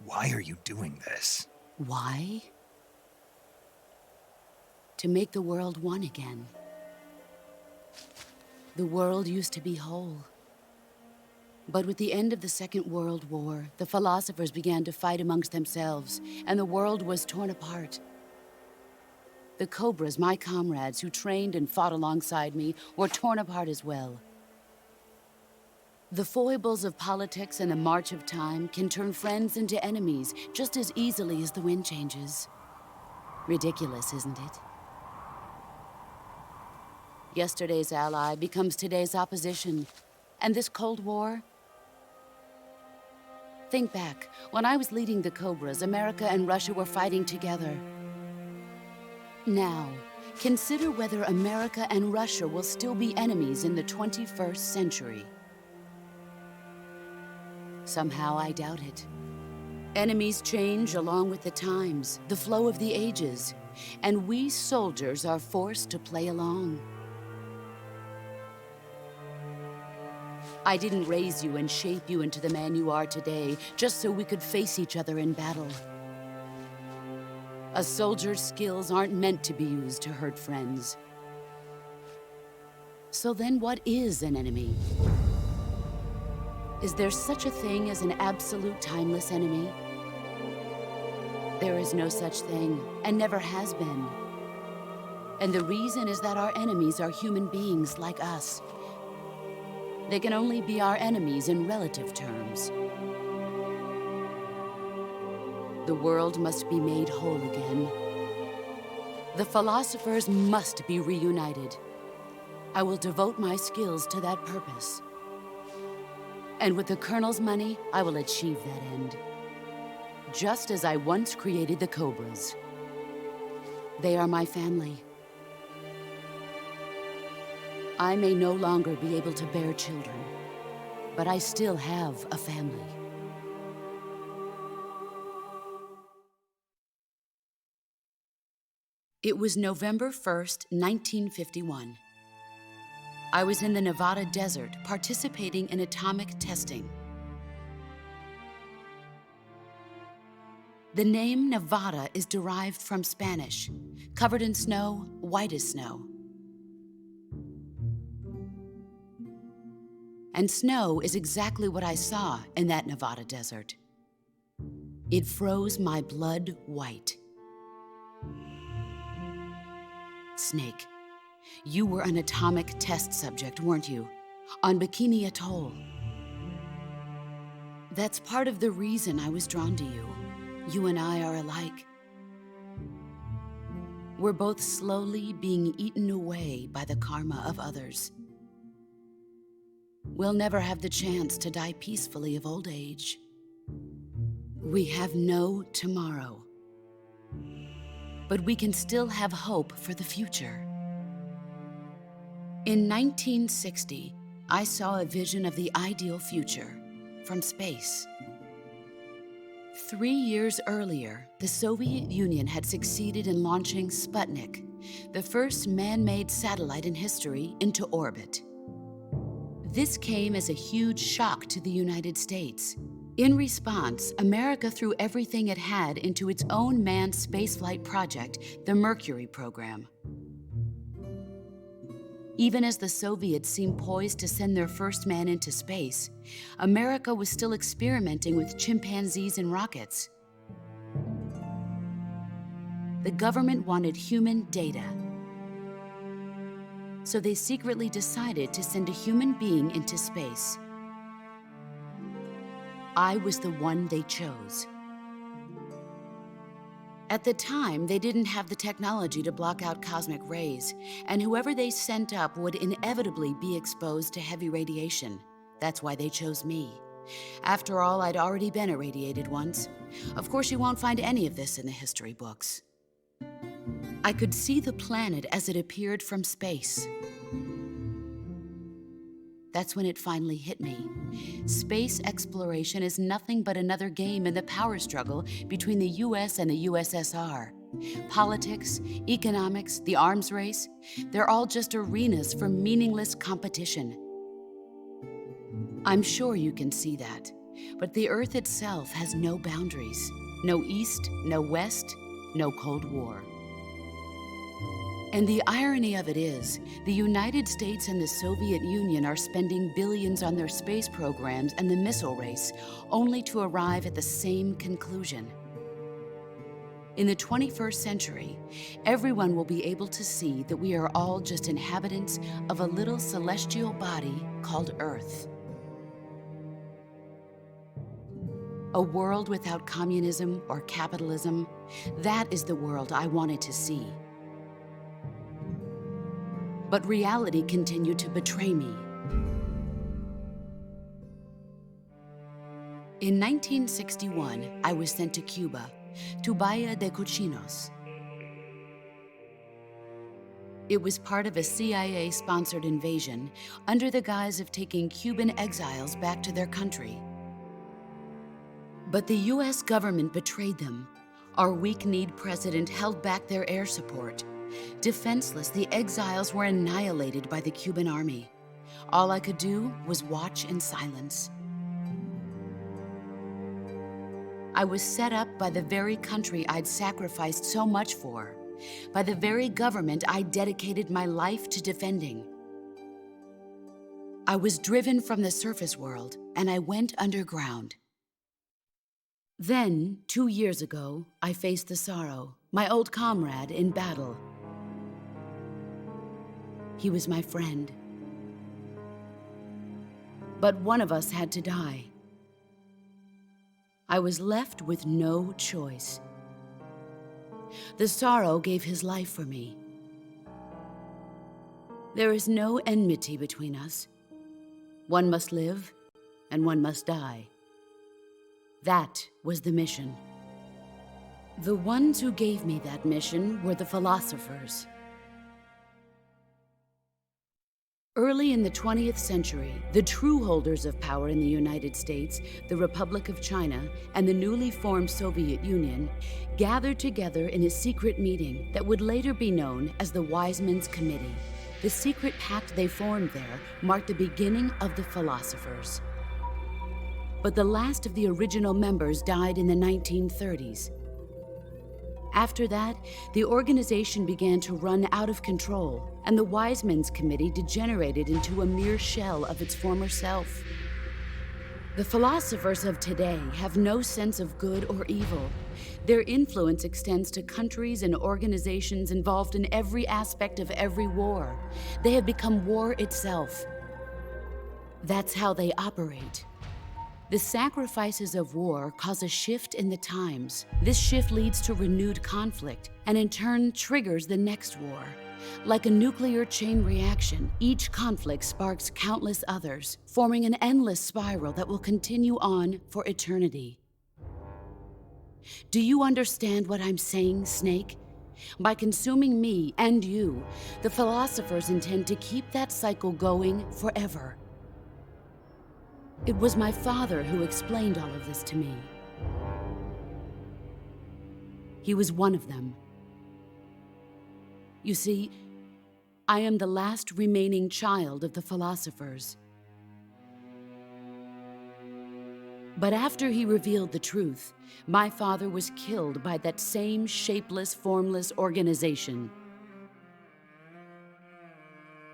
Why are you doing this? Why? To make the world one again. The world used to be whole. But with the end of the Second World War, the philosophers began to fight amongst themselves, and the world was torn apart. The Cobras, my comrades who trained and fought alongside me, were torn apart as well. The foibles of politics and the march of time can turn friends into enemies just as easily as the wind changes. Ridiculous, isn't it? Yesterday's ally becomes today's opposition. And this Cold War? Think back. When I was leading the Cobras, America and Russia were fighting together. Now, consider whether America and Russia will still be enemies in the 21st century. Somehow I doubt it. Enemies change along with the times, the flow of the ages, and we soldiers are forced to play along. I didn't raise you and shape you into the man you are today just so we could face each other in battle. A soldier's skills aren't meant to be used to hurt friends. So then what is an enemy? Is there such a thing as an absolute timeless enemy? There is no such thing, and never has been. And the reason is that our enemies are human beings like us. They can only be our enemies in relative terms. The world must be made whole again. The philosophers must be reunited. I will devote my skills to that purpose. And with the Colonel's money, I will achieve that end. Just as I once created the Cobras. They are my family. I may no longer be able to bear children, but I still have a family. It was November 1st, 1951. I was in the Nevada desert participating in atomic testing. The name Nevada is derived from Spanish, covered in snow, white as snow. And snow is exactly what I saw in that Nevada desert. It froze my blood white. Snake, you were an atomic test subject, weren't you? On Bikini Atoll. That's part of the reason I was drawn to you. You and I are alike. We're both slowly being eaten away by the karma of others. We'll never have the chance to die peacefully of old age. We have no tomorrow. But we can still have hope for the future. In 1960, I saw a vision of the ideal future from space. 3 years earlier, the Soviet Union had succeeded in launching Sputnik, the first man-made satellite in history, into orbit. This came as a huge shock to the United States. In response, America threw everything it had into its own manned spaceflight project, the Mercury program. Even as the Soviets seemed poised to send their first man into space, America was still experimenting with chimpanzees and rockets. The government wanted human data. So they secretly decided to send a human being into space. I was the one they chose. At the time, they didn't have the technology to block out cosmic rays, and whoever they sent up would inevitably be exposed to heavy radiation. That's why they chose me. After all, I'd already been irradiated once. Of course, you won't find any of this in the history books. I could see the planet as it appeared from space. That's when it finally hit me. Space exploration is nothing but another game in the power struggle between the US and the USSR. Politics, economics, the arms race, they're all just arenas for meaningless competition. I'm sure you can see that, but the Earth itself has no boundaries. No East, no West, no Cold War. And the irony of it is, the United States and the Soviet Union are spending billions on their space programs and the missile race, only to arrive at the same conclusion. In the 21st century, everyone will be able to see that we are all just inhabitants of a little celestial body called Earth. A world without communism or capitalism, that is the world I wanted to see. But reality continued to betray me. In 1961, I was sent to Cuba, to Bahia de Cochinos. It was part of a CIA-sponsored invasion under the guise of taking Cuban exiles back to their country. But the US government betrayed them. Our weak-kneed president held back their air support. Defenseless, the exiles were annihilated by the Cuban army. All I could do was watch in silence. I was set up by the very country I'd sacrificed so much for, by the very government I dedicated my life to defending. I was driven from the surface world, and I went underground. Then, 2 years ago, I faced the Sorrow, my old comrade in battle. He was my friend. But one of us had to die. I was left with no choice. The Sorrow gave his life for me. There is no enmity between us. One must live, and one must die. That was the mission. The ones who gave me that mission were the philosophers. Early in the 20th century, the true holders of power in the United States, the Republic of China, and the newly formed Soviet Union gathered together in a secret meeting that would later be known as the Wise Men's Committee. The secret pact they formed there marked the beginning of the philosophers. But the last of the original members died in the 1930s. After that, the organization began to run out of control, and the Wise Men's Committee degenerated into a mere shell of its former self. The philosophers of today have no sense of good or evil. Their influence extends to countries and organizations involved in every aspect of every war. They have become war itself. That's how they operate. The sacrifices of war cause a shift in the times. This shift leads to renewed conflict, and in turn triggers the next war. Like a nuclear chain reaction, each conflict sparks countless others, forming an endless spiral that will continue on for eternity. Do you understand what I'm saying, Snake? By consuming me and you, the philosophers intend to keep that cycle going forever. It was my father who explained all of this to me. He was one of them. You see, I am the last remaining child of the philosophers. But after he revealed the truth, my father was killed by that same shapeless, formless organization.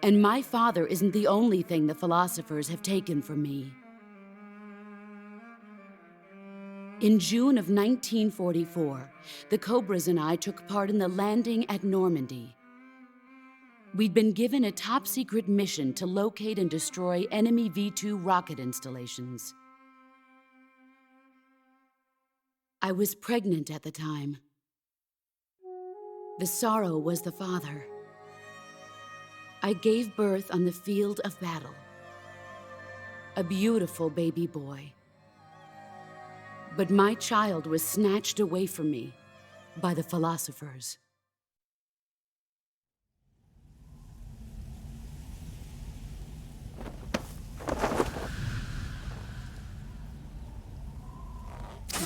And my father isn't the only thing the philosophers have taken from me. In June of 1944, the Cobras and I took part in the landing at Normandy. We'd been given a top-secret mission to locate and destroy enemy V-2 rocket installations. I was pregnant at the time. The sorrow was the father. I gave birth on the field of battle. A beautiful baby boy. But my child was snatched away from me by the philosophers.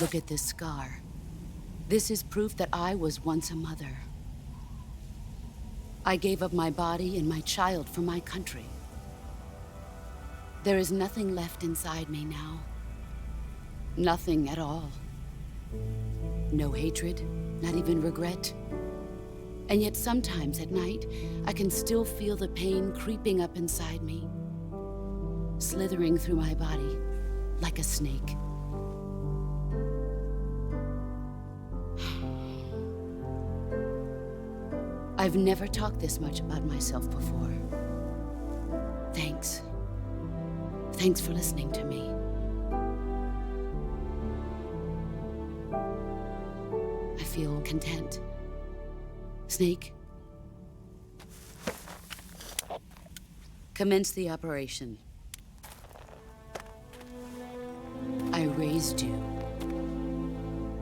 Look at this scar. This is proof that I was once a mother. I gave up my body and my child for my country. There is nothing left inside me now. Nothing at all. No hatred, not even regret. And yet sometimes at night, I can still feel the pain creeping up inside me, slithering through my body like a snake. I've never talked this much about myself before. Thanks. Thanks for listening to me. I feel content. Snake, commence the operation. I raised you.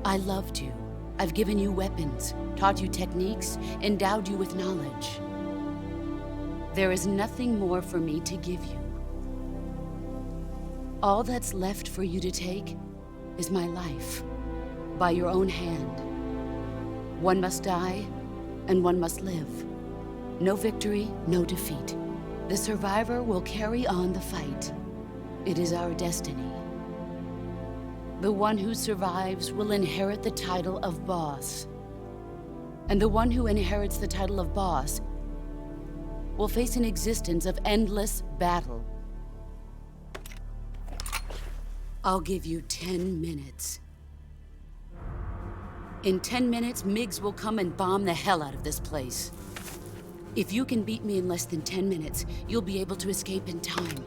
I loved you. I've given you weapons, taught you techniques, endowed you with knowledge. There is nothing more for me to give you. All that's left for you to take is my life, by your own hand. One must die, and one must live. No victory, no defeat. The survivor will carry on the fight. It is our destiny. The one who survives will inherit the title of boss. And the one who inherits the title of boss will face an existence of endless battle. I'll give you 10 minutes. In 10 minutes, MiGs will come and bomb the hell out of this place. If you can beat me in less than 10 minutes, you'll be able to escape in time.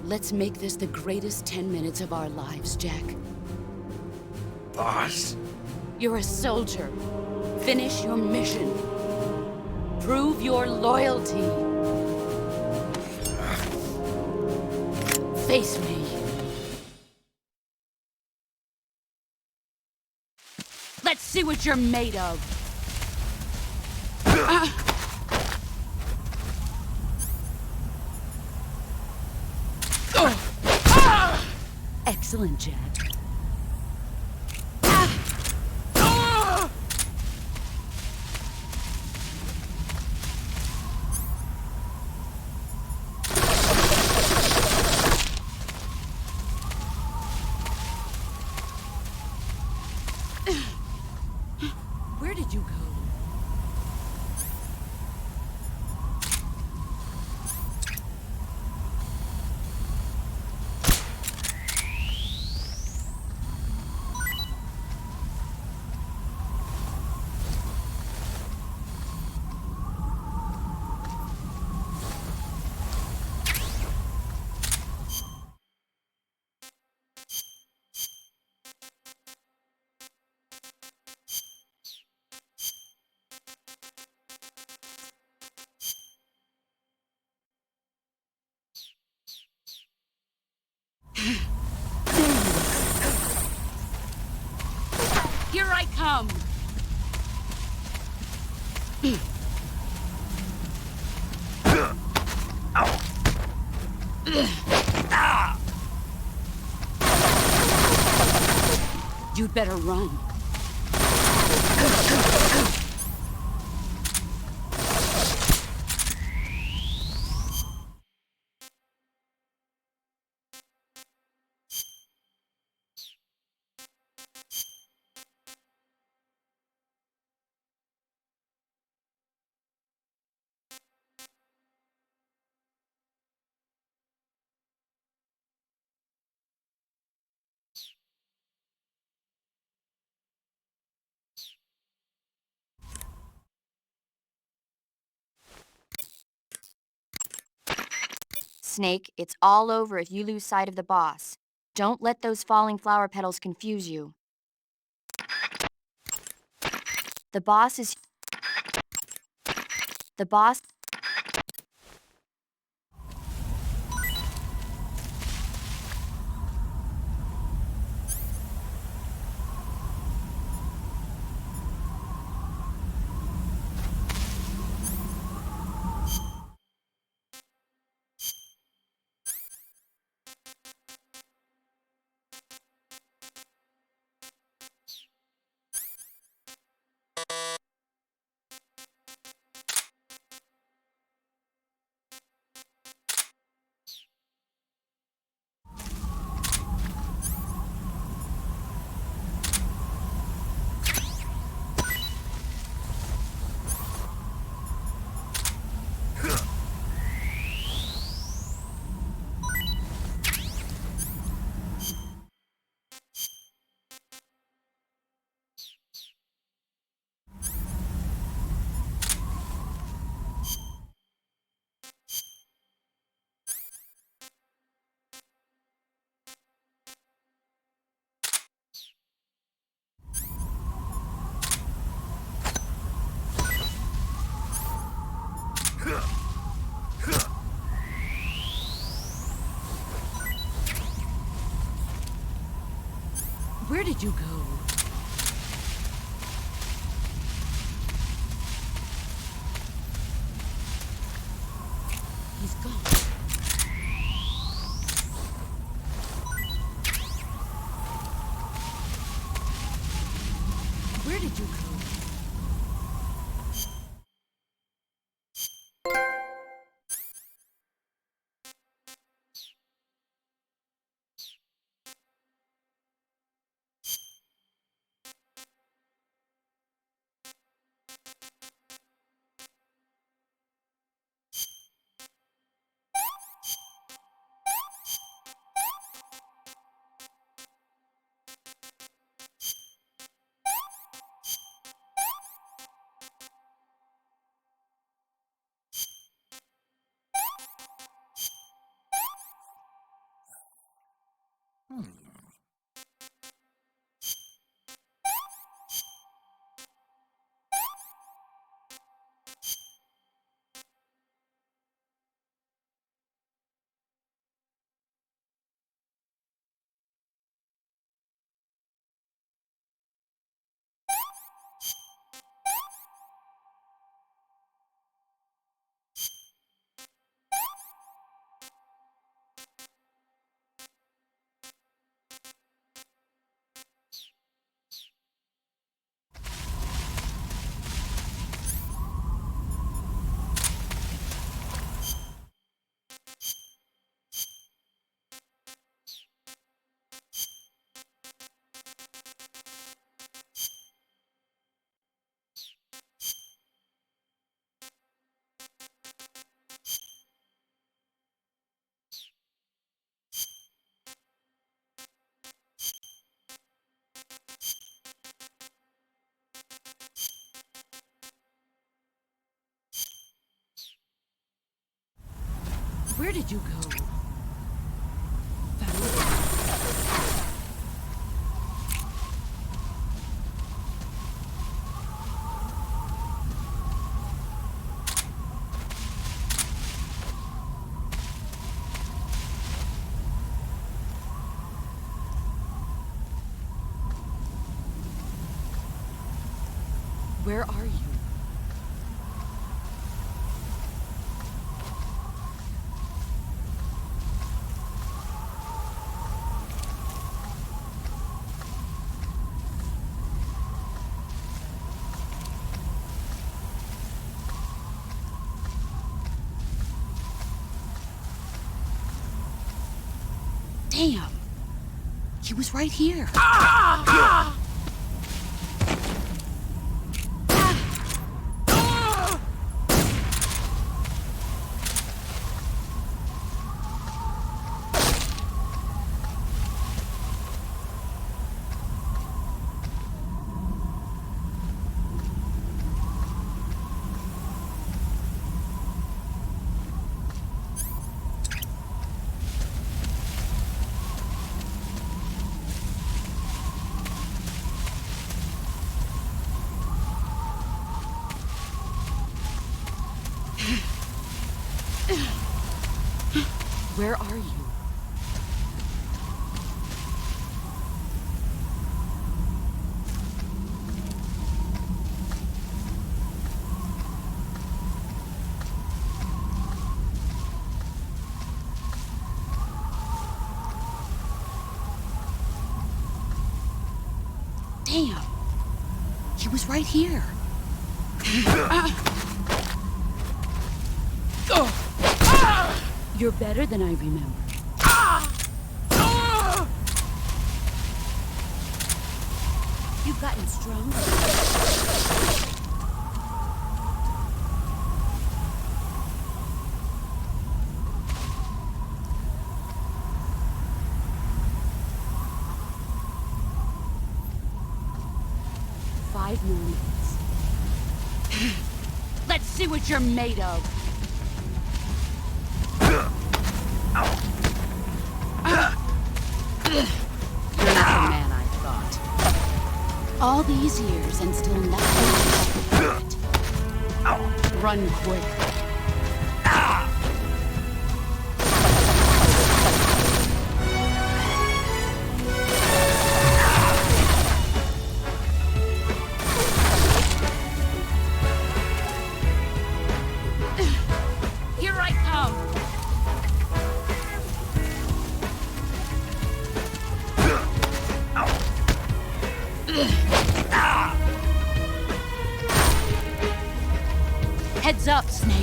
Let's make this the greatest 10 minutes of our lives, Jack. Boss? You're a soldier. Finish your mission. Prove your loyalty. Face me. Let's see what you're made of. Excellent, Jack. Where did you go? Here I come! You'd better run. Snake, it's all over if you lose sight of the boss. Don't let those falling flower petals confuse you. The boss is... The boss... Where did you go? He's gone. Where did you go? did you go? Where are you? Damn! He was right here. Where are you? Damn! He was right here. You're better than I remember. You've gotten stronger. Five more minutes. Let's see what you're made of. You're not the man I thought. All these years and still nothing. Run quick. Here I come. Heads up, Snake.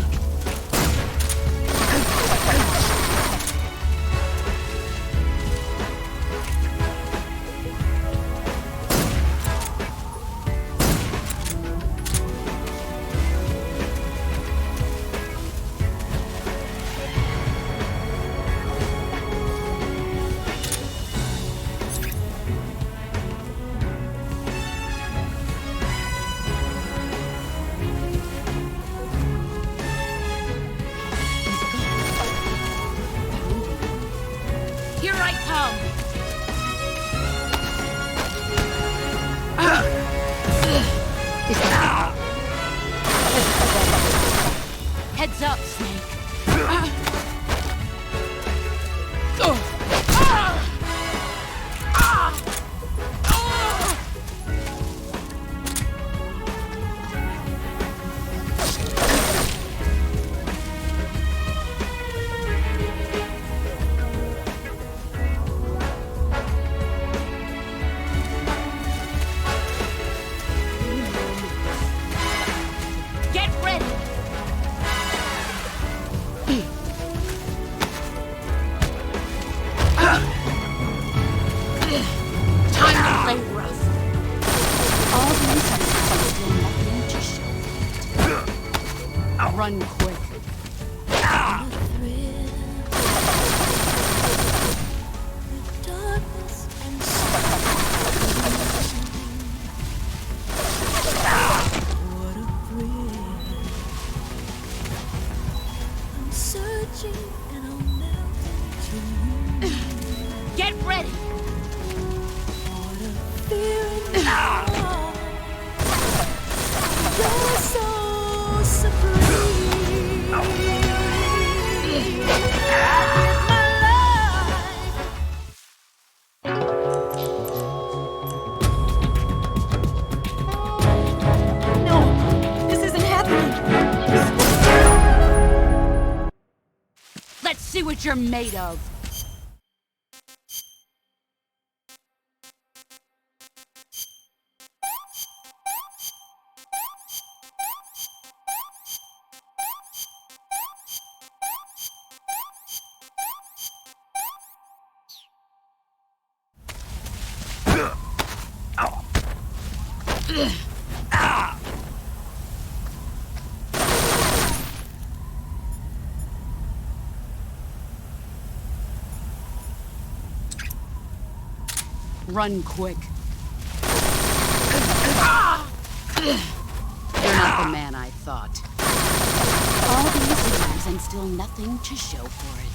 Here I come! Heads up, Snake. Get ready! Time to play rough. All these are still nothing to show. Run quick. Searching and I'm what you're made of. Run quick. You're not the man I thought. All these years and still nothing to show for it.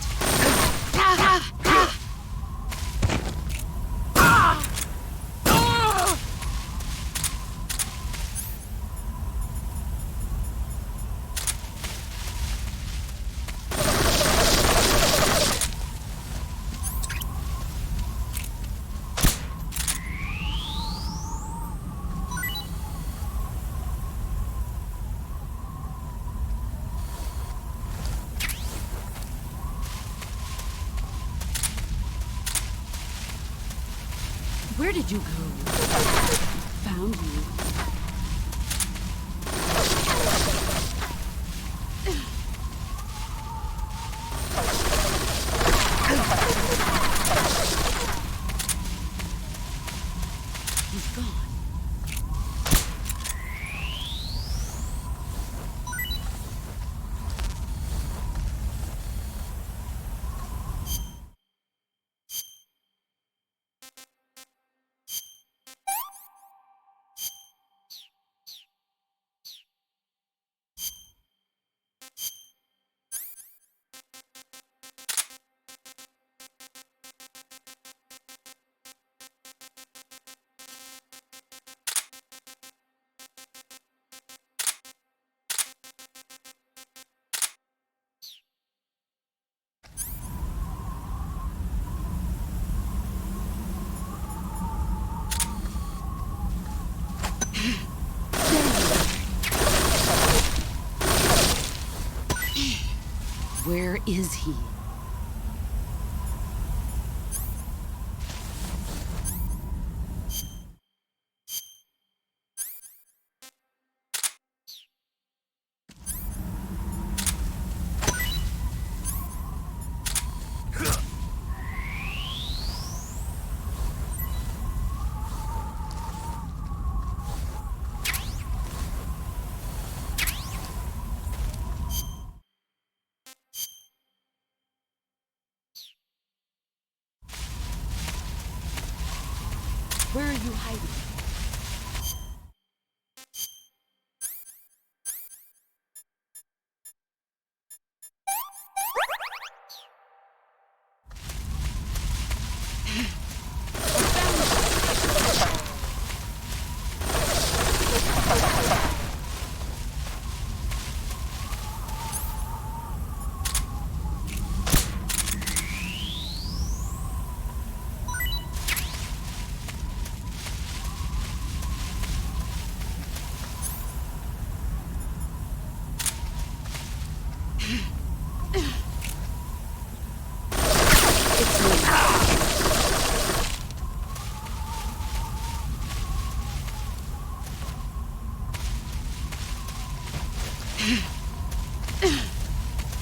Where did you go? Found you. He's gone. Where is he? Where are you hiding?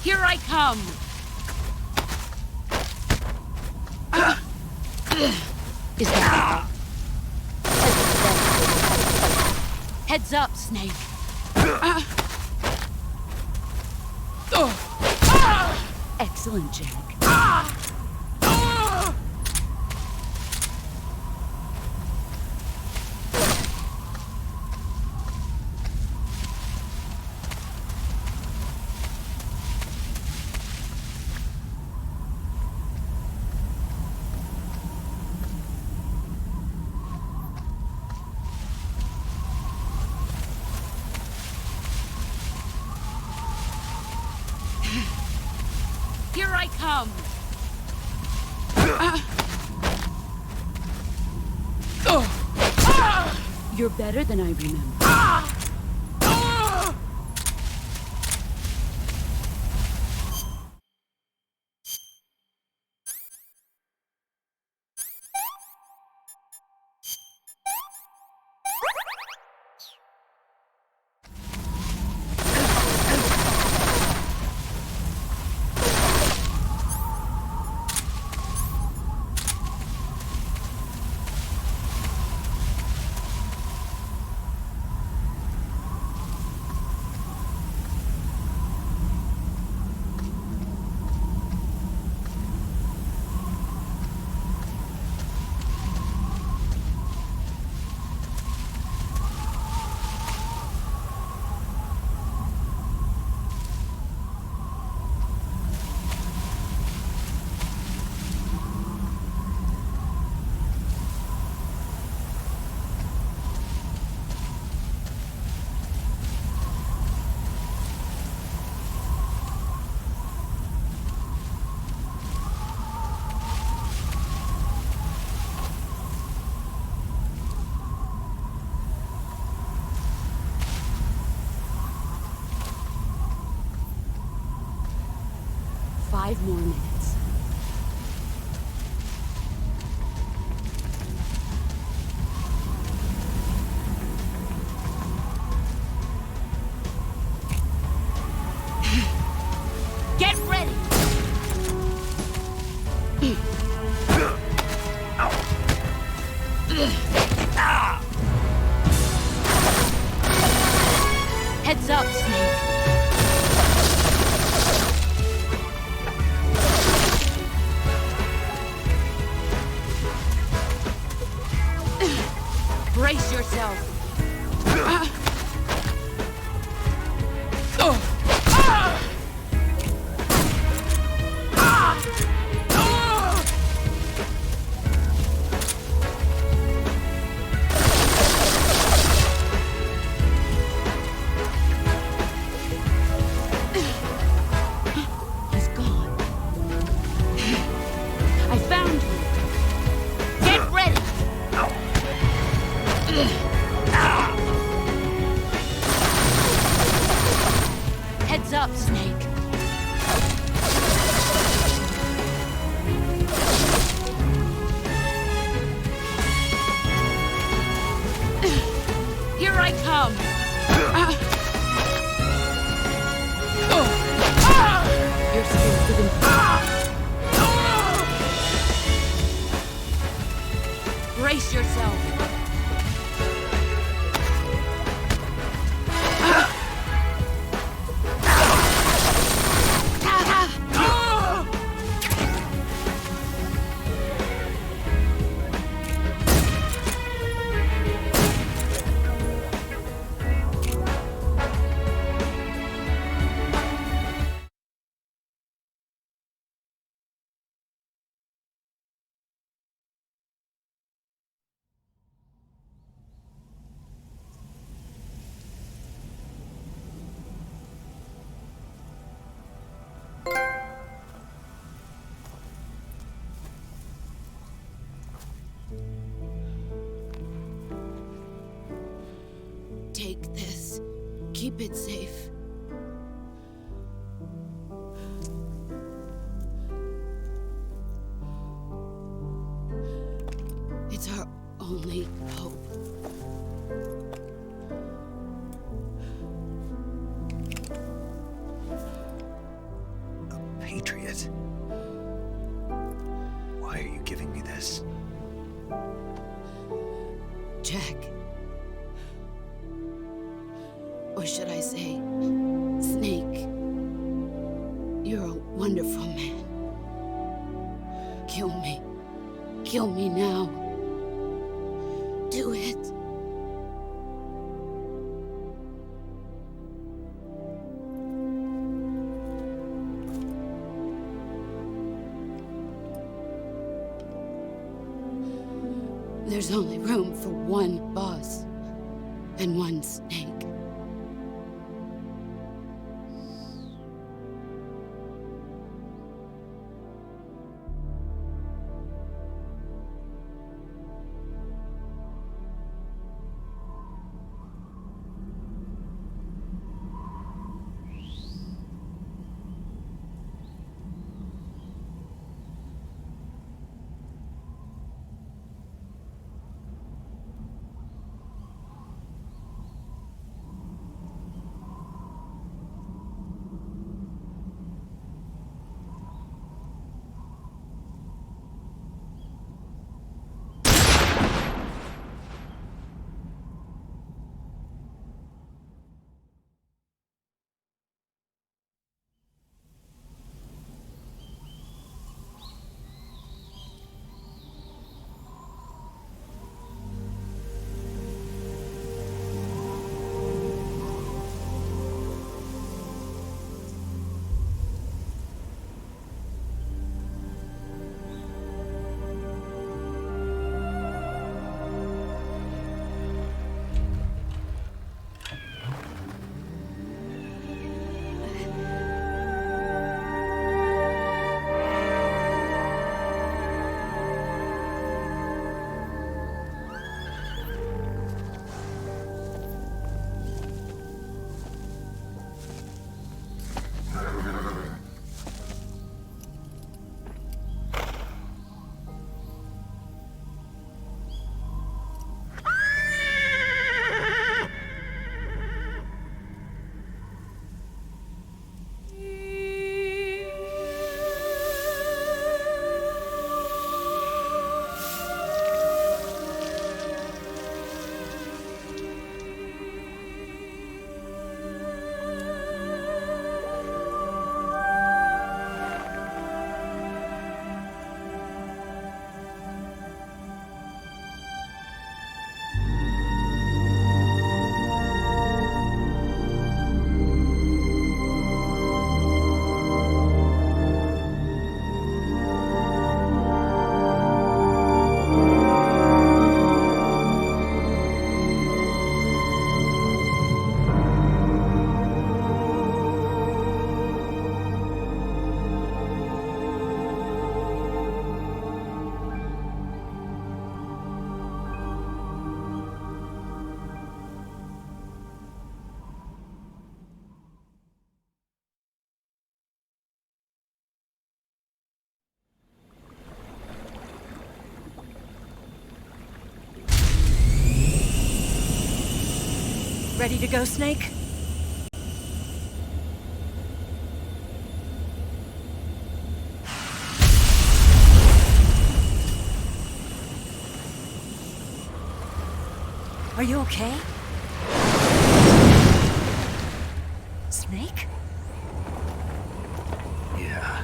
Here I come! Is that all? Heads up, Snake. Excellent, Jack. Here I come! You're better than I remember. 5 more minutes. Get ready! Heads up, Snake. Brace yourself. He's gone. I found you. Get ready. Heads up, Snake. Here I come. Your skills have improved. Brace yourself. Take this. Keep it safe. It's our only hope. A patriot? Why are you giving me this? Jack. Or should I say, Snake? You're a wonderful man. Kill me. Kill me now. Do it. There's only room for one boss and one Snake. ready to go, Snake? Are you okay? Snake? Yeah.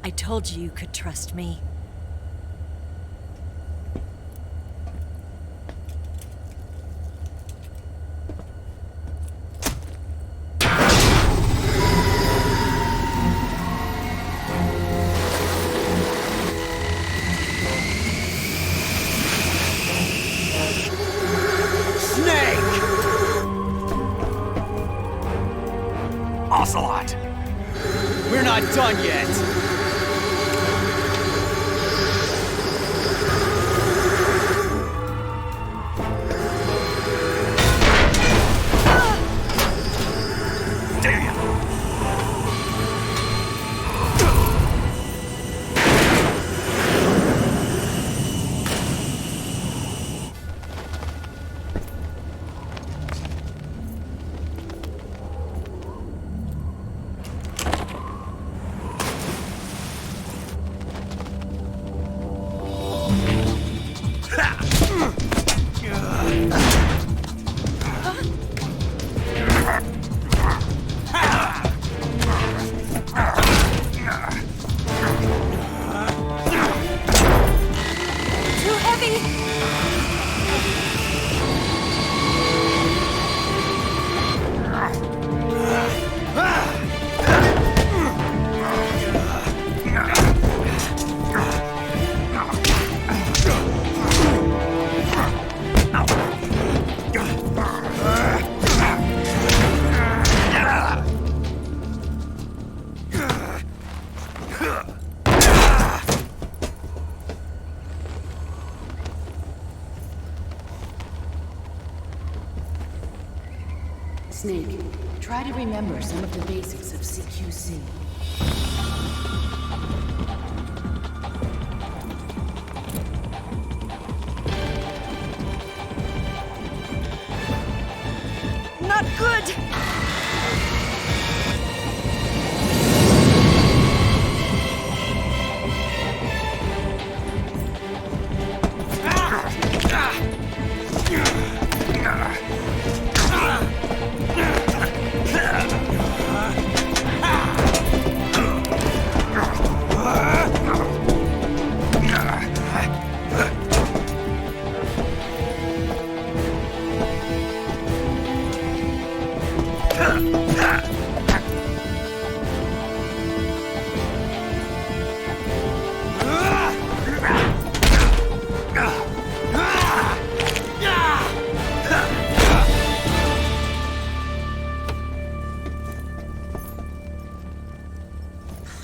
I told you you could trust me. Ocelot! We're not done yet! Snake, try to remember some of the basics of CQC. Not good!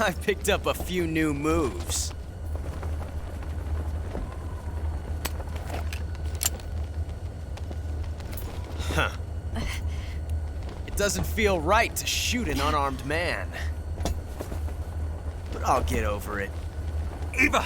I picked up a few new moves. Huh. It doesn't feel right to shoot an unarmed man. But I'll get over it. Eva!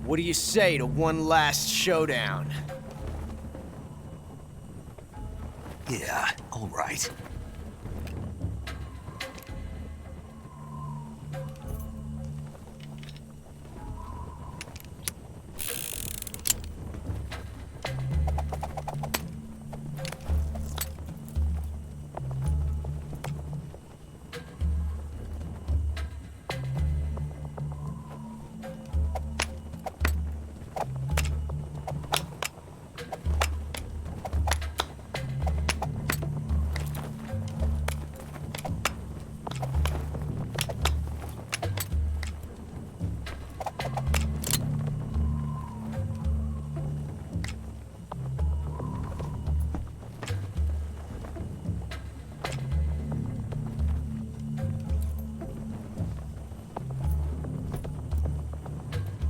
What do you say to one last showdown? Yeah, all right.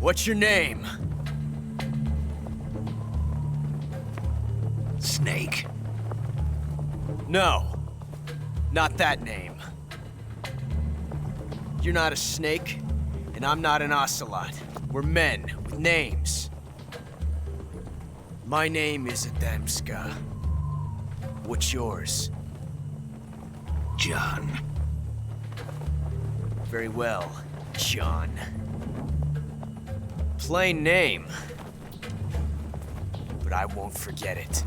What's your name? Snake. No. Not that name. You're not a snake, and I'm not an ocelot. We're men with names. My name is Adamska. What's yours? John. Very well, John. Plain name. But I won't forget it.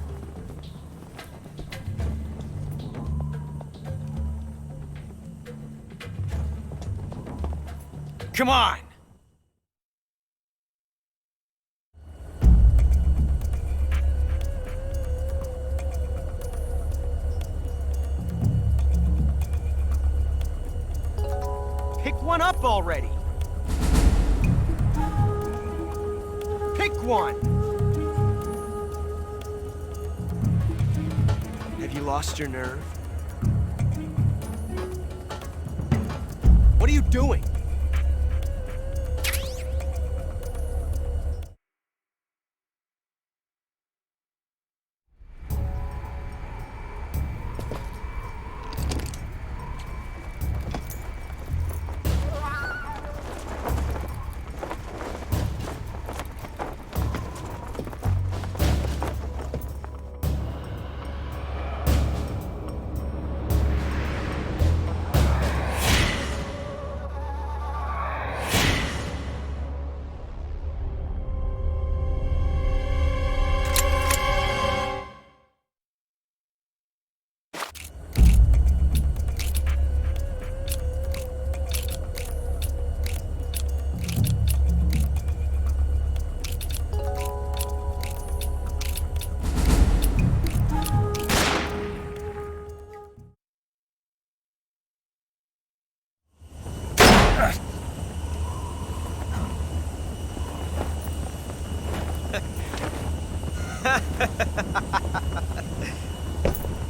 Come on! Pick one up already! Pick one! Have you lost your nerve? What are you doing?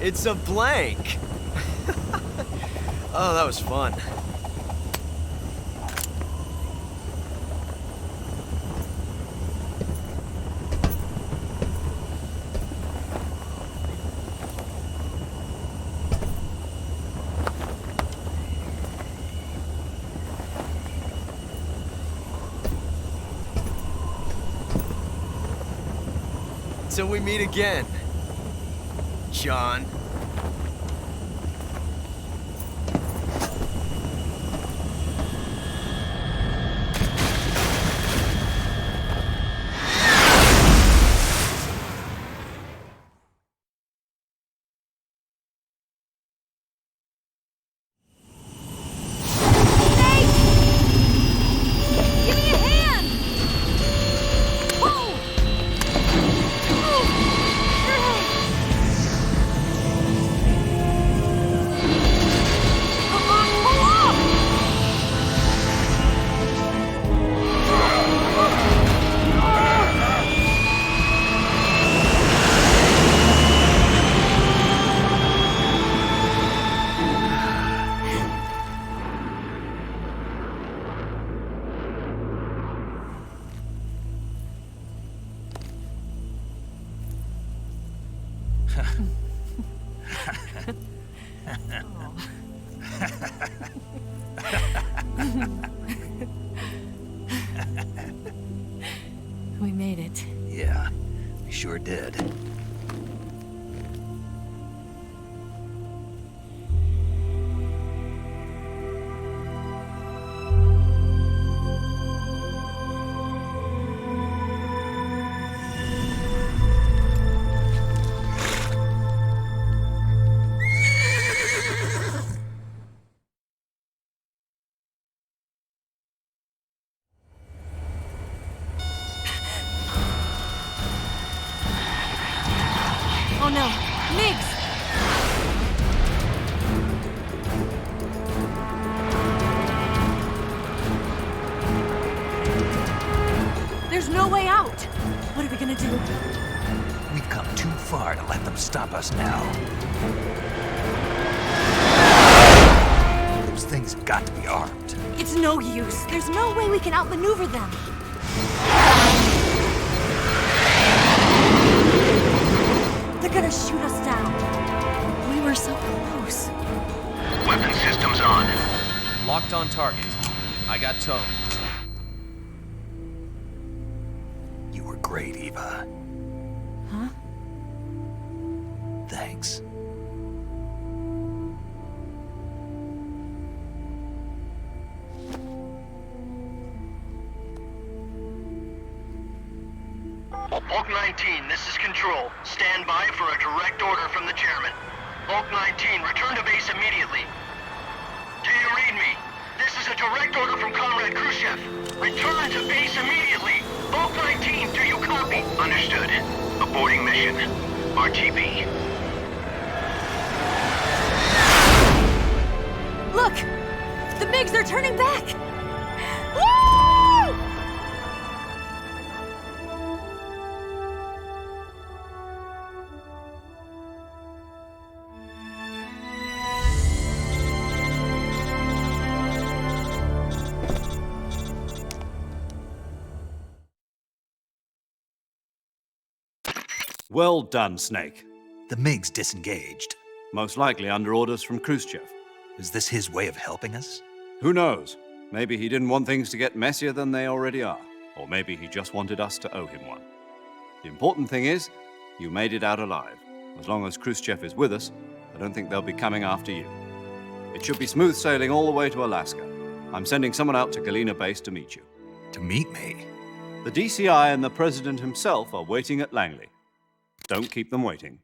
It's a blank. Oh, that was fun. Till we meet again, John. We made it. Yeah, we sure did. Oh no, Migs! There's no way out! What are we gonna do? We've come too far to let them stop us now. Those things have got to be armed. It's no use. There's no way we can outmaneuver them. They're gonna shoot us down. We were so close. Weapon systems on. Locked on target. I got towed. You were great, Eva. Huh? Thanks. Bulk 19, this is Control. Stand by for a direct order from the chairman. Bulk 19, return to base immediately. Do you read me? This is a direct order from Comrade Khrushchev. Return to base immediately. Bulk 19, do you copy? Understood. Aborting mission. RTB. Look! The MiGs are turning back! Woo! Well done, Snake. The MiGs disengaged. Most likely under orders from Khrushchev. Is this his way of helping us? Who knows? Maybe he didn't want things to get messier than they already are. Or maybe he just wanted us to owe him one. The important thing is, you made it out alive. As long as Khrushchev is with us, I don't think they'll be coming after you. It should be smooth sailing all the way to Alaska. I'm sending someone out to Galena Base to meet you. To meet me? The DCI and the President himself are waiting at Langley. Don't keep them waiting.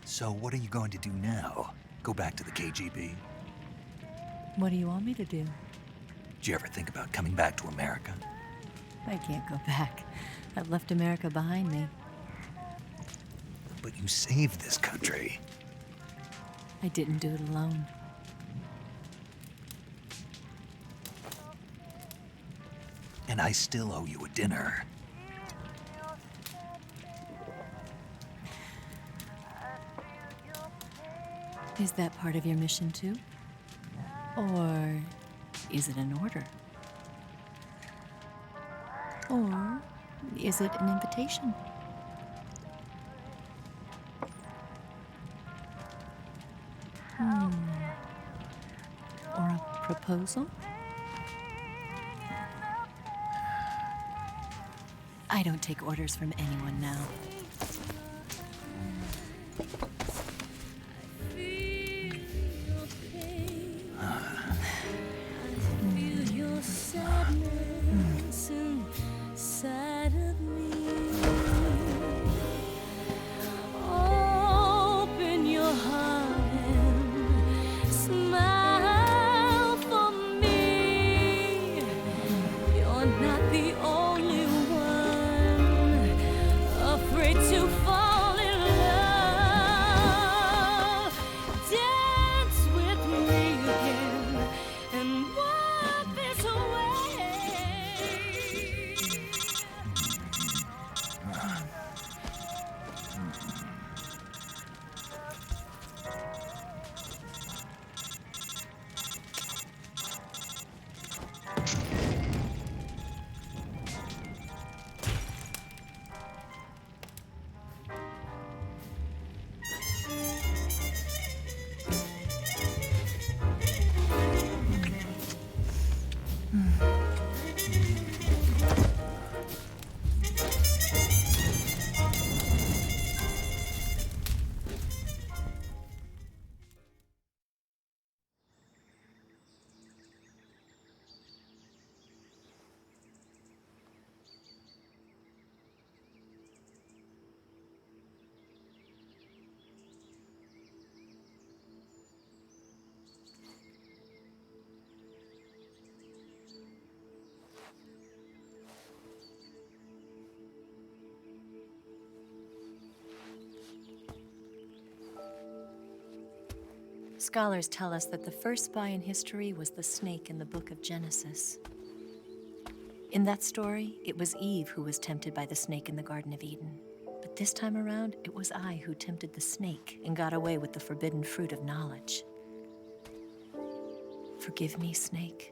So what are you going to do now? Go back to the KGB? What do you want me to do? Did you ever think about coming back to America? I can't go back. I've left America behind me. But you saved this country. I didn't do it alone. And I still owe you a dinner. Is that part of your mission too? Or is it an order? Or is it an invitation? Or a proposal? I don't take orders from anyone now. Scholars tell us that the first spy in history was the snake in the book of Genesis. In that story, it was Eve who was tempted by the snake in the Garden of Eden. But this time around, it was I who tempted the snake and got away with the forbidden fruit of knowledge. Forgive me, snake.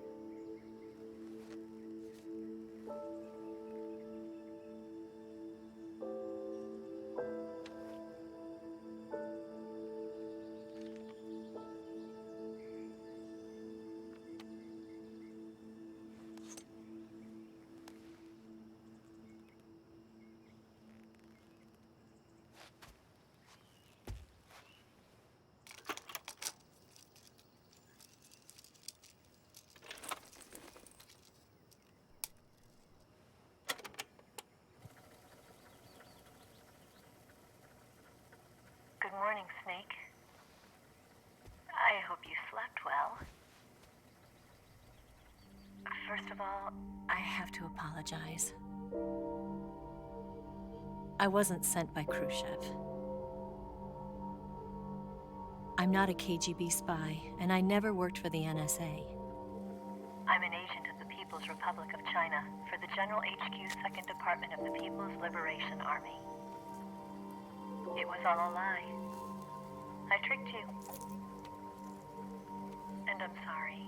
Good morning, Snake. I hope you slept well. First of all, I have to apologize. I wasn't sent by Khrushchev. I'm not a KGB spy, and I never worked for the NSA. I'm an agent of the People's Republic of China for the General HQ 2nd Department of the People's Liberation Army. It was all a lie. I tricked you. And I'm sorry.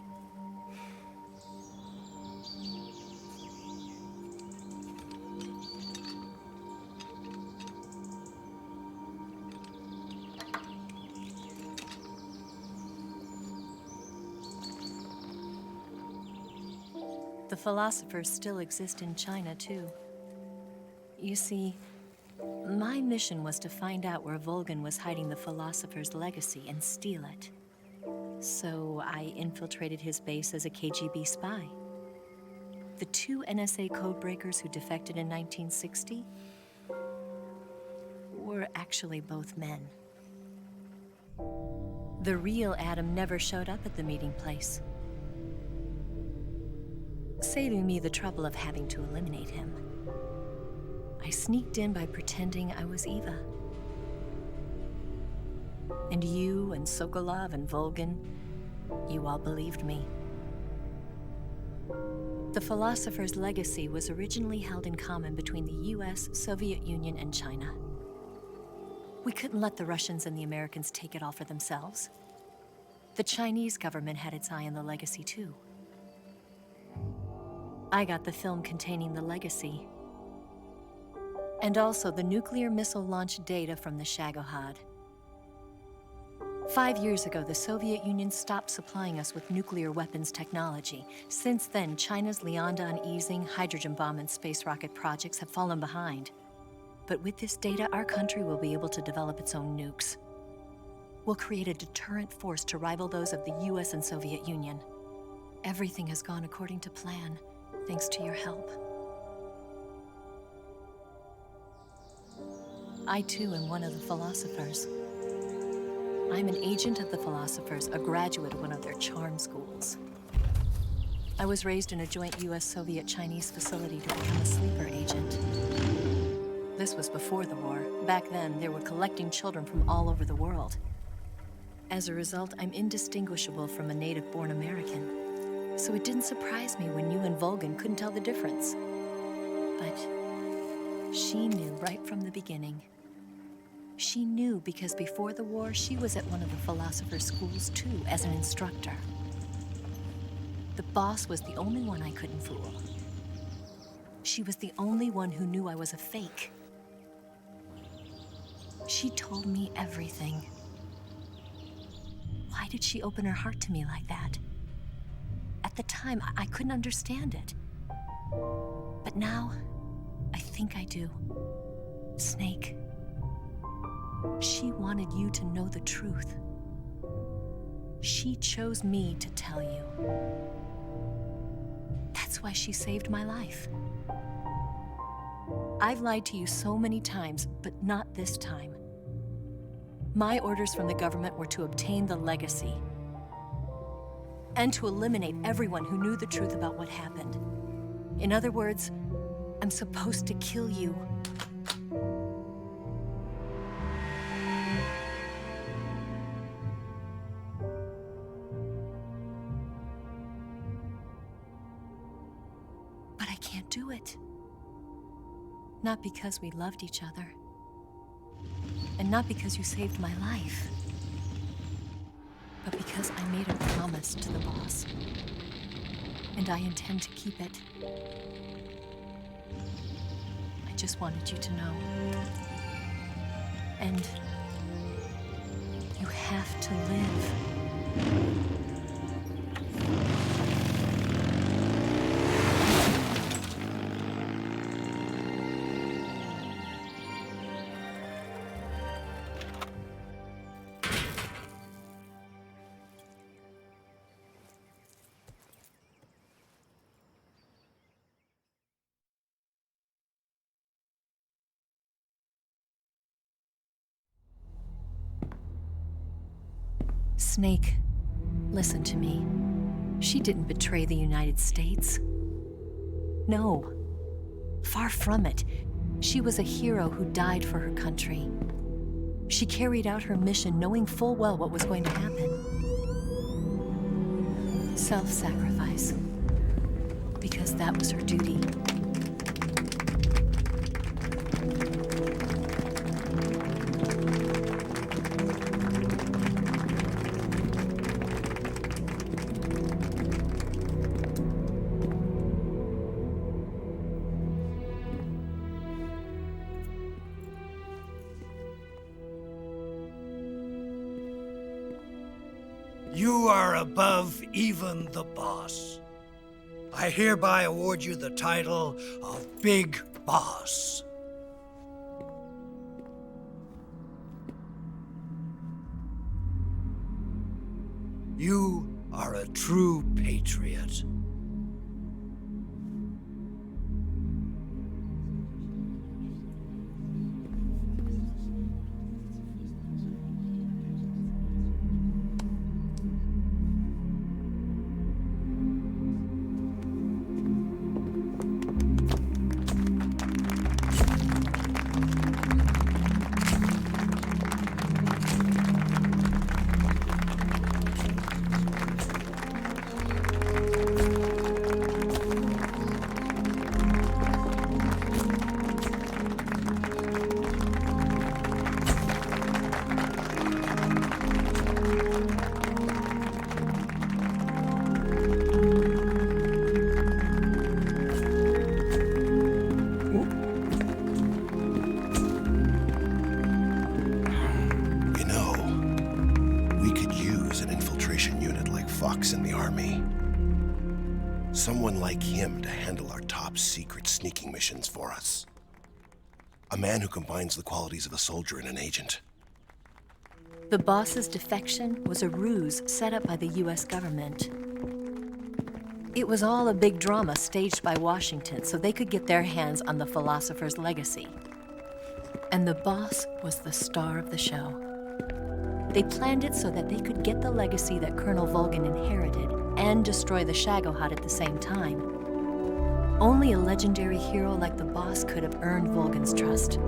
The philosophers still exist in China, too. You see, my mission was to find out where Volgin was hiding the philosopher's legacy and steal it. So I infiltrated his base as a KGB spy. The two NSA codebreakers who defected in 1960 were actually both men. The real Adam never showed up at the meeting place, saving me the trouble of having to eliminate him. I sneaked in by pretending I was Eva. And you and Sokolov and Volgin, you all believed me. The philosopher's legacy was originally held in common between the US, Soviet Union, and China. We couldn't let the Russians and the Americans take it all for themselves. The Chinese government had its eye on the legacy too. I got the film containing the legacy, and also the nuclear missile launch data from the Shagohod. 5 years ago, the Soviet Union stopped supplying us with nuclear weapons technology. Since then, China's Liaodong easing, hydrogen bomb, and space rocket projects have fallen behind. But with this data, our country will be able to develop its own nukes. We'll create a deterrent force to rival those of the US and Soviet Union. Everything has gone according to plan, thanks to your help. I too am one of the philosophers. I'm an agent of the philosophers, a graduate of one of their charm schools. I was raised in a joint US-Soviet-Chinese facility to become a sleeper agent. This was before the war. Back then, they were collecting children from all over the world. As a result, I'm indistinguishable from a native-born American. So it didn't surprise me when you and Volgin couldn't tell the difference. But she knew right from the beginning. She knew because before the war, she was at one of the philosopher's schools too, as an instructor. The boss was the only one I couldn't fool. She was the only one who knew I was a fake. She told me everything. Why did she open her heart to me like that? At At the time, I couldn't understand it. But now, I think I do. Snake, she wanted you to know the truth. She chose me to tell you. That's why she saved my life. I've lied to you so many times, but not this time. My orders from the government were to obtain the legacy and to eliminate everyone who knew the truth about what happened. In other words, I'm supposed to kill you. But I can't do it. Not because we loved each other. And not because you saved my life. But because I made a promise to the boss. And I intend to keep it. I just wanted you to know. And you have to live. Snake, listen to me. She didn't betray the United States. No, far from it. She was a hero who died for her country. She carried out her mission knowing full well what was going to happen. Self-sacrifice. Because that was her duty. You are above even the boss. I hereby award you the title of Big Boss. You are a true patriot. In the army. Someone like him to handle our top secret sneaking missions for us. A man who combines the qualities of a soldier and an agent. The boss's defection was a ruse set up by the US government. It was all a big drama staged by Washington so they could get their hands on the philosopher's legacy. And the boss was the star of the show. They planned it so that they could get the legacy that Colonel Volgin inherited and destroy the Shagohod at the same time. Only a legendary hero like the boss could have earned Volgin's trust.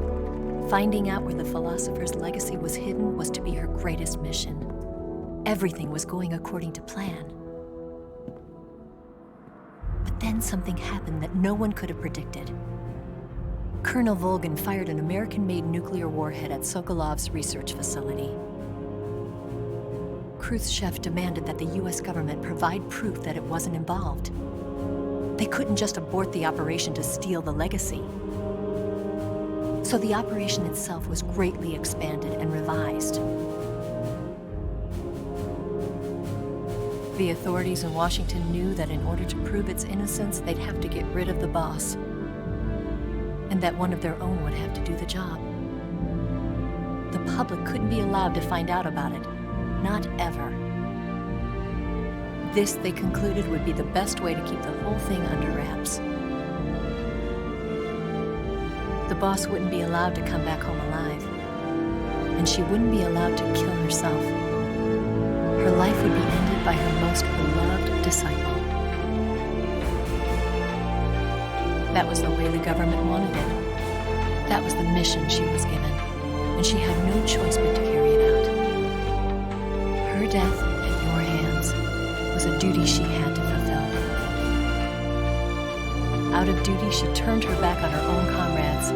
Finding out where the philosopher's legacy was hidden was to be her greatest mission. Everything was going according to plan. But then something happened that no one could have predicted. Colonel Volgin fired an American-made nuclear warhead at Sokolov's research facility. Khrushchev demanded that the US government provide proof that it wasn't involved. They couldn't just abort the operation to steal the legacy. So the operation itself was greatly expanded and revised. The authorities in Washington knew that in order to prove its innocence, they'd have to get rid of the boss, and that one of their own would have to do the job. The public couldn't be allowed to find out about it. Not ever. This, they concluded, would be the best way to keep the whole thing under wraps. The boss wouldn't be allowed to come back home alive, and she wouldn't be allowed to kill herself. Her life would be ended by her most beloved disciple. That was the way the government wanted it. That was the mission she was given, and she had no choice but to carry it out. Her death at your hands was a duty she had to fulfill. Out of duty, she turned her back on her own comrades.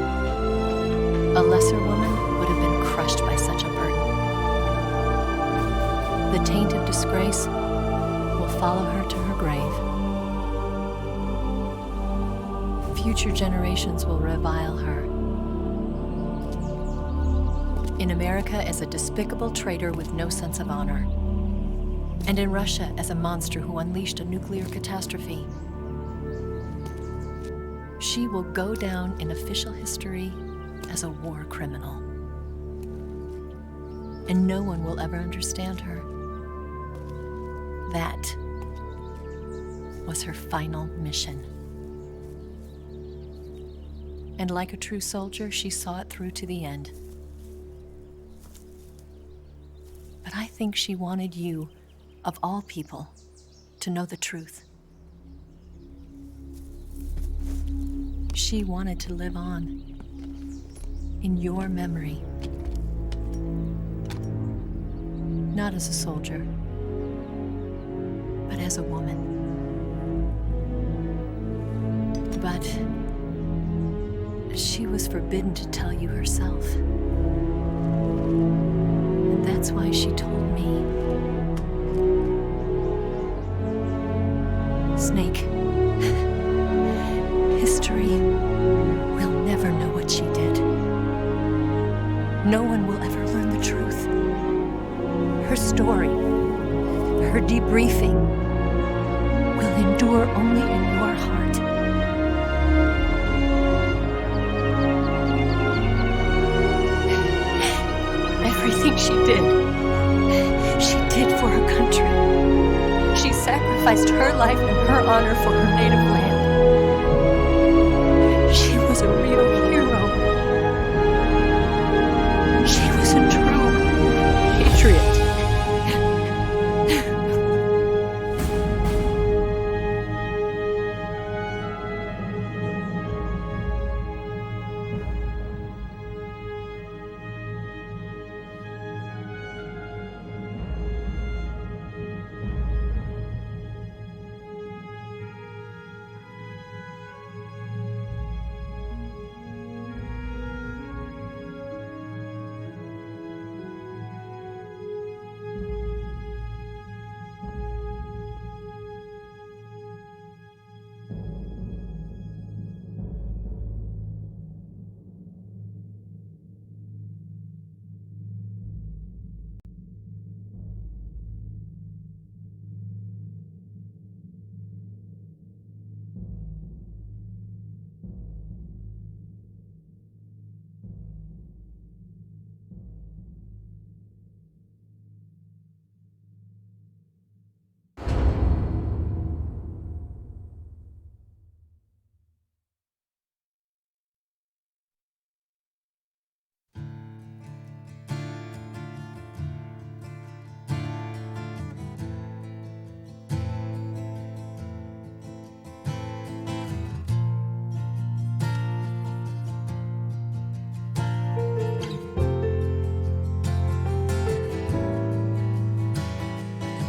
A lesser woman would have been crushed by such a burden. The taint of disgrace will follow her to her grave. Future generations will revile her. In America as a despicable traitor with no sense of honor. And in Russia as a monster who unleashed a nuclear catastrophe. She will go down in official history as a war criminal. And no one will ever understand her. That was her final mission. And like a true soldier, she saw it through to the end. But I think she wanted you, of all people, to know the truth. She wanted to live on in your memory. Not as a soldier, but as a woman. But she was forbidden to tell you herself. And that's why she told me. Snake, history will never know what she did. No one will ever learn the truth. Her story, her debriefing, will endure only in your heart. Everything she did for her country. She sacrificed her life and her honor for her native land. She was a real hero. She was a true patriot.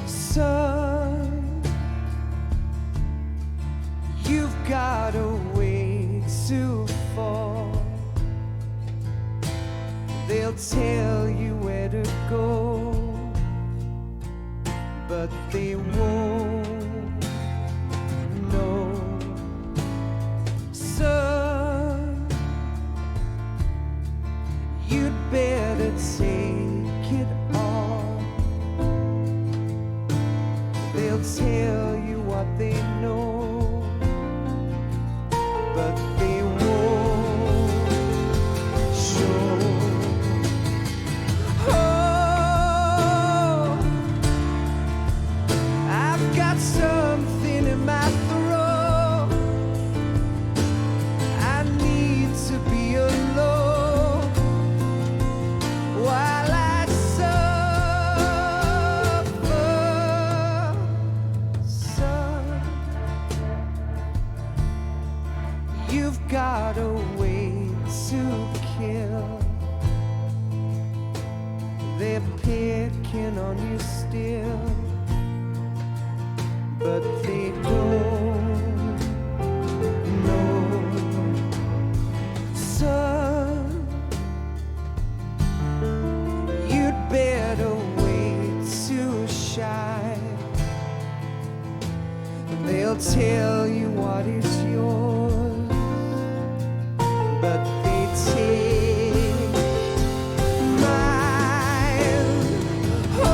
Son, you've got a way to fall. They'll tell you where to go, but they won't know. Son, you'd better take it all. They'll You've got a way to kill. They're picking on you still, but they don't know. Son, you'd better wait to shine. They'll tell you what is yours, but they take mine. Oh,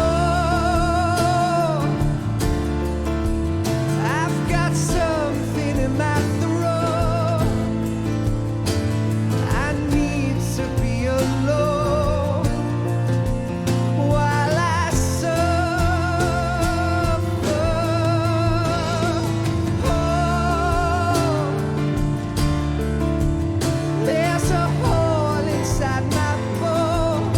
I've got something in my throat. I need to be alone while I suffer. There's a hole inside my bones.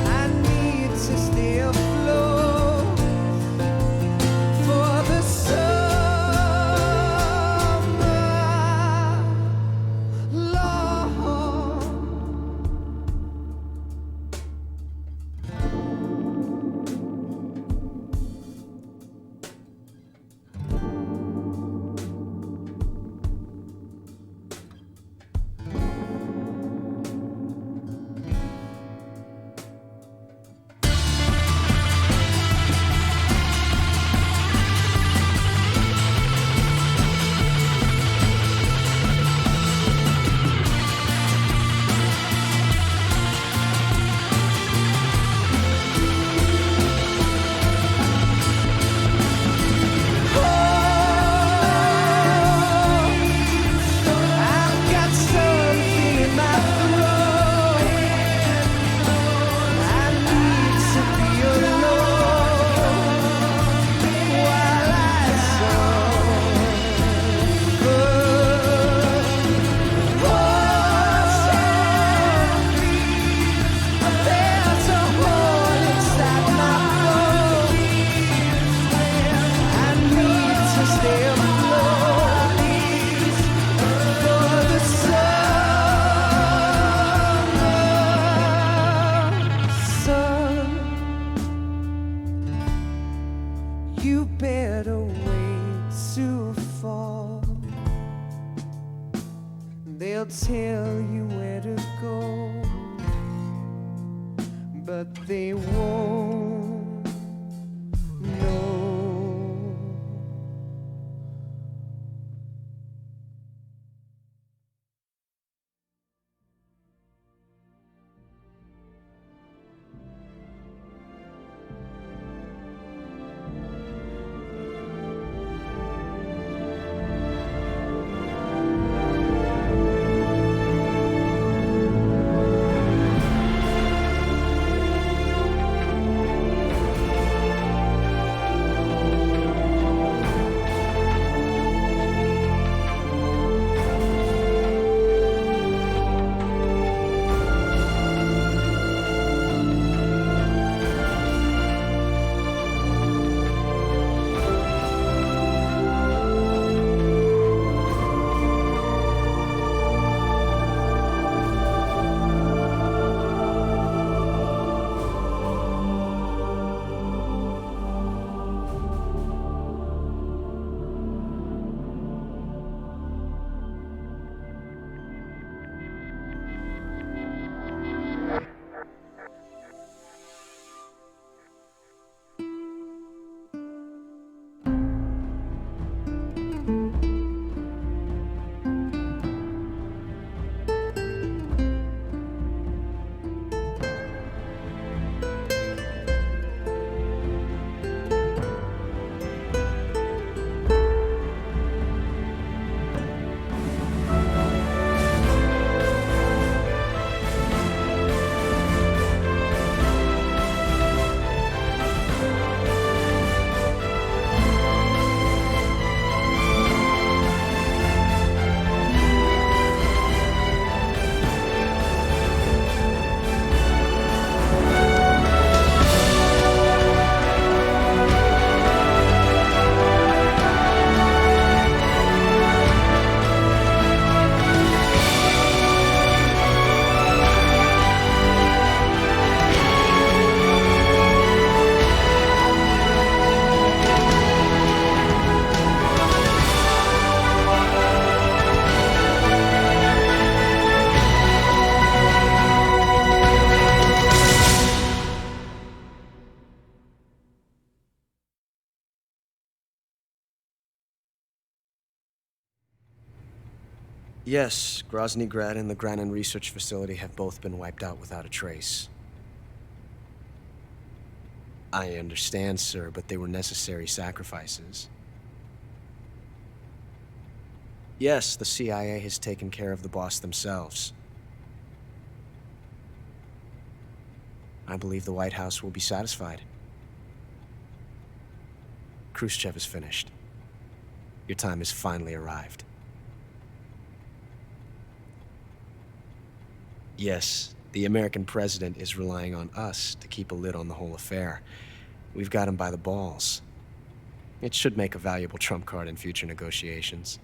I need to stay afloat for the summer, Lord. I've got something in my throat. I need to be alone while I suffer. There's a hole inside my bones. I need to stay afloat for the summer. Son, you better wait to fall. They'll tell you where to go, but they won't know. Yes, Grozny Grad and the Granin Research Facility have both been wiped out without a trace. I understand, sir, but they were necessary sacrifices. Yes, the CIA has taken care of the boss themselves. I believe the White House will be satisfied. Khrushchev is finished. Your time has finally arrived. Yes, the American president is relying on us to keep a lid on the whole affair. We've got him by the balls. It should make a valuable trump card in future negotiations.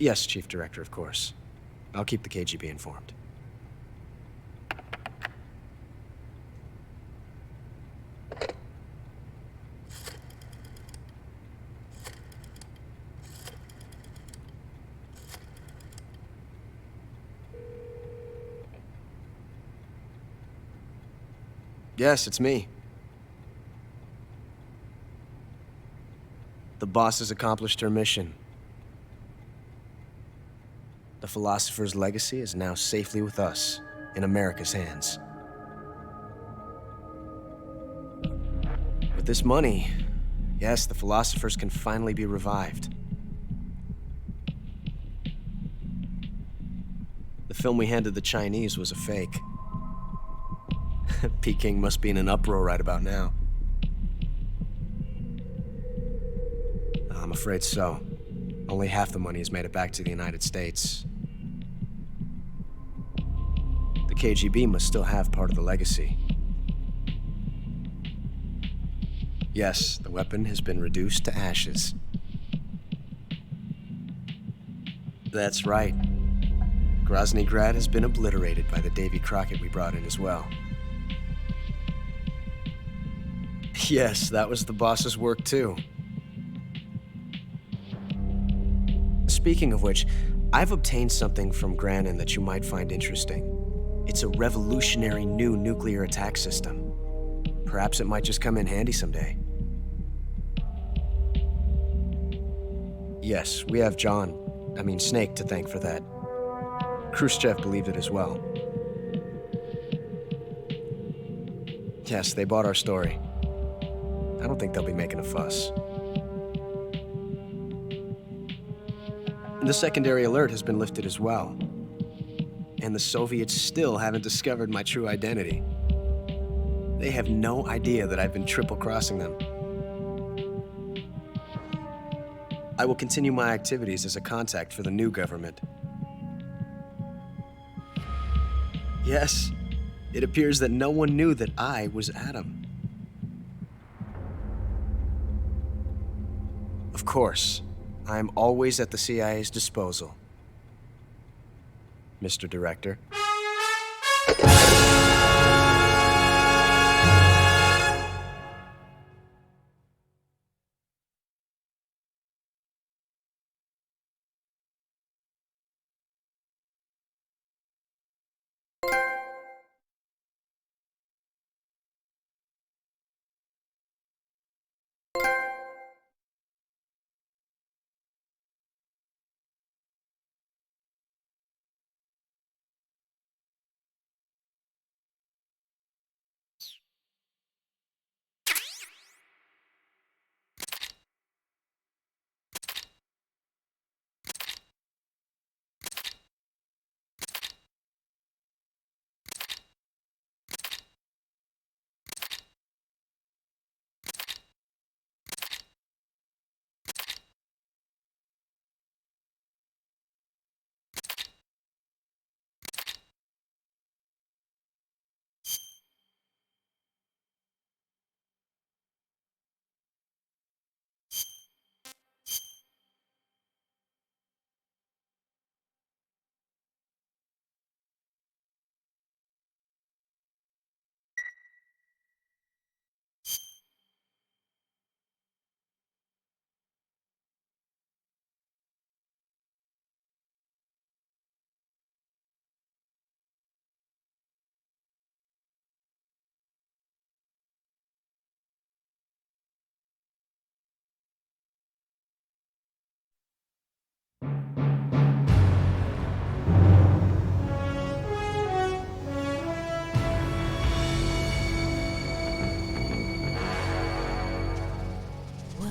Yes, Chief Director, of course. I'll keep the KGB informed. Yes, it's me. The boss has accomplished her mission. The philosopher's legacy is now safely with us, in America's hands. With this money, yes, the philosophers can finally be revived. The film we handed the Chinese was a fake. Peking must be in an uproar right about now. I'm afraid so. Only half the money has made it back to the United States. The KGB must still have part of the legacy. Yes, the weapon has been reduced to ashes. That's right. Grozny Grad has been obliterated by the Davy Crockett we brought in as well. Yes, that was the boss's work too. Speaking of which, I've obtained something from Granin that you might find interesting. It's a revolutionary new nuclear attack system. Perhaps it might just come in handy someday. Yes, we have Snake to thank for that. Khrushchev believed it as well. Yes, they bought our story. I don't think they'll be making a fuss. The secondary alert has been lifted as well. And the Soviets still haven't discovered my true identity. They have no idea that I've been triple-crossing them. I will continue my activities as a contact for the new government. Yes, it appears that no one knew that I was Adam. Of course, I am always at the CIA's disposal, Mr. Director.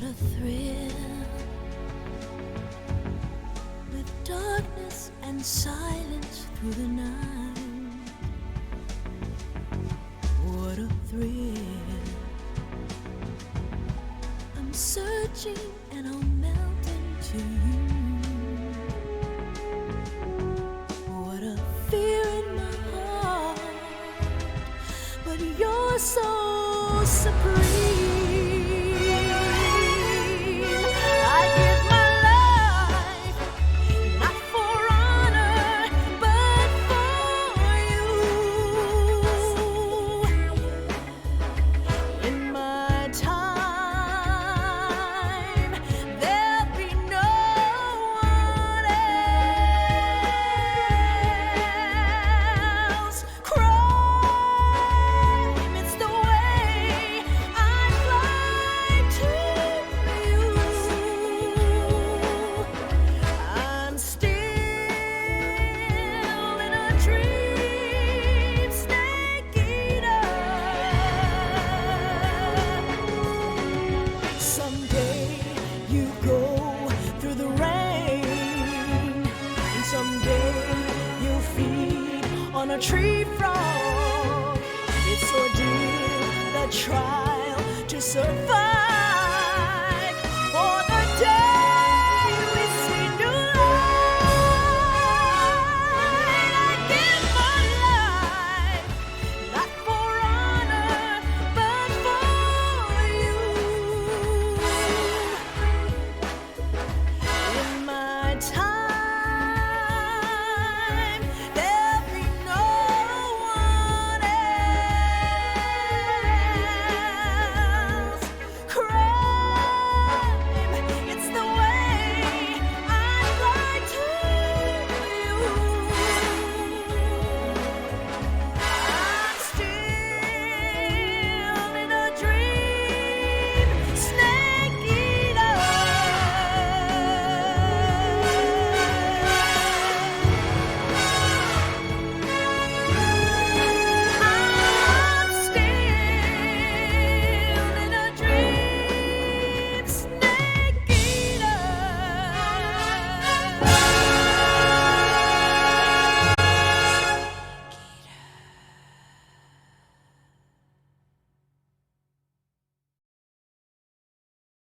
a thrill, with darkness and silence through the night. What a thrill. I'm searching and I'll melt into you. What a fear in my heart, but you're so supreme. I give my life, not for honor, but for you. In my time, there'll be no one else. Crime, it's the way I fly to you. I'm still in a dream, snake eater. Someday you go through the rain, and someday you'll feed on a tree frog. It's ordeal, the trial to survive.